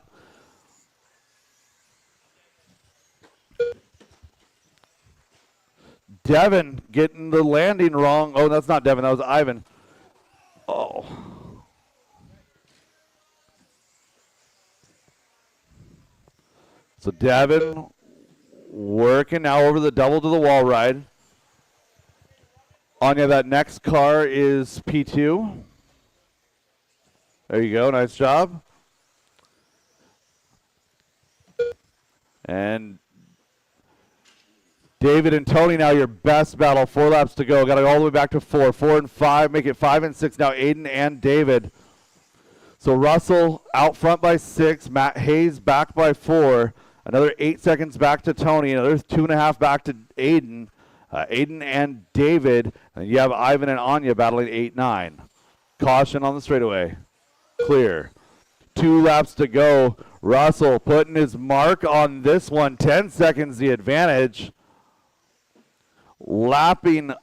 Devin getting the landing wrong. Oh, that's not Devin. That was Ivan. Oh. So Devin working now over the double to the wall ride. Anya, that next car is P2. There you go, nice job. And David and Tony now your best battle. 4 laps to go. Got to go all the way back to 4. 4 and 5, make it 5 and 6 now. Aiden and David. So Russell out front by 6. Matt Hayes back by 4. Another 8 seconds back to Tony. Another 2.5 back to Aiden. Aiden and David. And you have Ivan and Anya battling 8-9. Caution on the straightaway. Clear. 2 laps to go. Russell putting his mark on this one. 10 seconds the advantage. Lapping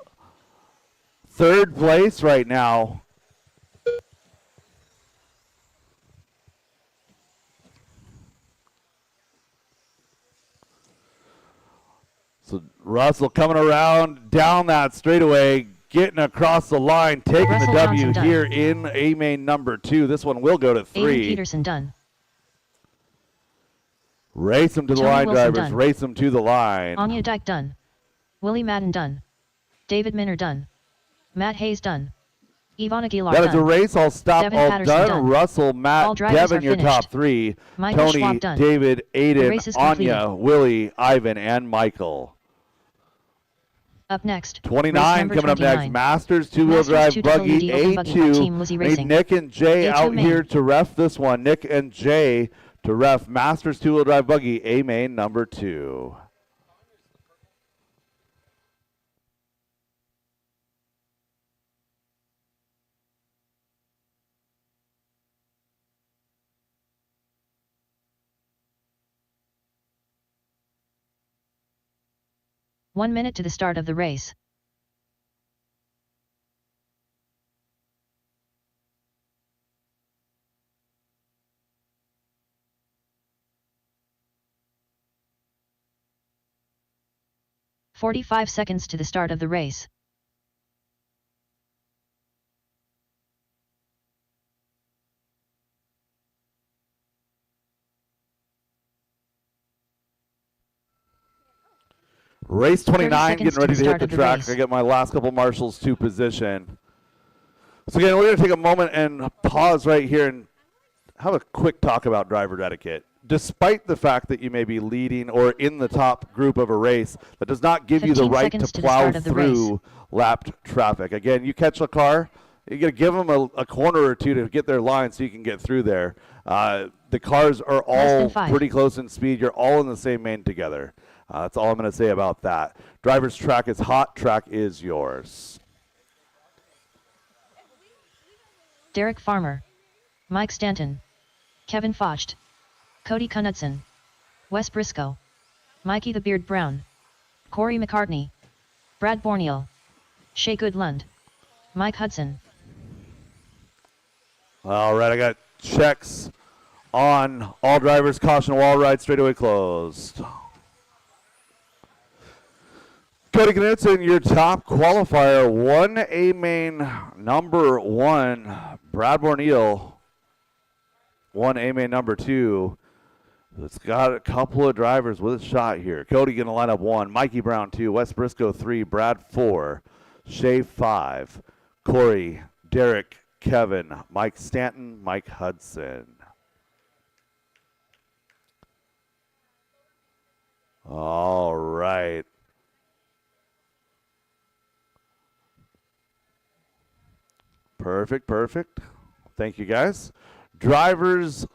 3rd place right now. So Russell coming around down that straightaway, getting across the line, taking Russell the W Johnson here done. in A main number 2. This one will go to 3. Aiden Peterson done. Race them to the Tony line, Wilson drivers. done. Race them to the line. Anya Dyke done. Willie Madden done. David Minner done. Matt Hayes done. Yvonne Aguilar That done. is a race. I'll stop. Devin All Patterson done. done. Russell, Matt, All drivers Devin, are your finished. top 3. Michael Tony, Schwab done. David, The race Aiden, is Anya, completed. Willie, Ivan, and Michael. Up next. 29 race number coming up 29. next. Masters two-wheel Masters drive 2 buggy WD open buggy by Team Lizzie A2. Need Racing. Nick and Jay A2 out main. here to ref this one. Nick and Jay to ref Masters two-wheel drive buggy A main number 2. One minute to the start of the race. "45 seconds to the start of the race. Race 29, seconds getting ready to to the hit start the of the track. race. I get my last couple marshals to position. So again, we're going to take a moment and pause right here and have a quick talk about driver etiquette. Despite the fact that you may be leading or in the top group of a race, that does not give you the 15 right seconds to to the plow start of the race. through lapped traffic. Again, you catch a car, you got to give them a corner or two to get their line so you can get through there. The cars are Less than all 5. pretty close in speed. You're all in the same lane together. That's all I'm going to say about that. Driver's track is hot. Track is yours. Derek Farmer, Mike Stanton, Kevin Focht, Cody Knudsen, Wes Briscoe, Mikey the Beard Brown, Corey McCartney, Brad Borneal, Shea Goodlund, Mike Hudson. All right, I got checks on all drivers. Caution, wall ride straightaway closed. Cody Knudsen, your top qualifier, 1A main number 1. Brad Borneal, 1A main number 2. It's got a couple of drivers with a shot here. Cody going to line up 1, Mikey Brown 2, Wes Briscoe 3, Brad 4, Shea 5, Corey, Derek, Kevin, Mike Stanton, Mike Hudson. All right. Perfect, perfect. Thank you, guys. Drivers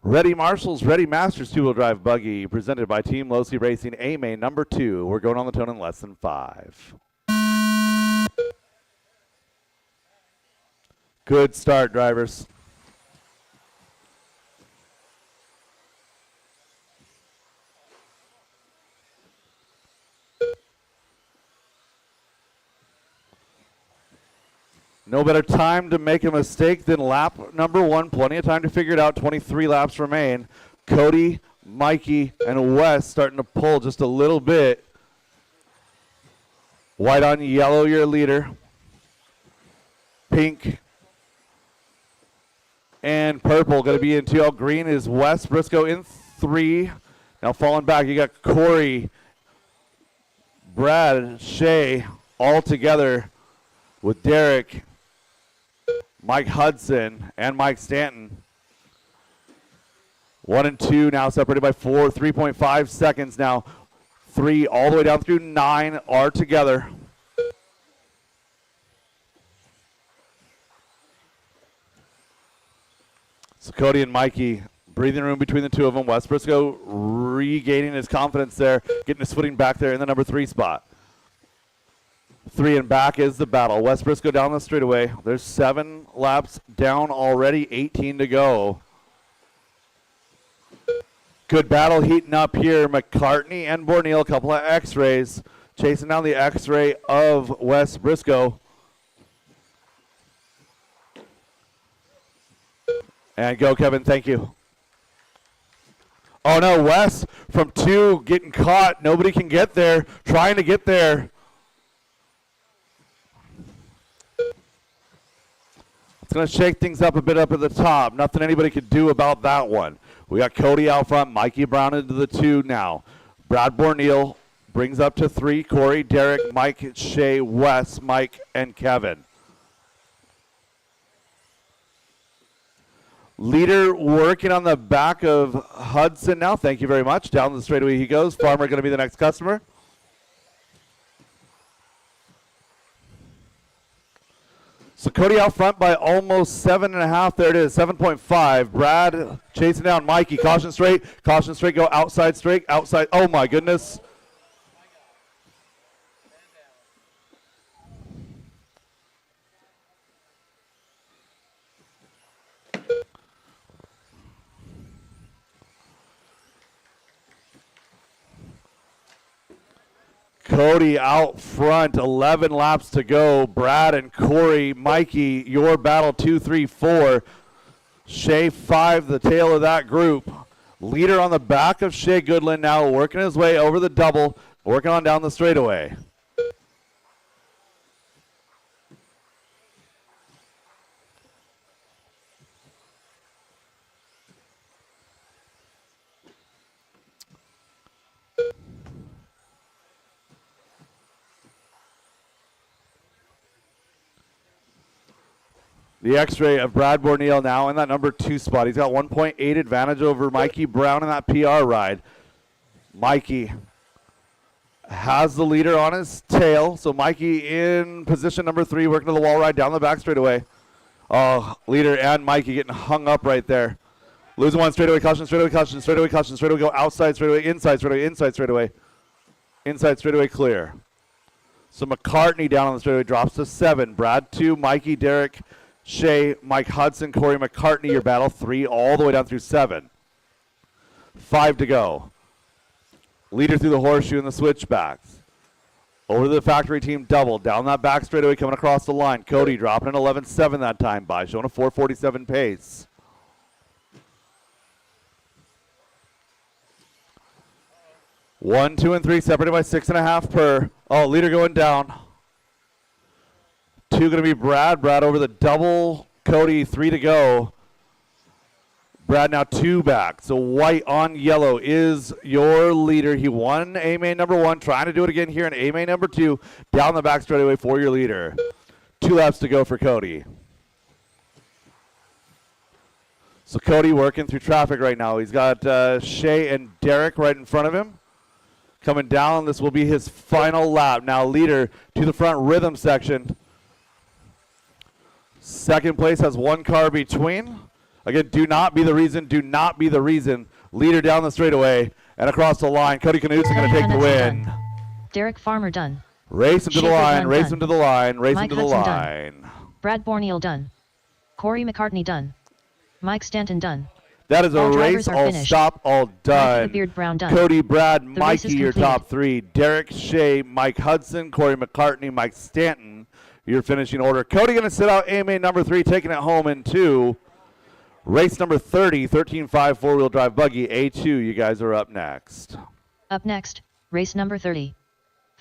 ready, marshals ready, masters two-wheel drive buggy presented by Team Losi Racing, A main number 2. We're going on the tone in less than 5. Good start, drivers. No better time to make a mistake than lap number 1. Plenty of time to figure it out. 23 laps remain. Cody, Mikey, and Wes starting to pull just a little bit. White on yellow, your leader. Pink and purple going to be in 2. Green is Wes Briscoe in 3. Now falling back, you got Corey, Brad, Shea all together with Derek, Mike Hudson, and Mike Stanton. 1 and 2 now separated by 4, 3.5 seconds now. 3 all the way down through 9 are together. So Cody and Mikey, breathing room between the two of them. Wes Briscoe regaining his confidence there, getting his footing back there in the number 3 spot. 3 and back is the battle. Wes Briscoe down the straightaway. There's 7 laps down already, 18 to go. Good battle heating up here. McCartney and Borneal, a couple of X-rays. Chasing down the X-ray of Wes Briscoe. And go, Kevin. Thank you. Oh, no. Wes from 2 getting caught. Nobody can get there. Trying to get there. It's going to shake things up a bit up at the top. Nothing anybody could do about that one. We got Cody out front. Mikey Brown into the 2 now. Brad Borneal brings up to 3. Corey, Derek, Mike, Shea, Wes, Mike, and Kevin. Leader working on the back of Hudson now. Thank you very much. Down the straightaway he goes. Farmer going to be the next customer. So Cody out front by almost 7.5. There it is, 7.5. Brad chasing down Mikey. Caution straight. Caution straight. Go outside straight. Outside. Oh, my goodness. Cody out front, 11 laps to go. Brad and Corey, Mikey, your battle 2, 3, 4. Shea 5, the tail of that group. Leader on the back of Shea Goodland now, working his way over the double, working on down the straightaway. The X-ray of Brad Borneal now in that number 2 spot. He's got 1.8 advantage over Mikey Brown in that PR ride. Mikey has the leader on his tail. So Mikey in position number 3, working to the wall ride down the back straightaway. Oh, leader and Mikey getting hung up right there. Losing one, straightaway caution, straightaway caution, straightaway caution, straightaway go outside, straightaway inside, straightaway inside, straightaway. Inside, straightaway clear. So McCartney down on the straightaway drops to 7. Brad 2, Mikey, Derek, Shea, Mike Hudson, Corey McCartney, your battle 3 all the way down through 7. 5 to go. Leader through the horseshoe and the switchbacks. Over to the factory team double. Down that back straightaway coming across the line. Cody dropping an 11.7 that time by, showing a 4:47 pace. One, 2, and 3 separated by 6.5 per. Oh, leader going down. 2 going to be Brad. Brad over the double. Cody 3 to go. Brad now 2 back. So white on yellow is your leader. He won A-main number 1. Trying to do it again here in A-main number 2. Down the back straightaway for your leader. 2 laps to go for Cody. So Cody working through traffic right now. He's got Shea and Derek right in front of him. Coming down, this will be his final lap. Now leader to the front rhythm section. Second place has 1 car between. Again, do not be the reason, do not be the reason. Leader down the straightaway and across the line. Cody Knudsen going to take the win. Done. Derek Farmer done. Race him to the line, race him to the line, race him Mike to the Hudson line. Done. Brad Borneal done. Corey McCartney done. Mike Stanton done. That is a All race, all finished. stop, all done. Mikey Beard Brown done. Cody, Brad, The race Mikey, is your completed. top 3. Derek, Shea, Mike Hudson, Corey McCartney, Mike Stanton, your finishing order. Cody going to sit out AMA number 3, taking it home in 2. Race number 30, 13.5 four-wheel drive buggy, A2. You guys are up next. Up next, race number 30.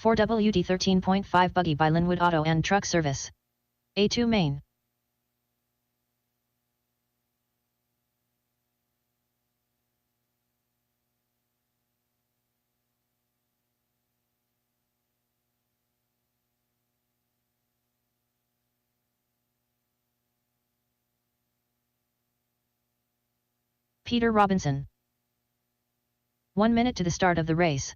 4WD 13.5 buggy by Linwood Auto and Truck Service. A2 main. Peter Robinson. 1 minute to the start of the race.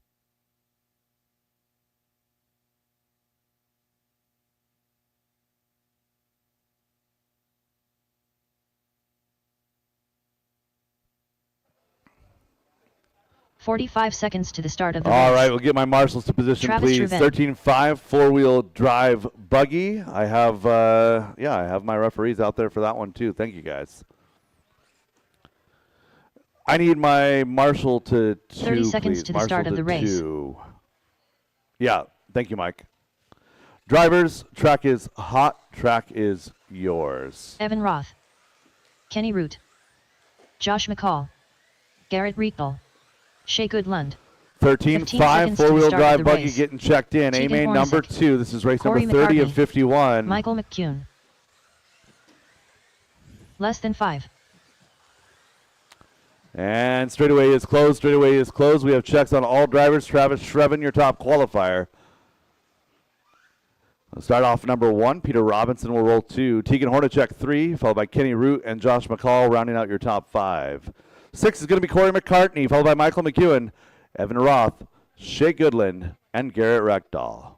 "45 seconds to the start of the race. All right, we'll get my marshals to position, Travis please. Trevin. 13.5 four-wheel drive buggy. I have, I have my referees out there for that one too. Thank you, guys. I need my marshal to 30 seconds please. to the Marshal start of the race. 2. Yeah, thank you, Mike. Drivers, track is hot. Track is yours. Evan Roth. Kenny Root. Josh McCall. Garrett Riekdal. Shea Goodlund. 13.5 seconds to the four-wheel start of drive the buggy race. getting checked in. Tegan A-main number Hornacek. 2. This is race Corey number 30 of McCartney. 51. Michael McCune. Less than 5. And straightaway is closed. Straightaway is closed. We have checks on all drivers. Travis Shrevin, your top qualifier. We'll start off number 1. Peter Robinson will roll 2. Tegan Hornacek 3, followed by Kenny Root and Josh McCall, rounding out your top 5. 6 is going to be Corey McCartney, followed by Michael McEwen, Evan Roth, Shea Goodland, and Garrett Reckdahl.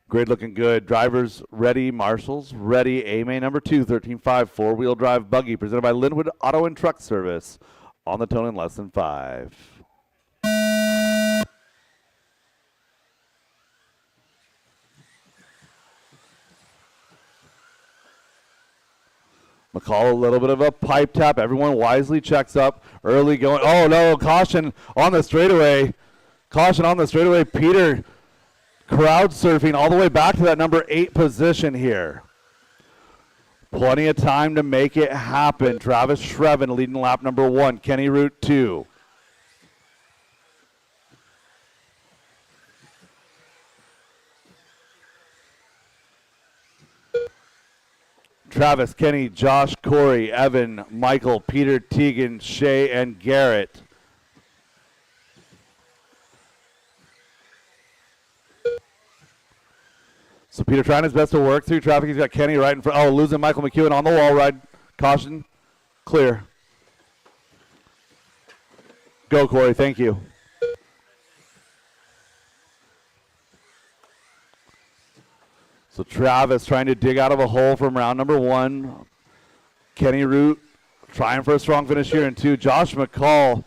Grid looking good. Drivers ready. Marshals ready. A-main number 2, 13.5 four-wheel drive buggy, presented by Linwood Auto and Truck Service. On the tone in less than 5. McCall, a little bit of a pipe tap. Everyone wisely checks up. Early going. Oh, no. Caution on the straightaway. Caution on the straightaway. Peter crowd surfing all the way back to that number 8 position here. Plenty of time to make it happen. Travis Shrevin leading lap number 1. Kenny Root 2. Travis, Kenny, Josh, Corey, Evan, Michael, Peter, Tegan, Shea, and Garrett. So Peter trying his best to work through traffic. He's got Kenny right in front. Oh, losing Michael McEwen on the wall ride. Caution. Clear. Go, Corey. Thank you. So Travis trying to dig out of a hole from round number 1. Kenny Root trying for a strong finish here in 2. Josh McCall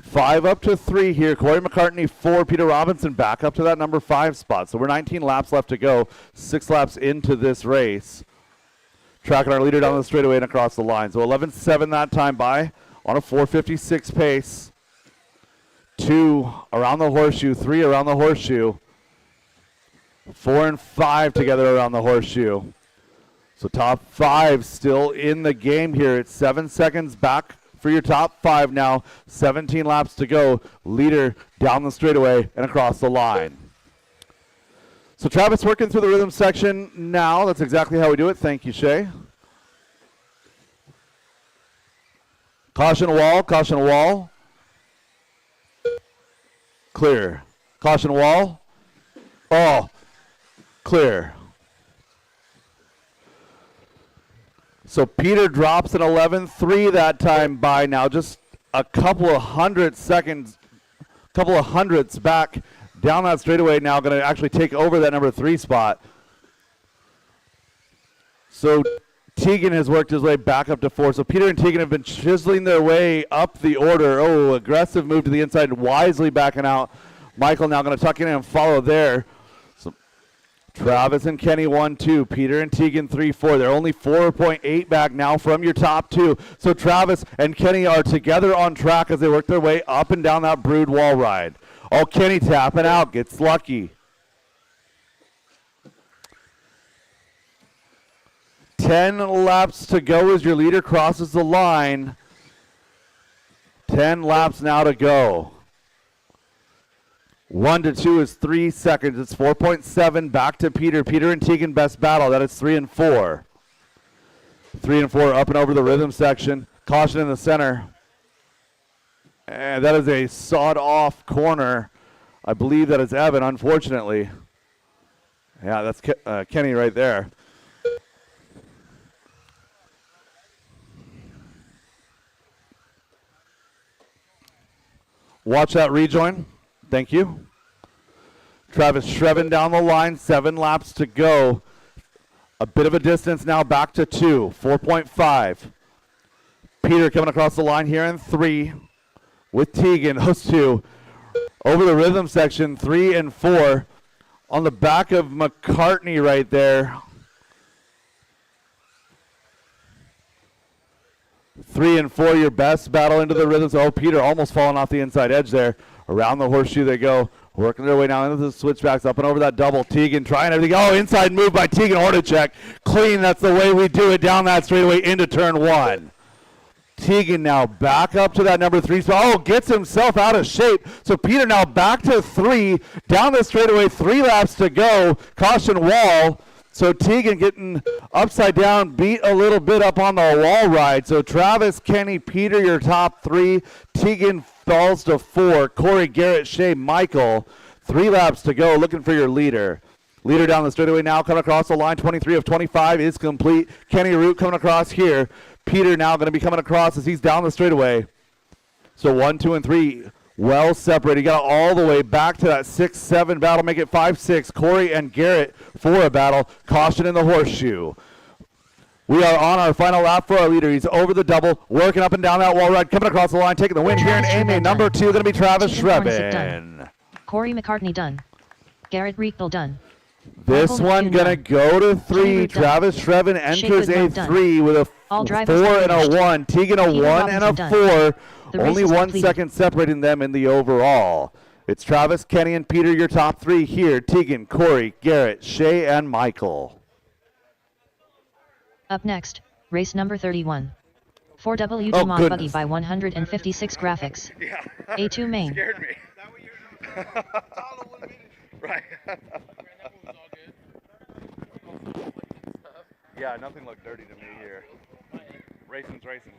5 up to 3 here. Corey McCartney 4. Peter Robinson back up to that number 5 spot. So we're 19 laps left to go. 6 laps into this race. Tracking our leader down the straightaway and across the line. So 11.7 that time by on a 4:56 pace. 2 around the horseshoe. 3 around the horseshoe. 4 and 5 together around the horseshoe. So top 5 still in the game here. It's 7 seconds back for your top 5 now. 17 laps to go. Leader down the straightaway and across the line. So Travis working through the rhythm section now. That's exactly how we do it. Thank you, Shay. Caution wall, caution wall. Clear. Caution wall. Oh, clear. So Peter drops an 11.3 that time by now. Just a couple of hundredths back down that straightaway now, going to actually take over that number 3 spot. So Teagan has worked his way back up to 4. So Peter and Teagan have been chiseling their way up the order. Oh, aggressive move to the inside, wisely backing out. Michael now going to tuck in and follow there. So Travis and Kenny 1-2. Peter and Teagan 3-4. They're only 4.8 back now from your top 2. So Travis and Kenny are together on track as they work their way up and down that Brood wall ride. Oh, Kenny tapping out, gets lucky. 10 laps to go as your leader crosses the line. 10 laps now to go. 1 to 2 is 3 seconds. It's 4.7 back to Peter. Peter and Teagan best battle. That is 3 and 4. 3 and 4 up and over the rhythm section. Caution in the center. And that is a sawed-off corner. I believe that is Evan, unfortunately. Yeah, that's Kenny right there. Watch that rejoin. Thank you. Travis Shreven down the line, 7 laps to go. A bit of a distance now back to 2, 4.5. Peter coming across the line here in 3 with Teagan. Those 2 over the rhythm section, 3 and 4 on the back of McCartney right there. 3 and 4, your best battle into the rhythms. Oh, Peter almost falling off the inside edge there. Around the horseshoe they go, working their way now into the switchbacks, up and over that double. Teagan trying everything. Oh, inside move by Teagan Hornacek. Clean, that's the way we do it down that straightaway into turn 1. Teagan now back up to that number 3 spot. Oh, gets himself out of shape. So Peter now back to 3, down the straightaway, 3 laps to go. Caution wall. So Teagan getting upside down, beat a little bit up on the wall ride. So Travis, Kenny, Peter, your top 3. Teagan falls to 4. Corey, Garrett, Shea, Michael. 3 laps to go, looking for your leader. Leader down the straightaway now, coming across the line. 23 of 25 is complete. Kenny Root coming across here. Peter now going to be coming across as he's down the straightaway. So 1, 2, and 3 well separated. He got all the way back to that 6-7 battle, make it 5-6. Corey and Garrett for a battle. Caution in the horseshoe. We are on our final lap for our leader. He's over the double, working up and down that wall ride, coming across the line, taking the win here in Amy. Number 2 going to be Travis Shreven. Corey McCartney done. Garrett Reekville done. This Michael one McCune going to done. go to 3. Kenny Root Travis Shreven enters Goodwin a done. 3 with a All 4 drivers and a finished. 1. Teagan a Peter 1 and a Robinson done. 4. The race Only is 1 completed. second separating them in the overall. It's Travis, Kenny, and Peter, your top 3 here. Teagan, Corey, Garrett, Shea, and Michael. Up next, race number 31. 4W Oh, Dumont buggy goodness. by 156 graphics. Yeah. A2 main. Scared me. Right. Yeah, nothing looked dirty to me here. Racing's racing.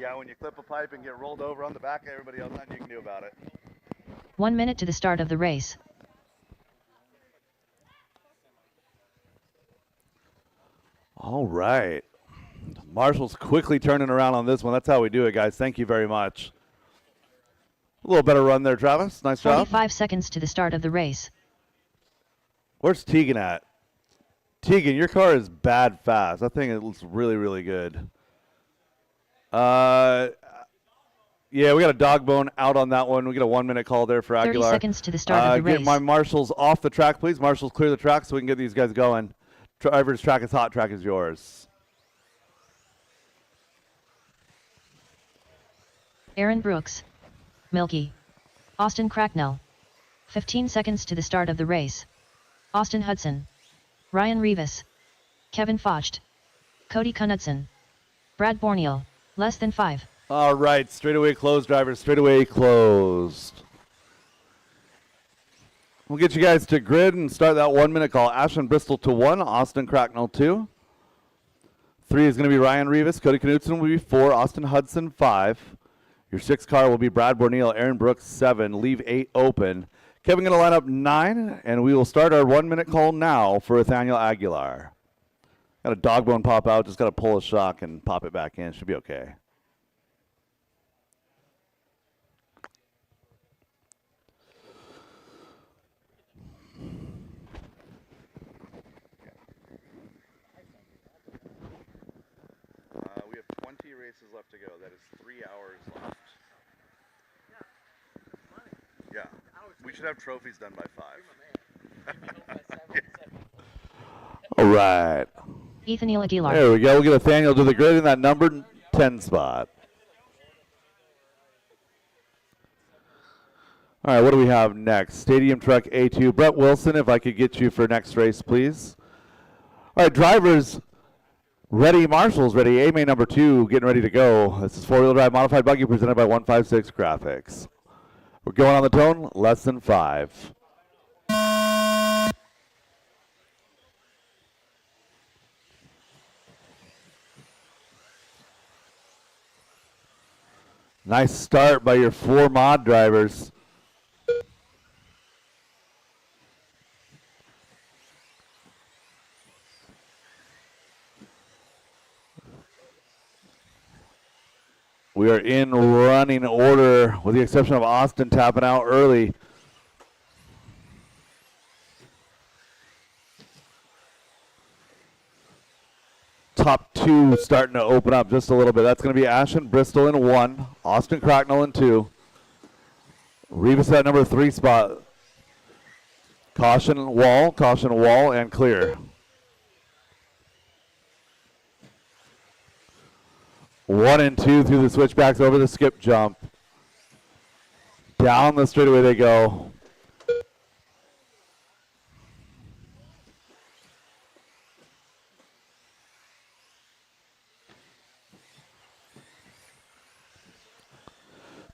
Yeah, when you clip a pipe and get rolled over on the back, everybody else, nothing you can do about it. 1 minute to the start of the race. All right. Marshall's quickly turning around on this one. That's how we do it, guys. Thank you very much. A little better run there, Travis. Nice job. 45 seconds to the start of the race. Where's Tegan at? Tegan, your car is bad fast. That thing looks really, really good. Yeah, we got a dog bone out on that one. We get a 1 minute call there for 30 Aguilar. seconds to the start of the race. Get my marshals off the track, please. Marshals, clear the track so we can get these guys going. Driver's track is hot, track is yours. Aaron Brooks. Milky. Austin Cracknell. 15 seconds to the start of the race. Austin Hudson. Ryan Rivas. Kevin Focht. Cody Knudsen. Brad Borneal. Less than 5. All right, straightaway closed, drivers. Straightaway closed. We'll get you guys to grid and start that 1 minute call. Ashland Bristol to 1, Austin Cracknell 2. 3 is going to be Ryan Rivas. Cody Knudsen will be 4, Austin Hudson 5. Your 6 car will be Brad Borneal, Aaron Brooks 7. Leave 8 open. Kevin going to line up 9, and we will start our 1 minute call now for Nathaniel Aguilar. Got a dog bone pop out. Just got to pull a shock and pop it back in. Should be okay. We have 20 races left to go. That is 3 hours left. Yeah. We should have trophies done by 5. All right. Nathaniel Aguilar. There we go. We'll get Nathaniel to the grid in that number 10 spot. All right, what do we have next? Stadium Truck A2. Brett Wilson, if I could get you for next race, please. All right, drivers ready. Marshall's ready. A-Main number 2 getting ready to go. This is four-wheel drive modified buggy presented by 156 Graphics. We're going on the tone, less than 5. Nice start by your 4 mod drivers. We are in running order with the exception of Austin tapping out early. Top 2 starting to open up just a little bit. That's going to be Ashland Bristol in 1, Austin Cracknell in 2. Rivas at number 3 spot. Caution wall, and clear. 1 and 2 through the switchbacks over the skip jump. Down the straightaway they go.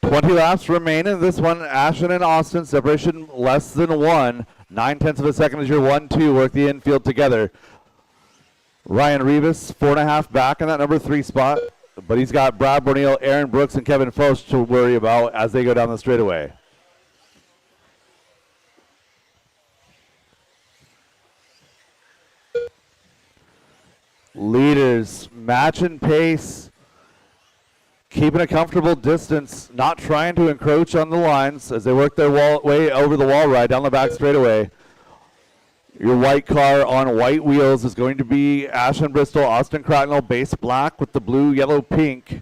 $20 laps remain in this one. Ashland and Austin, separation less than 1. 9/10 of a second as your 1-2 work the infield together. Ryan Rivas, 4.5 back in that number 3 spot. But he's got Brad Borneal, Aaron Brooks, and Kevin Foch to worry about as they go down the straightaway. Leaders matching pace, keeping a comfortable distance, not trying to encroach on the lines as they work their way over the wall ride down the back straightaway. Your white car on white wheels is going to be Ashland Bristol, Austin Cracknell, base black with the blue, yellow, pink.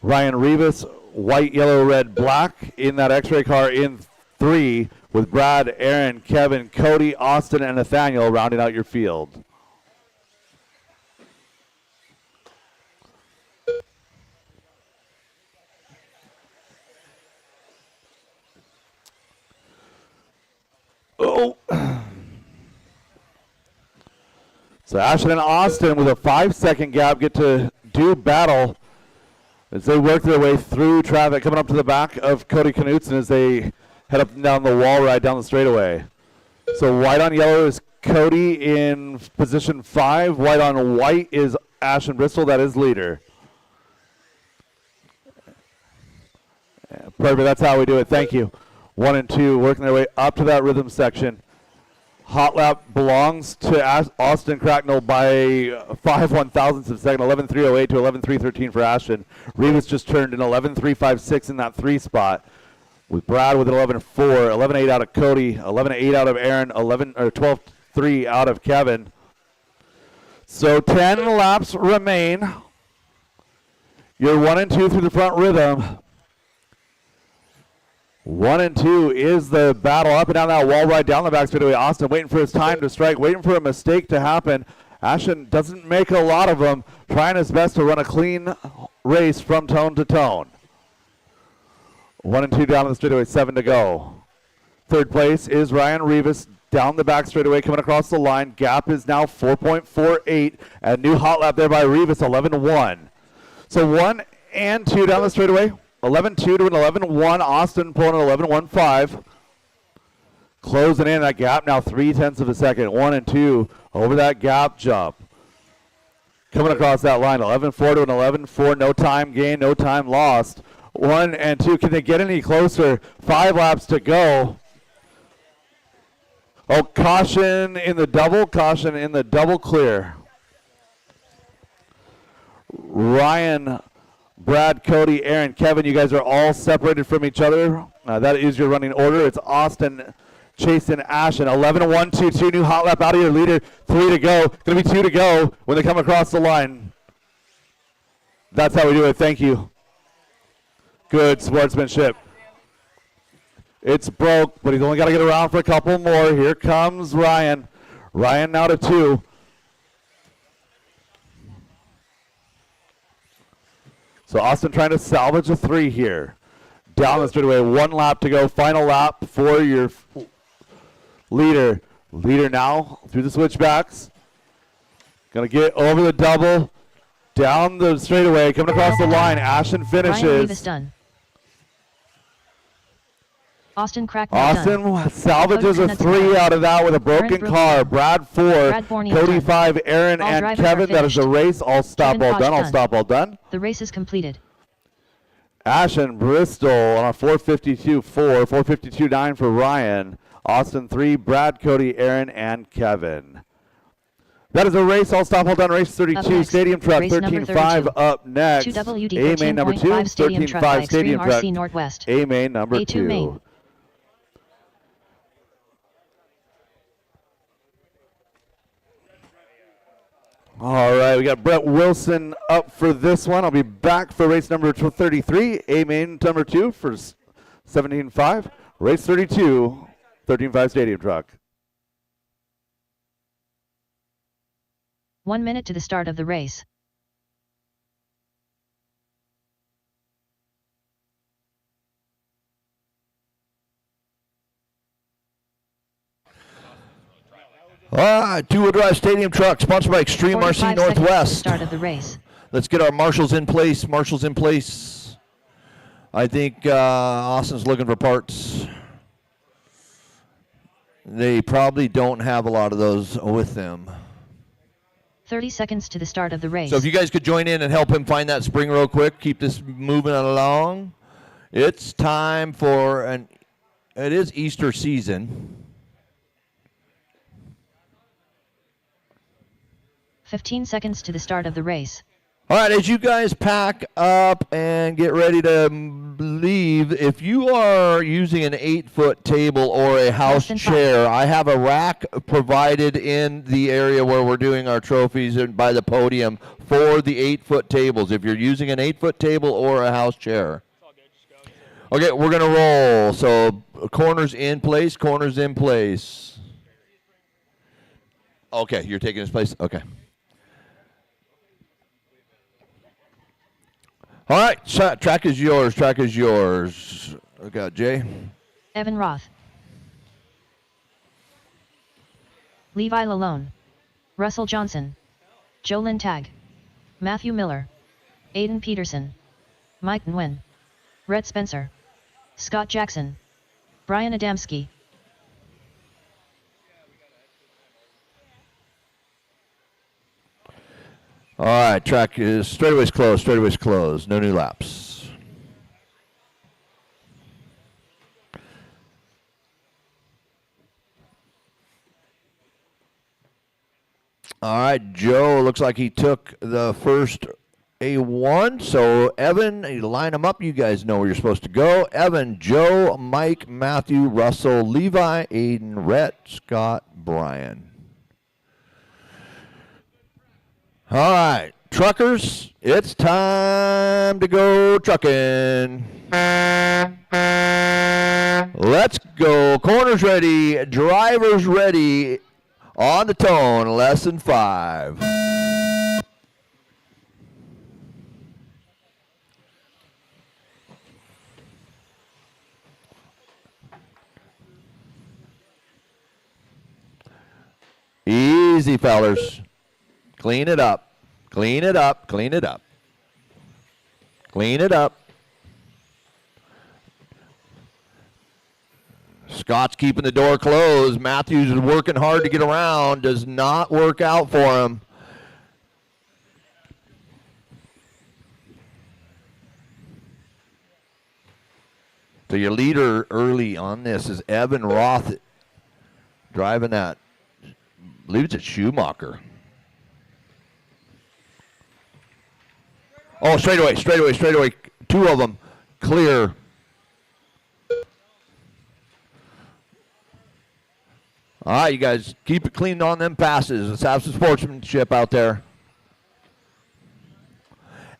Ryan Rivas, white, yellow, red, black in that X-ray car in 3 with Brad, Aaron, Kevin, Cody, Austin, and Nathaniel rounding out your field. Oh. So Ashland and Austin with a 5-second gap get to do battle as they work their way through traffic, coming up to the back of Cody Knudsen as they head up and down the wall ride down the straightaway. So white on yellow is Cody in position 5. White on white is Ashland Bristol. That is leader. Perfect. That's how we do it. Thank you. 1 and 2 working their way up to that rhythm section. Hot lap belongs to Austin Cracknell by 5 1,000ths of a second. 11.308 to 11.313 for Ashton. Rivas just turned in 11.356 in that 3 spot. With Brad with an 11.4, 11.8 out of Cody, 11.8 out of Aaron, 12.3 out of Kevin. So 10 laps remain. You're 1 and 2 through the front rhythm. 1 and 2 is the battle up and down that wall right down the back straightaway. Austin waiting for his time to strike, waiting for a mistake to happen. Ashton doesn't make a lot of them, trying his best to run a clean race from tone to tone. 1 and 2 down the straightaway, 7 to go. Third place is Ryan Rivas down the back straightaway, coming across the line. Gap is now 4.48. A new hot lap there by Rivas, 11-1. So 1 and 2 down the straightaway. 11-2 to an 11-1. Austin pulling an 11-1-5. Closing in that gap now 0.3 of a second. 1 and 2 over that gap jump. Coming across that line, 11-4 to an 11-4. No time gain, no time lost. 1 and 2. Can they get any closer? 5 laps to go. Oh, caution in the double clear. Ryan, Brad, Cody, Aaron, Kevin, you guys are all separated from each other. That is your running order. It's Austin, Chasen, Ashton. 11-1-2-2, new hot lap out of your leader. 3 to go. Going to be 2 to go when they come across the line. That's how we do it. Thank you. Good sportsmanship. It's broke, but he's only got to get around for a couple more. Here comes Ryan. Ryan now to 2. So Austin trying to salvage a 3 here. Down the straightaway, 1 lap to go. Final lap for your leader. Leader now through the switchbacks. Going to get over the double. Down the straightaway, coming across the line. Ashton finishes. Ryan Rivas done. Austin Cracknell Austin salvages a 3 out of that with a broken car. Brad 4, Cody 5, Aaron and Kevin. That is the race. All stop, all done. All stop, all done. The race is completed. Ashton Bristol on a 4:52.4, 4:52.9 for Ryan. Austin 3, Brad, Cody, Aaron and Kevin. That is a race. All stop, all done. Race 32. Stadium truck 13.5 up next. A main number 2. 13.5 stadium truck. Northwest. A main number A2 2. main. All right, we got Brett Wilson up for this one. I'll be back for race number 33, A main number 2 for 17.5. Race 32, 13.5 stadium truck. 1 minute to the start of the race. All right, two-wheel drive stadium truck sponsored by Extreme RC Northwest. Start of the race. Let's get our marshals in place. Marshals in place. I think Austin's looking for parts. They probably don't have a lot of those with them. 30 seconds to the start of the race. So if you guys could join in and help him find that spring real quick, keep this moving along. It's time for it is Easter season. 15 seconds to the start of the race. All right, as you guys pack up and get ready to leave, if you are using an 8-foot table or a house chair, I have a rack provided in the area where we're doing our trophies and by the podium for the 8-foot tables, if you're using an 8-foot table or a house chair. Okay, we're going to roll. So corners in place, corners in place. Okay, you're taking his place? Okay. All right, track is yours, track is yours. I got Jay. Evan Roth. Levi Lalone. Russell Johnson. Jolyn Tagg. Matthew Miller. Aiden Peterson. Mike Nguyen. Rhett Spencer. Scott Jackson. Brian Adamski. All right, track is straightaways closed, no new laps. All right, Joe looks like he took the first A1. So, Evan, you line them up. You guys know where you're supposed to go. Evan, Joe, Mike, Matthew, Russell, Levi, Aiden, Rhett, Scott, Brian. All right, truckers, it's time to go trucking. Let's go. Corners ready, drivers ready. On the tone, lesson 5. Easy, fellers. Clean it up. Clean it up. Clean it up. Clean it up. Scott's keeping the door closed. Matthews is working hard to get around. Does not work out for him. So your leader early on this is Evan Roth driving that. I believe it's Schumacher. Oh, straightaway. 2 of them clear. All right, you guys, keep it clean on them passes. Let's have some sportsmanship out there.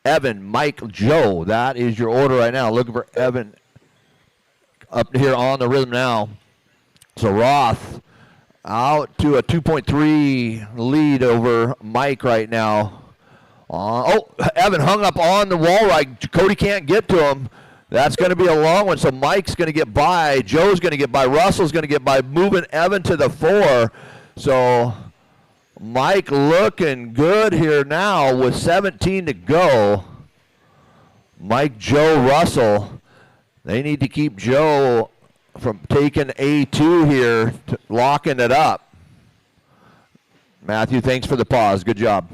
Evan, Mike, Joe, that is your order right now. Looking for Evan up here on the rhythm now. So Roth out to a 2.3 lead over Mike right now. Evan hung up on the wall right. Cody can't get to him. That's going to be a long one, so Mike's going to get by. Joe's going to get by. Russell's going to get by, moving Evan to the 4. So Mike looking good here now with 17 to go. Mike, Joe, Russell. They need to keep Joe from taking A2 here, locking it up. Matthew, thanks for the pause. Good job.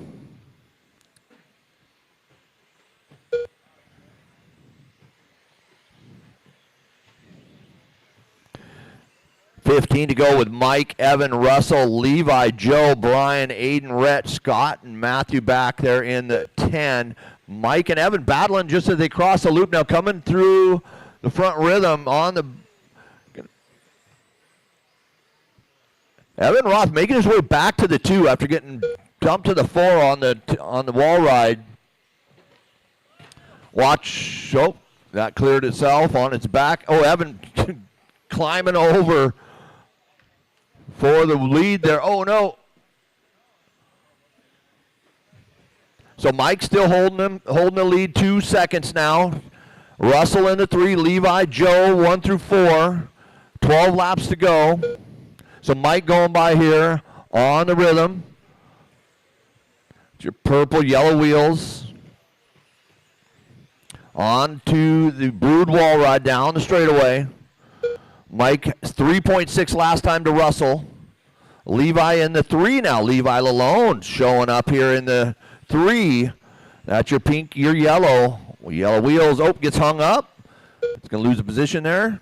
15 to go with Mike, Evan, Russell, Levi, Joe, Brian, Aiden, Rhett, Scott, and Matthew back there in the 10. Mike and Evan battling just as they cross the loop now, coming through the front rhythm on the... Evan Roth making his way back to the 2 after getting dumped to the 4 on the wall ride. Watch, that cleared itself on its back. Oh, Evan climbing over for the lead there. Oh, no. So Mike's still holding the lead, 2 seconds now. Russell in the 3, Levi, Joe, 1 through 4. 12 laps to go. So Mike going by here on the rhythm. It's your purple, yellow wheels. On to the Brood wall ride down the straightaway. Mike 3.6 last time to Russell. Levi in the 3 now. Levi Lalone showing up here in the 3. That's your pink, your yellow. Yellow wheels. Oh, gets hung up. It's going to lose a position there.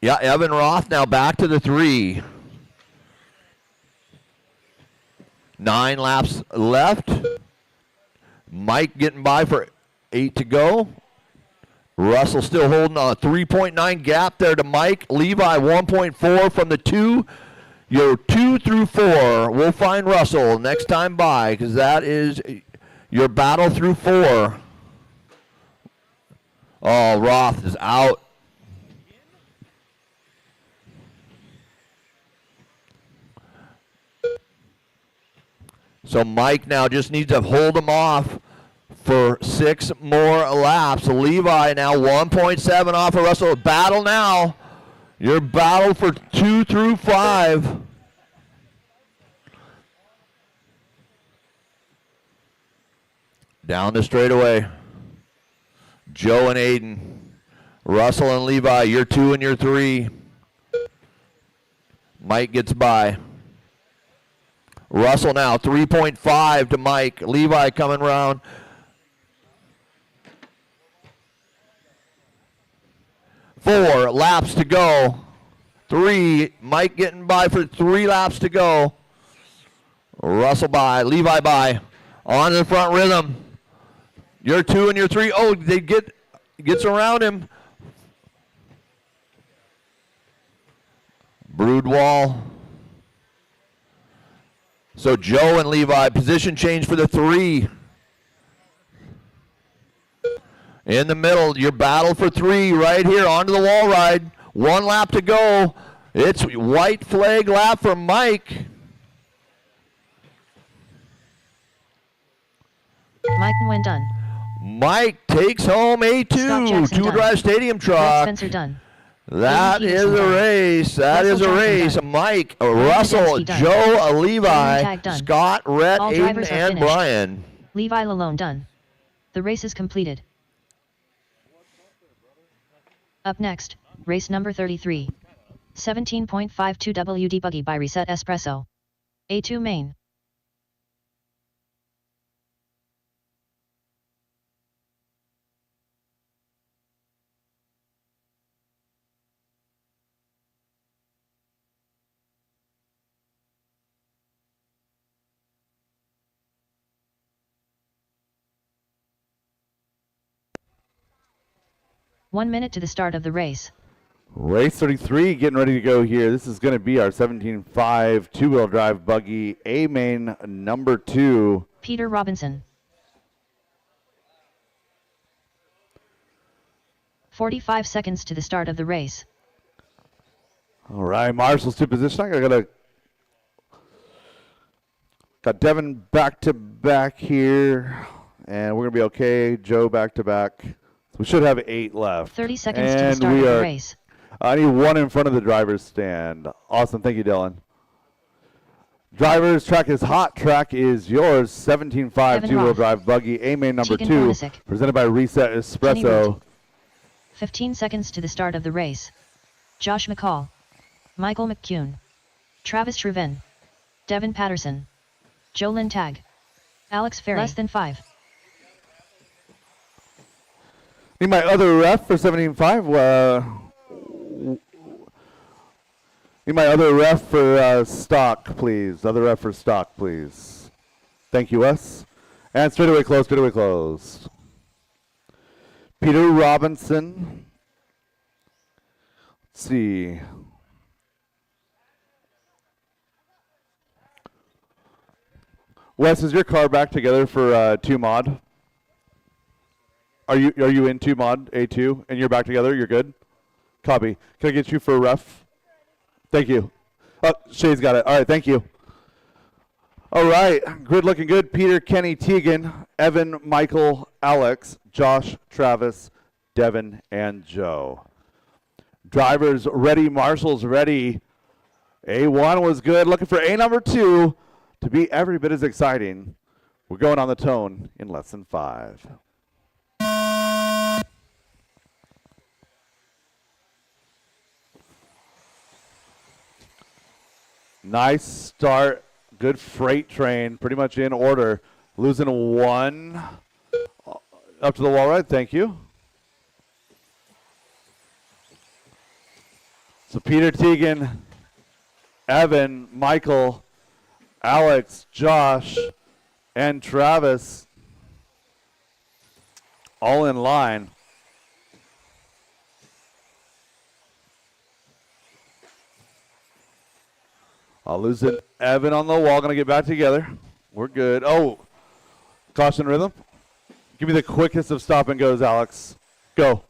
Yeah, Evan Roth now back to the 3. 9 laps left. Mike getting by for 8 to go. Russell still holding a 3.9 gap there to Mike. Levi 1.4 from the 2. Your 2 through 4. We'll find Russell next time by because that is your battle through 4. Oh, Roth is out. So Mike now just needs to hold him off for 6 more laps. Levi now 1.7 off of Russell. Battle now. Your battle for 2 through 5. Down the straightaway. Joe and Aiden. Russell and Levi, your 2 and your 3. Mike gets by. Russell now 3.5 to Mike. Levi coming around. Four laps to go. 3. Mike getting by for 3 laps to go. Russell by, Levi by. On the front rhythm. Your 2 and your 3. Oh, they gets around him. Broodwall. So Joe and Levi, position change for the 3. In the middle, your battle for 3 right here onto the wall ride. 1 lap to go. It's white flag lap for Mike. Mike when done. Mike takes home Scott A2, Jackson Two done. Drive Stadium Brett truck. Spencer done. That Aiden is Peterson a done. race. That is Russell a Johnson race. done. Mike, Ryan Russell, Dembski done. Joe, William Levi, Tag done. Scott, Rhett, All drivers Aiden, are and finished. Brian. Levi Lalone done. The race is completed. Up next, race number 33. 17.52 WD Buggy by Reset Espresso. A2 main. One minute to the start of the race. Race 33 getting ready to go here. This is going to be our 17.5 two-wheel drive buggy, A main number 2. Peter Robinson. 45 seconds to the start of the race. All right, Marshall's to position. I got Devin back to back here, and we're going to be okay. Joe back to back. We should have 8 left. 30 seconds to the start of the race. I need 1 in front of the driver's stand. Awesome. Thank you, Dylan. Driver's track is hot. Track is yours. 17.5 Evan two-wheel Roth. drive buggy, A main number Tegan 2. Bonisic. Presented by Reset Kenny Espresso. Root. 15 seconds to the start of the race. Josh McCall. Michael McCune. Travis Shriven. Devin Patterson. Jolyn Tag. Alex Ferry. Less than 5. Need my other ref for 17.5. Need my other ref for stock, please. Other ref for stock, please. Thank you, Wes. And straightaway closed, straightaway closed. Peter Robinson. Let's see. Wes, is your car back together for 2 mod? Are you in 2 mod, A2, and you're back together? You're good? Copy. Can I get you for a ref? Thank you. Oh, Shay's got it. All right, thank you. All right, grid looking good. Peter, Kenny, Tegan, Evan, Michael, Alex, Josh, Travis, Devin, and Joe. Drivers ready, marshals ready. A1 was good. Looking for A number 2 to be every bit as exciting. We're going on the tone in less than 5. Nice start. Good freight train. Pretty much in order. Losing 1 up to the wall ride. Thank you. So Peter, Tegan, Evan, Michael, Alex, Josh, and Travis all in line. I'll lose it. Evan on the wall. Going to get back together. We're good. Oh, caution rhythm. Give me the quickest of stop and goes, Alex. Go.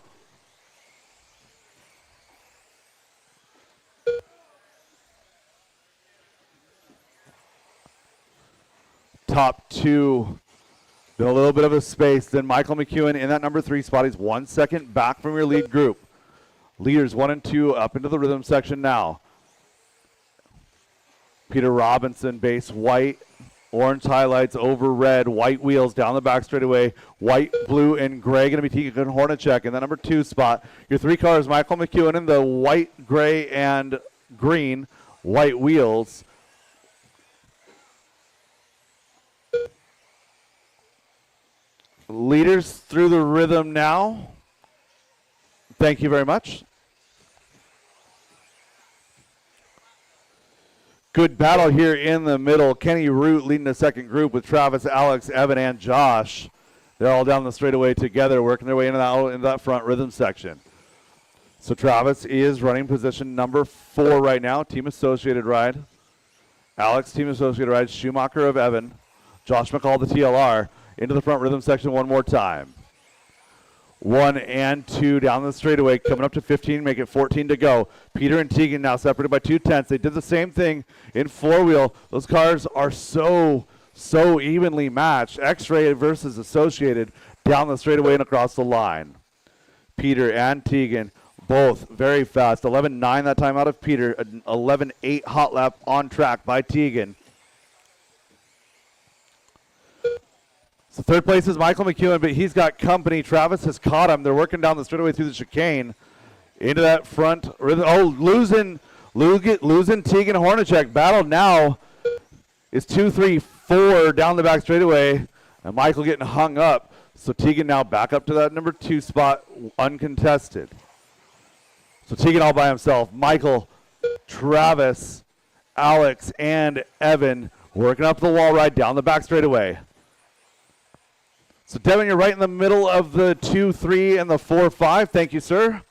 Top 2. Been a little bit of a space. Then Michael McEwen in that number 3 spot. He's 1 second back from your lead group. Leaders 1 and 2 up into the rhythm section now. Peter Robinson, base white, orange highlights over red, white wheels down the back straightaway, white, blue, and gray. Going to be Tegan Hornacek in the number 2 spot. Your 3 cars, Michael McEwen in the white, gray, and green, white wheels. Leaders through the rhythm now. Thank you very much. Good battle here in the middle. Kenny Root leading the second group with Travis, Alex, Evan, and Josh. They're all down the straightaway together, working their way into that front rhythm section. So Travis is running position number 4 right now, team associated ride. Alex, team associated ride. Schumacher of Evan. Josh McCall, the TLR, into the front rhythm section one more time. 1 and 2 down the straightaway, coming up to 15, make it 14 to go. Peter and Tegan now separated by 2/10. They did the same thing in four-wheel. Those cars are so evenly matched. X-ray versus associated down the straightaway and across the line. Peter and Tegan, both very fast. 11.9 that time out of Peter. An 11.8 hot lap on track by Tegan. So third place is Michael McEwen, but he's got company. Travis has caught him. They're working down the straightaway through the chicane. Into that front rhythm. Oh, losing Tegan Hornacek. Battle now is 2, 3, 4 down the back straightaway. And Michael getting hung up. So Tegan now back up to that number 2 spot, uncontested. So Tegan all by himself. Michael, Travis, Alex, and Evan working up the wall ride down the back straightaway. So Devin, you're right in the middle of the 2, 3, and the 4, 5. Thank you, sir.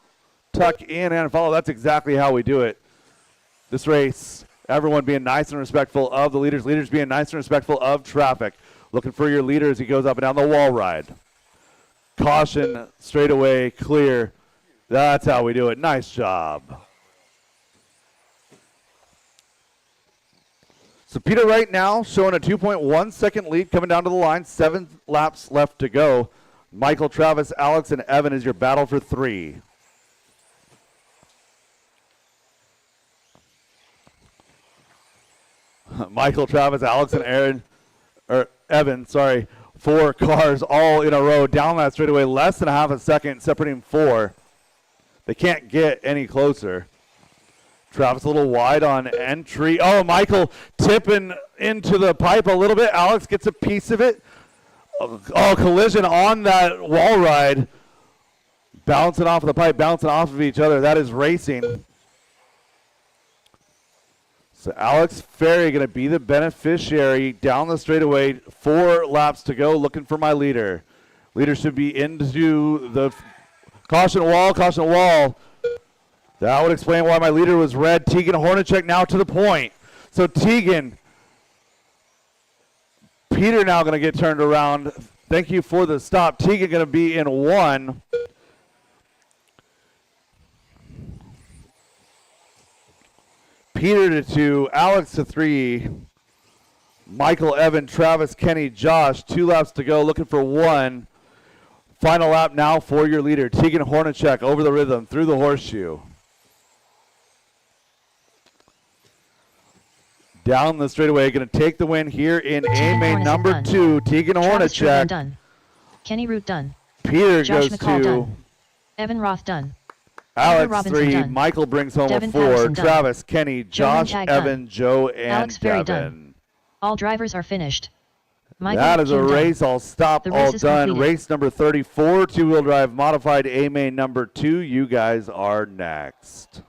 Tuck in and follow. That's exactly how we do it. This race, everyone being nice and respectful of the leaders. Leaders being nice and respectful of traffic. Looking for your leader as he goes up and down the wall ride. Caution, straightaway, clear. That's how we do it. Nice job. So Peter right now showing a 2.1 second lead coming down to the line. 7 laps left to go. Michael, Travis, Alex, and Evan is your battle for 3. Michael, Travis, Alex, and Evan, 4 cars all in a row down that straightaway. Less than a half a second separating 4. They can't get any closer. Travis a little wide on entry. Oh, Michael tipping into the pipe a little bit. Alex gets a piece of it. Oh, collision on that wall ride. Bouncing off of the pipe, bouncing off of each other. That is racing. So Alex Ferry going to be the beneficiary down the straightaway. 4 laps to go, looking for my leader. Leader should be into the caution wall, caution wall. That would explain why my leader was red. Tegan Hornacek now to the point. So Tegan, Peter now going to get turned around. Thank you for the stop. Tegan going to be in 1. Peter to 2, Alex to 3, Michael, Evan, Travis, Kenny, Josh. 2 laps to go, looking for 1. Final lap now for your leader, Tegan Hornacek, over the rhythm, through the horseshoe. Down the straightaway, going to take the win here in A-main number 2, Tegan Hornacek. Done. Kenny Root done. Peter Josh goes McCall to done. Evan Roth done. Alex Robinson 3, done. Michael brings home Devin a 4, Patterson done. Travis, Kenny, Josh, Tag Evan, done. Joe, and Alex Ferry Devin. done. All drivers are finished. Michael That is a McEwen race. done. All stop, The all race is done. completed. Race number 34, 2-wheel drive modified A-main number 2. You guys are next.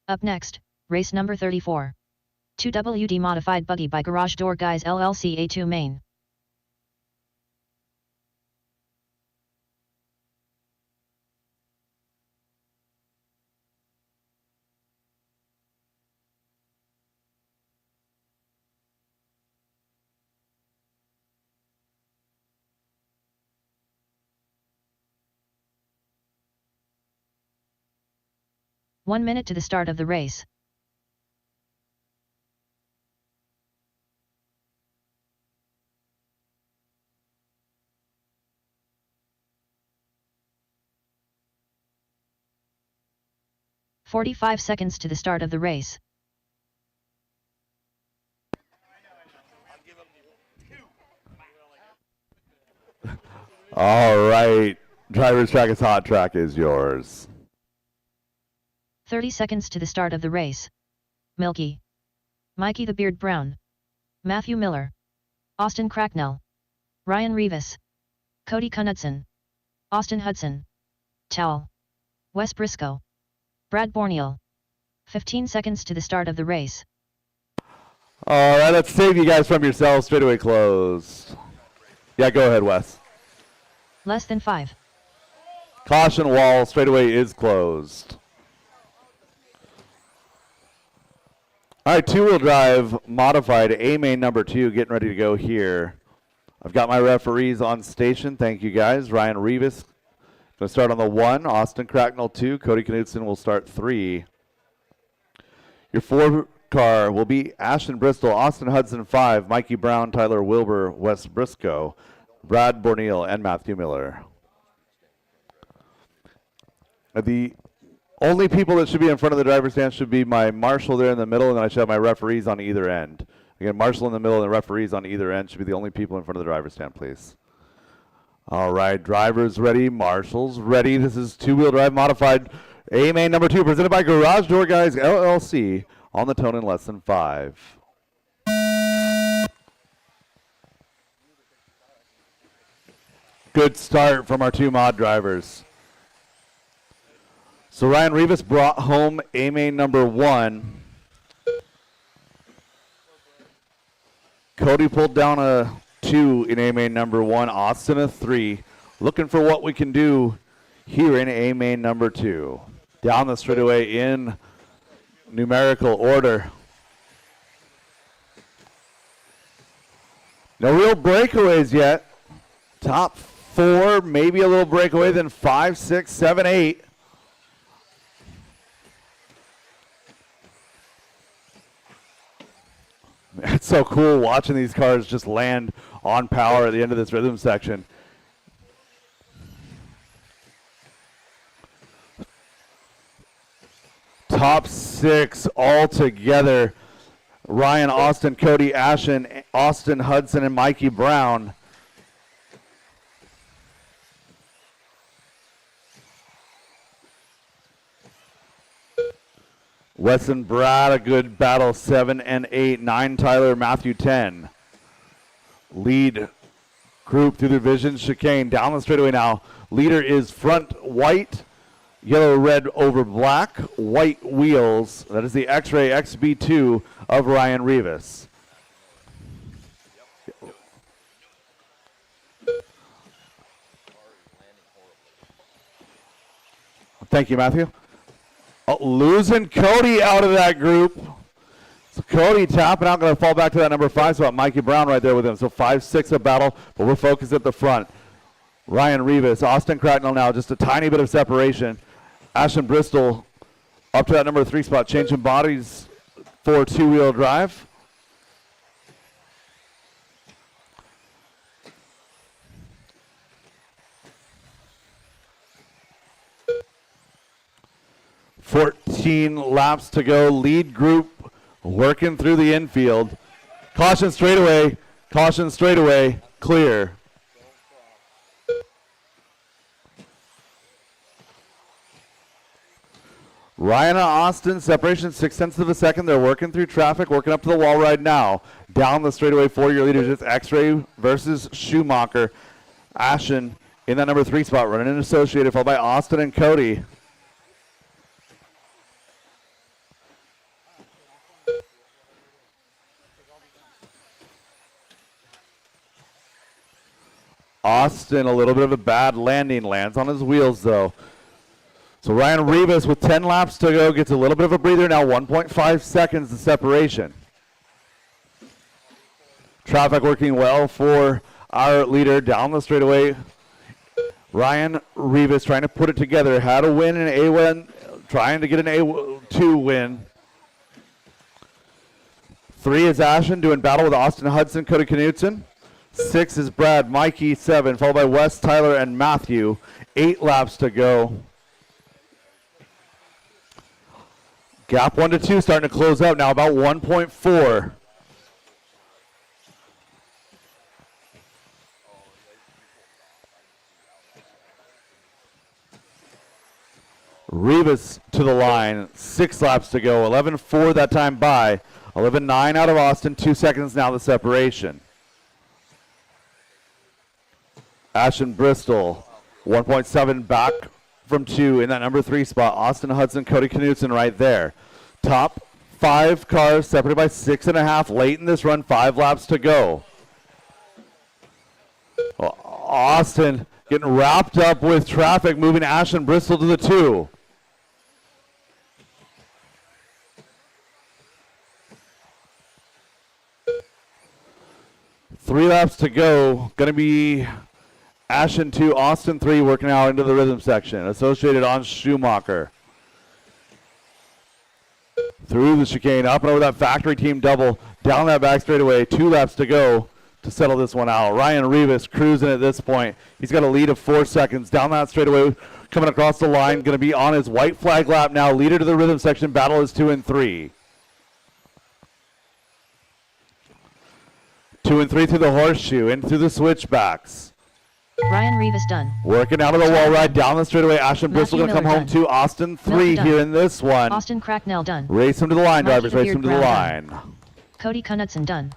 Up next, race number 34. 2WD modified buggy by Garage Door Guys LLC A2 Main. One minute to the start of the race. "45 seconds to the start of the race. All right. Driver's track is hot. Track is yours. 30 seconds to the start of the race. Milky. Mikey the Beard Brown. Matthew Miller. Austin Cracknell. Ryan Rivas, Cody Knudsen, Austin Hudson, Towel, Wes Briscoe, Brad Borneal. 15 seconds to the start of the race. All right, let's save you guys from yourselves. Straightaway closed. Yeah, go ahead, Wes. Less than 5. Caution wall, straightaway is closed. All right, two-wheel drive modified A main number 2 getting ready to go here. I've got my referees on station. Thank you guys. Ryan Rivas going to start on the 1. Austin Cracknell 2. Cody Knudsen will start 3. Your 4 car will be Ashton Bristol, Austin Hudson 5, Mikey Brown, Tyler Wilbur, Wes Briscoe, Brad Borneal, and Matthew Miller. The only people that should be in front of the driver's stand should be my marshal there in the middle, and then I should have my referees on either end. Again, marshal in the middle and the referees on either end should be the only people in front of the driver's stand, please. All right, drivers ready, marshals ready. This is two-wheel drive modified A main number 2 presented by Garage Door Guys LLC on the tone in less than 5. Good start from our 2 mod drivers. So Ryan Rivas brought home A main number 1. Cody pulled down a 2 in A main number 1. Austin a 3. Looking for what we can do here in A main number 2. Down the straightaway in numerical order. No real breakaways yet. Top 4, maybe a little breakaway, then 5, 6, 7, 8. It's so cool watching these cars just land on power at the end of this rhythm section. Top 6 all together. Ryan, Austin, Cody, Ashton, Austin, Hudson, and Mikey Brown. Wes and Brad, a good battle, 7 and 8. 9, Tyler, Matthew, 10. Lead group through the division chicane. Down the straightaway now. Leader is front white, yellow, red over black, white wheels. That is the X-Ray XB2 of Ryan Rivas. Thank you, Matthew. Oh, losing Cody out of that group. So Cody tapping out, going to fall back to that number 5 spot. Mikey Brown right there with him. So 5, 6 a battle, but we're focused at the front. Ryan Rivas, Austin Cracknell now, just a tiny bit of separation. Ashton Bristol up to that number 3 spot, changing bodies for two-wheel drive. $14 laps to go. Lead group working through the infield. Caution straightaway, clear. Ryan and Austin, separation 0.6 of a second. They're working through traffic, working up to the wall right now. Down the straightaway for your leaders, it's X-Ray versus Schumacher. Ashton in that number 3 spot, running in associated, followed by Austin and Cody. Austin, a little bit of a bad landing, lands on his wheels though. So Ryan Rivas with 10 laps to go gets a little bit of a breather now, 1.5 seconds the separation. Traffic working well for our leader down the straightaway. Ryan Rivas trying to put it together, had a win in A1, trying to get an A2 win. 3 is Ashton doing battle with Austin Hudson, Cody Knudsen. 6 is Brad, Mikey, 7, followed by Wes, Tyler, and Matthew. 8 laps to go. Gap 1 to 2 starting to close out now, about 1.4. Rivas to the line, 6 laps to go, 11.4 that time by. 11.9 out of Austin, 2 seconds now the separation. Ashton Bristol, 1.7 back from 2 in that number 3 spot. Austin Hudson, Cody Knudsen right there. Top 5 cars separated by 6.5 late in this run, 5 laps to go. Well, Austin getting wrapped up with traffic, moving Ashton Bristol to the 2. Three laps to go. Going to be Ashton 2, Austin 3, working out into the rhythm section. Associated on Schumacher. Through the chicane, up and over that factory team double, down that back straightaway. 2 laps to go to settle this one out. Ryan Rivas cruising at this point. He's got a lead of 4 seconds. Down that straightaway, coming across the line. Going to be on his white flag lap now. Leader to the rhythm section. Battle is 2 and 3. 2 and 3 through the horseshoe, in through the switchbacks. Ryan Rivas done. Working out of the wall ride down the straightaway. Ashton Bristol going to come Miller home done. 2. Austin 3 Miller here done. in this one. Austin Cracknell done. Race him to the line, Mikey drivers. the Race Beard him to the Brown line. Cody Knudsen done.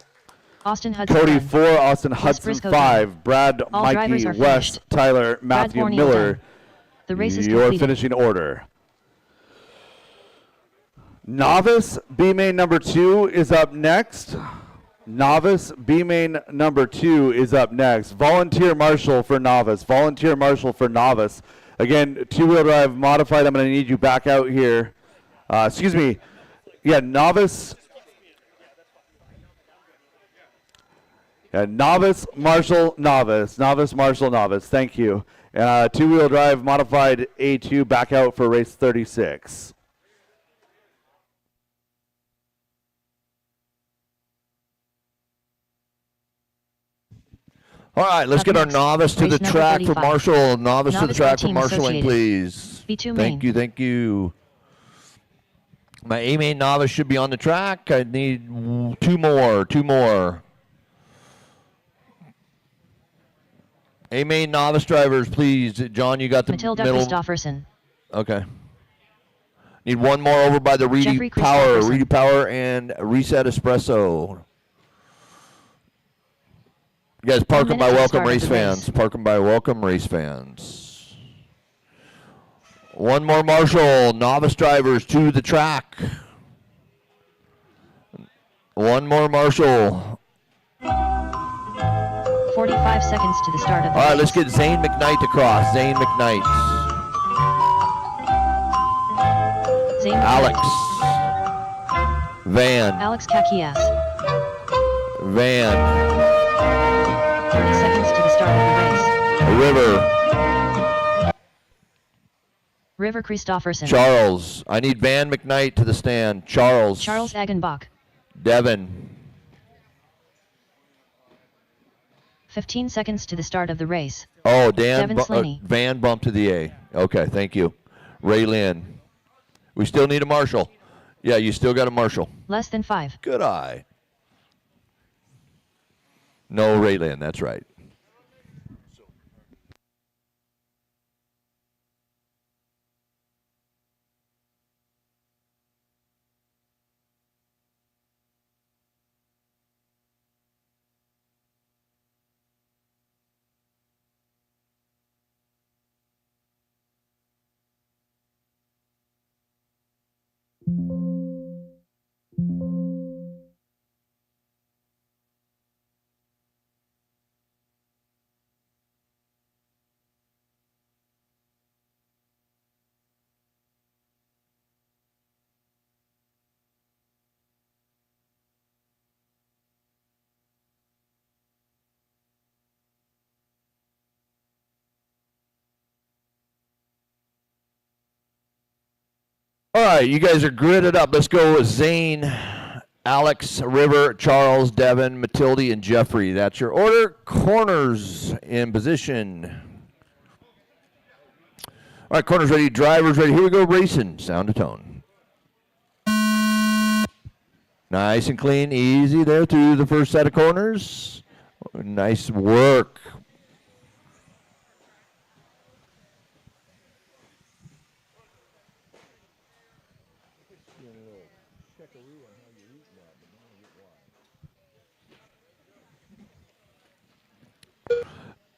Austin Hudson Cody done. 4, Austin Wes Hudson Briscoe 5, done. Brad, All Mikey, drivers are West, finished. Tyler, Matthew Borneo Miller. done. The race is Your completed. finishing order. Novice B main number 2 is up next. Novice B main number 2 is up next. Volunteer Marshal for Novice. Volunteer Marshal for Novice. Again, 2-wheel drive modified. I'm going to need you back out here. Excuse me. Yeah, Novice. Yeah, Novice, Marshal, Novice. Novice, Marshal, Novice. Thank you. 2-wheel drive modified A2 back out for race 36. All right, let's Up get our next, novice to race the number track for 35. Marshall. Novice to the Novice track for team marshalling, associated. please. B2 Thank main. you, thank you. My A main novice should be on the track. I need 2 more. A main novice drivers, please. John, you got the Matilda middle. Christofferson. Okay. Need 1 more over by the Reedy Jeffrey Power. Christopherson. Reedy Power and Reset Espresso. You guys, park 1 them minute by to welcome start of race the race. fans. Park them by welcome race fans. 1 more Marshall. Novice drivers to the track. 1 more Marshall. 45 seconds to the start of the All right, race. let's get Zane McKnight across. Zane McKnight. Zane Alex. Van. Alex Kakias. Van. 30 seconds to the start of the race. River. River Christofferson. Charles. I need Van McKnight to the stand. Charles. Charles Agenbach. Devin. 15 seconds to the start of the race. Oh, Dan. Devin Slaney. Van bumped to the A. Okay, thank you. Ray Lynn. We still need a marshal. Yeah, you still got a marshal. Less than 5. Good eye. No, Ray Lynn, that's right. All right, you guys are gridded up. Let's go with Zane, Alex, River, Charles, Devin, Matilde, and Jeffrey. That's your order. Corners in position. All right, corners ready, drivers ready. Here we go, racing. Sound to tone. Nice and clean, easy there through the first set of corners. Nice work.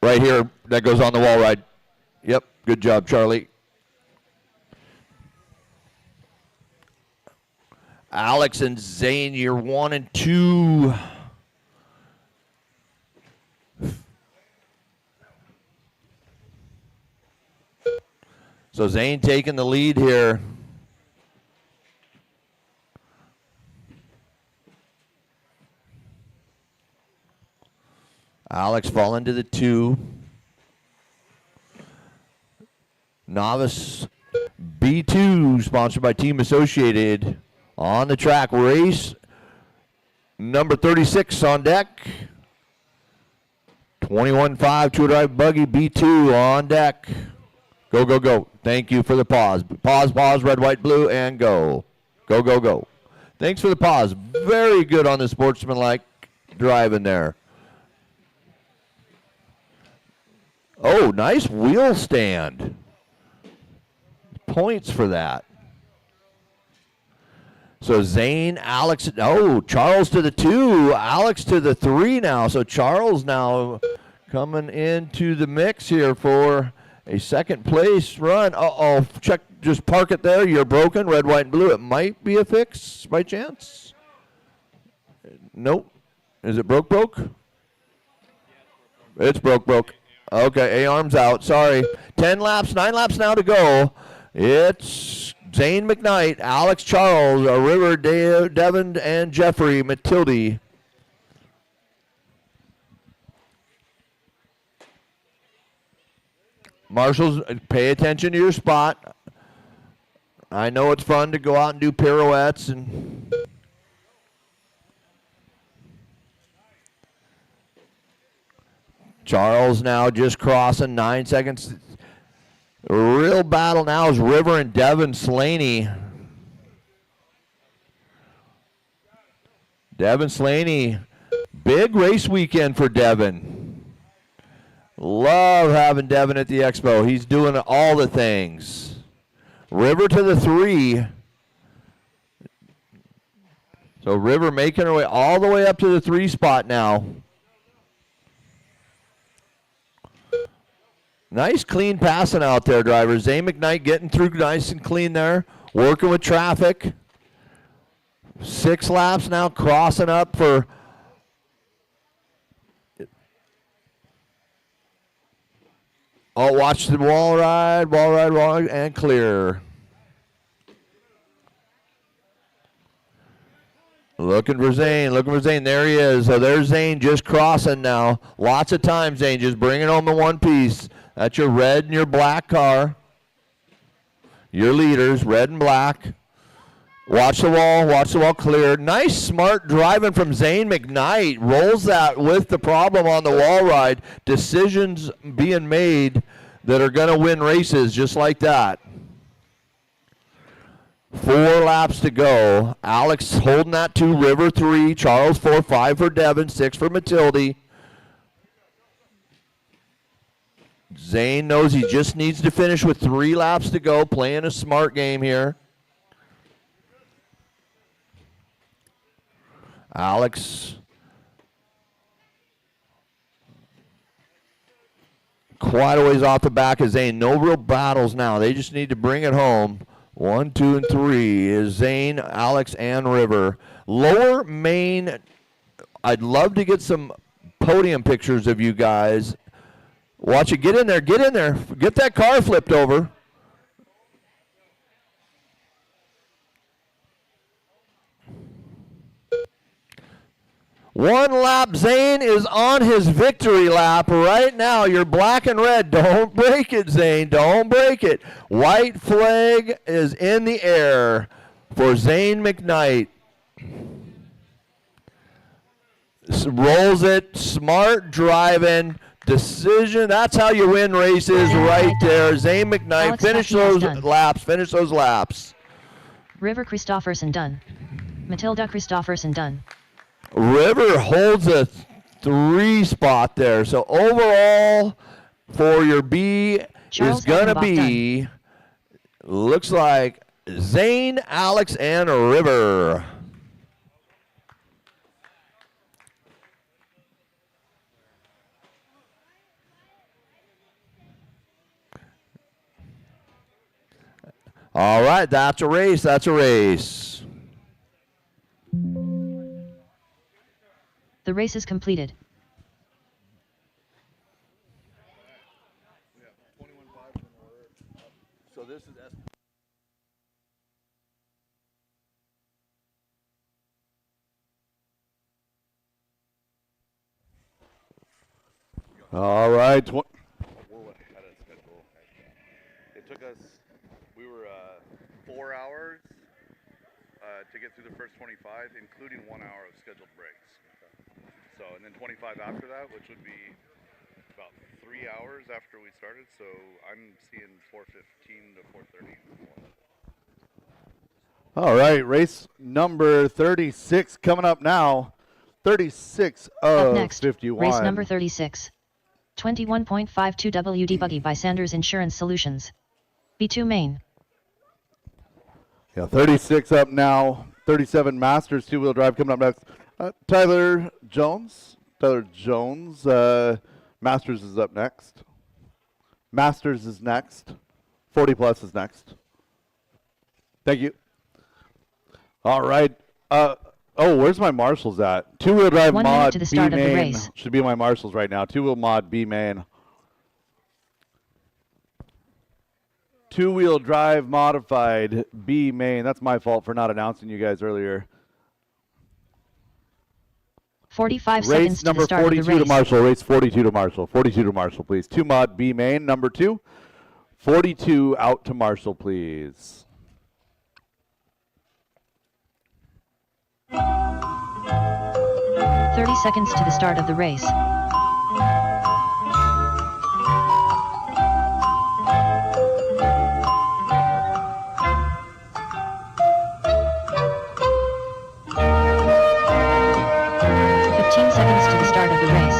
Right here, That goes on the wall ride. Yep, good job, Charlie. Alex and Zane, you're 1 and 2. So Zane taking the lead here. Alex falling to the 2. Novice B2, sponsored by Team Associated. On the track, race number 36 on deck. 21.5 two-drive buggy B2 on deck. Go, go, go. Thank you for the pause. Pause, pause, red, white, blue, and go. Go, go, go. Thanks for the pause. Very good on the sportsmanlike driving there. Oh, nice wheel stand. Points for that. So Zane, Alex, Charles to the 2, Alex to the 3 now. So Charles now coming into the mix here for a second place run. Check, just park it there. You're broken, red, white, and blue. It might be a fix by chance. Nope. Is it broke? It's broke. Okay, A-arm's out. Sorry. 9 laps now to go. It's Zane McKnight, Alex Charles, River, Devin, and Jeffrey Matilde. Marshals, pay attention to your spot. I know it's fun to go out and do pirouettes and Charles now just crossing 9 seconds. A real battle now is River and Devin Slaney. Devin Slaney, big race weekend for Devin. Love having Devin at the expo. He's doing all the things. River to the 3. So River making her way all the way up to the 3 spot now. Nice clean passing out there, drivers. Zane McKnight getting through nice and clean there. Working with traffic. 6 laps now, crossing up for watch the wall ride, and clear. Looking for Zane. There he is. So there's Zane just crossing now. Lots of time, Zane, just bringing home the one piece. That's your red and your black car. Your leaders, red and black. Watch the wall clear. Nice, smart driving from Zane McKnight. Rolls that with the problem on the wall ride. Decisions being made that are going to win races just like that. 4 laps to go. Alex holding that 2, River 3, Charles 4, 5 for Devin, 6 for Matilde. Zane knows he just needs to finish with 3 laps to go, playing a smart game here. Alex quite a ways off the back of Zane. No real battles now. They just need to bring it home. 1, 2, and 3 is Zane, Alex, and River. Lower main, I'd love to get some podium pictures of you guys. Watch it. Get in there. Get that car flipped over. One lap. Zane is on his victory lap right now. You're black and red. Don't break it, Zane. Don't break it. White flag is in the air for Zane McKnight. Rolls it. Smart driving. Decision. That's how you win races right there. Zane McKnight. Alex Finish Hockey those laps. Finish those laps. River Christofferson done. Matilda Christofferson done. River holds a 3 spot there. So overall for your B Charles is going to Hackenbach be, looks like Zane, Alex, and River. All right, that's a race. That's a race. The race is completed. So this is All right. we're ahead of schedule. It took us, we were 4 hours to get through the first 25, including 1 hour of scheduled breaks. So, and then 25 after that, which would be about 3 hours after we started. So I'm seeing 4:15 to 4:30. All right. Race number 36 coming up now. 36 Up of next, 51. race number 36. 21.52 WD Buggy by Sanders Insurance Solutions. B2 main. Yeah, 36 up now. 37 Masters two-wheel drive coming up next. Tyler Jones. Masters is up next. Masters is next. 40 plus is next. Thank you. All right. Where's my marshals at? Two-wheel drive 1 minute mod to the B start of the main race. should be my marshals right now. Two-wheel mod B main. Two-wheel drive modified B main. That's my fault for not announcing you guys earlier. 45 seconds Race to number the start of the 42 to race. Marshall. Race 42 to Marshall. 42 to Marshall, please. Two mod B main, number 2. 42 out to Marshall, please. 30 seconds to the start of the race. Seconds to the start of the race.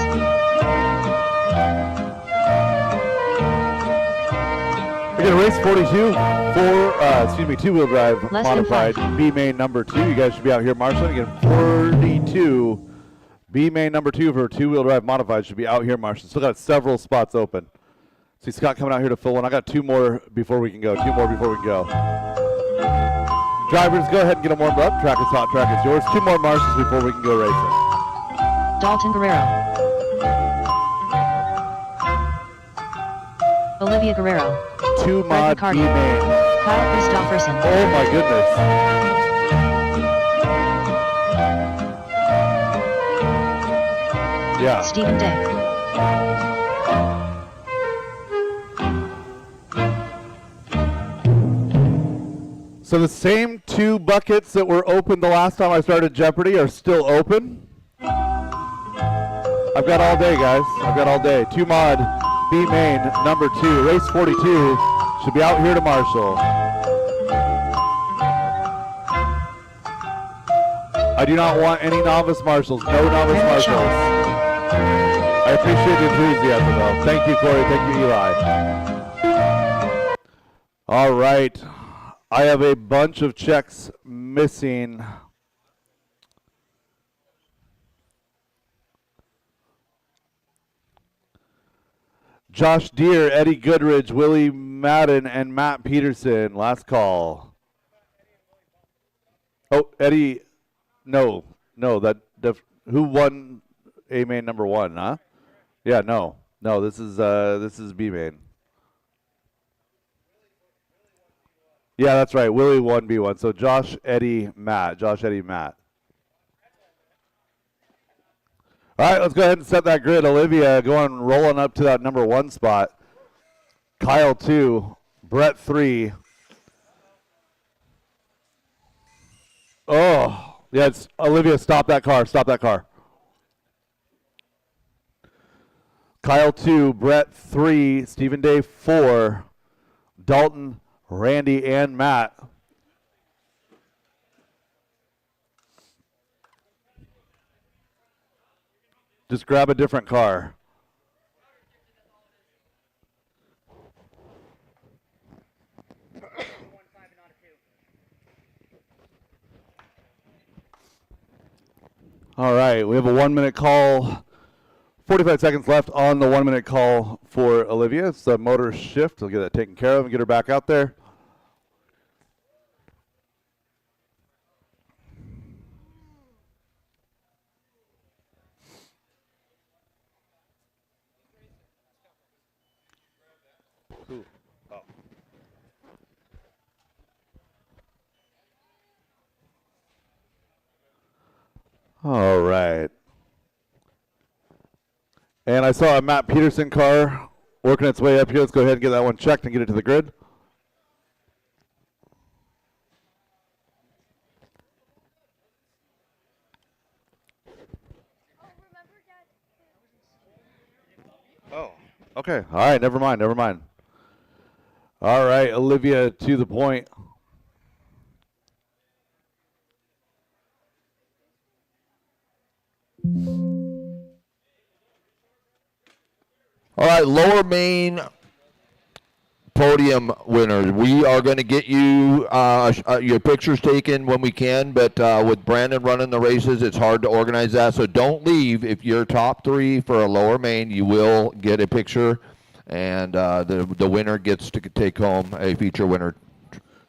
We're going to race 42 for, two-wheel drive Less than modified 5. B main number 2. You guys should be out here marshalling. Again, 42 B main number 2 for two-wheel drive modified should be out here marshalling. Still got several spots open. See Scott coming out here to fill one. I got 2 more before we can go. 2 more before we can go. Drivers, go ahead and get them warmed up. Track is hot. Track is yours. 2 more marshals before we can go racing. Dalton Guerrero. Olivia Guerrero. 2 mod B McCarty. main. Kyle Christopherson. Oh my goodness. Yeah. Stephen Day. So the same 2 buckets that were open the last time I started Jeopardy are still open. I've got all day, guys. I've got all day. 2 mod B main number 2. Race 42 should be out here to Marshall. I do not want any novice marshals. No novice marshals. I appreciate the enthusiasm, though. Thank you, Corey. Thank you, Eli. All right. I have a bunch of checks missing. Josh Deere, Eddie Goodridge, Willie Madden, and Matt Peterson. Last call. Oh, Eddie, no, who won A main number 1, huh? Yeah, no, this is B main. Yeah, that's right. Willie won B1. So Josh, Eddie, Matt. All right, let's go ahead and set that grid. Olivia rolling up to that number 1 spot. Kyle 2, Brett 3. Oh, yeah, it's Olivia, stop that car. Kyle 2, Brett 3, Stephen Day 4, Dalton, Randy, and Matt. Just grab a different car. All right, we have a 1-minute call. 45 seconds left on the 1-minute call for Olivia. It's a motor shift. We'll get that taken care of and get her back out there. Who? Oh. All right. And I saw a Matt Peterson car working its way up here. Let's go ahead and get that one checked and get it to the grid. Oh. Okay. All right. Never mind. Never mind. All right. Olivia to the point. All right, Lower Main podium winner. We are going to get you your pictures taken when we can, but with Brandon running the races, it's hard to organize that. So don't leave. If you're top 3 for a Lower Main, you will get a picture, and the winner gets to take home a feature winner.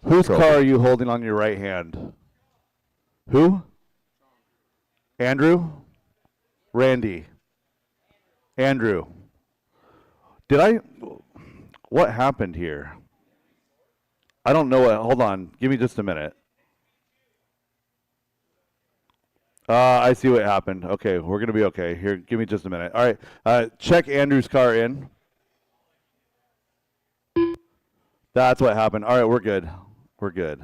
Whose car are you holding on your right hand? Who? Andrew? Randy? Andrew. What happened here? I don't know. Hold on. Give me just a minute. I see what happened. Okay, we're going to be okay. Here, give me just a minute. All right. Check Andrew's car in. That's what happened. All right, we're good. We're good.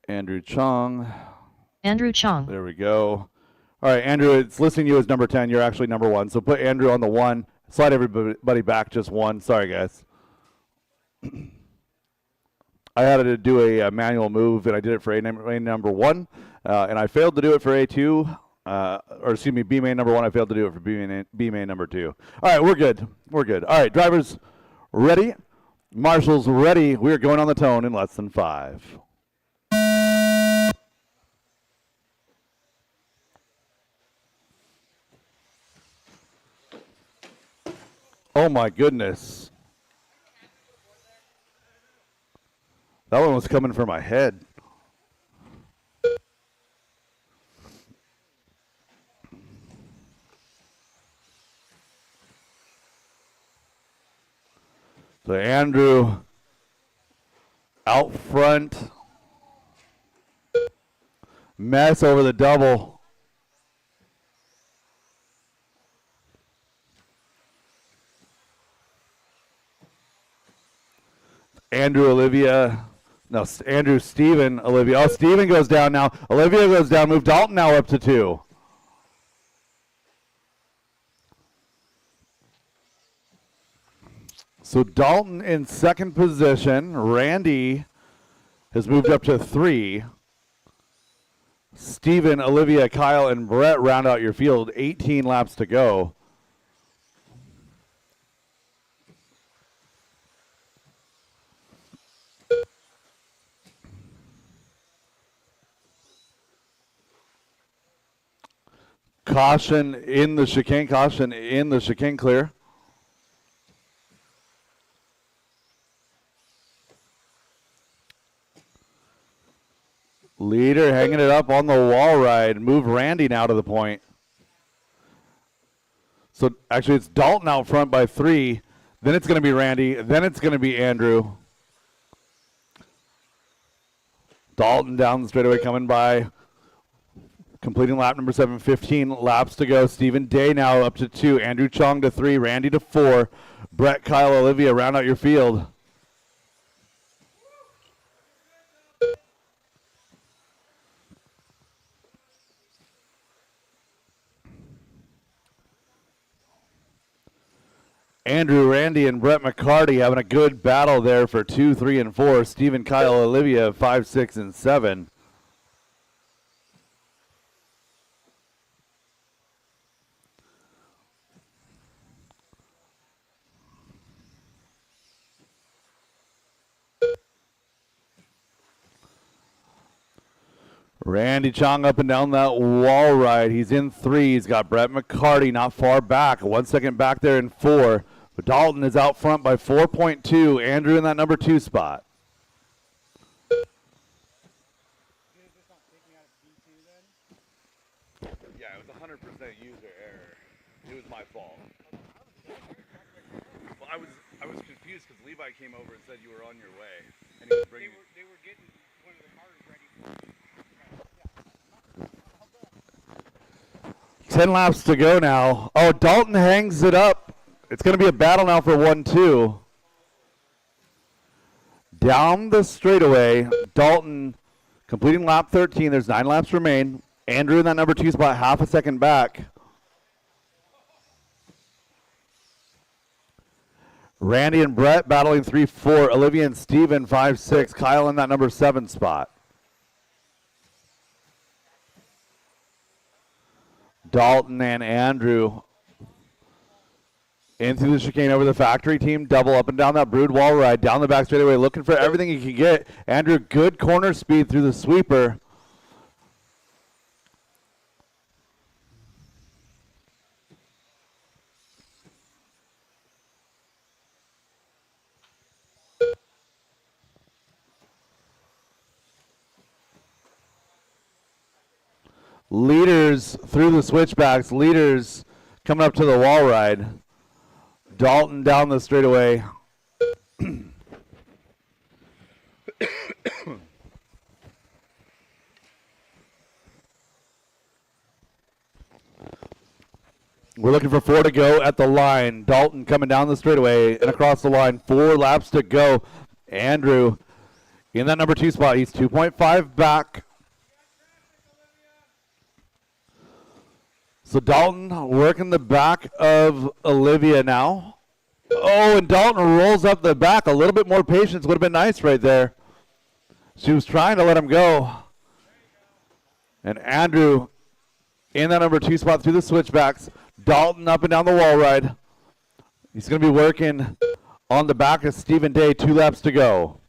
Andrew Chong. Andrew Chong. There we go. All right, Andrew, it's listing you as number 10. You're actually number 1. So put Andrew on the 1. Slide everybody back just 1. Sorry, guys. I had to do a manual move, and I did it for A number 1, and I failed to do it for A2. Or excuse me, B main number 1. I failed to do it for B main number 2. All right, we're good. We're good. All right, drivers ready. Marshals ready. We're going on the tone in less than 5. Oh my goodness. That one was coming for my head. So Andrew out front. Mess over the double. Andrew, Olivia. No, Andrew, Steven, Olivia. Oh, Steven goes down now. Olivia goes down. Move Dalton now up to 2. So Dalton in second position. Randy has moved up to 3. Steven, Olivia, Kyle, and Brett round out your field. 18 laps to go. Caution in the chicane. Caution in the chicane clear. Leader hanging it up on the wall ride. Move Randy now to the point. So actually it's Dalton out front by 3. Then it's going to be Randy. Then it's going to be Andrew. Dalton down the straightaway coming by. Completing lap number 7, 15 laps to go. Stephen Day now up to 2. Andrew Chong to 3. Randy to 4. Brett, Kyle, Olivia, round out your field. Andrew, Randy, and Brett McCarty having a good battle there for 2, 3, and 4. Stephen, Kyle, Olivia, 5, 6, and 7. Randy Chong up and down that wall ride. He's in 3. He's got Brett McCarty not far back. 1 second back there in 4. But Dalton is out front by 4.2. Andrew in that number 2 spot. Yeah, it was 100% user error. It was my fault. Well, I was confused because Levi came over and said you were on your way, and he was bringing. They were getting one of the cars ready. 10 laps to go now. Oh, Dalton hangs it up. It's going to be a battle now for 1-2. Down the straightaway, Dalton completing lap 13. There's 9 laps remain. Andrew in that number 2 spot, half a second back. Randy and Brett battling 3-4. Olivia and Steven 5-6. Kyle in that number 7 spot. Dalton and Andrew in through the chicane over the factory team. Double up and down that brood wall ride. Down the back straightaway, looking for everything he can get. Andrew, good corner speed through the sweeper. Leaders through the switchbacks. Leaders coming up to the wall ride. Dalton down the straightaway. We're looking for 4 to go at the line. Dalton coming down the straightaway and across the line. 4 laps to go. Andrew in that number 2 spot. He's 2.5 back. So Dalton working the back of Olivia now. Oh, and Dalton rolls up the back. A little bit more patience would have been nice right there. She was trying to let him go. And Andrew in that number 2 spot through the switchbacks. Dalton up and down the wall ride. He's going to be working on the back of Stephen Day. 2 laps to go.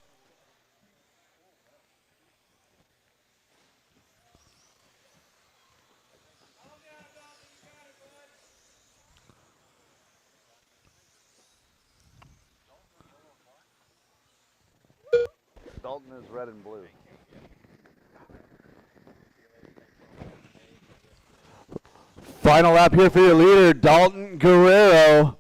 Dalton is red and blue. Final lap here for your leader, Dalton Guerrero.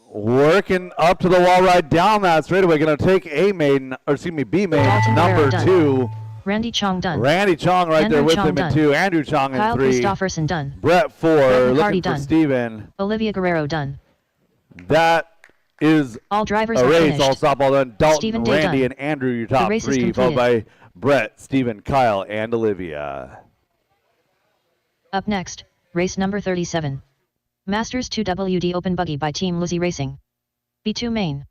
Working up to the wall ride down that straightaway. Going to take A main, or excuse me, B main, Dalton number Guerrero 2. done. Randy Chong done. Randy Chong right Andrew there with Chong him done. in 2. Andrew Chong in Kyle 3. Christopherson done. Brett 4. Brett Looking McCarty for done. Steven. Olivia Guerrero done. That is All drivers a are race. finished. All stop, all done. Dalton, Stephen Day Randy, done. and Andrew, your The top race is 3, followed completed. by Brett, Steven, Kyle, and Olivia. Up next, race number 37. Masters 2 WD Open Buggy by Team Lizzie Racing. B2 main.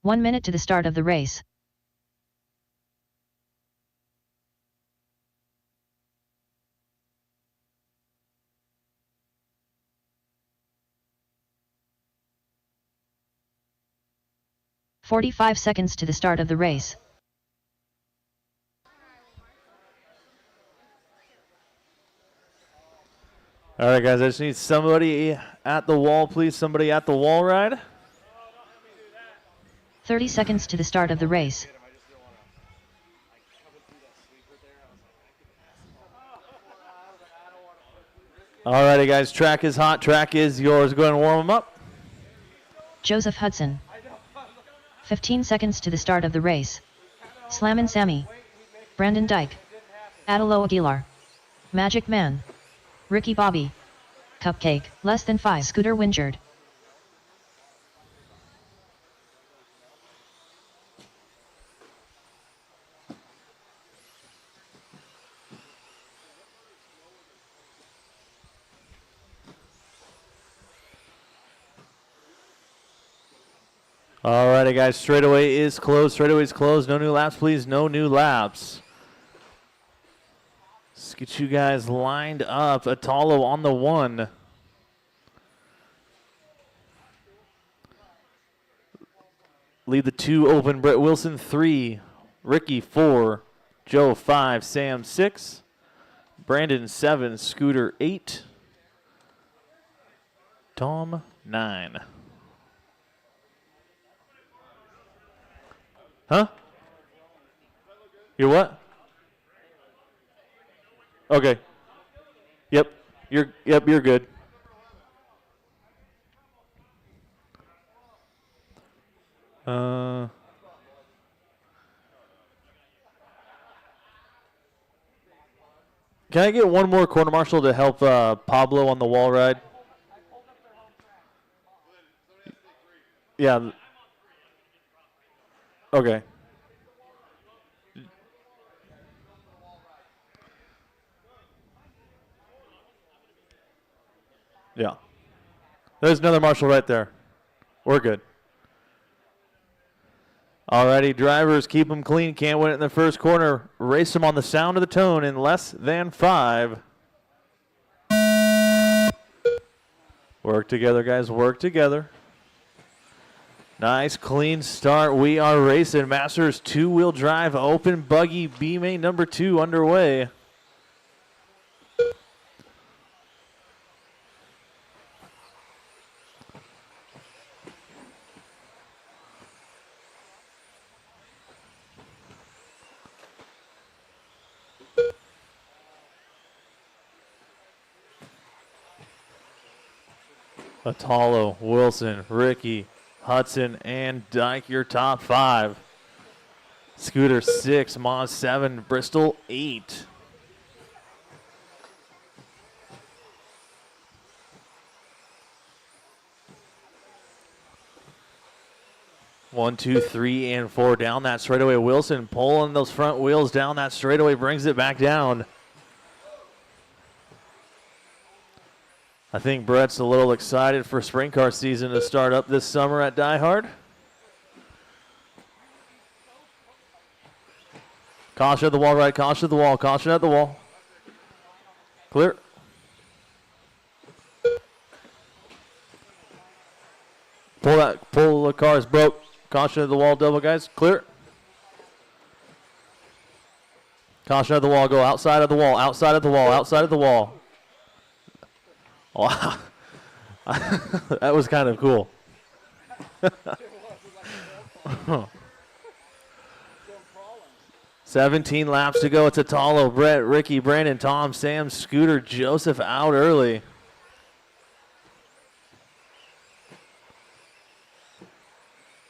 One minute to the start of the race. "45 seconds to the start of the race. All right, guys, I just need somebody at the wall, please. Somebody at the wall ride. 30 seconds to the start of the race. All righty, guys, track is hot. Track is yours. Go ahead and warm them up. Joseph Hudson. 15 seconds to the start of the race. Slammin' Sammy. Brandon Dyke. Adelo Aguilar. Magic Man. Ricky Bobby. Cupcake. Less than 5. Scooter Wingard. All righty, guys, straightaway is closed. Straightaway is closed. No new laps, please. No new laps. Let's get you guys lined up. Atalo on the 1. lead the 2 open. Brett Wilson 3, Ricky 4, Joe 5, Sam 6, Brandon 7, Scooter 8, Tom 9. Huh? You're what? Okay. Yep. You're good. Can I get one more quarter marshal to help Pablo on the wall ride? Yeah. Okay. Yeah. There's another marshal right there. We're good. Alrighty, drivers, keep them clean. Can't win it in the first corner. Race them on the sound of the tone in less than 5. Work together, guys. Work together. Nice, clean start. We are racing. Masters 2-wheel drive open buggy B main number 2 underway. Atalo, Wilson, Ricky, Hudson, and Dyke, your top 5. Scooter 6, Moz 7, Bristol 8. One, 2, 3, and 4 down that straightaway. Wilson pulling those front wheels down that straightaway, brings it back down. I think Brett's a little excited for sprint car season to start up this summer at DieHard. Caution at the wall, right? Caution at the wall. Caution at the wall. Clear. Pull the cars broke. Caution at the wall, double guys. Clear. Caution at the wall. Go outside of the wall. Outside of the wall. Outside of the wall. Wow. That was kind of cool. 17 laps to go. It's Atalo, Brett, Ricky, Brandon, Tom, Sam, Scooter, Joseph out early.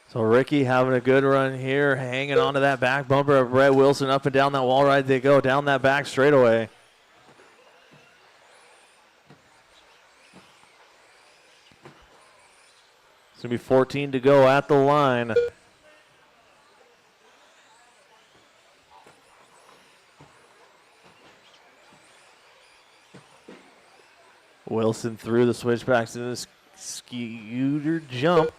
So Ricky having a good run here, hanging onto that back bumper of Brett Wilson. Up and down that wall ride they go, down that back straightaway. It's going to be 14 to go at the line. Wilson through the switchbacks in this scooter jump.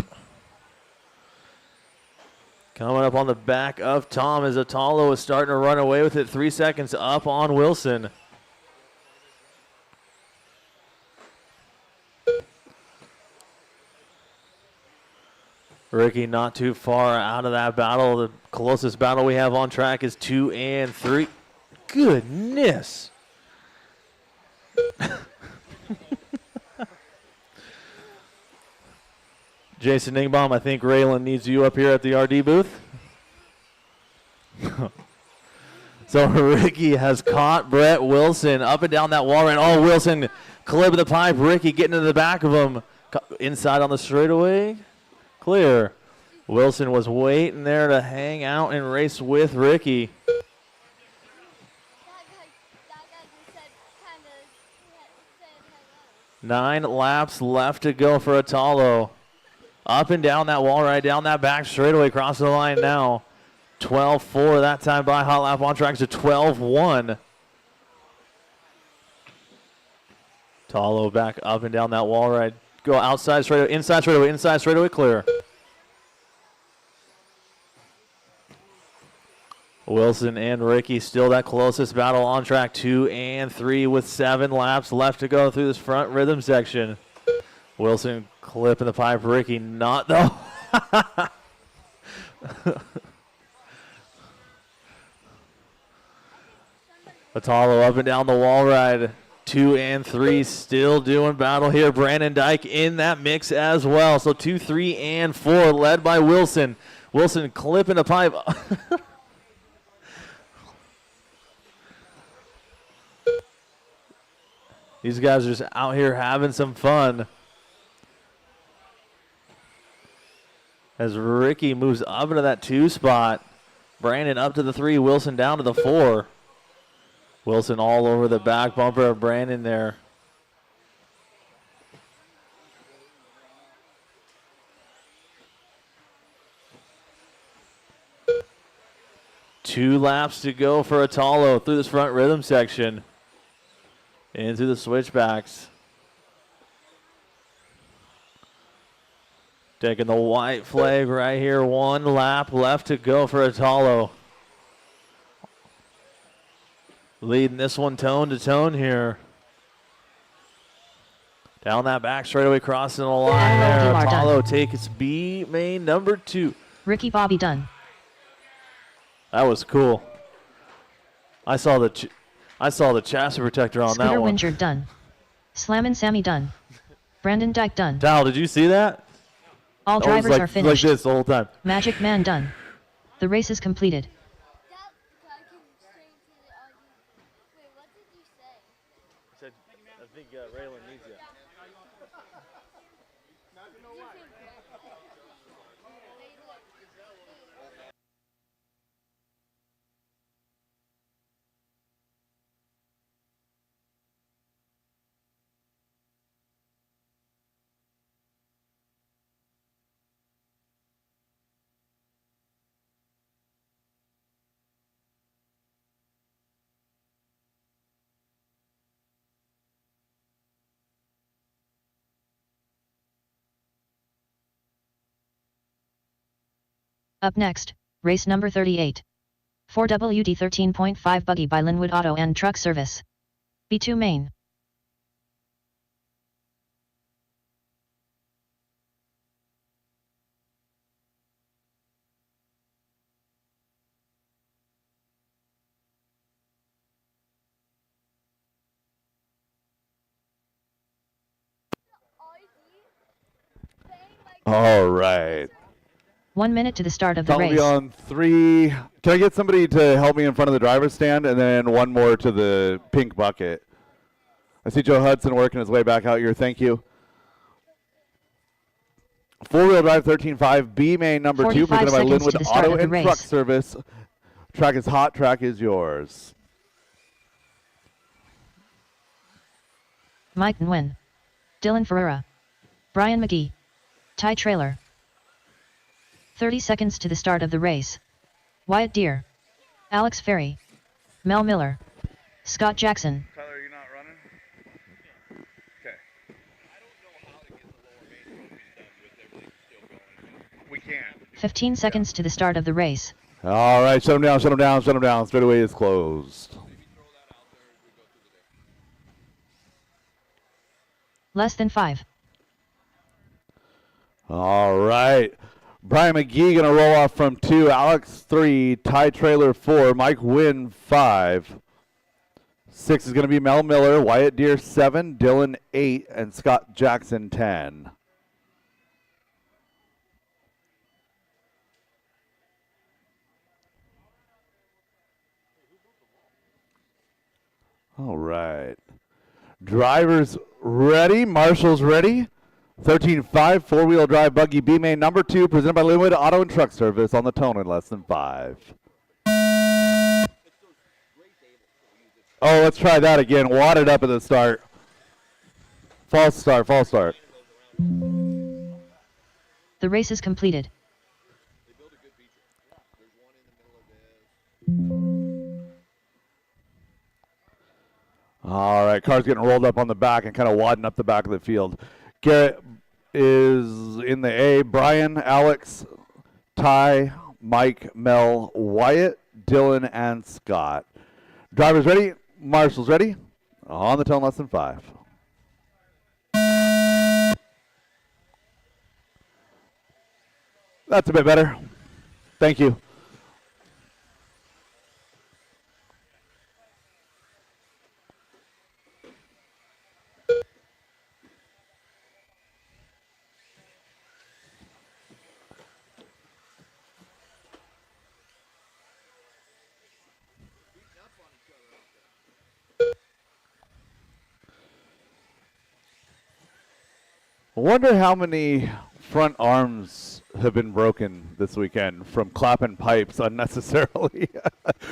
Coming up on the back of Tom as Atalo is starting to run away with it. 3 seconds up on Wilson. Ricky not too far out of that battle. The closest battle we have on track is 2 and 3. Goodness. Jason Ingbaum, I think Raylan needs you up here at the RD booth. So Ricky has caught Brett Wilson up and down that wall run. Oh, Wilson clipping the pipe. Ricky getting into the back of him. Inside on the straightaway. Clear. Wilson was waiting there to hang out and race with Ricky. Nine laps left to go for Atalo. Up and down that wall ride, down that back straightaway, crossing the line now. 12-4 that time by Hot Lap on track to 12-1. Atalo back up and down that wall ride. Go outside straightaway, inside straightaway, clear. Wilson and Ricky still that closest battle on track, 2 and 3 with 7 laps left to go through this front rhythm section. Wilson clipping the pipe, Ricky not though. Atalo up and down the wall ride. 2 and 3 still doing battle here. Brandon Dyke in that mix as well. So 2, 3, and 4 led by Wilson. Wilson clipping a pipe. These guys are just out here having some fun. As Ricky moves up into that 2 spot. Brandon up to the 3, Wilson down to the 4. Wilson all over the back bumper of Brandon there. Two laps to go for Atalo through this front rhythm section. Into the switchbacks. Taking the white flag right here. 1 lap left to go for Atalo. Leading this one tone to tone here. Down that back straightaway, crossing the line there. Atalo takes B main number 2. Ricky Bobby done. That was cool. I saw the chassis protector on Scooter that one. Winger done. Slammin' Sammy done. Brandon Dyke done. Tal, did you see that? All That was drivers are finished. Like this the whole time. Magic Man done. The race is completed. I think Raylan needs you. Up next, race number 38. 4WD 13.5 buggy by Linwood Auto and Truck Service. B2 main. All right. 1 minute to the start of the I'll race. be on 3. Can I get somebody to help me in front of the driver's stand, and then one more to the pink bucket? I see Joe Hudson working his way back out here. Thank you. 4-wheel drive 13.5 B main number 2, 45 presented by seconds Linwood to the start Auto of the and race. Truck Service. Track is hot. Track is yours. Mike Nguyen. Dylan Ferreira. Brian McGee. Ty Trailer. 30 seconds to the start of the race. Wyatt Deere. Alex Ferry. Mel Miller. Scott Jackson. Tyler, you're not running? Okay. 15 seconds to the start of the race. All right, shut him down, shut him down, shut him down. Straightaway is closed. Less than 5. All right. Brian McGee going to roll off from 2. Alex 3. Ty Trailer 4. Mike Wynn 5. 6 is going to be Mel Miller. Wyatt Deere 7. Dylan 8. And Scott Jackson 10. All right. Drivers ready. Marshall's ready. 13.5 four-wheel drive buggy B main number 2, presented by Linwood Auto and Truck Service on the tone in less than 5. Oh, let's try that again. Wadded up at the start. False start, false start. The race is completed. All right, car's getting rolled up on the back and kind of wadding up the back of the field. Garrett is in the A. Brian, Alex, Ty, Mike, Mel, Wyatt, Dylan, and Scott. Drivers ready? Marshall's ready? On the tone, less than 5. That's a bit better. Thank you. wonder how many front arms have been broken this weekend from clapping pipes unnecessarily.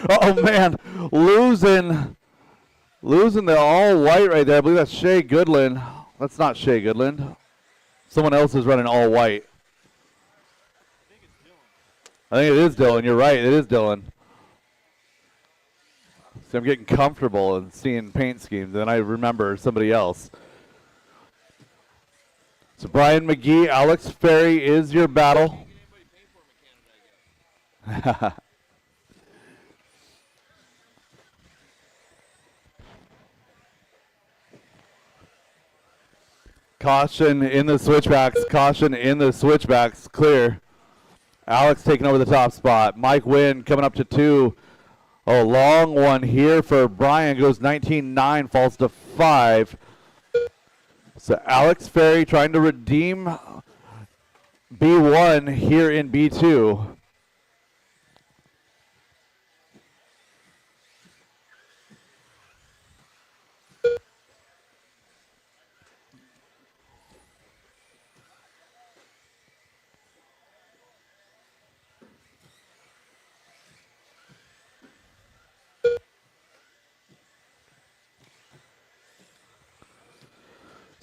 Oh man, losing the all white right there. I believe that's Shea Goodland. That's not Shea Goodland. Someone else is running all white. I think it is Dylan. You're right. It is Dylan. So I'm getting comfortable and seeing paint schemes, and I remember somebody else. So Brian McGee, Alex Ferry is your battle. Caution in the switchbacks. Caution in the switchbacks. Clear. Alex taking over the top spot. Mike Wynn coming up to 2. Oh, long one here for Brian. Goes 19-9, falls to 5. So Alex Ferry trying to redeem B1 here in B2.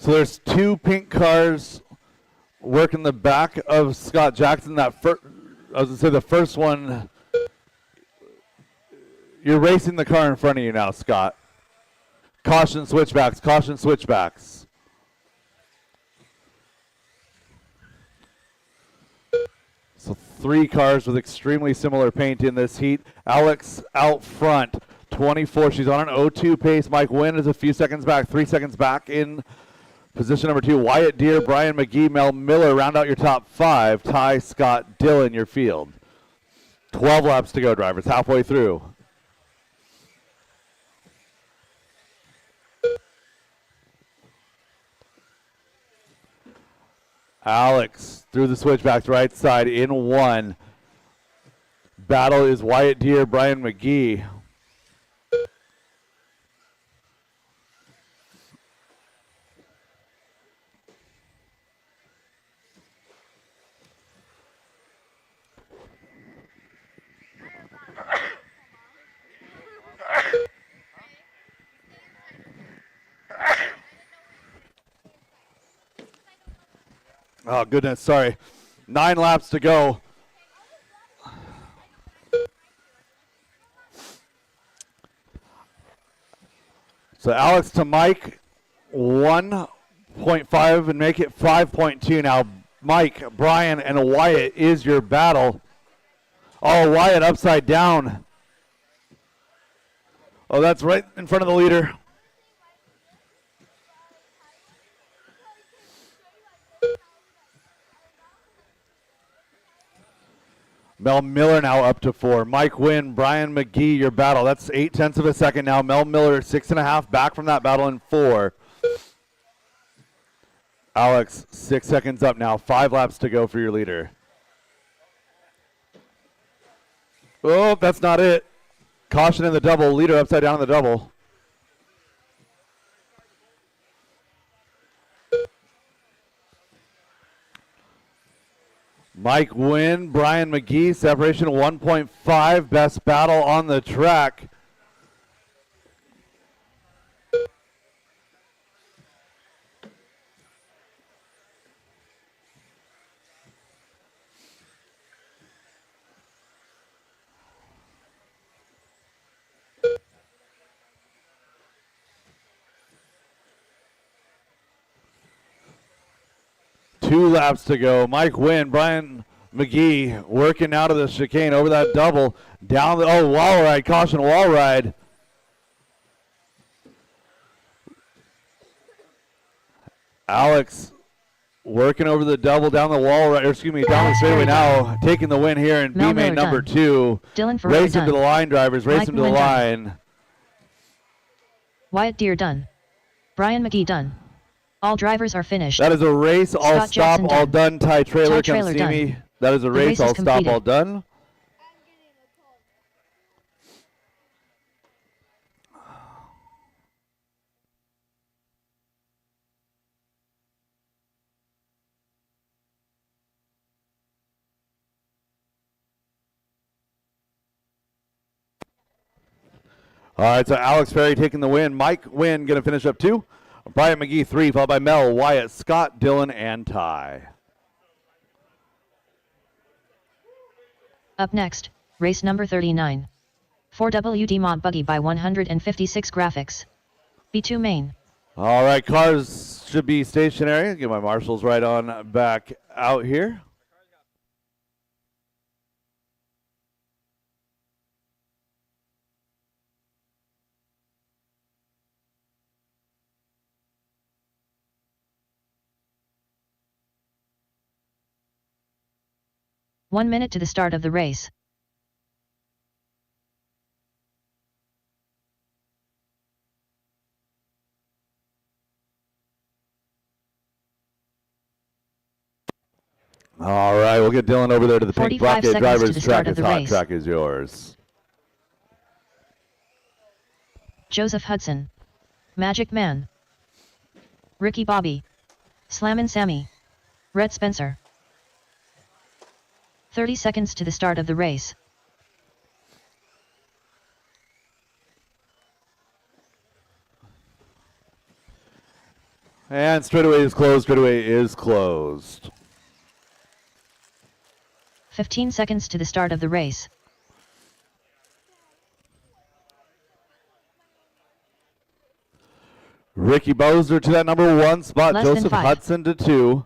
So there's 2 pink cars working the back of Scott Jackson. That I was going to say the first one, you're racing the car in front of you now, Scott. Caution switchbacks, caution switchbacks. So 3 cars with extremely similar paint in this heat. Alex out front, 24. She's on an 0-2 pace. Mike Wynn is a few seconds back, 3 seconds back in position number 2. Wyatt Deere, Brian McGee, Mel Miller round out your top 5. Ty, Scott, Dylan, your field. 12 laps to go, drivers, halfway through. Alex through the switchbacks, right side in 1. Battle is Wyatt Deere, Brian McGee. Oh, goodness, sorry. 9 laps to go. So Alex to Mike, 1.5 and make it 5.2 now. Mike, Brian, and Wyatt is your battle. Oh, Wyatt upside down. Oh, that's right in front of the leader. Mel Miller now up to 4. Mike Wynn, Brian McGee, your battle. That's 0.8 of a second now. Mel Miller, 6.5 back from that battle in 4. Alex, 6 seconds up now. 5 laps to go for your leader. Oh, that's not it. Caution in the double. Leader upside down in the double. Mike Wynn, Brian McGee, separation 1.5, best battle on the track. Two laps to go. Mike Wynn, Brian McGee working out of the chicane over that double. Down the, oh, wall ride, caution, wall ride. Alex working over the double down the wall, or excuse me, down the straightaway now, taking the win here in B main number 2. Dylan Ferrari Race him to the line, drivers, race him to the line. Wyatt Deere done. Brian McGee done. All drivers are finished. That is a race, all Scott stop, Jackson all done. done. Ty Trailer, come Trailer see done. me. That is a The race, race is all stop, completed. all done. All right, so Alex Ferry taking the win. Mike Wynn going to finish up 2. Brian McGee 3, followed by Mel, Wyatt, Scott, Dylan, and Ty. Up next, race number 39. 4WD Mod Buggy by 156 graphics. B2 main. All right, cars should be stationary. Get my marshals right on back out here. One minute to the start of the race. All right, we'll get Dylan over there to the pink 45 bucket. seconds to Driver's the start track of is the hot. race. Track is yours. Joseph Hudson. Magic Man. Ricky Bobby. Slammin' Sammy. Rhett Spencer. 30 seconds to the start of the race. And straightaway is closed. Straightaway is closed. 15 seconds to the start of the race. Ricky Bozer to that number 1 spot. Less than Joseph 5. Hudson to 2.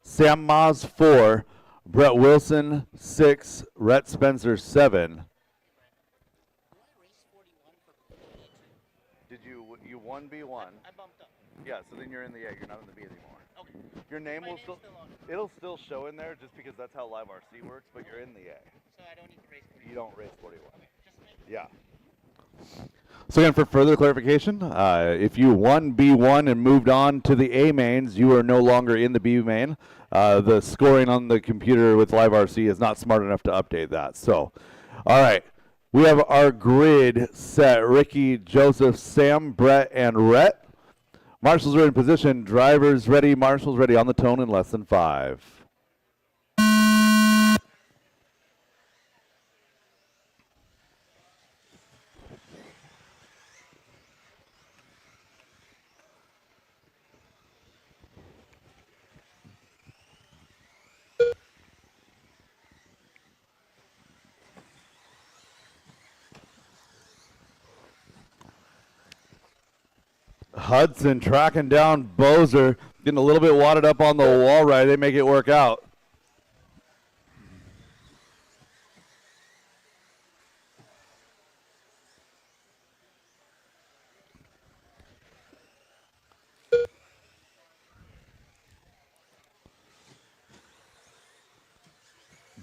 Sam Moss 4. Brett Wilson 6. Rhett Spencer 7. Did you 1B1? I bumped up. Yeah, so then you're in the A. You're not in the B anymore. Okay. Your name My will name's still, still on it. it'll still show in there just because that's how live RC works, but you're in the A. So I don't need to race 41. You don't race 41. Okay, just make Yeah. So again, for further clarification, if you won B1 and moved on to the A mains, you are no longer in the B main. The scoring on the computer with Live RC is not smart enough to update that. So, all right, we have our grid set. Ricky, Joseph, Sam, Brett, and Rhett. Marshals are in position. Drivers ready. Marshals ready on the tone in less than 5. Hudson tracking down Bozer, getting a little bit wadded up on the wall right. They make it work out.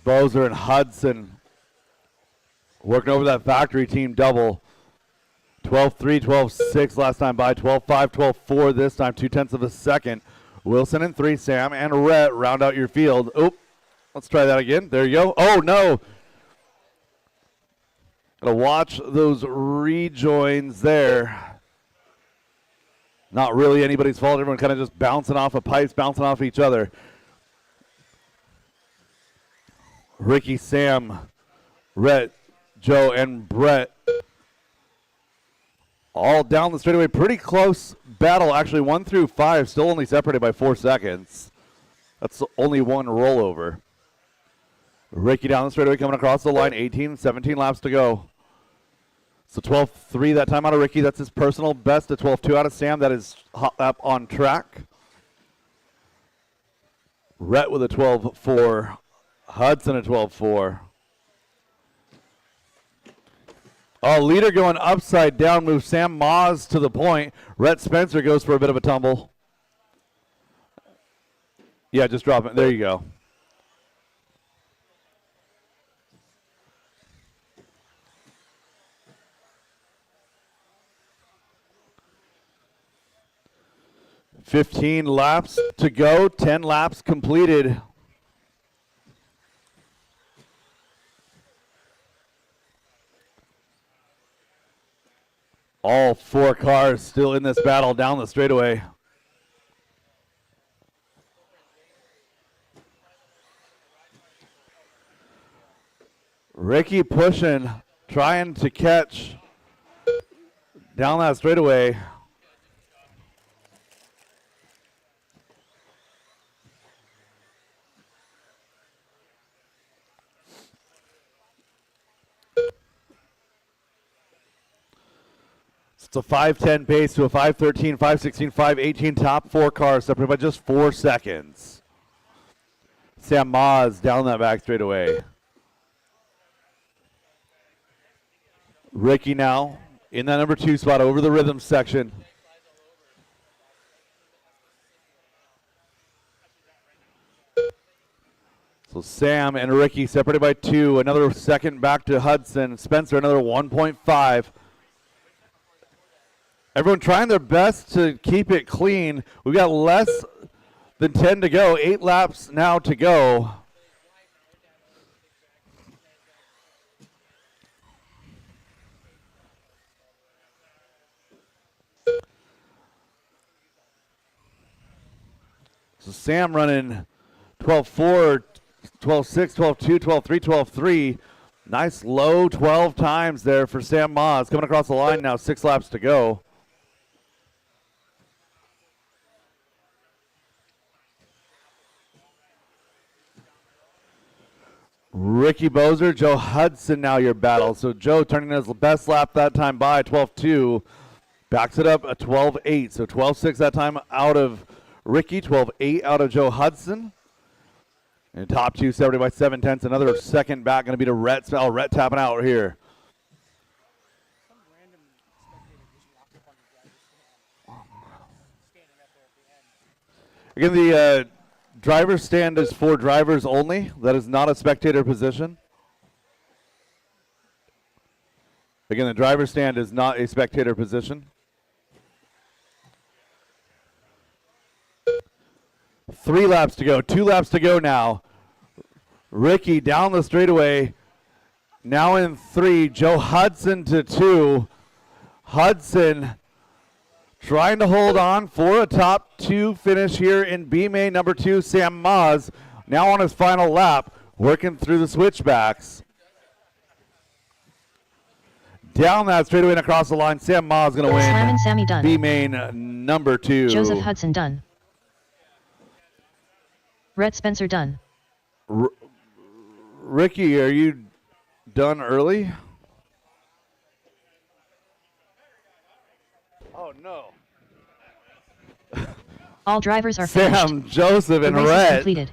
Bozer and Hudson working over that factory team double. 12-3, 12-6 last time by. 12-5, 12-4 this time. 0.2 of a second. Wilson and 3, Sam and Rhett round out your field. Oop. Let's try that again. There you go. Oh, no. Gotta watch those rejoins there. Not really anybody's fault. Everyone kind of just bouncing off of pipes, bouncing off each other. Ricky, Sam, Rhett, Joe, and Brett all down the straightaway. Pretty close battle, actually. 1 through 5, still only separated by 4 seconds. That's only one rollover. Ricky down the straightaway coming across the line. 18, 17 laps to go. So 12-3 that time out of Ricky. That's his personal best. A 12-2 out of Sam. That is hot lap on track. Rhett with a 12-4. Hudson a 12-4. Oh, leader going upside down. Moves Sam Moss to the point. Rhett Spencer goes for a bit of a tumble. Yeah, just drop it. There you go. $15 laps to go. 10 laps completed. All 4 cars still in this battle down the straightaway. Ricky pushing, trying to catch Down that straightaway. It's a 5:10 pace to a 5:13, 5:16, 5:18. Top four cars separated by just 4 seconds. Sam Moz down that back straightaway. Ricky now in that number 2 spot over the rhythm section. So Sam and Ricky separated by 2. Another second back to Hudson. Spencer another 1.5. Everyone trying their best to keep it clean. We've got less than 10 to go. 8 laps now to go. So Sam running 12.4, 12.6, 12.2, 12.3, 12.3. Nice low 12 times there for Sam Moz. Coming across the line now, 6 laps to go. Ricky Bozer, Joe Hudson now your battle. So Joe turning his best lap that time by 12.2. Backs it up at 12.8. So 12.6 that time out of Ricky, 12.8 out of Joe Hudson. And top 2 separated by 7/10. Another second back going to be to Rhett. Rhett tapping out here. Again, the driver's stand is for drivers only. That is not a spectator position. Again, the driver's stand is not a spectator position. 3 laps to go. 2 laps to go now. Ricky down the straightaway. Now in 3. Joe Hudson to 2. Hudson trying to hold on for a top 2 finish here in B main number 2. Sam Moz now on his final lap, working through the switchbacks. Down that straightaway and across the line. Sam Moz going to win. Slam and Sammy done. B main number 2. Joseph Hudson done. Rhett Spencer done. Ricky, are you done early? Oh, no. All drivers are finished. Sam, Joseph, The and race is Rhett. completed.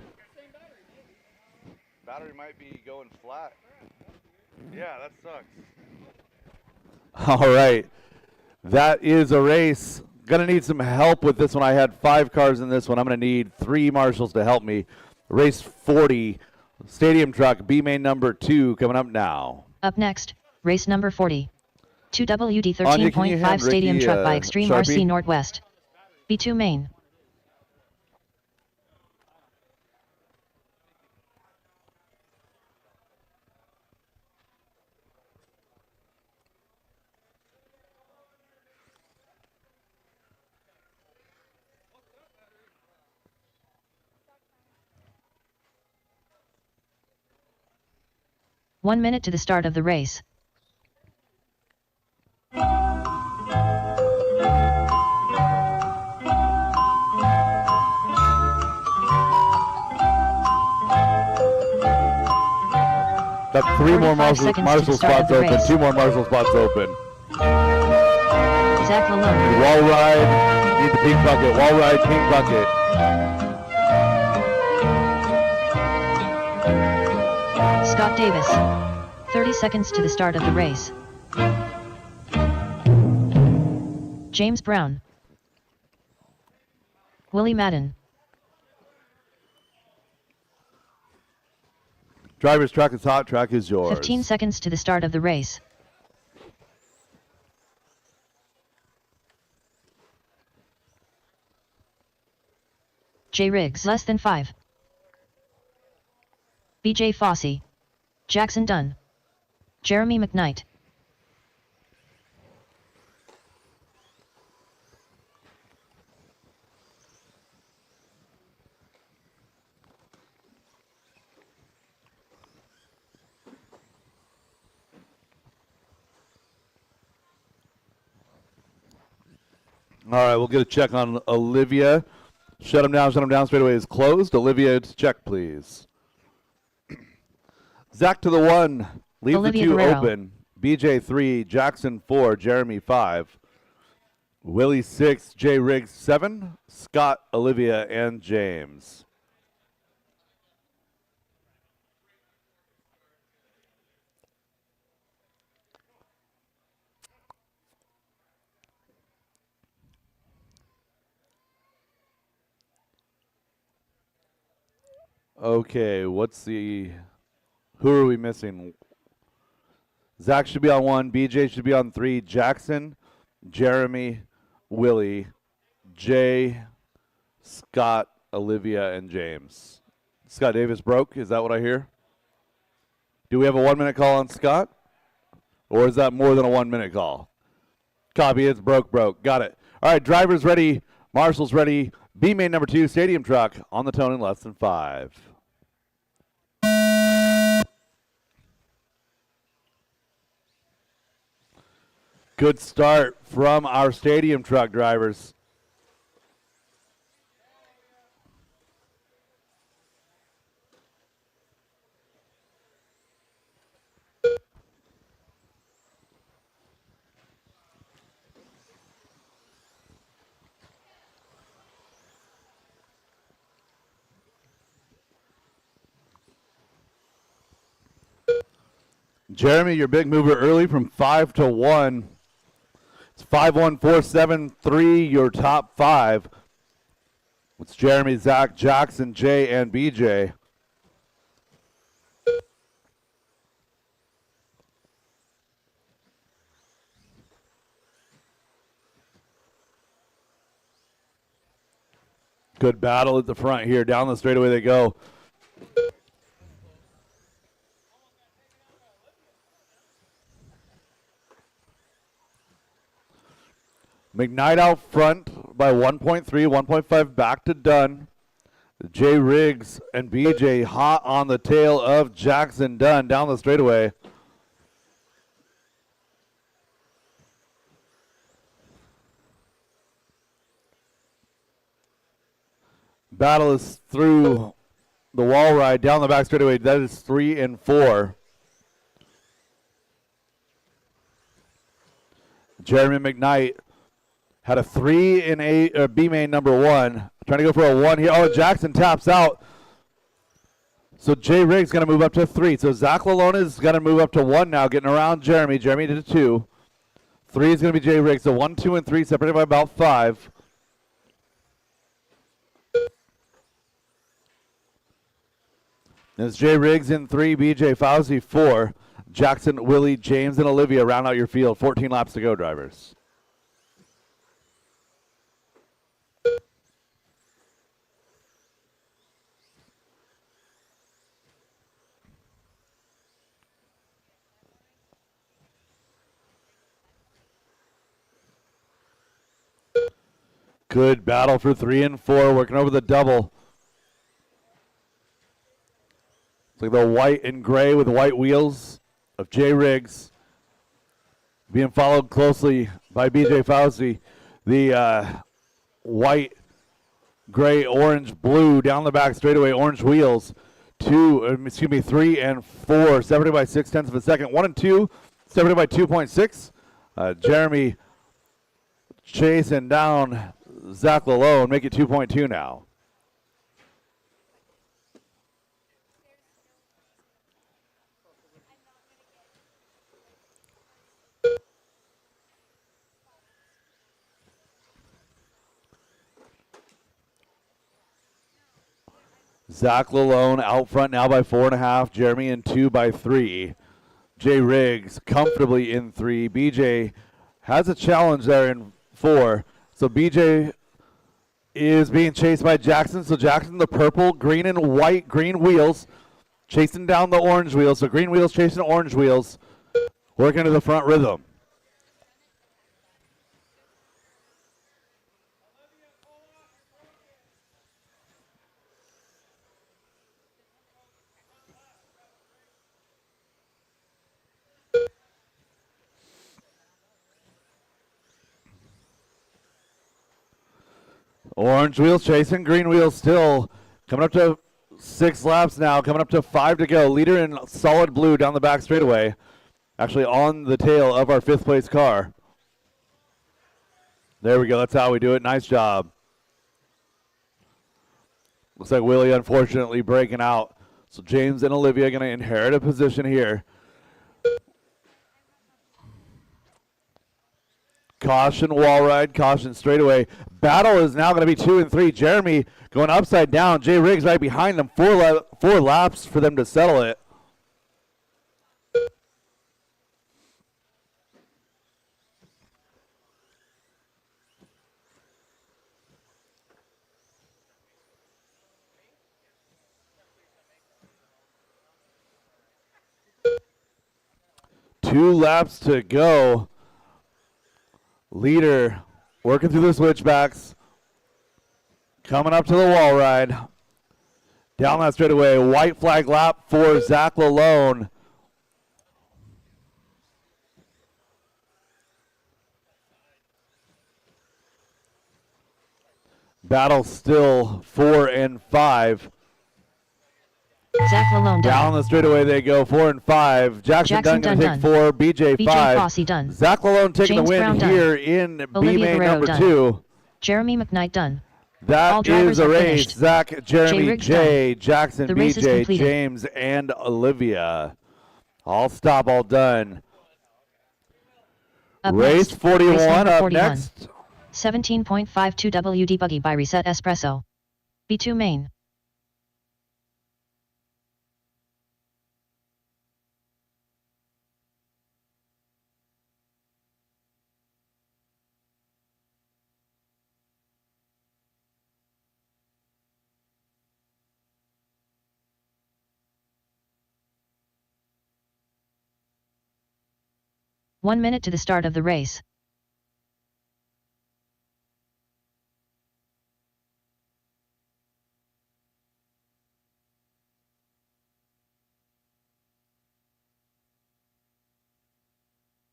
Battery might be going flat. Yeah, that sucks. All right. That is a race. Going to need some help with this one. I had 5 cars in this one. I'm going to need 3 marshals to help me. Race 40, stadium truck, B main number 2, coming up now. Up next, race number 40. 2WD Anya, can you 13.5 hand stadium Ricky, truck by Extreme Sharpie? RC Northwest. B2 main. One minute to the start of the race. Got 3 more 45 marshal seconds to the start of spots the open, race. 2 more marshal spots open. Zach Lalone. Wall ride, need the pink bucket. Wall ride, pink bucket. Scott Davis. 30 seconds to the start of the race. James Brown. Willie Madden. Driver's truck is hot, track is yours. 15 seconds to the start of the race. J. Riggs less than 5. BJ Fossey. Jackson Dunn. Jeremy McKnight. All right, we'll get a check on Olivia. Shut him down, straightaway is closed. Olivia, check, please. Zach to the 1. Leave Olivia the 2 Guerrero. open. BJ 3, Jackson 4, Jeremy 5. Willie 6, Jay Riggs 7, Scott, Olivia, and James. Okay, who are we missing? Zach should be on 1, BJ should be on 3, Jackson, Jeremy, Willie, Jay, Scott, Olivia, and James. Scott Davis broke, is that what I hear? Do we have a 1-minute call on Scott? Or is that more than a 1-minute call? Copy, it's broke. Got it. All right, drivers ready, marshals ready. B main number 2, stadium truck on the tone in less than 5. Good start from our stadium truck drivers. Jeremy, your big mover early from 5 to 1. It's 5, 1, 4, 7, 3, your top 5. It's Jeremy, Zach, Jackson, Jay, and BJ. Good battle at the front here. Down the straightaway they go. McKnight out front by 1.3, 1.5 back to Dunn. Jay Riggs and BJ hot on the tail of Jackson Dunn down the straightaway. Battle is through the wall ride down the back straightaway. That is 3 and 4. Jeremy McKnight had a 3 in B main number 1. Trying to go for a 1 here. Oh, Jackson taps out. So Jay Riggs going to move up to 3. So Zach Lalona is going to move up to 1 now, getting around Jeremy. Jeremy did a 2. 3 is going to be Jay Riggs. So 1, 2, and 3 separated by about 5. There's Jay Riggs in 3, BJ Fauzi 4. Jackson, Willie, James, and Olivia round out your field. 14 laps to go, drivers. Good battle for 3 and 4, working over the double. It's like the white and gray with white wheels of Jay Riggs being followed closely by BJ Fauzi. The white, gray, orange, blue down the back straightaway, orange wheels. 3 and 4, separated by 0.6 of a second. 1 and 2, separated by 2.6. Jeremy chasing down Zach Lalone, make it 2.2 now. Zach Lalone out front now by 4.5. Jeremy in 2 by 3. Jay Riggs comfortably in 3. BJ has a challenge there in 4. So BJ is being chased by Jackson. So Jackson, the purple, green, and white, green wheels, chasing down the orange wheels. So green wheels chasing orange wheels, working to the front rhythm. Orange wheels chasing green wheels still. Coming up to 6 laps now. Coming up to 5 to go. Leader in solid blue down the back straightaway. Actually on the tail of our 5th place car. There we go. That's how we do it. Nice job. Looks like Willie unfortunately breaking out. So James and Olivia going to inherit a position here. Caution wall ride, caution straightaway. Battle is now going to be 2 and 3. Jeremy going upside down. Jay Riggs right behind them. 4 laps for them to settle it. Two laps to go. Leader working through the switchbacks. Coming up to the wall ride. Down that straightaway. White flag lap for Zach Lalone. Battle still 4 and 5. Zach Lalone Down the straightaway they go, 4 and 5. Jackson Dunn going to take 4. BJ 5. Fossey done. Zach Lalone taking James the win Brown here in Olivia B main Guerrero number done. 2. Jeremy McKnight done. That All drivers is a are race. finished. Zach, Jeremy, Riggs Jay, Jackson, The race is BJ, completed. James, and Olivia. All stop, all done. Up Race next, 41 race number up 41. next. 17.52 WD Buggy by Reset Espresso. B2 main. One minute to the start of the race.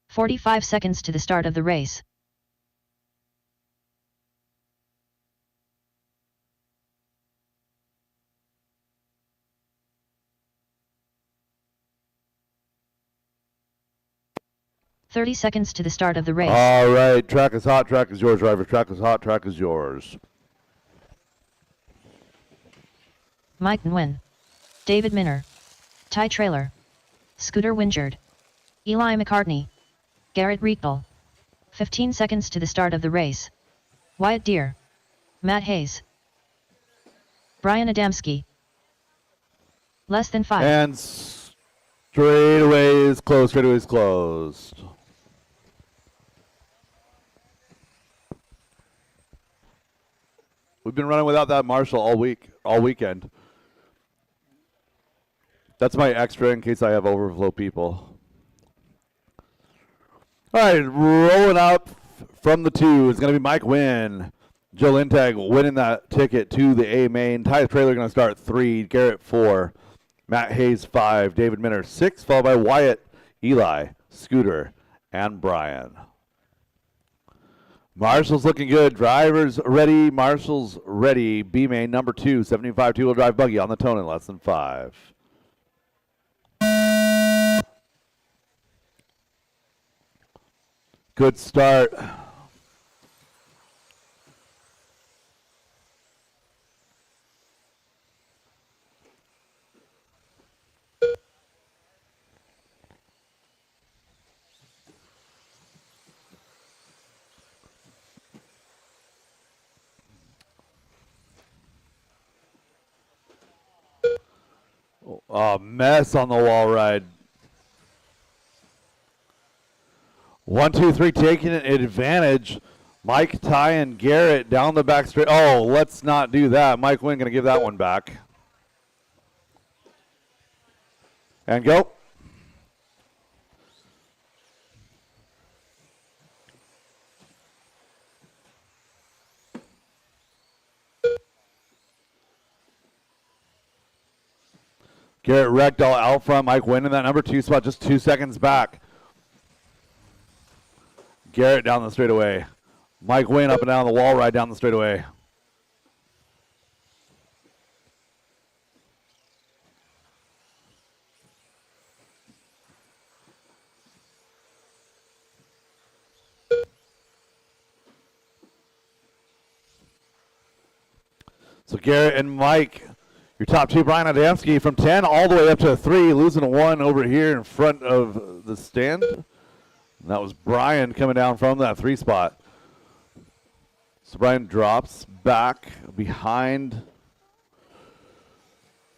"45 seconds to the start of the race. "30 seconds to the start of the race. All right, track is hot, track is yours, driver. Track is hot, track is yours. Mike Nguyen, David Minner, Ty Trailer, Scooter Wingard, Eli McCartney, Garrett Riegel. 15 seconds to the start of the race. Wyatt Deere, Matt Hayes, Brian Adamski. Less than 5. And straightaway is closed, straightaway is closed. We've been running without that marshal all weekend. That's my extra in case I have overflow people. All right, rolling up from the 2 is going to be Mike Wynn. Joe Lintag winning that ticket to the A main. Ty Trailer going to start 3, Garrett 4, Matt Hayes 5, David Minner 6, followed by Wyatt, Eli, Scooter, and Brian. Marshall's looking good. Drivers ready. Marshall's ready. B main number 2, 75 two-wheel drive buggy on the tone in less than 5. Good start. Oh, mess on the wall ride. 1, 2, 3 taking an advantage. Mike, Ty, and Garrett down the back straight. Oh, let's not do that. Mike Wynn going to give that one back. And go. Garrett Reckdahl out front. Mike Wynn in that number 2 spot, just 2 seconds back. Garrett down the straightaway. Mike Wynn up and down the wall, right down the straightaway. So Garrett and Mike, your top two, Brian Adamski from 10 all the way up to 3, losing a 1 over here in front of the stand. And that was Brian coming down from that 3 spot. So Brian drops back behind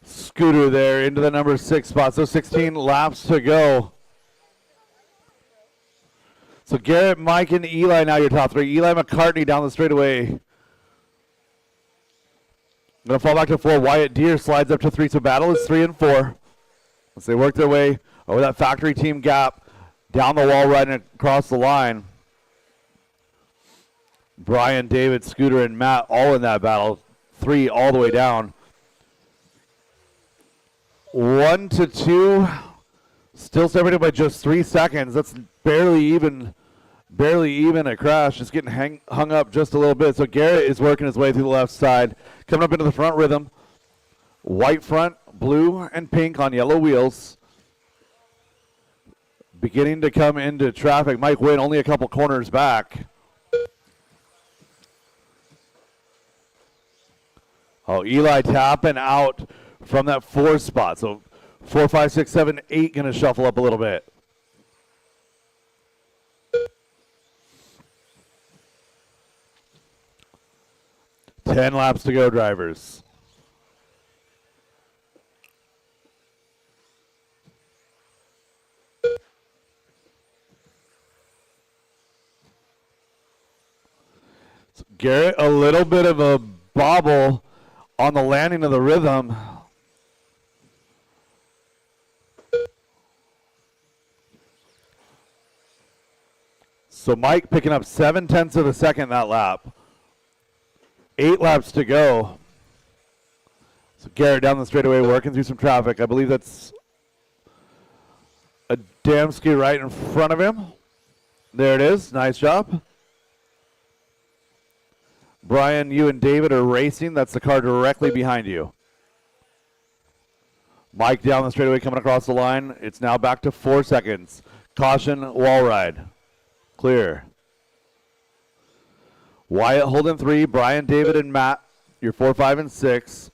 Scooter there into the number 6 spot. So 16 laps to go. So Garrett, Mike, and Eli now your top 3. Eli McCartney down the straightaway. Going to fall back to 4. Wyatt Deer slides up to 3. So battle is 3 and 4. As they work their way over that factory team gap, down the wall, right and across the line. Brian, David, Scooter, and Matt all in that battle. 3 all the way down. 1 to 2. Still separated by just 3 seconds. That's barely even a crash. Just getting hung up just a little bit. So Garrett is working his way through the left side. Coming up into the front rhythm. White front, blue and pink on yellow wheels. Beginning to come into traffic. Mike Wynn only a couple corners back. Oh, Eli tapping out from that 4 spot. So 4, 5, 6, 7, 8 going to shuffle up a little bit. Ten laps to go, drivers. So Garrett, a little bit of a bobble on the landing of the rhythm. So Mike picking up 7/10 of a second that lap. 8 laps to go. So Garrett down the straightaway working through some traffic. I believe that's Adamski right in front of him. There it is. Nice job. Brian, you and David are racing. That's the car directly behind you. Mike down the straightaway coming across the line. It's now back to 4 seconds. Caution, wall ride. Clear. Wyatt holding 3. Brian, David, and Matt, your 4, 5, and 6.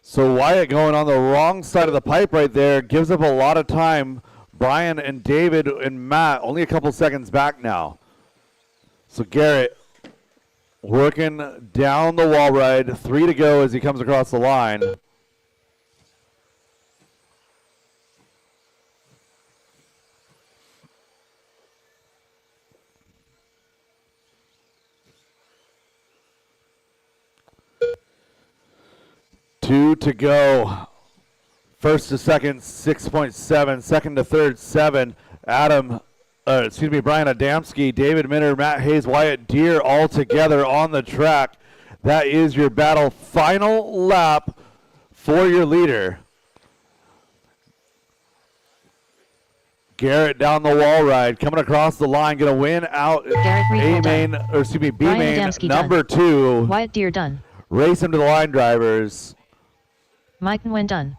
So Wyatt going on the wrong side of the pipe right there. Gives up a lot of time. Brian and David and Matt only a couple seconds back now. So Garrett working down the wall ride. 3 to go as he comes across the line. Two to go. First to second, 6.7. Second to third, 7. Brian Adamski, David Minner, Matt Hayes, Wyatt Deer all together on the track. That is your battle. Final lap for your leader. Garrett down the wall ride, coming across the line, going to win out B main Adamski number done. 2. Wyatt Deer done. Race him to the line, drivers. Mike Nguyen done.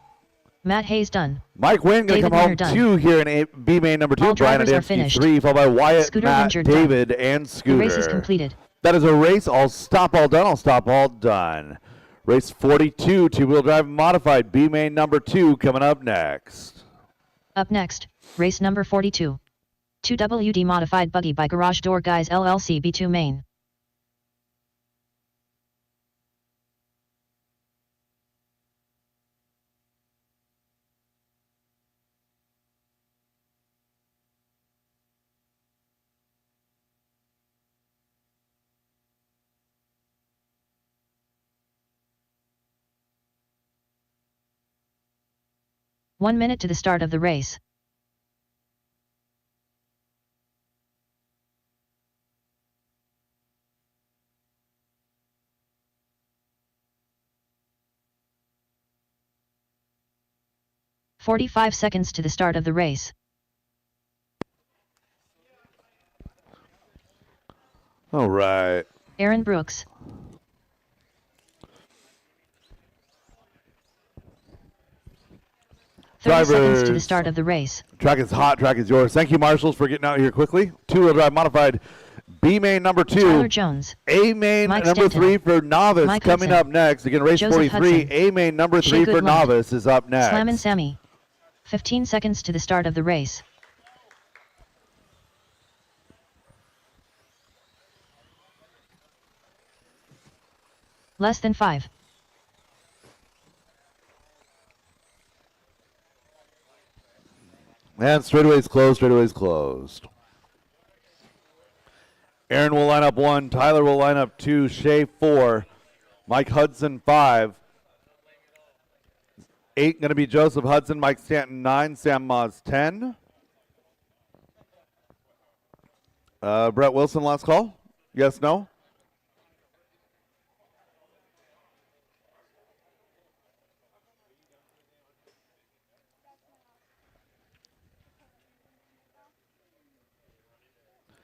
Matt Hayes done. Mike Wynn going to come home Miner 2 here in B main number 2. All Brian drivers are Adamski finished. 3, followed by Wyatt, Scooter Matt, injured David, done. and Scooter. The race is completed. That is a race. All stop, all done. All stop, all done. Race 42, two-wheel drive modified. B main number 2 coming up next. Up next, race number 42. 2WD modified buggy by Garage Door Guys LLC B2 main. One minute to the start of the race. "45 seconds to the start of the race. All right. Aaron Brooks. 30 seconds to the Drivers. start of the race. Track is hot. Track is yours. Thank you, marshals, for getting out here quickly. Two-wheel drive modified. B main number 2. Tyler Jones. A main Mike number Stanton. 3 for Novice Mike coming Hudson. up next. Again, race Joseph 43. Hudson. A main number 3 Shea for Goodlund. Novice is up next. Slammin' Sammy. 15 seconds to the start of the race. Less than 5. And straightaway's closed. Straightaway's closed. Aaron will line up 1. Tyler will line up 2. Shea 4. Mike Hudson 5. 8 going to be Joseph Hudson. Mike Stanton 9. Sam Moz 10. Brett Wilson, last call? Yes, no?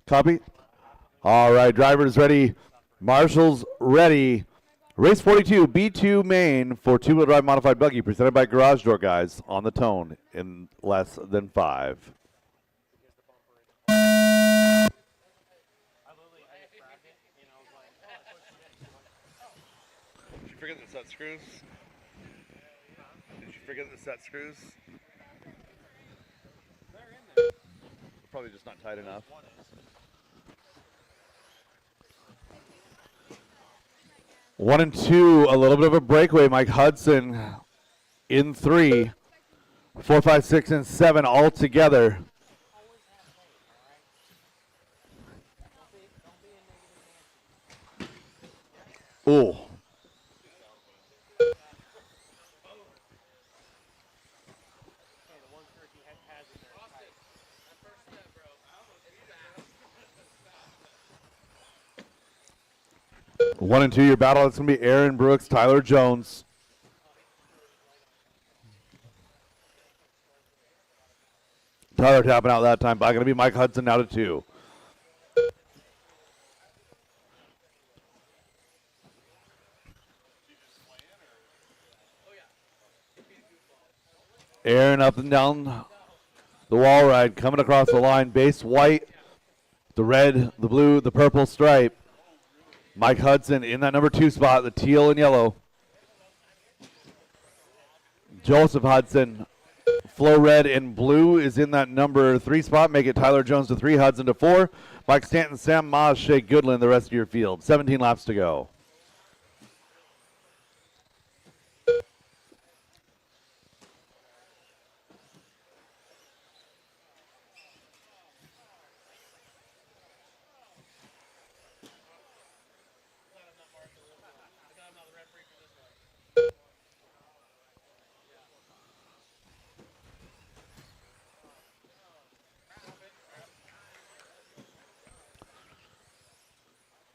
Copy. All right, drivers ready. Marshals ready. Race 42, B2 main for two-wheel drive modified buggy, presented by Garage Door Guys on the tone in less than 5. Did you forget the set screws? Did you forget the set screws? Probably just not tight enough. One and 2, a little bit of a breakaway. Mike Hudson in 3. 4, 5, 6, and 7 all together. Ooh. One and 2, your battle. It's going to be Aaron Brooks, Tyler Jones. Tyler tapping out that time. Going to be Mike Hudson now to 2. Aaron up and down the wall ride, coming across the line. Base white, the red, the blue, the purple stripe. Mike Hudson in that number 2 spot, the teal and yellow. Joseph Hudson, flow red and blue, is in that number 3 spot. Make it Tyler Jones to 3, Hudson to 4. Mike Stanton, Sam Moz, Shea Goodland, the rest of your field. 17 laps to go.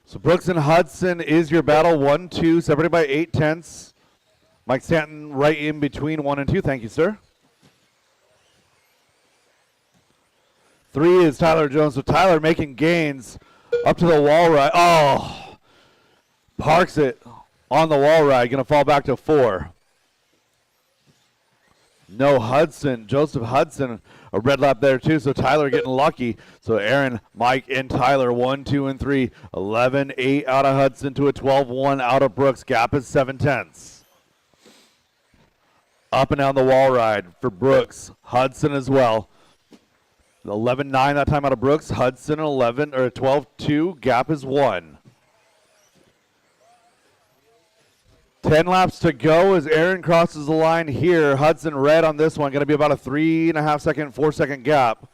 So Brooks and Hudson is your battle. 1, 2, separated by 8/10. Mike Stanton right in between 1 and 2. Thank you, sir. 3 is Tyler Jones. So Tyler making gains up to the wall ride. Oh, parks it on the wall ride. Going to fall back to 4. No Hudson. Joseph Hudson, a red lap there too. So Tyler getting lucky. So Aaron, Mike, and Tyler 1, 2, and 3. 11-8 out of Hudson to a 12-1 out of Brooks. Gap is 7/10. Up and down the wall ride for Brooks. Hudson as well. 11-9 that time out of Brooks. Hudson 11 or 12-2. Gap is 1. 10 laps to go as Aaron crosses the line here. Hudson red on this one. Going to be about a 3.5 second, 4 second gap.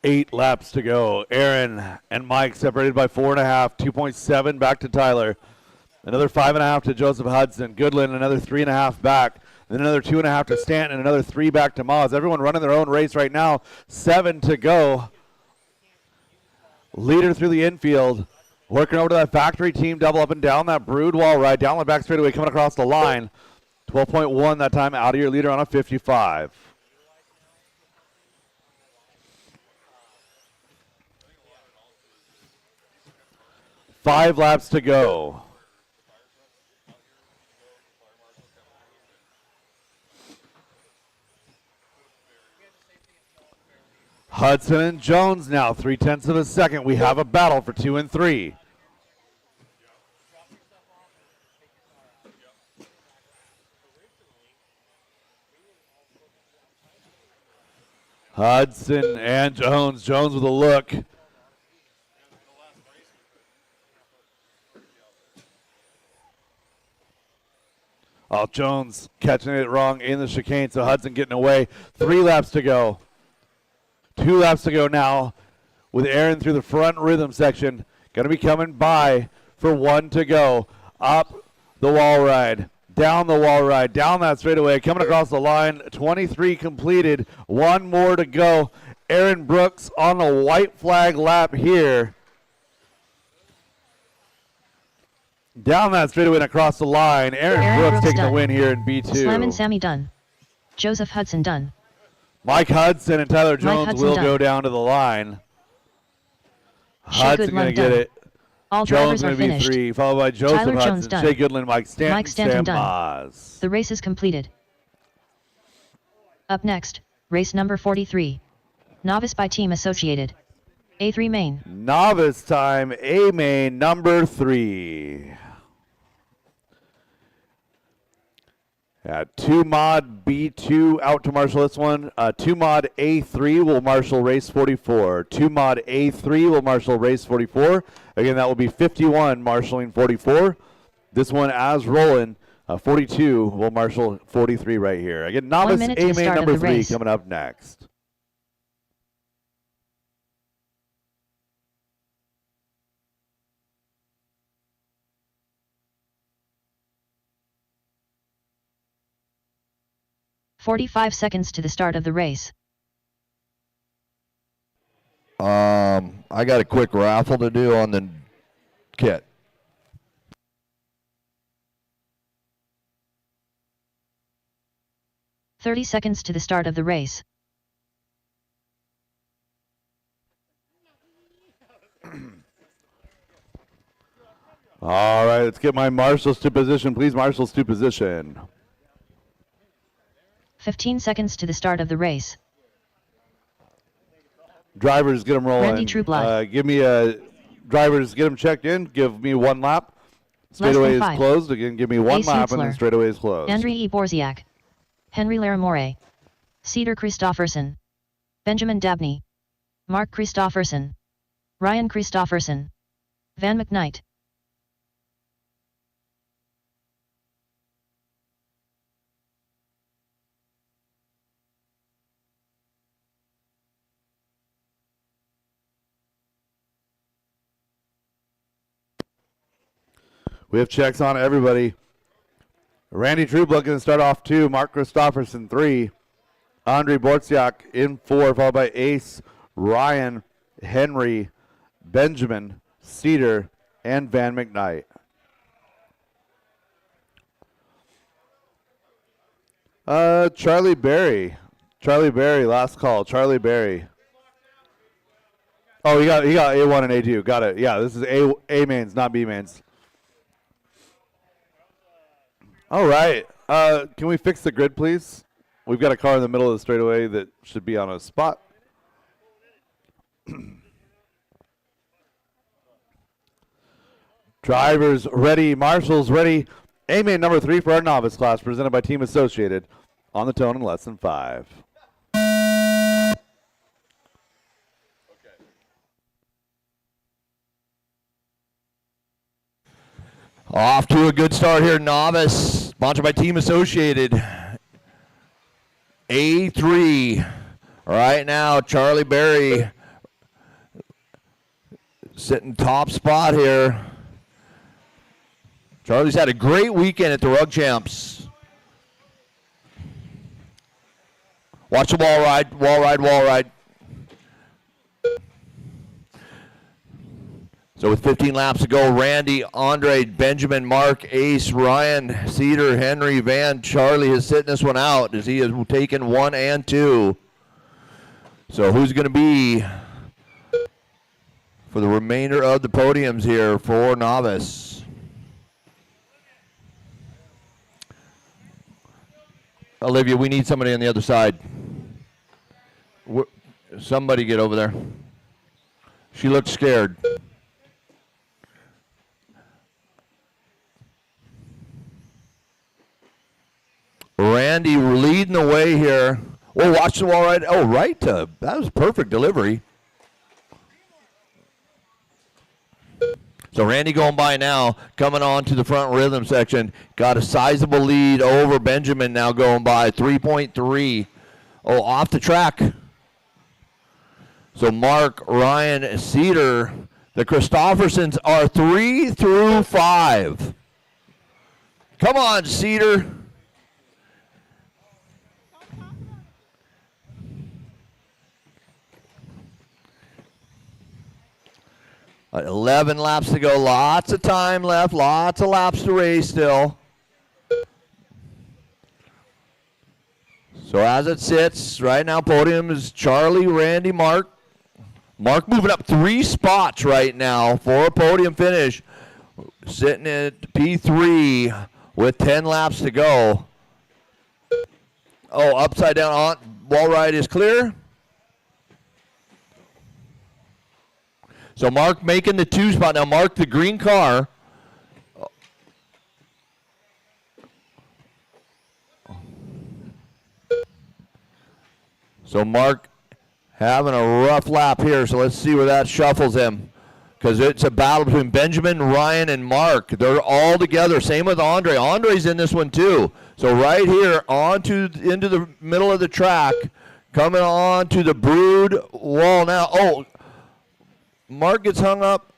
Eight laps to go. Aaron and Mike separated by 4.5. 2.7 back to Tyler. Another 5.5 to Joseph Hudson. Goodland another 3.5 back. Then another 2.5 to Stanton and another 3 back to Moz. Everyone running their own race right now. 7 to go. Leader through the infield. Working over to that factory team, double up and down that brood wall ride, down the back straightaway, coming across the line. 12.1 that time, out of your leader on a 55. Five laps to go. Hudson and Jones now, 0.3 of a second. We have a battle for 2 and 3. Hudson and Jones. Jones with a look. Oh, Jones catching it wrong in the chicane, so Hudson getting away. 3 laps to go. 2 laps to go now with Aaron through the front rhythm section. Going to be coming by for 1 to go. Up the wall ride, down the wall ride, down that straightaway, coming across the line. 23 completed, 1 more to go. Aaron Brooks on the white flag lap here. Down that straightaway and across the line. Aaron Brooks taking done. the win here in B2. Slammin' Sammy done. Joseph Hudson done. Mike Hudson and Tyler Jones Hudson will done. go down to the line. Hudson going to get done. it. All Jones drivers are going to be finished. 3, followed by Joseph Tyler Hudson, Jones done. Shea Goodland, Mike Stanton, Mike Stanton Sam done. Moz. The race is completed. Up next, race number 43. Novice by Team Associated. A3 main. Novice time, A main, number 3. Yeah, 2 mod B2 out to marshal this one. 2 mod A3 will marshal race 44. 2 mod A3 will marshal race 44. Again, that will be 51 marshaling 44. This one as rolling, 42 will marshal 43 right here. Again, novice minute to A the main start of number the 3 race. coming up next. "45 seconds to the start of the race. I got a quick raffle to do on the kit. "30 seconds to the start of the race. All right, let's get my marshals to position. Please, marshals to position. 15 seconds to the start of the race. Drivers, get them rolling. Randy Trueblood. Give me a drivers, get them checked in. Give me 1 lap. Straightaway is 5. closed. Again, give me 1 Ace lap, and then Hutzler. straightaway is closed. Andrei E. Borziak. Henry Laramore. Cedar Christofferson. Benjamin Dabney. Mark Christofferson. Ryan Christofferson. Van McKnight. We have checks on everybody. Randy Trueblood going to start off 2. Mark Christofferson 3. Andrei Borziak in 4, followed by Ace, Ryan, Henry, Benjamin, Cedar, and Van McKnight. Charlie Berry. Charlie Berry, last call. Charlie Berry. Oh, he got A1 and A2. Got it. Yeah, this is A mains, not B mains. All right. Can we fix the grid, please? We've got a car in the middle of the straightaway that should be on a spot. Drivers ready. Marshals ready. A-main number 3 for our novice class, presented by Team Associated. On the tone in less than 5. Off to a good start here, novice. Sponsored by Team Associated. A3. Right now, Charlie Berry sitting top spot here. Charlie's had a great weekend at the Rug Champs. Watch the wall ride, wall ride, wall ride. So with 15 laps to go, Randy, Andre, Benjamin, Mark, Ace, Ryan, Cedar, Henry, Van, Charlie is sitting this one out as he has taken 1 and 2. So who's going to be for the remainder of the podiums here for Novice? Olivia, we need somebody on the other side. Somebody get over there. She looks scared. Randy leading the way here. Oh, watch the wall right. Oh, right. That was a perfect delivery. So Randy going by now, coming on to the front rhythm section. Got a sizable lead over Benjamin now going by 3.3. Oh, off the track. So Mark, Ryan, Cedar, the Christoffersons are 3 through 5. Come on, Cedar. At 11 laps to go. Lots of time left. Lots of laps to race still. So as it sits, right now podium is Charlie, Randy, Mark. Mark moving up 3 spots right now for a podium finish. Sitting at P3 with 10 laps to go. Oh, upside down on wall ride is clear. So Mark making the 2 spot. Now Mark, the green car. So Mark having a rough lap here. So let's see where that shuffles him. Because it's a battle between Benjamin, Ryan, and Mark. They're all together. Same with Andre. Andre's in this one too. So right here into the middle of the track. Coming on to the brood wall now. Oh, Mark gets hung up.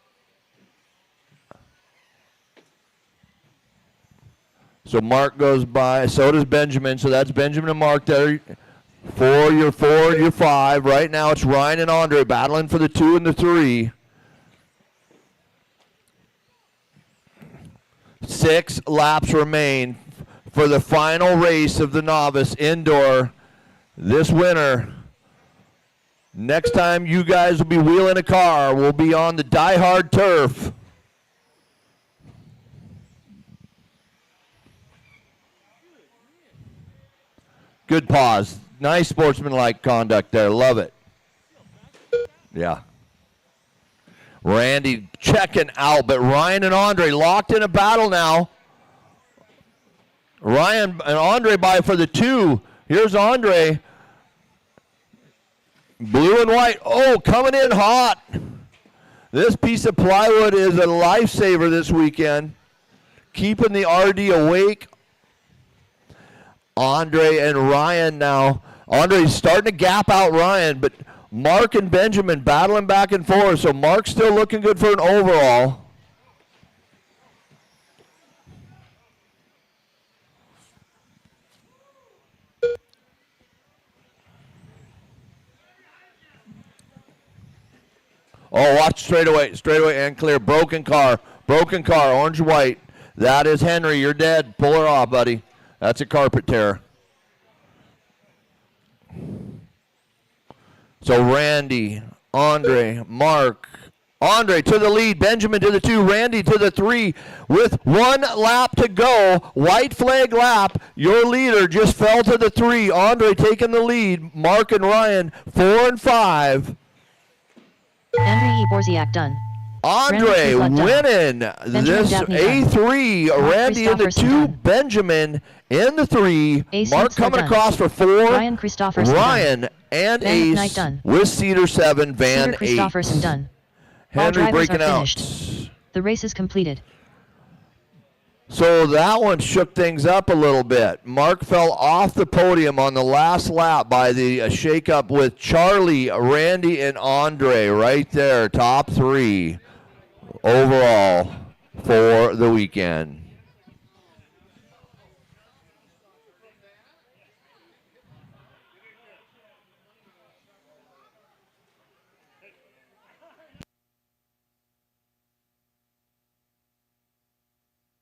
So Mark goes by. So does Benjamin. So that's Benjamin and Mark there. 4, you're 4, you're 5. Right now it's Ryan and Andre battling for the 2 and the 3. 6 laps remain for the final race of the Novice Indoor this winter. Next time you guys will be wheeling a car, we'll be on the DieHard turf. Good pause. Nice sportsmanlike conduct there. Love it. Yeah. Randy checking out, but Ryan and Andre locked in a battle now. Ryan and Andre by for the 2. Here's Andre. Blue and white. Oh, coming in hot. This piece of plywood is a lifesaver this weekend. Keeping the RD awake. Andre and Ryan now. Andre's starting to gap out Ryan, but Mark and Benjamin battling back and forth. So Mark's still looking good for an overall. Oh, watch straightaway and clear. Broken car, orange white. That is Henry. You're dead. Pull her off, buddy. That's a carpet tear. So Randy, Andre, Mark. Andre to the lead, Benjamin to the 2, Randy to the 3 with 1 lap to go. White flag lap. Your leader just fell to the 3. Andre taking the lead. Mark and Ryan 4 and 5. Andrei Borziak done. Andre winning this A3. Randy in the 2, Benjamin in the 3. Mark coming across for 4. Ryan and Ace with Cedar 7, Van 8. Done. Henry breaking out. The race is completed. So that one shook things up a little bit. Mark fell off the podium on the last lap by the shakeup with Charlie, Randy, and Andre right there, top 3 overall for the weekend.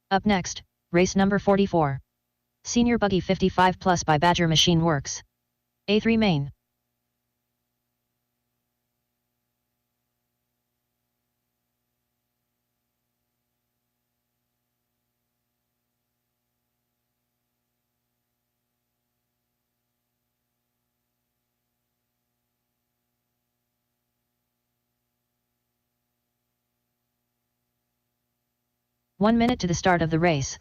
Up next, race number 44. Senior Buggy 55 Plus by Badger Machine Works. A3 main. One minute to the start of the race.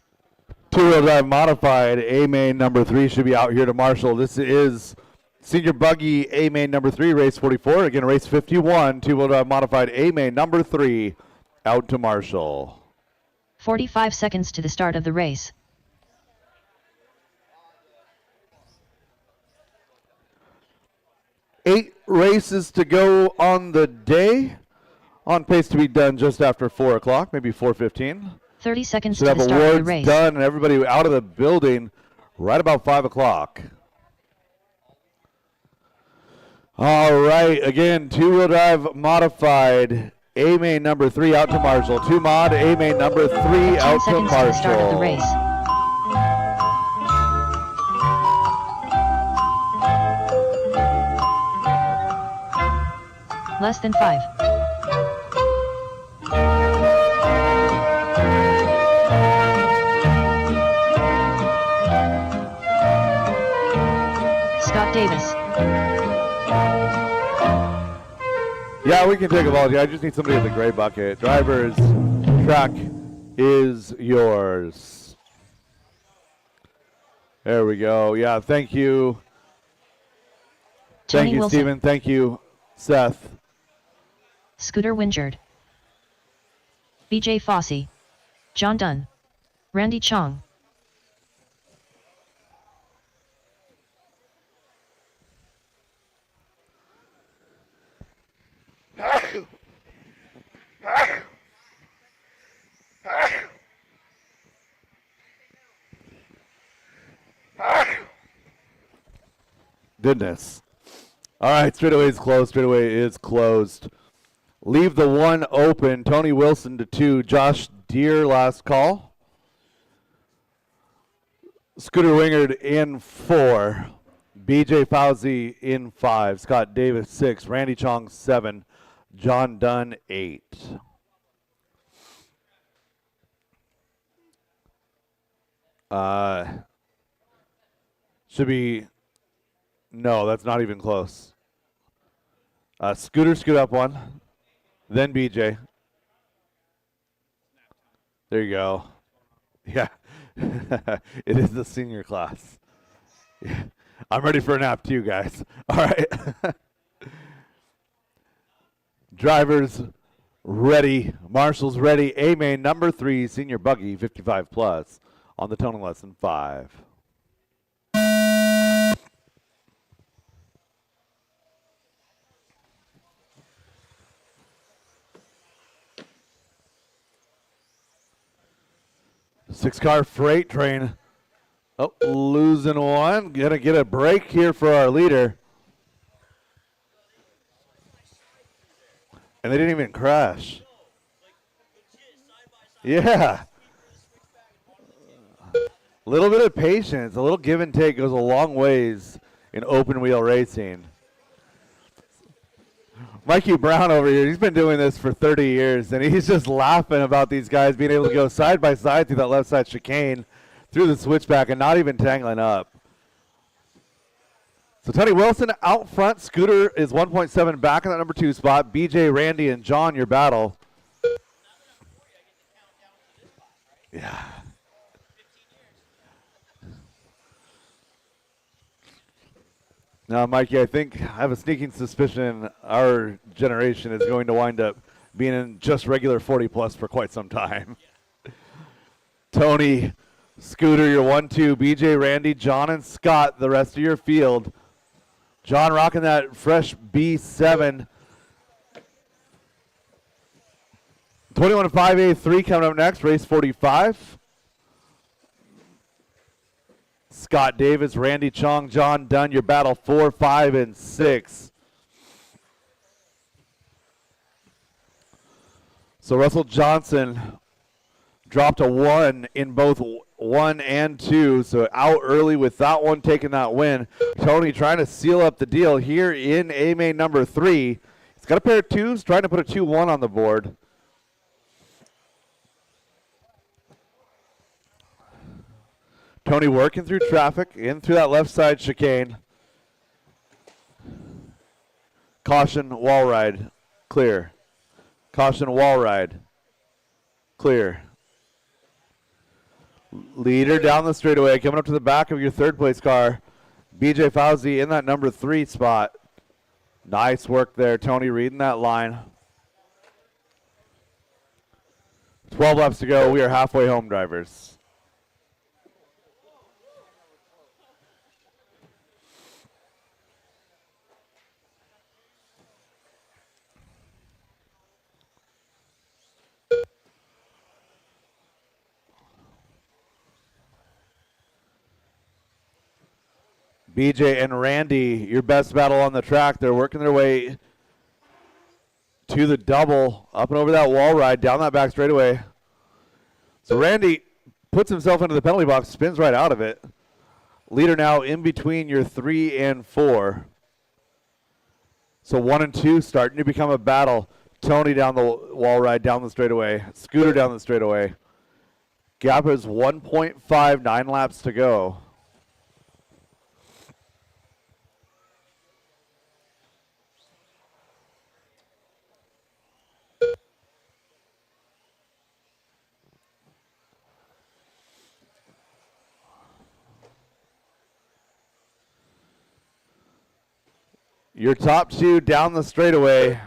Two-wheel drive modified A-main number 3 should be out here to Marshall. This is Senior Buggy A-main number 3, race 44. Again, race 51, two-wheel drive modified A-main number 3 out to Marshall. 45 seconds to the start of the race. Eight races to go on the day. On pace to be done just after 4 o'clock, maybe 4:15. 30 seconds Should to have the start of the awards race. done and everybody out of the building right about 5 o'clock. All right, again, two-wheel drive modified A-main number 3 out to Marshall. Two mod A-main number 3 out to seconds to the start of the Marshall. race. Less than 5. Scott Davis. Yeah, we can take a volunteer. I just need somebody with a gray bucket. Drivers, track is yours. There we go. Yeah, thank you. Tony Thank you, Wilson. Stephen. Thank you, Seth. Scooter Wingard. BJ Fossey. John Dunn. Randy Chong. Goodness. All right, straightaway is closed. Straightaway is closed. Leave the 1 open. Tony Wilson to 2. Josh Deere last call. Scooter Wingard in 4. BJ Fauzi in 5. Scott Davis 6. Randy Chong 7. John Dunn 8. Should be, no, that's not even close. Scooter, scoot up 1. Then BJ. There you go. Yeah. It is the senior class. Yeah. I'm ready for a nap too, guys. All right. Drivers ready. Marshall's ready. A-main number 3, Senior Buggy 55 plus on the toning lesson 5. Six-car freight train. Oh, losing one. Gonna get a break here for our leader. And they didn't even crash. Yeah. A little bit of patience, a little give and take goes a long ways in open wheel racing. Mikey Brown over here, he's been doing this for 30 years, and he's just laughing about these guys being able to go side by side through that left side chicane, through the switchback, and not even tangling up. So Tony Wilson out front. Scooter is 1.7 back in that number 2 spot. BJ, Randy, and John, your battle. Yeah. Now, Mikey, I have a sneaking suspicion our generation is going to wind up being in just regular 40 plus for quite some time. Tony, Scooter, your 1-2. BJ, Randy, John, and Scott, the rest of your field. John rocking that fresh B7. 21.5A3 coming up next, race 45. Scott Davis, Randy Chong, John Dunn, your battle 4, 5, and 6. So Russell Johnson dropped a 1 in both 1 and 2, so out early with that one taking that win. Tony trying to seal up the deal here in A main number 3. He's got a pair of 2s, trying to put a 2-1 on the board. Tony working through traffic, in through that left side chicane. Caution, wall ride, clear. Caution, wall ride, clear. Leader down the straightaway, coming up to the back of your third place car. BJ Fauzi in that number 3 spot. Nice work there, Tony reading that line. 12 laps to go, we are halfway home, drivers. BJ and Randy, your best battle on the track. They're working their way to the double, up and over that wall ride, down that back straightaway. So Randy puts himself into the penalty box, spins right out of it. Leader now in between your 3 and 4. So 1 and 2 starting to become a battle. Tony down the wall ride, down the straightaway. Scooter down the straightaway. Gap is 1.5, 9 laps to go. Your top 2 down the straightaway.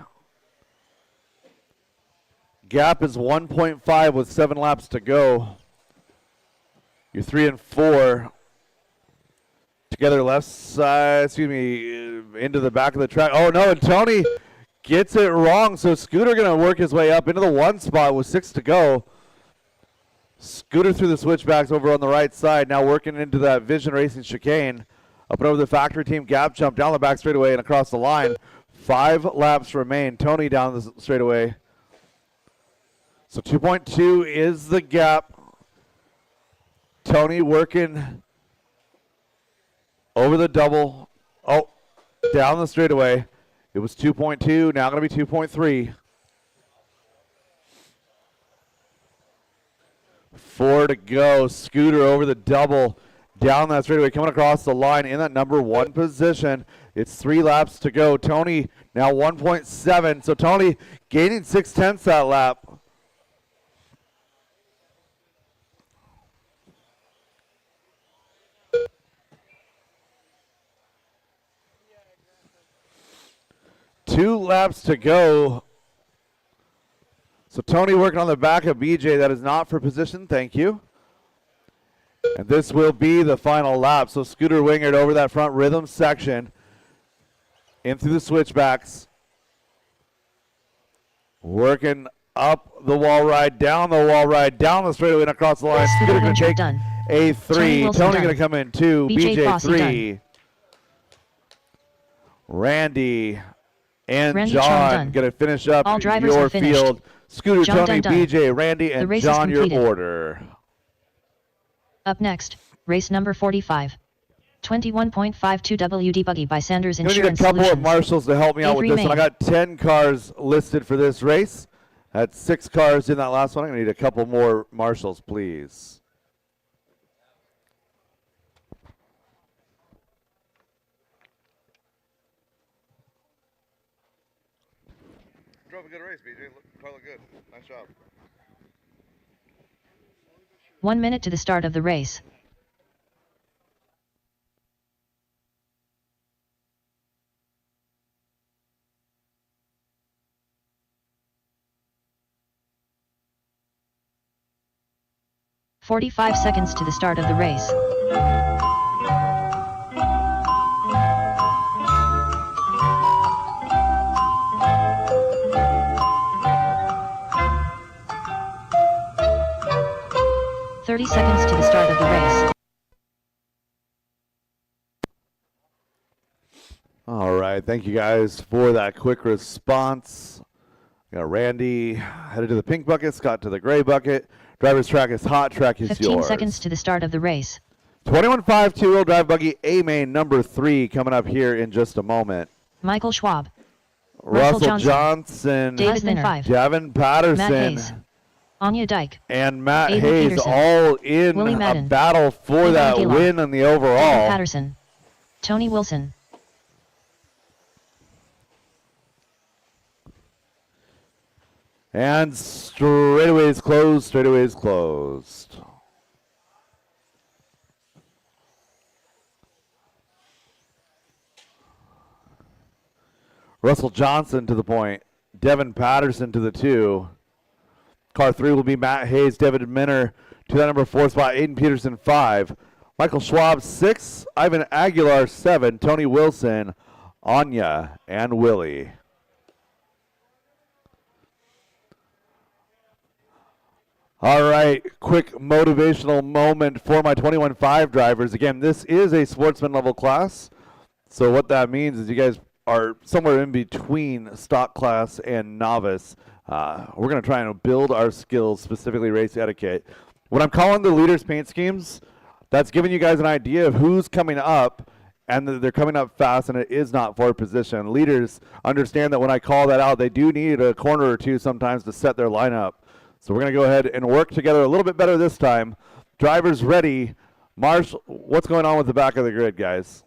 Gap is 1.5 with 7 laps to go. Your 3 and 4 together left side, into the back of the track. Oh no, and Tony gets it wrong. So Scooter gonna work his way up into the 1 spot with 6 to go. Scooter through the switchbacks over on the right side, now working into that Vision Racing chicane. Up and over the factory team gap jump down the back straightaway and across the line. 5 laps remain. Tony down the straightaway. So 2.2 is the gap. Tony working over the double. Oh, down the straightaway. It was 2.2, now going to be 2.3. 4 to go. Scooter over the double. Down that straightaway, coming across the line in that number 1 position. It's 3 laps to go. Tony now 1.7. So Tony gaining 0.6 that lap. Two laps to go. So Tony working on the back of BJ. That is not for position. Thank you. And this will be the final lap. So Scooter Wingard over that front rhythm section. In through the switchbacks. Working up the wall ride, down the wall ride, down the straightaway and across the line. Scooter going to take done. a 3. Tony going to come in 2. BJ 3. Done. Randy and Randy John going to finish up All drivers your are finished. field. Scooter, John Tony, done. BJ, Randy, and race is John, your completed. order. Up next, race number 45. 21.52 WD buggy by Sanders I'm going to need a Insurance couple Solutions. of marshals to help me out with Avery this one. I Main. got 10 cars listed for this race. That's 6 cars in that last one. I'm going to need a couple more marshals, please. Drove a good race, BJ. Car looked good. Nice job. 1 minute to the start of the race. "45 seconds to the start of the race. "30 seconds to the start of the race. All right, thank you guys for that quick response. Got Randy headed to the pink bucket, Scott to the gray bucket. Driver's track is hot, track is 15 yours. seconds to the start of the race. 21.5 two-wheel drive buggy A main number 3 coming up here in just a moment. Michael Schwab. Russell Johnson, David Minner. 5. Devin Patterson, Matt Hayes. Anya Dyke. and Matt Aiden Hayes Peterson. all in Willie a Madden. battle for Ivan that Gaylor. win in the Evan overall. Patterson. Tony Wilson. And straightaways closed, straightaways closed. Russell Johnson to the point. Devin Patterson to the 2. Car 3 will be Matt Hayes, David Minner to that number 4 spot. Aiden Peterson 5. Michael Schwab 6. Ivan Aguilar 7. Tony Wilson, Anya, and Willie. All right, quick motivational moment for my 21.5 drivers. Again, this is a sportsman level class. So what that means is you guys are somewhere in between stock class and novice. We're going to try and build our skills, specifically race etiquette. What I'm calling the leaders paint schemes, that's giving you guys an idea of who's coming up, and that they're coming up fast, and it is not for position. Leaders understand that when I call that out, they do need a corner or two sometimes to set their lineup. So we're going to go ahead and work together a little bit better this time. Drivers ready. Marshall, what's going on with the back of the grid, guys?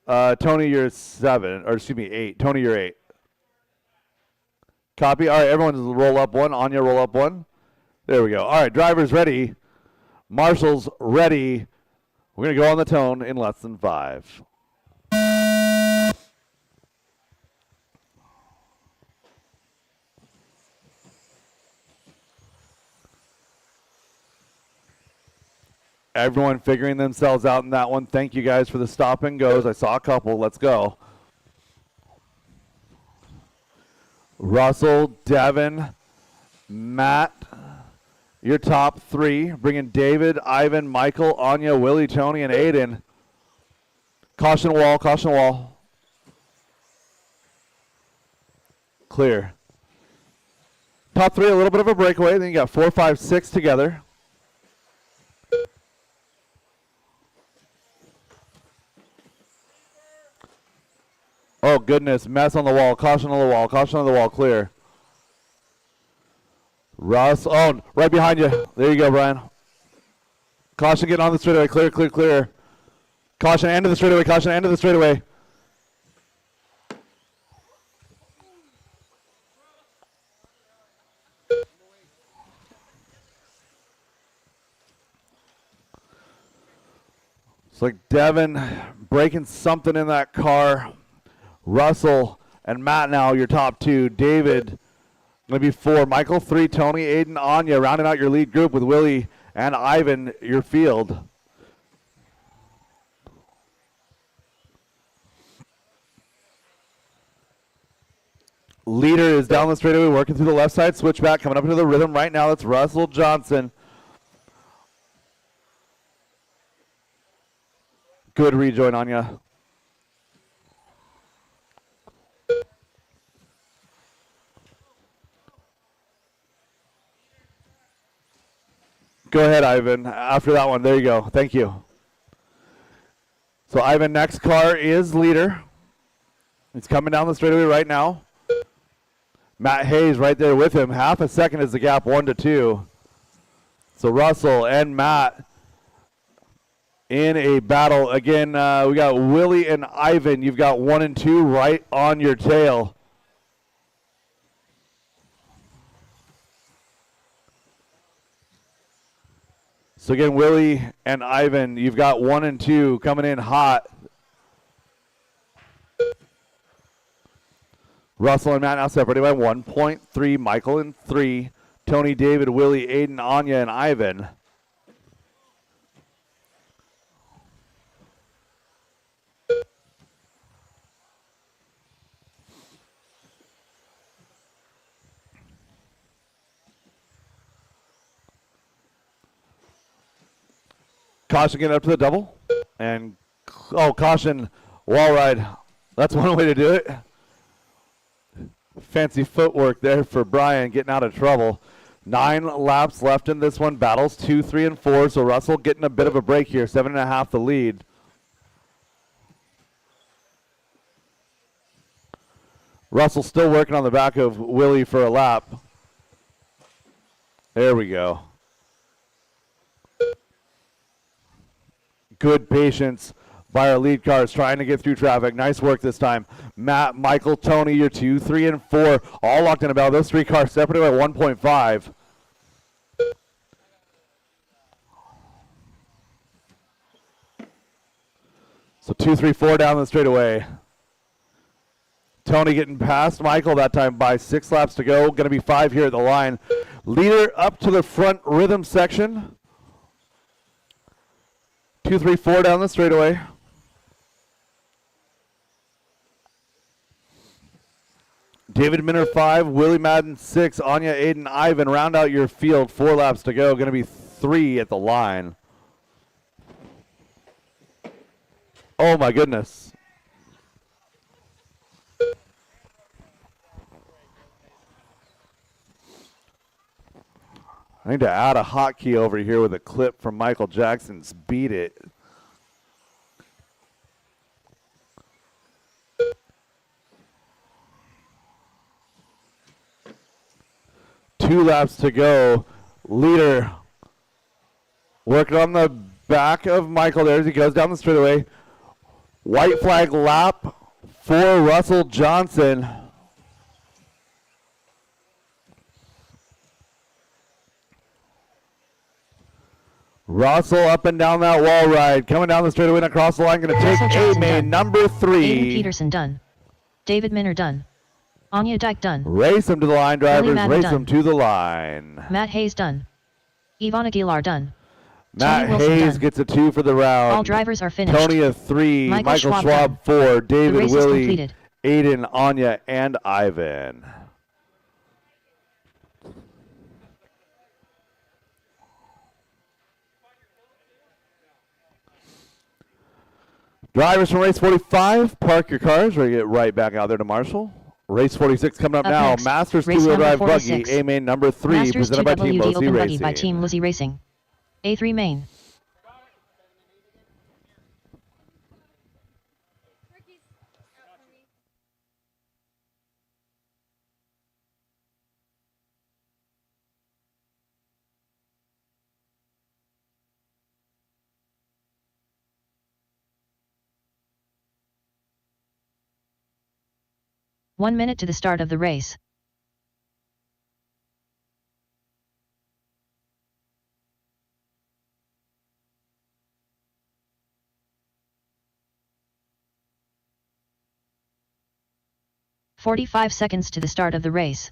Tony, you're 7, or excuse me, 8. Tony, you're 8. Copy. All right, everyone roll up 1. Anya, roll up 1. There we go. All right, drivers ready. Marshall's ready. We're going to go on the tone in less than 5. Everyone figuring themselves out in that one. Thank you guys for the stop and goes. I saw a couple. Let's go. Russell, Devin, Matt, your top 3. Bringing David, Ivan, Michael, Anya, Willie, Tony, and Aiden. Caution wall, caution wall. Clear. Top 3, a little bit of a breakaway. Then you got 4, 5, 6 together. Oh, goodness. Mess on the wall. Caution on the wall. Caution on the wall. Clear. Russ. Oh, right behind you. There you go, Brian. Caution getting on the straightaway. Clear, clear, clear. Caution, end of the straightaway. Caution, end of the straightaway. It's like Devin breaking something in that car. Russell and Matt now your top 2. David going to be 4. Michael 3. Tony, Aiden, Anya rounding out your lead group with Willie and Ivan your field. Leader is down the straightaway working through the left side switchback. Coming up into the rhythm right now. That's Russell Johnson. Good rejoin, Anya. Go ahead, Ivan. After that one, there you go. Thank you. So Ivan, next car is leader. He's coming down the straightaway right now. Matt Hayes right there with him. Half a second is the gap, 1 to 2. So Russell and Matt in a battle. Again, we got Willie and Ivan. You've got 1 and 2 right on your tail. So again, Willie and Ivan, you've got 1 and 2 coming in hot. Russell and Matt now separated by 1.3. Michael in 3. Tony, David, Willie, Aiden, Anya, and Ivan. Caution getting up to the double. And, oh, caution, wall ride. That's one way to do it. Fancy footwork there for Brian, getting out of trouble. 9 laps left in this one. Battles 2, 3, and 4. So Russell getting a bit of a break here. 7.5 the lead. Russell still working on the back of Willie for a lap. There we go. Good patience by our lead cars trying to get through traffic. Nice work this time. Matt, Michael, Tony, your 2, 3, and 4 all locked in a battle. Those 3 cars separated by 1.5. So 2, 3, 4 down the straightaway. Tony getting past Michael that time by 6 laps to go. Going to be 5 here at the line. Leader up to the front rhythm section. 2, 3, 4 down the straightaway. David Minner 5, Willie Madden 6, Anya, Aiden, Ivan round out your field. 4 laps to go. Going to be 3 at the line. Oh my goodness. I need to add a hotkey over here with a clip from Michael Jackson's Beat It. Two laps to go. Leader working on the back of Michael there as he goes down the straightaway. White flag lap for Russell Johnson. Russell up and down that wall ride. Coming down the straightaway and across the line. Going to take A-main number 3. Aiden Peterson done. David Minner done. Anya Dyke done. Race them to the line, drivers. Race done. them to the line. Matt Hayes done. Yvonne Aguilar done. Matt Tony Wilson Hayes done. gets a 2 for the round. All drivers are finished. Tony a 3. Michael Schwab done. 4. The David, race is Willie, completed. Aiden, Anya, and Ivan. Drivers from race 45, park your cars. Ready to get right back out there to Marshall. Race 46 coming up now. Next, Masters race two-wheel number drive buggy, 46. A-main number 3, Masters presented by Team 2WD Lizzie Open Buggy Racing. by Team Lizzie Racing. A3 main. 1 minute to the start of the race. "45 seconds to the start of the race.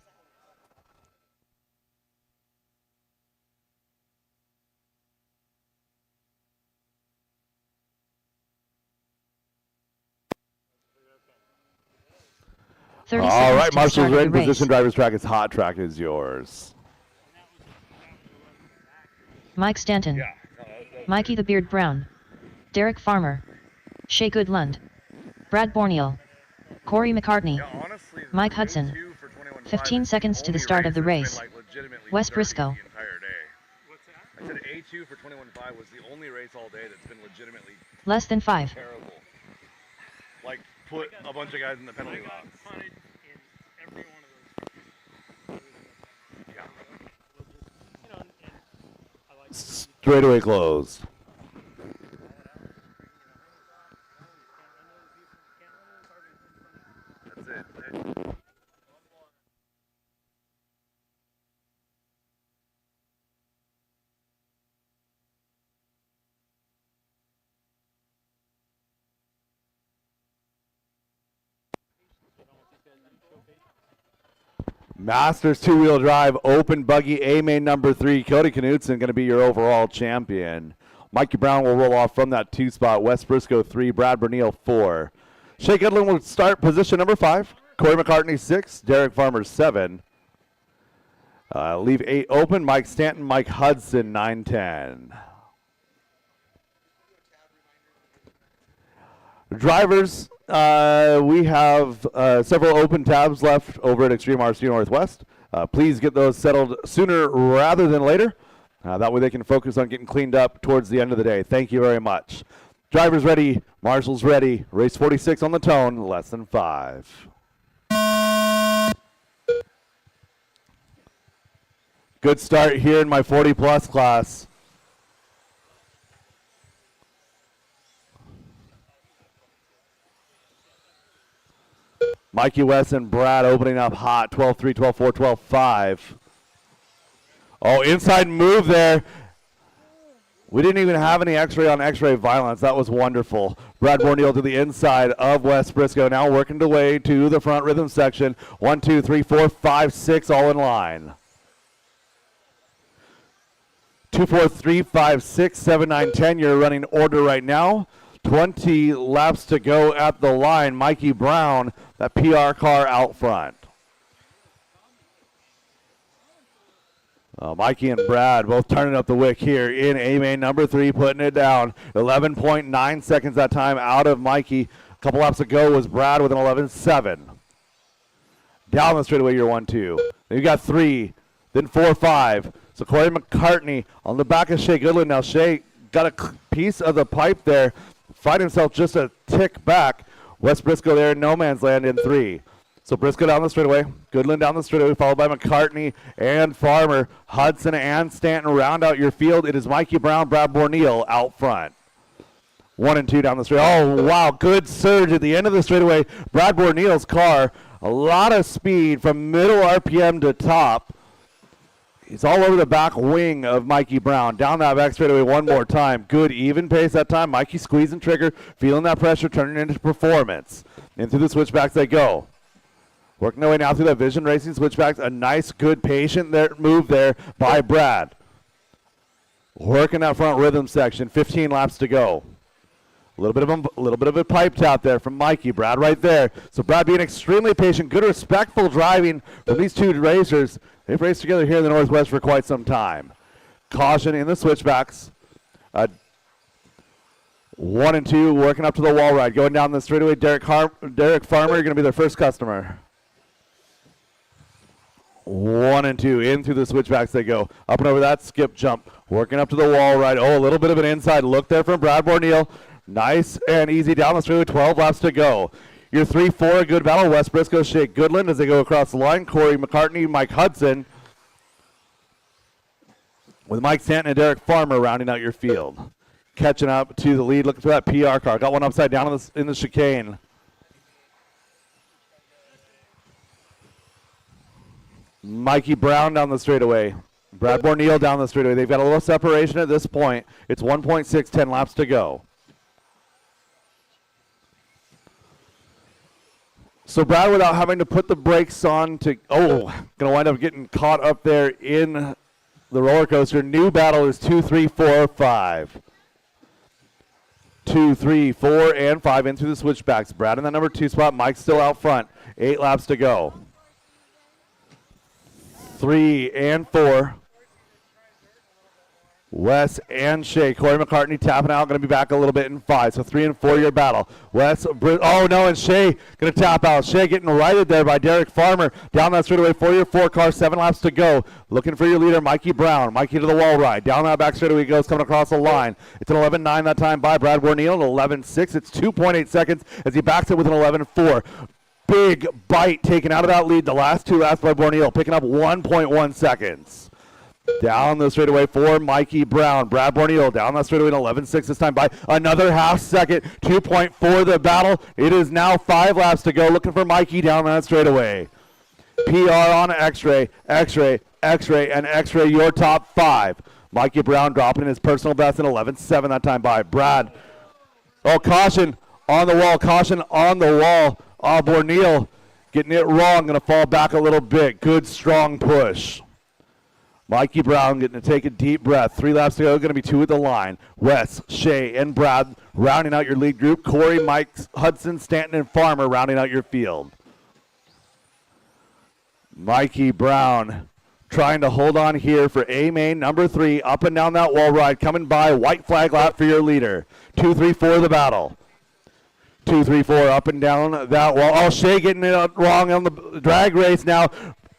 All right, Marshall's ready in position. Driver's track is hot. Track is yours. Mike Stanton. Mikey the Beard Brown. Derek Farmer. Shea Goodlund. Brad Borneal. Corey McCartney. Mike Hudson. 15 seconds to the start of the race. Wes Briscoe. I said A2 for 21.5 was the only race all day that's been legitimately Less than 5. terrible. Like, put a bunch of guys in the penalty box. Straightaway closed. That's it. Masters two-wheel drive, open buggy, A-main number 3. Cody Knutson going to be your overall champion. Mikey Brown will roll off from that 2 spot. Wes Briscoe 3, Brad Bernil 4. Shea Goodlin will start position number 5. Corey McCartney 6, Derek Farmer 7. Leave 8 open. Mike Stanton, Mike Hudson 9-10. Drivers We have several open tabs left over at Extreme RC Northwest. Please get those settled sooner rather than later. That way they can focus on getting cleaned up towards the end of the day. Thank you very much. Drivers ready, marshals ready. Race 46 on the tone, less than 5. Good start here in my 40-plus class. Mikey West and Brad opening up hot, 12-3, 12-4, 12-5. Oh, inside move there. We didn't even have any X-ray on X-ray violence. That was wonderful. Brad Borneal to the inside of West Briscoe, now working the way to the front rhythm section. 1, 2, 3, 4, 5, 6, all in line. 2, 4, 3, 5, 6, 7, 9, 10. You're running order right now. 20 laps to go at the line. Mikey Brown, that PR car out front. Mikey and Brad both turning up the wick here in A-main number 3, putting it down. 11.9 seconds that time out of Mikey. A couple laps ago was Brad with an 11.7. Down the straightaway, you're 1, 2. Then you got 3, then 4, 5. So Corey McCartney on the back of Shea Goodland. Now Shea got a piece of the pipe there. Find himself just a tick back. West Briscoe there in no man's land in 3. So Briscoe down the straightaway, Goodland down the straightaway, followed by McCartney and Farmer. Hudson and Stanton round out your field. It is Mikey Brown, Brad Borneal out front. 1 and 2 down the straightaway. Oh, wow, good surge at the end of the straightaway. Brad Borneal's car, a lot of speed from middle RPM to top. He's all over the back wing of Mikey Brown. Down that back straightaway one more time. Good even pace that time. Mikey squeezing trigger, feeling that pressure, turning into performance. In through the switchbacks they go. Working their way now through that Vision Racing switchbacks. A nice, good, patient move there by Brad. Working that front rhythm section. 15 laps to go. A little bit of a pipe tap there from Mikey. Brad right there. So Brad being extremely patient, good, respectful driving from these two racers. They've raced together here in the Northwest for quite some time. Caution in the switchbacks. 1 and 2 working up to the wall ride. Going down the straightaway, Derek Farmer, you're going to be their first customer. 1 and 2 in through the switchbacks they go. Up and over that skip jump. Working up to the wall ride. Oh, a little bit of an inside look there from Brad Borneal. Nice and easy down the straightaway. 12 laps to go. Your 3-4, a good battle. West Briscoe, Shea Goodland as they go across the line. Corey McCartney, Mike Hudson. With Mike Stanton and Derek Farmer rounding out your field. Catching up to the lead, looking for that PR car. Got one upside down in the chicane. Mikey Brown down the straightaway. Brad Borneal down the straightaway. They've got a little separation at this point. It's 1.6, 10 laps to go. So Brad, without having to put the brakes on to, going to wind up getting caught up there in the roller coaster. New battle is 2, 3, 4, 5. 2, 3, 4, and 5 in through the switchbacks. Brad in that number 2 spot. Mike's still out front. 8 laps to go. 3 and 4. Wes and Shea. Corey McCartney tapping out. Going to be back a little bit in 5. So 3 and 4 your battle. Wes, and Shea going to tap out. Shea getting righted there by Derek Farmer. Down that straightaway for your 4 car. 7 laps to go. Looking for your leader, Mikey Brown. Mikey to the wall ride. Down that back straightaway he goes, coming across the line. It's an 11.9 that time by Brad Borneal. An 11.6. It's 2.8 seconds as he backs it with an 11.4. Big bite taken out of that lead. The last 2 laps by Borneal, picking up 1.1 seconds. Down the straightaway for Mikey Brown. Brad Borneal down that straightaway in 11.6 this time by another half second. 2.4 the battle. It is now 5 laps to go. Looking for Mikey down that straightaway. PR on X-ray, X-ray, X-ray, and X-ray your top 5. Mikey Brown dropping his personal best in 11.7 that time by Brad. Oh, caution on the wall. Caution on the wall. Borneal getting it wrong. Going to fall back a little bit. Good, strong push. Mikey Brown getting to take a deep breath. 3 laps to go. Going to be 2 at the line. Wes, Shea, and Brad rounding out your lead group. Corey, Mike, Hudson, Stanton, and Farmer rounding out your field. Mikey Brown trying to hold on here for A-main number 3. Up and down that wall ride. Coming by. White flag lap for your leader. 2, 3, 4 the battle. 2, 3, 4, up and down that wall. Oh, Shea getting it wrong on the drag race now.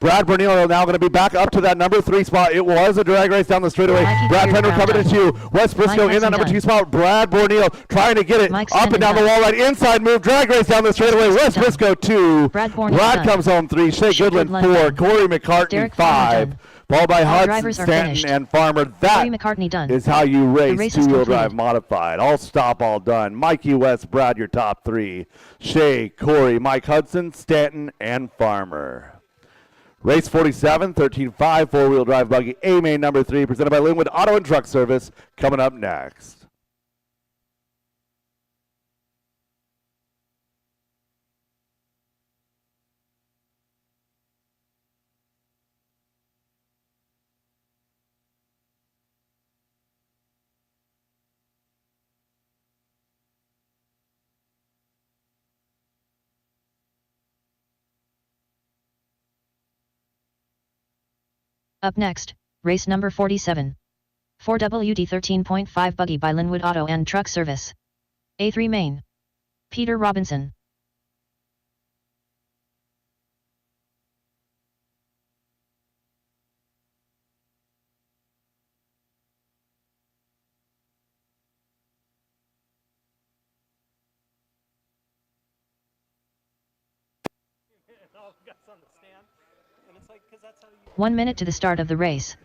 Brad Bernillo now going to be back up to that number 3 spot. It was a drag race down the straightaway. Mikey Brad cleared Penn recovered it ground to Wes Briscoe Mike in that number Hudson 2 spot. Brad Bernillo trying to get it Mike's up and down the wall right inside move. Drag race down the straightaway. Wes done. Briscoe 2. Brad Bernillo comes home 3. Shea Shea Goodland Goodland 4. done. Corey McCartney Derek Farmer 5. done. Followed by All Hudson, drivers are Stanton, finished. and Farmer. Corey That McCartney done. is how you race race is two-wheel drive completed. modified. All stop, all done. Mikey West, Brad, your top 3. Shea, Corey, Mike Hudson, Stanton, and Farmer. Race 47, 13.5, four-wheel drive buggy, A-Main number 3, presented by Linwood Auto and Truck Service, coming up next. Up next, race number 47. 4WD 13.5 buggy by Linwood Auto and Truck Service. A3 main. Peter Robinson. All guys on the stand, and it's like, 'cause that's how you 1 minute to the start of the race.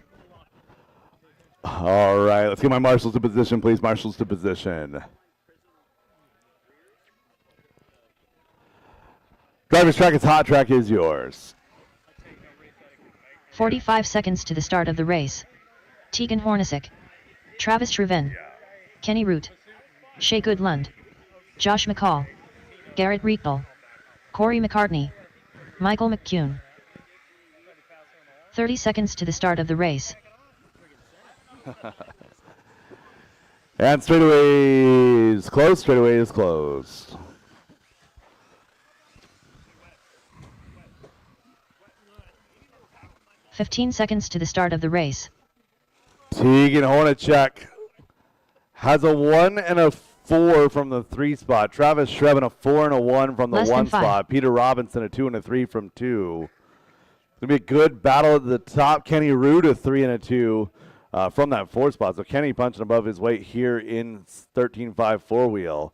All right, let's get my marshals to position, please. Marshals to position. Driver's track is hot. Track is yours. 45 seconds to the start of the race. Tegan Hornacek. Travis Shriven. Kenny Root. Shea Goodlund. Josh McCall. Garrett Riegel. Corey McCartney. Michael McCune. 30 seconds to the start of the race. And straightaway is closed. Straightaway is closed. "15 seconds to the start of the race. Tegan Hornacek has a 1 and a 4 from the 3 spot. Travis Shreven a 4 and a 1 from the Less than 1 5. spot. Peter Robinson a 2 and a 3 from 2. It's going to be a good battle at the top. Kenny Root a 3 and a 2 from that 4 spot. So Kenny punching above his weight here in 13.5 4-wheel.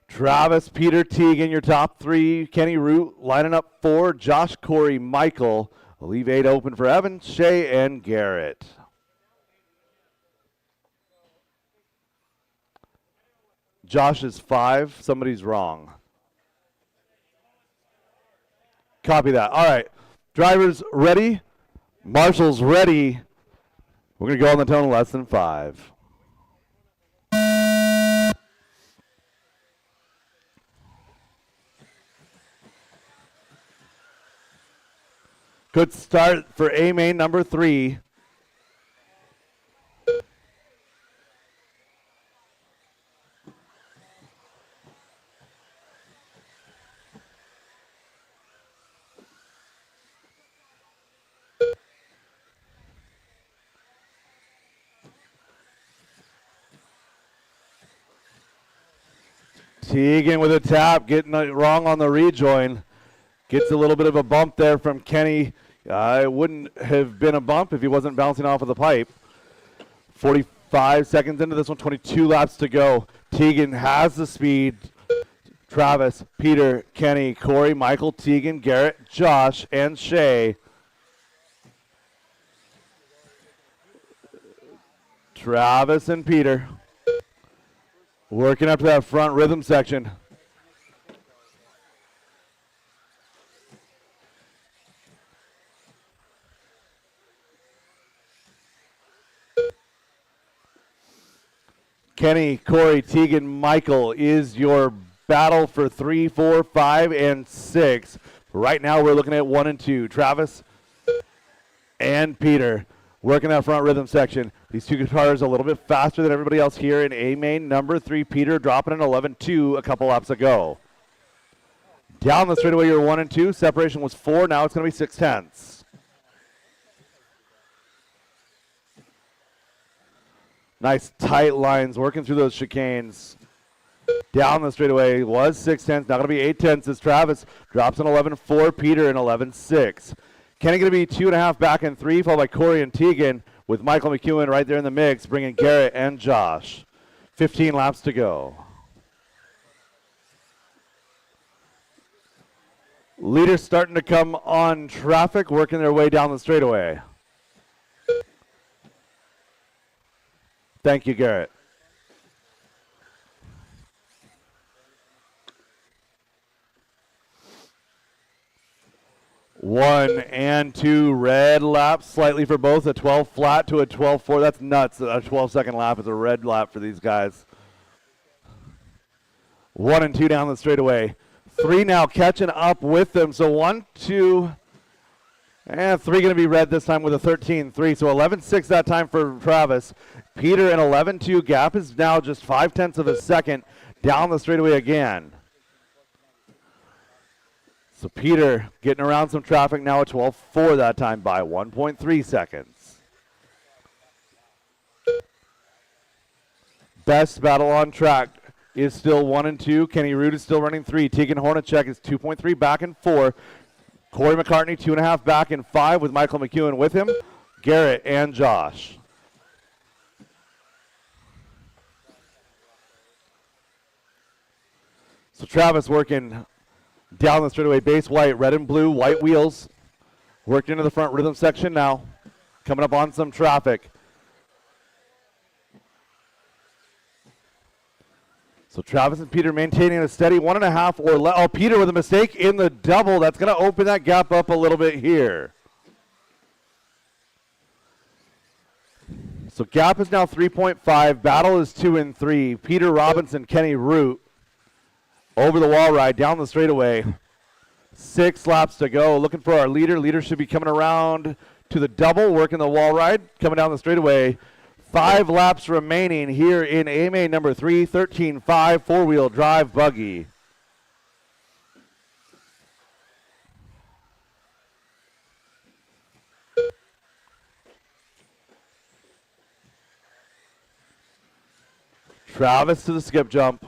Travis, Peter, Tegan, your top 3. Kenny Root lining up 4. Josh, Corey, Michael. We'll leave 8 open for Evan, Shea, and Garrett. Josh is 5. Somebody's wrong. Copy that. All right. Drivers ready. Marshals ready. We're going to go on the tone less than 5. Good start for A-Main number 3. Tegan with a tap, getting it wrong on the rejoin. Gets a little bit of a bump there from Kenny. It wouldn't have been a bump if he wasn't bouncing off of the pipe. 45 seconds into this one, 22 laps to go. Tegan has the speed. Travis, Peter, Kenny, Corey, Michael, Tegan, Garrett, Josh, and Shea. Travis and Peter working up to that front rhythm section. Kenny, Corey, Tegan, Michael is your battle for 3, 4, 5, and 6. Right now we're looking at 1 and 2. Travis and Peter working that front rhythm section. These two guitars a little bit faster than everybody else here in A-Main number 3. Peter dropping an 11-2 a couple laps ago. Down the straightaway, you're 1 and 2. Separation was 4. Now it's going to be 6/10. Nice tight lines working through those chicanes. Down the straightaway was 6/10. Now going to be 8/10 as Travis drops an 11.4. Peter in 11.6. Kenny going to be 2.5 back in 3, followed by Corey and Tegan with Michael McEwen right there in the mix, bringing Garrett and Josh. 15 laps to go. Leaders starting to come on traffic, working their way down the straightaway. Thank you, Garrett. One and two red laps slightly for both, a 12 flat to a 12.4. That's nuts. A 12-second lap is a red lap for these guys. 1 and 2 down the straightaway. 3 now catching up with them. So 1, 2, and 3 going to be red this time with a 13.3. So 11.6 that time for Travis. Peter in 11.2. Gap is now just 0.5 of a second down the straightaway again. So Peter getting around some traffic now at 12.4 that time by 1.3 seconds. Best battle on track is still 1 and 2. Kenny Root is still running 3. Tegan Hornacek is 2.3 back in 4. Corey McCartney 2.5 back in 5 with Michael McEwen with him. Garrett and Josh. So Travis working down the straightaway, base white, red and blue, white wheels. Worked into the front rhythm section now. Coming up on some traffic. So Travis and Peter maintaining a steady 1.5 or less. Oh, Peter with a mistake in the double. That's going to open that gap up a little bit here. So gap is now 3.5. Battle is 2 and 3. Peter Robinson, Kenny Root. Over the wall ride, down the straightaway. 6 laps to go. Looking for our leader. Leader should be coming around to the double, working the wall ride, coming down the straightaway. 5 laps remaining here in AMA number 3, 13.5, four-wheel drive buggy. Travis to the skip jump.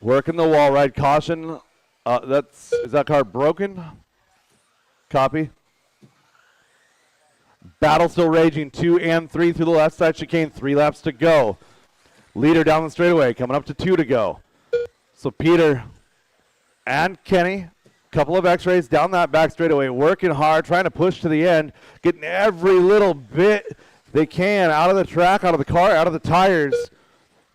Working the wall ride. Caution. Is that car broken? Copy. Battle still raging. 2 and 3 through the left side chicane. 3 laps to go. Leader down the straightaway. Coming up to 2 to go. So Peter and Kenny, couple of x-rays down that back straightaway. Working hard, trying to push to the end. Getting every little bit they can out of the track, out of the car, out of the tires.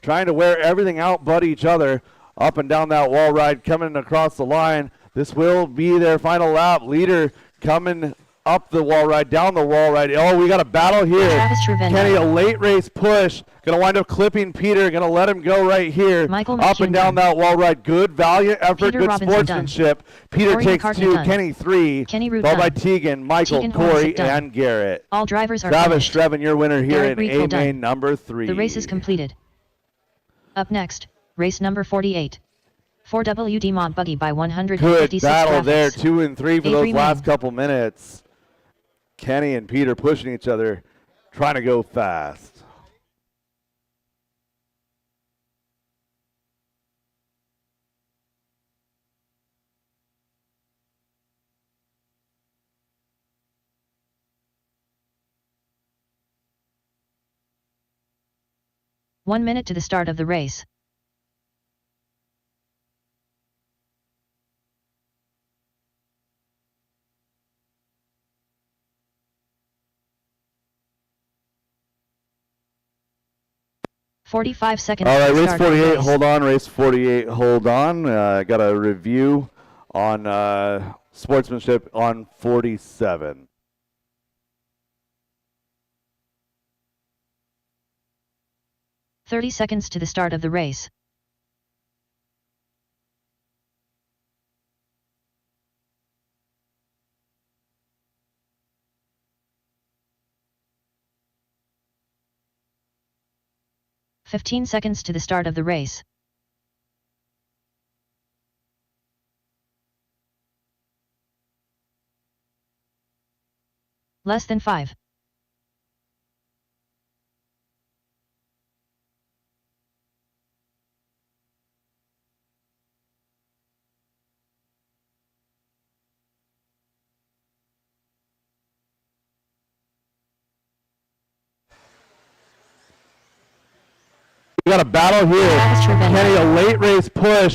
Trying to wear everything out but each other. Up and down that wall ride, coming across the line. This will be their final lap. Leader coming up the wall ride, down the wall ride. Oh, we got a battle here. Kenny, a late race push. Going to wind up clipping Peter. Going to let him go right here. Michael up and down that wall ride. Good valiant effort, Peter good Robinson sportsmanship. done. Peter Corey takes McCartney 2, done. Kenny 3. Kenny Root followed by done. Tegan, Michael, Tegan Corey, Hornacek done. and Garrett. All drivers are Travis finished. Strevin, your winner here Garrett in Rico AMA done. number 3. The race is completed. Up next, race number 48. 4WD Mod Buggy by 156 Good battle graphics. there, 2 and 3 for those A3 last man. couple minutes. Kenny and Peter pushing each other, trying to go fast. One minute to the start of the race. .45 seconds. All right, to the race start of the 48, race. hold on. Race 48, hold on. I got a review on sportsmanship on 47. .30 to the start of the race. .15 to the start of the race. Less than 5. We got a battle here. Fast revenge. Kenny, a late race push.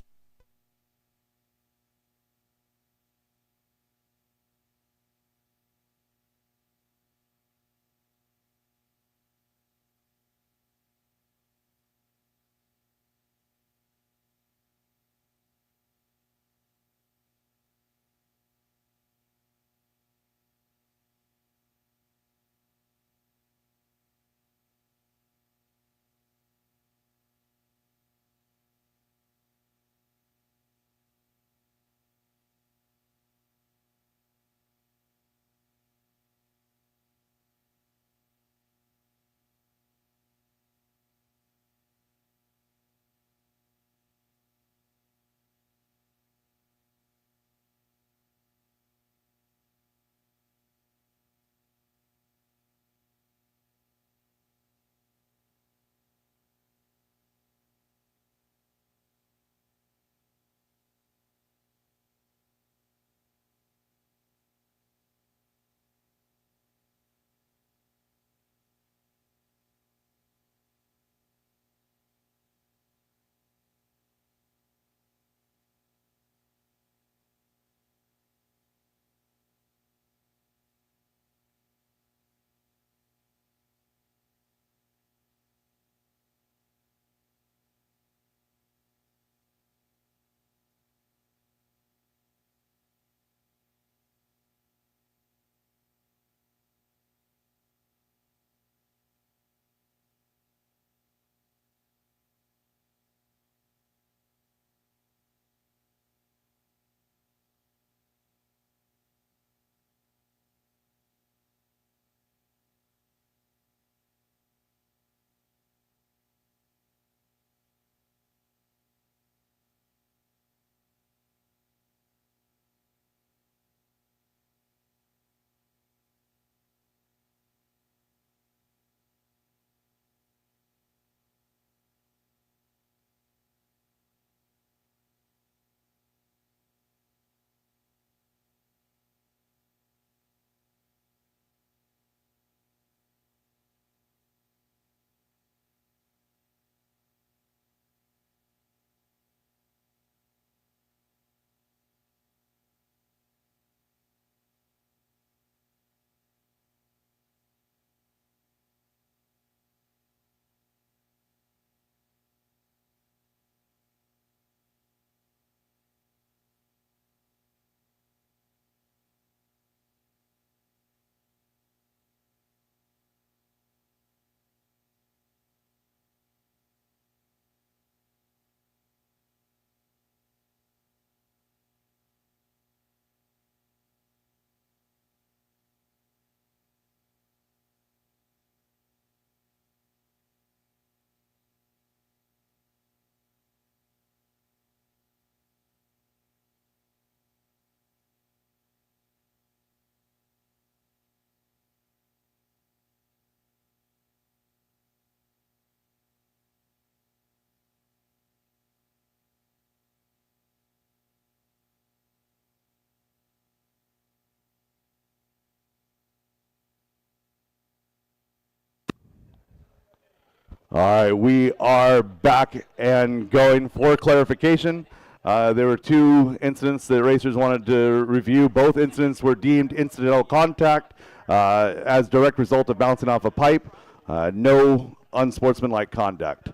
All right, we are back and going for clarification. There were two incidents that racers wanted to review. Both incidents were deemed incidental contact as direct result of bouncing off a pipe. No unsportsmanlike conduct.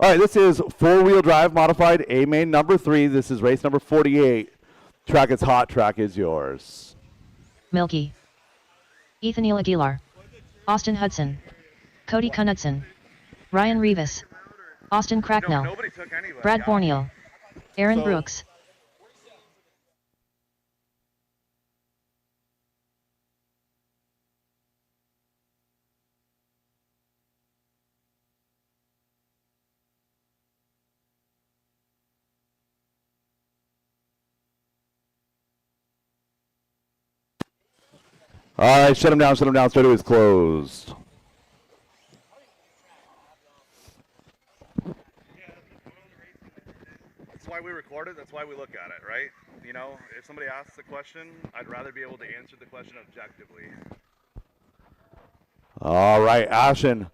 All right, this is four-wheel drive modified A main number 3. This is race number 48. Track is hot. Track is yours. Milky. Ethanil Aguilar. Austin Hudson. Cody Knudsen. Ryan Rivas. Austin Cracknell. Brad Borneal. Aaron Brooks. All right, shut him down, studio is closed. That's why we record it, that's why we look at it, right? You know, if somebody asks a question, I'd rather be able to answer the question objectively. All right, Ashen,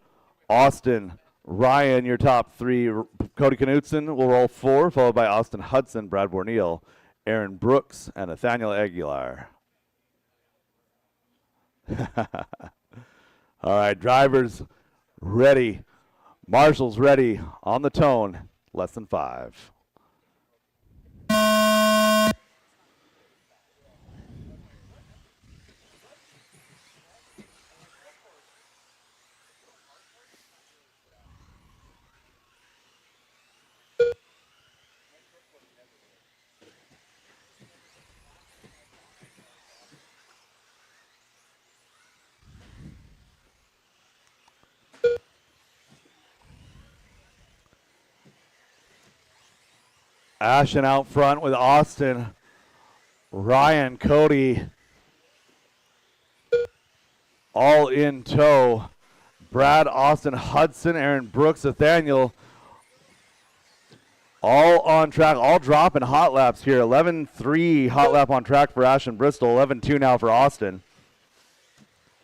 Austin, Ryan, your top three. Cody Knutson will roll 4, followed by Austin Hudson, Brad Borneal, Aaron Brooks, and Nathaniel Aguilar. All right, drivers ready. Marshall's ready on the tone. Less than 5. Ashton out front with Austin, Ryan, Cody, all in tow. Brad, Austin, Hudson, Aaron Brooks, Nathaniel, all on track, all dropping hot laps here. 11-3 hot lap on track for Ashton Bristol, 11-2 now for Austin.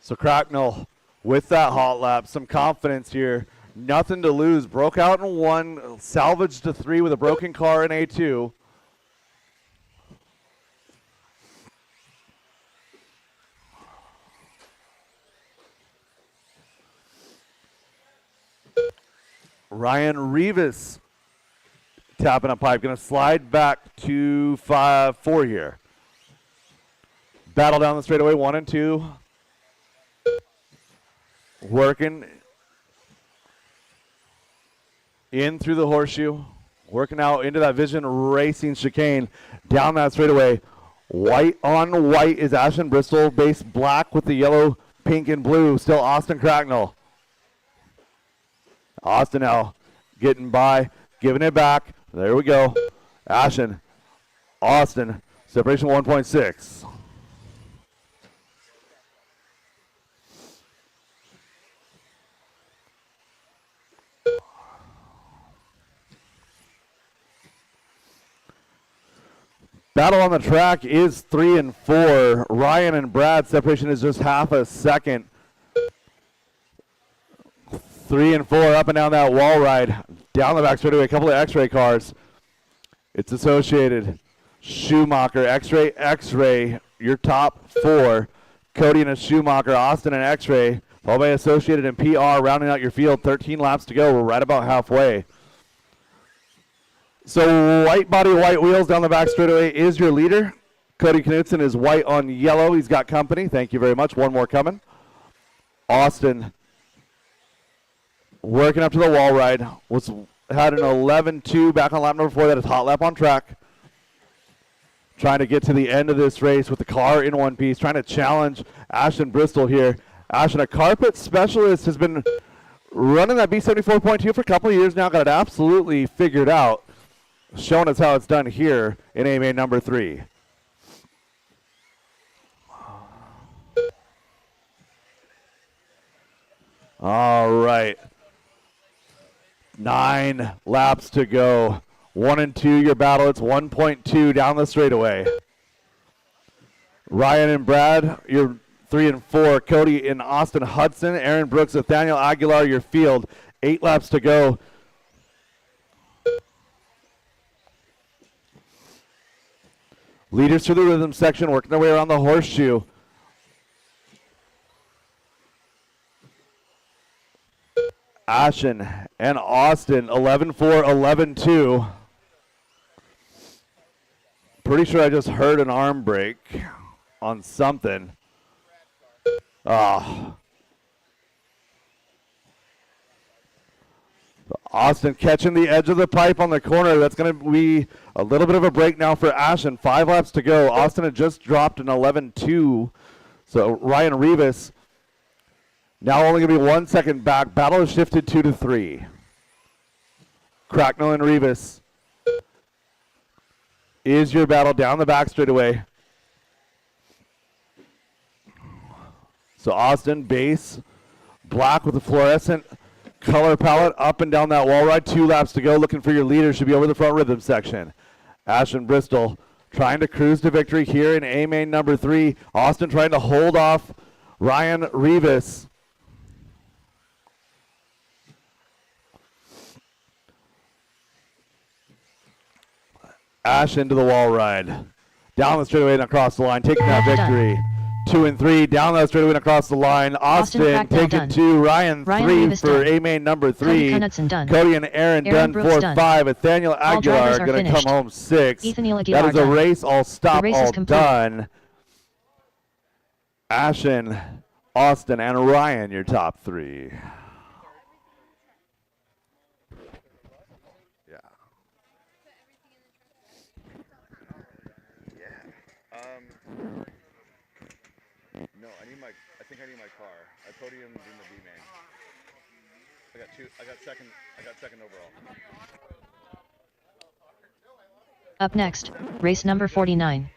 So Cracknell with that hot lap, some confidence here. Nothing to lose. Broke out in 1, salvaged to 3 with a broken car in A2. Ryan Rivas tapping a pipe. Going to slide back to 5-4 here. Battle down the straightaway, 1 and 2. Working in through the horseshoe, working out into that Vision Racing chicane, down that straightaway. White on white is Ashton Bristol, base black with the yellow, pink, and blue. Still Austin Cracknell. Austin now getting by, giving it back. There we go. Ashton, Austin, separation 1.6. Battle on the track is 3 and 4. Ryan and Brad separation is just half a second. 3 and 4 up and down that wall ride. Down the back straightaway, a couple of X-ray cars. It's Associated, Schumacher, X-ray, your top 4. Cody and a Schumacher, Austin and X-ray, followed by Associated and PR rounding out your field. 13 laps to go. We're right about halfway. So white body, white wheels down the back straightaway is your leader. Cody Knutson is white on yellow. He's got company. Thank you very much. One more coming. Austin working up to the wall ride. Had an 11-2 back on lap number 4. That is hot lap on track. Trying to get to the end of this race with the car in one piece. Trying to challenge Ashton Bristol here. Ashton, a carpet specialist, has been running that B74.2 for a couple of years now. Got it absolutely figured out. Showing us how it's done here in AMA number 3. All right. 9 laps to go. 1 and 2 your battle. It's 1.2 down the straightaway. Ryan and Brad, you're 3 and 4. Cody and Austin Hudson, Aaron Brooks, Nathaniel Aguilar, your field. 8 laps to go. Leaders through the rhythm section, working their way around the horseshoe. Ashton and Austin, 11-4, 11-2. Pretty sure I just heard an arm break on something. Austin catching the edge of the pipe on the corner. That's going to be a little bit of a break now for Ashton. 5 laps to go. Austin had just dropped an 11-2. So Ryan Rivas now only going to be 1 second back. Battle has shifted 2-3. Cracknell and Rivas is your battle down the back straightaway. So Austin, base, black with a fluorescent color palette up and down that wall ride. 2 laps to go. Looking for your leader. Should be over the front rhythm section. Ashton Bristol trying to cruise to victory here in A main number 3. Austin trying to hold off Ryan Rivas. Ash into the wall ride. Down the straightaway and across the line, taking that victory. 2 and 3, down that straightaway and across the line. Austin taking 2. Ryan 3 for A-main number 3. Cody and Aaron done 4-5. Nathaniel Aguilar going to come home 6. That is a race all stop, all done. Ashen, Austin, and Ryan, your top 3. No, I think I need my car. I podiumed in the B main. I got second overall. Up next, race number 49.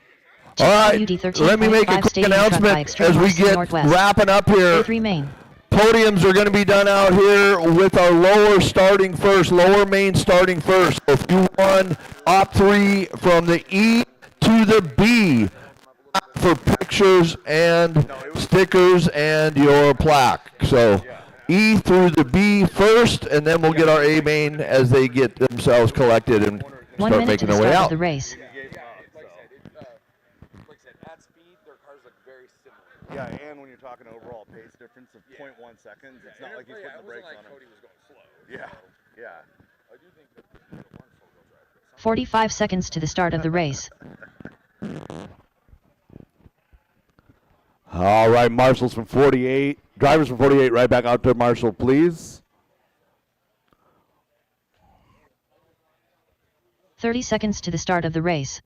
All right, let me make a quick announcement as we get wrapping up here. Podiums are going to be done out here with our lower main starting first. So if you won op 3 from the E to the B for pictures and stickers and your plaque. So E through the B first, and then we'll get our A main as they get themselves collected and start making their way out. The race. Yeah, and when you're talking overall pace difference of 0.1 seconds, it's not like he's putting the brakes on him. Cody was going slow. Yeah, yeah. I do think that 45 seconds to the start of the race. All right, marshals from 48. Drivers from 48, right back out to Marshall, please. 30 seconds to the start of the race.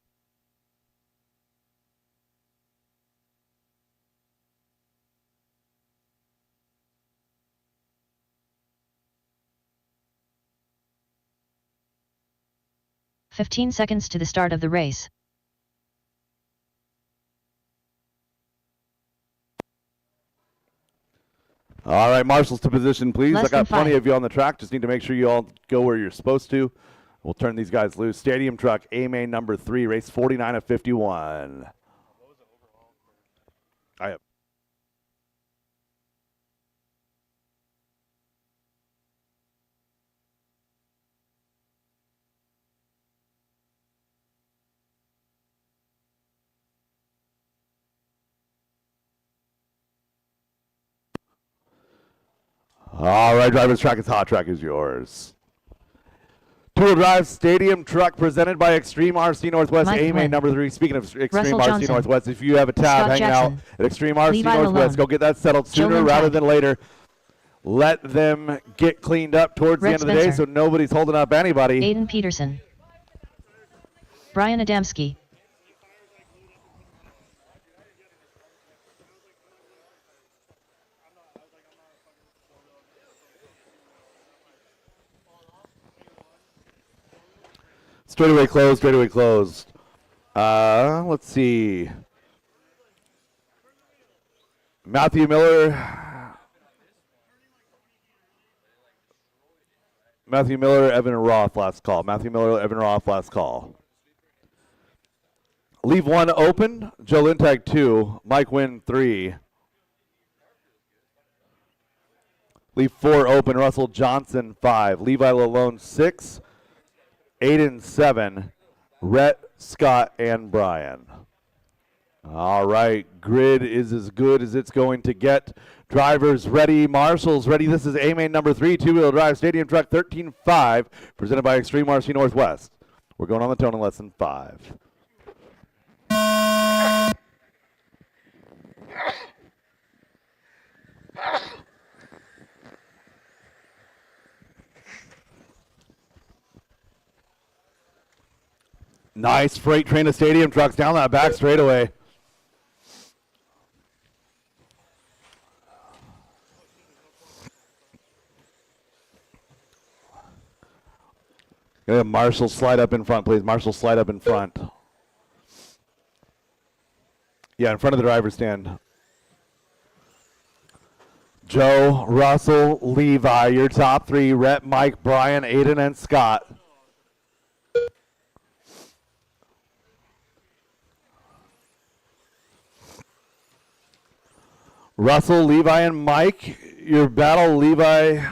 "15 seconds to the start of the race. All right, marshals to position, please. I got plenty 5. of you on the track. Just need to make sure you all go where you're supposed to. We'll turn these guys loose. Stadium truck, A-main number 3, race 49 of 51. I have. All right, drivers, track is hot. Track is yours. Two-wheel drive stadium truck presented by Extreme RC Northwest, A-main number 3. Speaking of Extreme RC Northwest, if you have a tab hanging out at Extreme RC Northwest, go get that settled sooner rather than later. Let them get cleaned up towards the end of the day so nobody's holding up anybody. Aiden Peterson. Brian Adamski. Straightaway closed, straightaway closed. Let's see. Matthew Miller, Evan Roth, last call. Matthew Miller, Evan Roth, last call. Leave 1 open. Joe Lintag 2. Mike Wynn 3. Leave 4 open. Russell Johnson 5. Levi Lalone 6. 8 and 7, Rhett, Scott, and Brian. All right, grid is as good as it's going to get. Drivers ready, marshals ready. This is A-main number 3, two-wheel drive stadium truck 13.5, presented by Extreme RC Northwest. We're going on the tone in less than 5. Nice freight train of stadium trucks down that back straightaway. Marshall slide up in front, please. Marshall slide up in front. Yeah, in front of the driver's stand. Joe, Russell, Levi, your top 3. Rhett, Mike, Brian, Aiden, and Scott. Russell, Levi, and Mike. Your battle, Levi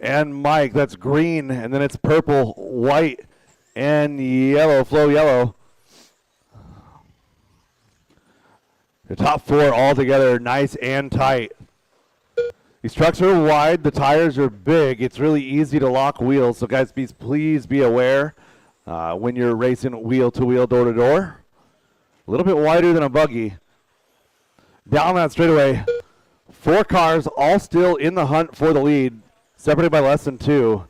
and Mike. That's green, and then it's purple, white, and yellow, flow yellow. The top four all together, nice and tight. These trucks are wide, the tires are big. It's really easy to lock wheels, so guys, please be aware when you're racing wheel to wheel, door to door. A little bit wider than a buggy. Down that straightaway, 4 cars all still in the hunt for the lead, separated by less than 2.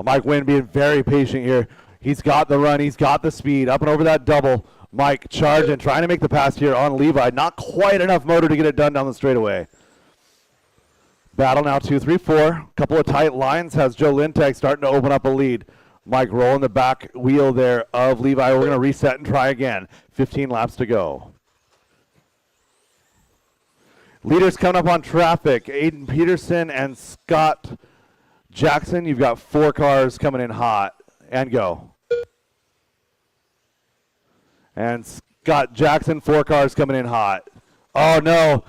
Mike Wynn being very patient here. He's got the run, he's got the speed, up and over that double. Mike charging, trying to make the pass here on Levi. Not quite enough motor to get it done down the straightaway. Battle now 2, 3, 4. Couple of tight lines has Joe Lintag starting to open up a lead. Mike rolling the back wheel there of Levi. We're going to reset and try again. 15 laps to go. Leaders coming up on traffic. Aiden Peterson and Scott Jackson. You've got 4 cars coming in hot. And go. And Scott Jackson, 4 cars coming in hot. Oh, no.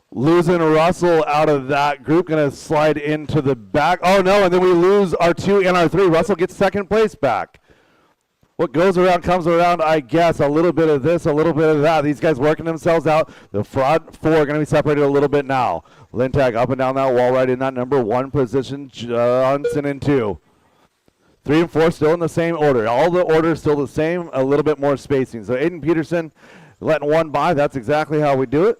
Losing Russell out of that group. Going to slide into the back. Oh, no, and then we lose our 2 and our 3. Russell gets second place back. What goes around comes around, I guess. A little bit of this, a little bit of that. These guys working themselves out. The front 4 are going to be separated a little bit now. Lintag up and down that wall right in that number 1 position. Johnson in 2. 3 and 4 still in the same order. All the orders still the same, a little bit more spacing. So Aiden Peterson letting 1 by. That's exactly how we do it.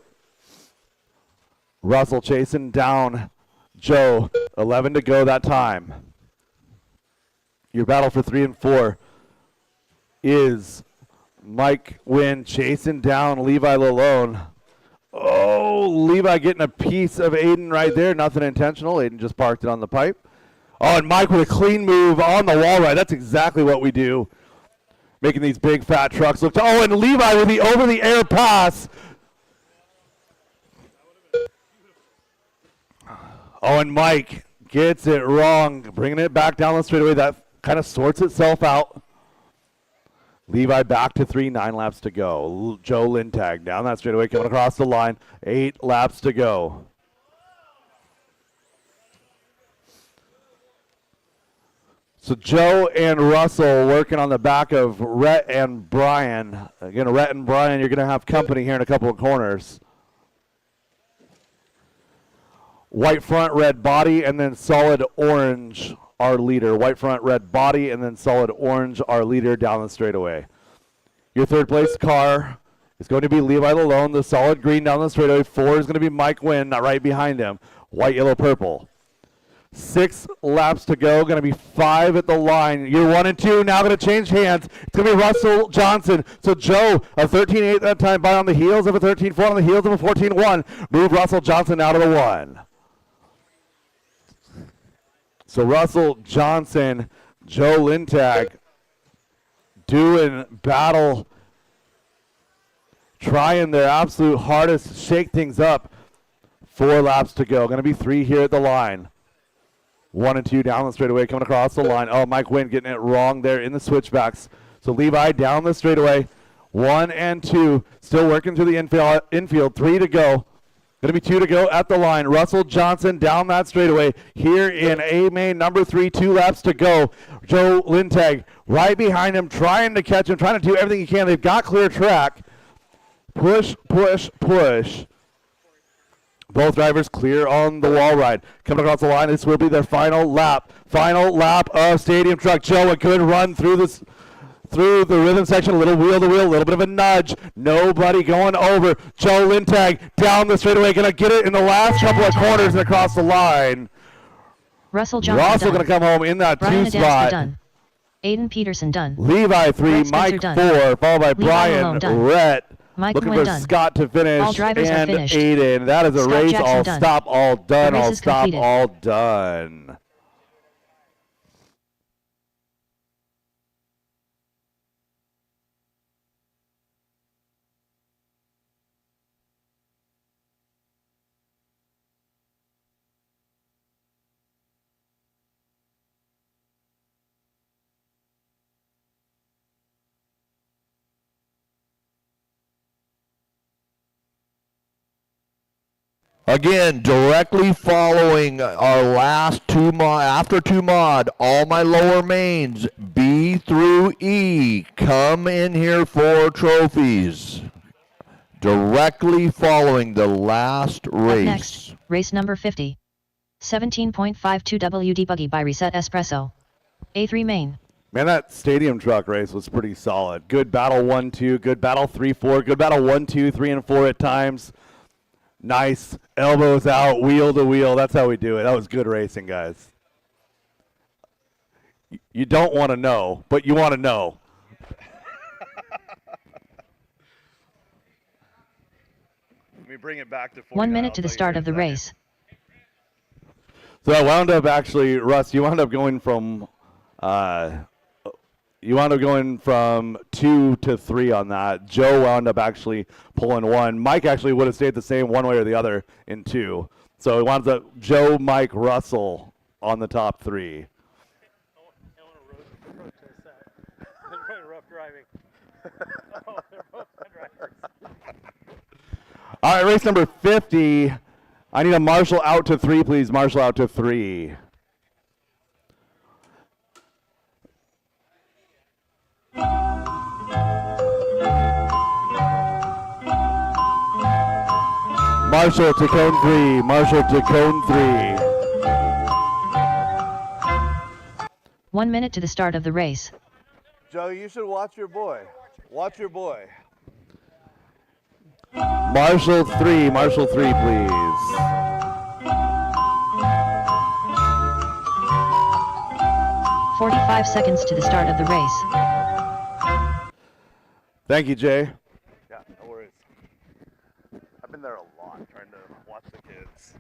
Russell chasing down Joe. 11 to go that time. Your battle for 3 and 4 is Mike Wynn chasing down Levi Lalone. Oh, Levi getting a piece of Aiden right there. Nothing intentional. Aiden just parked it on the pipe. Oh, and Mike with a clean move on the wall ride. That's exactly what we do. Making these big fat trucks look. Oh, and Levi with the over-the-air pass. Oh, and Mike gets it wrong. Bringing it back down the straightaway. That kind of sorts itself out. Levi back to 3, 9 laps to go. Joe Lintag down that straightaway, coming across the line. 8 laps to go. So Joe and Russell working on the back of Rhett and Brian. Again, Rhett and Brian, you're going to have company here in a couple of corners. White front, red body, and then solid orange, our leader. White front, red body, and then solid orange, our leader down the straightaway. Your third place car is going to be Levi Lalone. The solid green down the straightaway. 4 is going to be Mike Wynn, right behind him. White, yellow, purple. 6 laps to go. Going to be 5 at the line. You're 1 and 2 now going to change hands. It's going to be Russell Johnson. So Joe, a 13-8 that time by on the heels of a 13-4 on the heels of a 14-1. Move Russell Johnson out of the 1. So Russell Johnson, Joe Lintag doing battle, trying their absolute hardest to shake things up. 4 laps to go. Going to be 3 here at the line. 1 and 2 down the straightaway, coming across the line. Oh, Mike Wynn getting it wrong there in the switchbacks. So Levi down the straightaway. 1 and 2, still working through the infield. 3 to go. Going to be 2 to go at the line. Russell Johnson down that straightaway here in A main number 3. 2 laps to go. Joe Lintag right behind him, trying to catch him, trying to do everything he can. They've got clear track. Push, push, push. Both drivers clear on the wall ride. Coming across the line, this will be their final lap. Final lap of Stadium Truck. Joe, a good run through this. Through the rhythm section, a little wheel to wheel, a little bit of a nudge. Nobody going over. Joe Lintag down the straightaway, going to get it in the last couple of corners and across the line. Russell Johnson going to come home in that Brian 2 spot. done. Aiden Peterson done. Levi 3, Brett Mike Spencer 4, followed by Levi Brian, Malone done. Rhett. Mike Looking Wynn for done. Scott to finish. All drivers have and finished. Aiden. That is a Scott race. Jackson All done. stop, all done. The race All is stop, completed. all done. Again, directly following our last after two mod, all my lower mains, B through E, come in here for trophies. Directly following the last race. Up next, race number 50. 17.52 WD buggy by Reset Espresso. A3 main. Man, that stadium truck race was pretty solid. Good battle 1-2, good battle 3-4, good battle 1-2, 3 and 4 at times. Nice elbows out, wheel to wheel. That's how we do it. That was good racing, guys. You don't want to know, but you want to know. Let me bring it back to 49. 1 minute to the start of the race. So I wound up actually, Russ, you wound up going from 2 to 3 on that. Joe wound up actually pulling 1. Mike actually would have stayed the same one way or the other in 2. So it winds up Joe, Mike, Russell on the top 3. Rough driving. Oh, they're both drivers. All right, race number 50. I need a marshal out to 3, please. Marshal out to 3. Marshall to cone 3. Marshall to cone 3. 1 minute to the start of the race. Joe, you should watch your boy. Watch your boy. Marshall 3. Marshall 3, please. .45 seconds to the start of the race. Thank you, Jay. Yeah, no worries. I've been there a lot trying to watch the kids.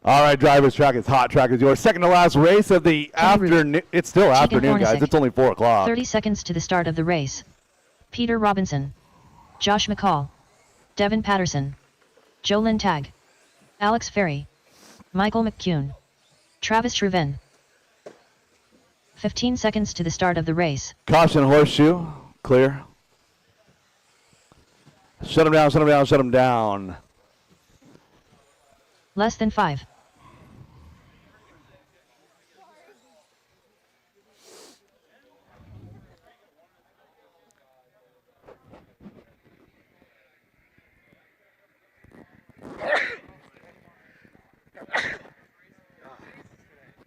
All right, driver's track is hot. Track is yours. Second to last race of the afternoon. It's still afternoon, guys. It's only 4 o'clock. 30 seconds to the start of the race. Peter Robinson. Josh McCall. Devin Patterson. Joe Lintag. Alex Ferry. Michael McCune. Travis Shriven. 15 seconds to the start of the race. Caution, horseshoe. Clear. Shut him down, shut him down, shut him down. Less than 5.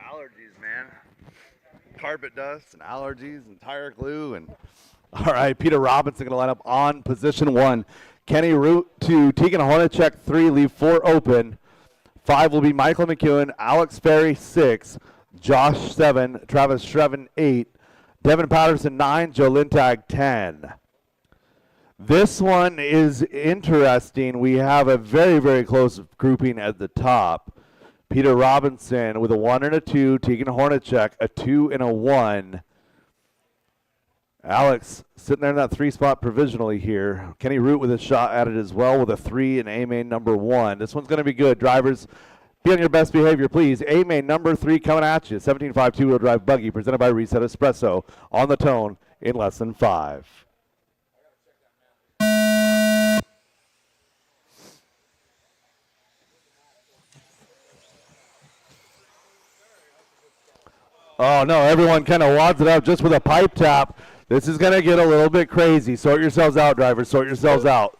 Allergies, man. Carpet dust And allergies and tire glue. And all right, Peter Robinson going to line up on position 1. Kenny Root 2. Tegan Hornacek 3. Leave 4 open. 5 will be Michael McEwen. Alex Ferry 6. Josh 7. Travis Shreven 8. Devin Patterson 9. Joe Lintag 10. This one is interesting. We have a very, very close grouping at the top. Peter Robinson with a 1 and a 2. Tegan Hornacek a 2 and a 1. Alex sitting there in that 3 spot provisionally here. Kenny Root with a shot at it as well with a 3 and A-main number 1. This one's going to be good. Drivers, be on your best behavior, please. A-main number 3 coming at you. 17.5 two-wheel drive buggy presented by Reset Espresso on the tone in less than 5. Oh, no, everyone kind of wads it up just with a pipe tap. This is going to get a little bit crazy. Sort yourselves out, drivers. Sort yourselves out.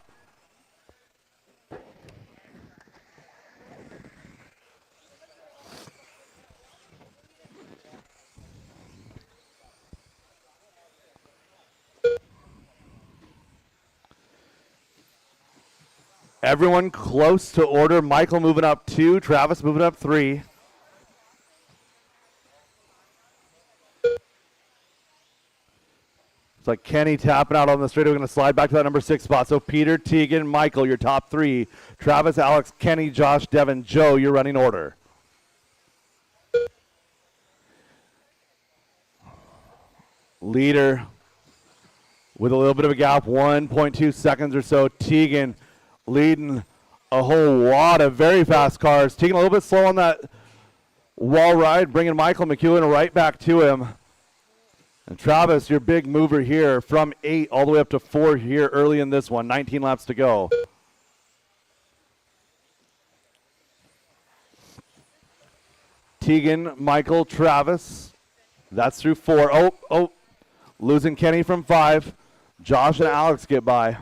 Everyone close to order. Michael moving up 2. Travis moving up 3. It's like Kenny tapping out on the straight. We're going to slide back to that number 6 spot. So Peter, Tegan, Michael, your top 3. Travis, Alex, Kenny, Josh, Devin, Joe, your running order. Leader with a little bit of a gap, 1.2 seconds or so. Tegan leading a whole lot of very fast cars. Tegan a little bit slow on that wall ride, bringing Michael McEwen right back to him. And Travis, your big mover here from 8 all the way up to 4 here early in this one. 19 laps to go. Tegan, Michael, Travis. That's through 4. Oh, losing Kenny from 5. Josh and Alex get by.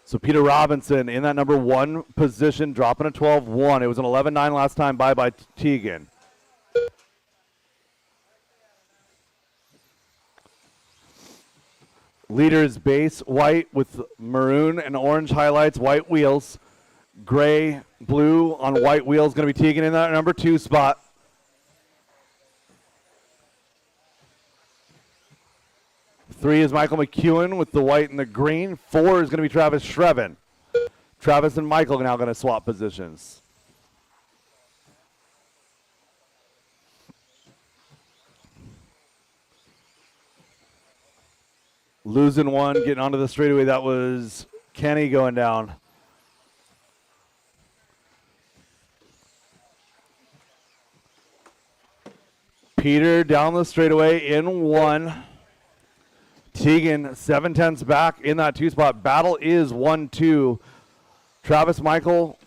So Peter Robinson in that number 1 position, dropping a 12-1. It was an 11-9 last time by Tegan. Leader is base white with maroon and orange highlights, white wheels. Gray, blue on white wheels, going to be Tegan in that number 2 spot. Three is Michael McEwen with the white and the green. 4 is going to be Travis Shreven. Travis and Michael now going to swap positions. Losing one, getting onto the straightaway. That was Kenny going down. Peter down the straightaway in 1. Tegan 7/10 back in that 2 spot. Battle is 1-2. Travis, Michael,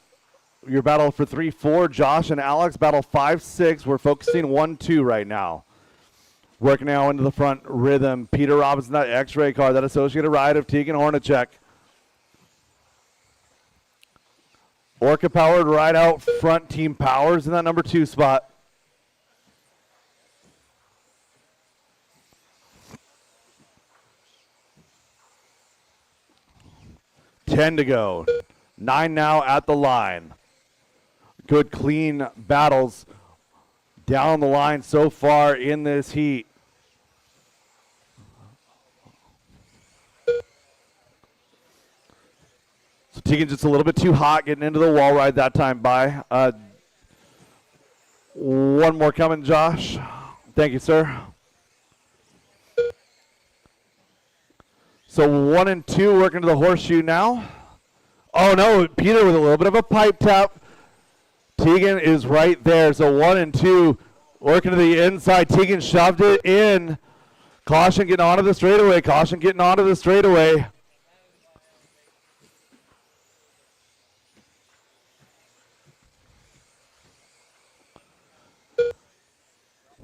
your battle for 3-4. Josh and Alex battle 5-6. We're focusing 1-2 right now. Working now into the front rhythm. Peter Robinson, that X-ray car, that associated ride of Tegan Hornacek. Orca powered right out front. Team Powers in that number 2 spot. Ten to go. 9 now at the line. Good clean battles down the line so far in this heat. So Tegan just a little bit too hot getting into the wall ride that time by. One more coming, Josh. Thank you, sir. So 1 and 2 working to the horseshoe now. Oh no, Peter with a little bit of a pipe tap. Tegan is right there. So 1 and 2 working to the inside. Tegan shoved it in. Caution getting onto the straightaway. Caution getting onto the straightaway.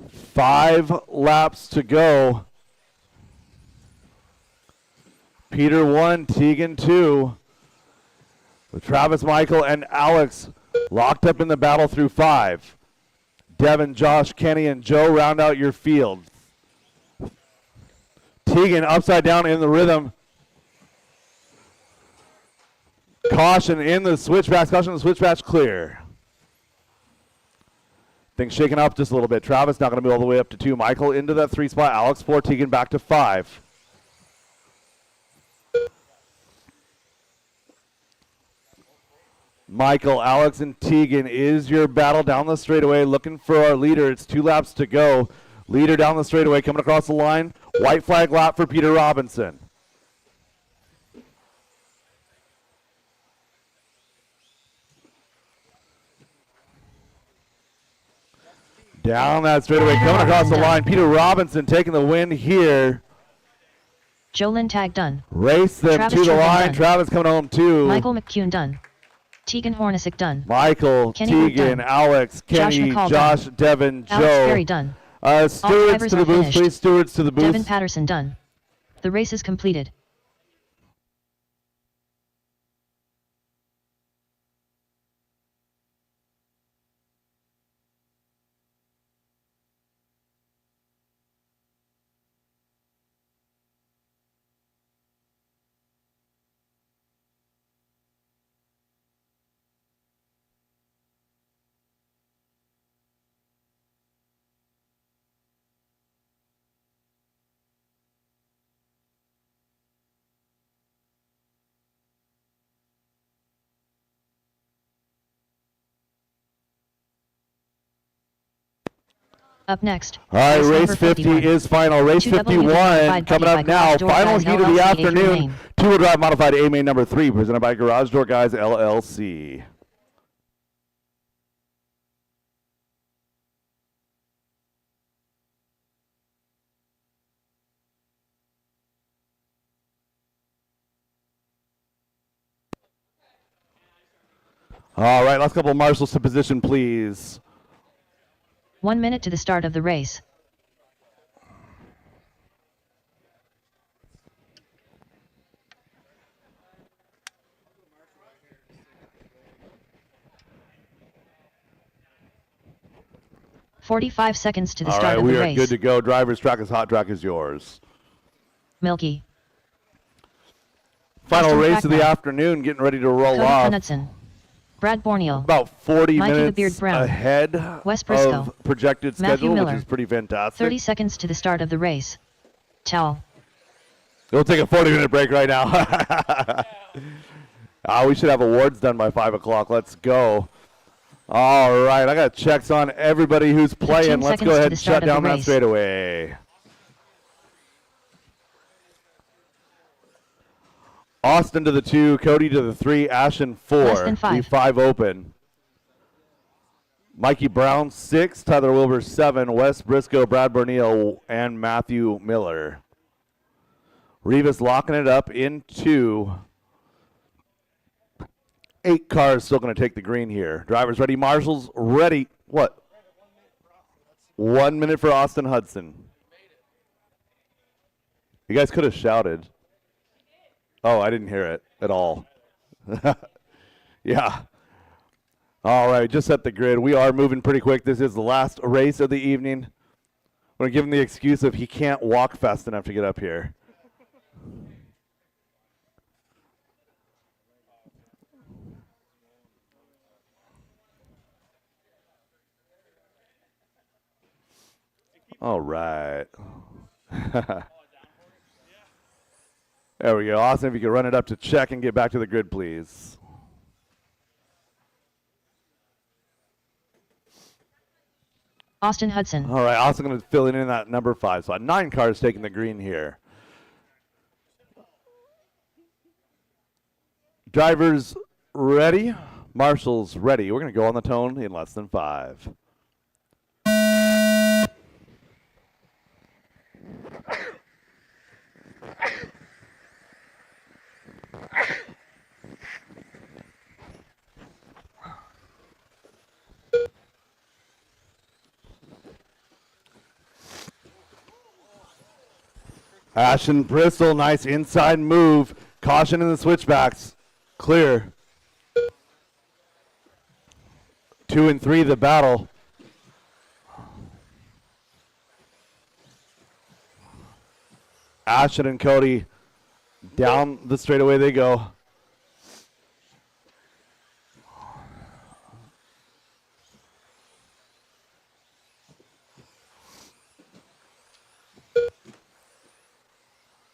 Five laps to go. Peter 1, Tegan 2. With Travis, Michael, and Alex locked up in the battle through 5. Devin, Josh, Kenny, and Joe round out your field. Tegan upside down in the rhythm. Caution in the switchbacks. Caution in the switchbacks clear. Things shaking up just a little bit. Travis not going to move all the way up to 2. Michael into that 3 spot. Alex 4. Tegan back to 5. Michael, Alex, and Tegan is your battle down the straightaway. Looking for our leader. It's 2 laps to go. Leader down the straightaway coming across the line. White flag lap for Peter Robinson. Down that straightaway, coming across the line. Peter Robinson taking the win here. Jolyn tag done. Race them Travis to the Shreven line. done. Travis coming home too. Michael McEwen done. Tegan Hornacek done. Michael, Kenny Wood Tegan, done. Alex, Josh Kenny, McCall Josh, done. Devin, Alex Joe. Perry done. Stewards drivers to the are booth, finished. please. Stewards to the booth. Devin Patterson done. The race is completed. Up next. All right, race number 50 51. is final. Race 2W 51 modified coming buggy up by now. Garage Door Final Guys heat of the LLC, afternoon. Adrian. Two-wheel drive modified A-Main number 3, presented by Garage Door Guys LLC. All right, last couple marshals to position, please. 1 minute to the start of the race. $45 seconds to the All start right, of we the are race. good to go. Driver's track is hot, track is yours. Milky. Final Austin race of the Cracknell. afternoon, getting ready to roll Cody off. Knutson. Brad Borneal. About 40 Mikey the minutes Beard Brown. ahead Wes Briscoe. of projected Matthew schedule, Miller. which is pretty fantastic. 30 seconds to the start of the race. Towel. We'll take a 40-minute break right now. We should have awards done by 5 o'clock. Let's go. All right, I got checks on everybody who's playing. Let's go ahead and shut down that straightaway. Austin to the 2, Cody to the 3, Ashton 4. Less than 5. 5 open. Mikey Brown 6, Tyler Wilbur 7, Wes Briscoe, Brad Bernil, and Matthew Miller. Rivas locking it up in 2. 8 cars still going to take the green here. Drivers ready, marshals ready. What? 1 minute for Austin Hudson. You guys could have shouted. Oh, I didn't hear it at all. Yeah. All right, just set the grid. We are moving pretty quick. This is the last race of the evening. I'm going to give him the excuse of he can't walk fast enough to get up here. All right. There we go. Austin, if you could run it up to check and get back to the grid, please. Austin Hudson. All right, Austin going to fill in that number 5. So 9 cars taking the green here. Drivers ready. Marshals ready. We're going to go on the tone in less than 5. Ashton Bristol, nice inside move. Caution in the switchbacks. Clear. 2 and 3, the battle. Ashton and Cody down the straightaway they go.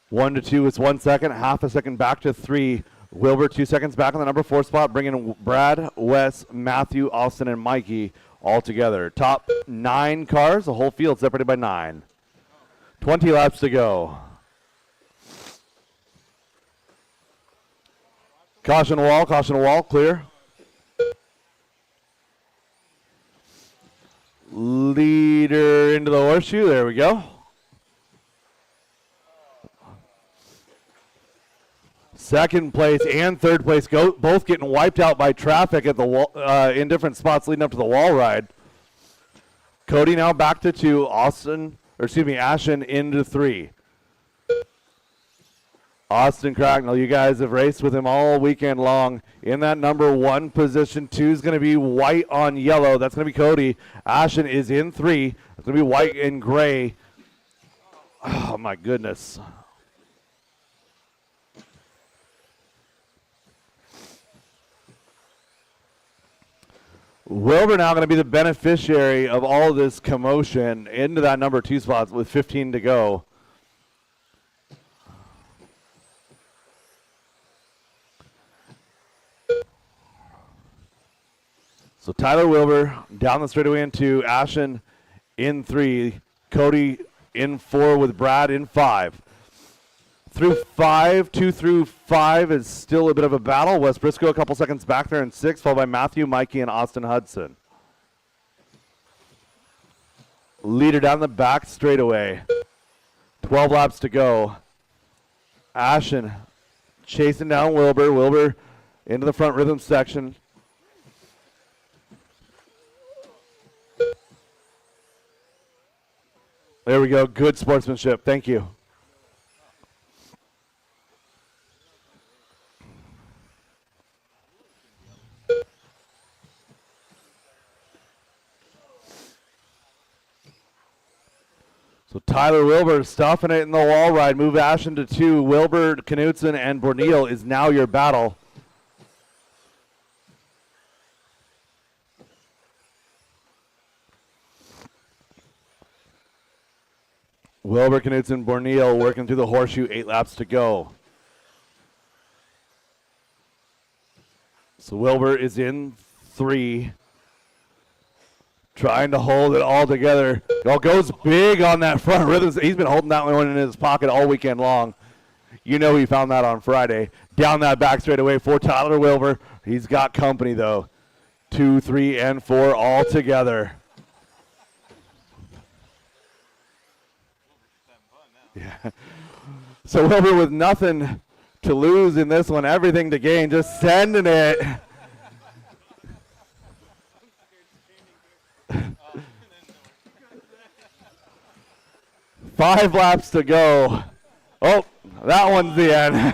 One to 2 is 1 second, half a second back to 3. Wilbur 2 seconds back on the number 4 spot, bringing Brad, Wes, Matthew, Austin, and Mikey all together. Top 9 cars, the whole field separated by 9. 20 laps to go. Caution wall, clear. Leader into the horseshoe, there we go. Second place and third place both getting wiped out by traffic at the wall, in different spots leading up to the wall ride. Cody now back to 2, Ashton into 3. Austin Cracknell, you guys have raced with him all weekend long. In that number 1 position, 2 is going to be white on yellow. That's going to be Cody. Ashton is in 3. It's going to be white and gray. Oh, my goodness. Wilbur now going to be the beneficiary of all this commotion into that number 2 spot with 15 to go. So Tyler Wilbur down the straightaway in 2, Ashton in 3, Cody in 4 with Brad in 5. Through 5, 2 through 5 is still a bit of a battle. Wes Briscoe a couple seconds back there in 6, followed by Matthew, Mikey, and Austin Hudson. Leader down the back straightaway. 12 laps to go. Ashton chasing down Wilbur. Wilbur into the front rhythm section. There we go. Good sportsmanship. Thank you. So Tyler Wilbur stuffing it in the wall ride. Move Ashton to 2. Wilbur, Knutson, and Borneal is now your battle. Wilbur, Knutson, Borneal working through the horseshoe. 8 laps to go. So Wilbur is in 3. Trying to hold it all together. Goes big on that front rhythm. He's been holding that one in his pocket all weekend long. You know he found that on Friday. Down that back straightaway for Tyler Wilbur. He's got company though. 2, 3, and 4 all together. Yeah. So Wilbur with nothing to lose in this one, everything to gain, just sending it. Five laps to go. Oh, that one's the end.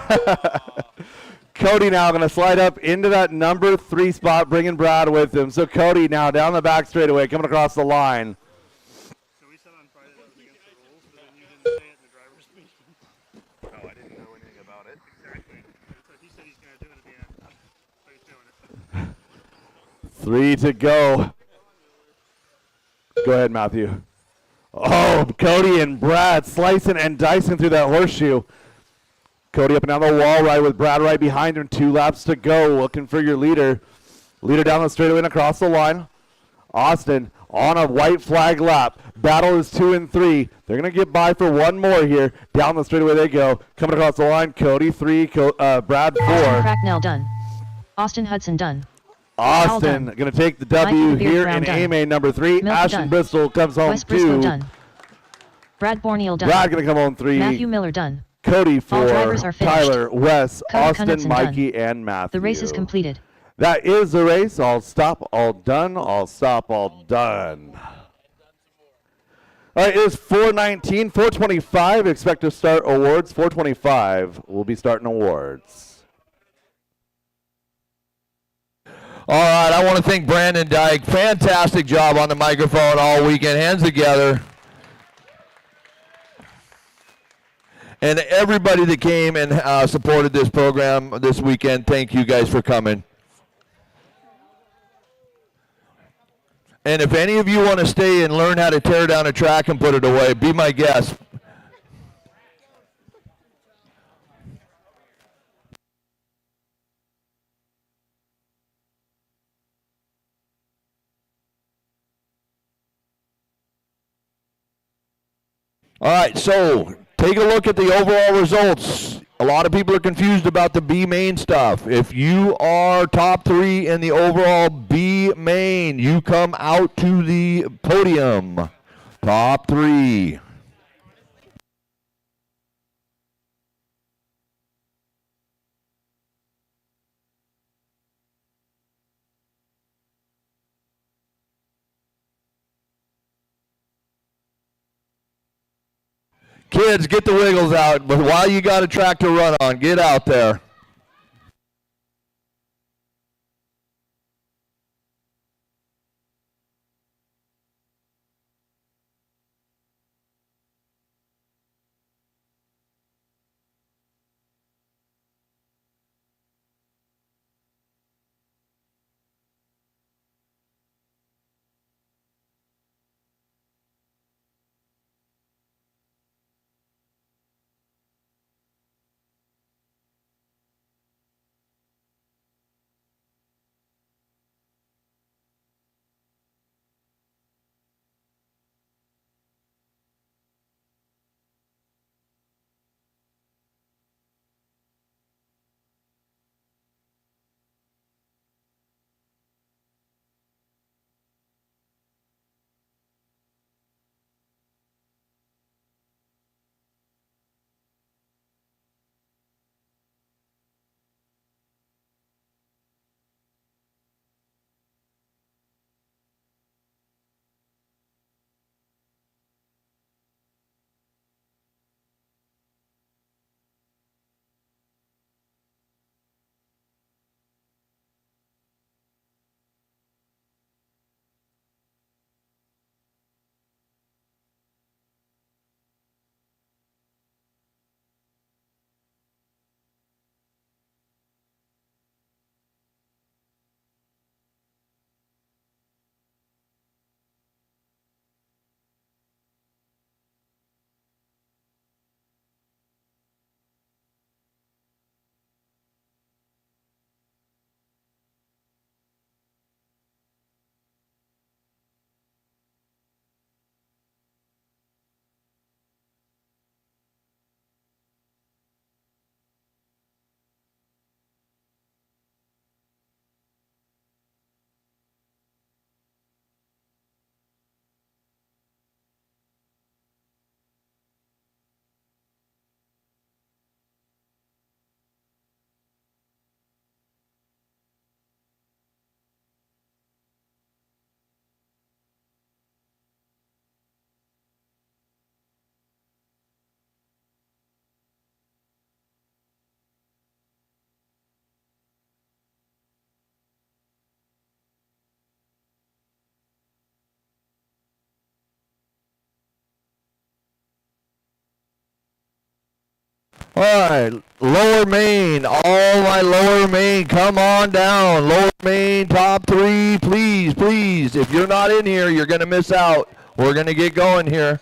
Cody now going to slide up into that number 3 spot, bringing Brad with him. So Cody now down the back straightaway, coming across the line. So we said on Friday that was against the rules, but then you didn't say it in the driver's meeting. No, I didn't know anything about it. Exactly. So he said he's going to do it at the end. So he's doing it. 3 to go. Go ahead, Matthew. Oh, Cody and Brad slicing and dicing through that horseshoe. Cody up and down the wall right with Brad right behind him. 2 laps to go. Looking for your leader. Leader down the straightaway and across the line. Austin on a white flag lap. Battle is 2 and 3. They're going to get by for one more here. Down the straightaway they go. Coming across the line, Cody 3, Brad 4. Austin Cracknell done. Austin Hudson done. Austin going to take the W here in AMA number 3. Milk Ashton done. Bristol comes home Wes Briscoe 2. done. Brad Borneal done. Brad going to come home 3. Matthew Miller done. Cody All 4. drivers are finished. Tyler, Wes, Cody Austin, Knudsen Mikey, done. and Matthew. The race is completed. That is the race. All stop, all done. All stop, all done. All right, it is 4:19, 4:25. Expect to start awards. 4:25. We'll be starting awards. All right, I want to thank Brandon Dyke. Fantastic job on the microphone all weekend. Hands together. And everybody that came and supported this program this weekend, thank you guys for coming. And if any of you want to stay and learn how to tear down a track and put it away, be my guest. All right, so take a look at the overall results. A lot of people are confused about the B main stuff. If you are top 3 in the overall B main, you come out to the podium. Top 3. Kids, get the wiggles out, but while you got a track to run on, get out there. All right, Lower Main, all my Lower Main, come on down. Lower Main, top 3, please, please. If you're not in here, you're going to miss out. We're going to get going here.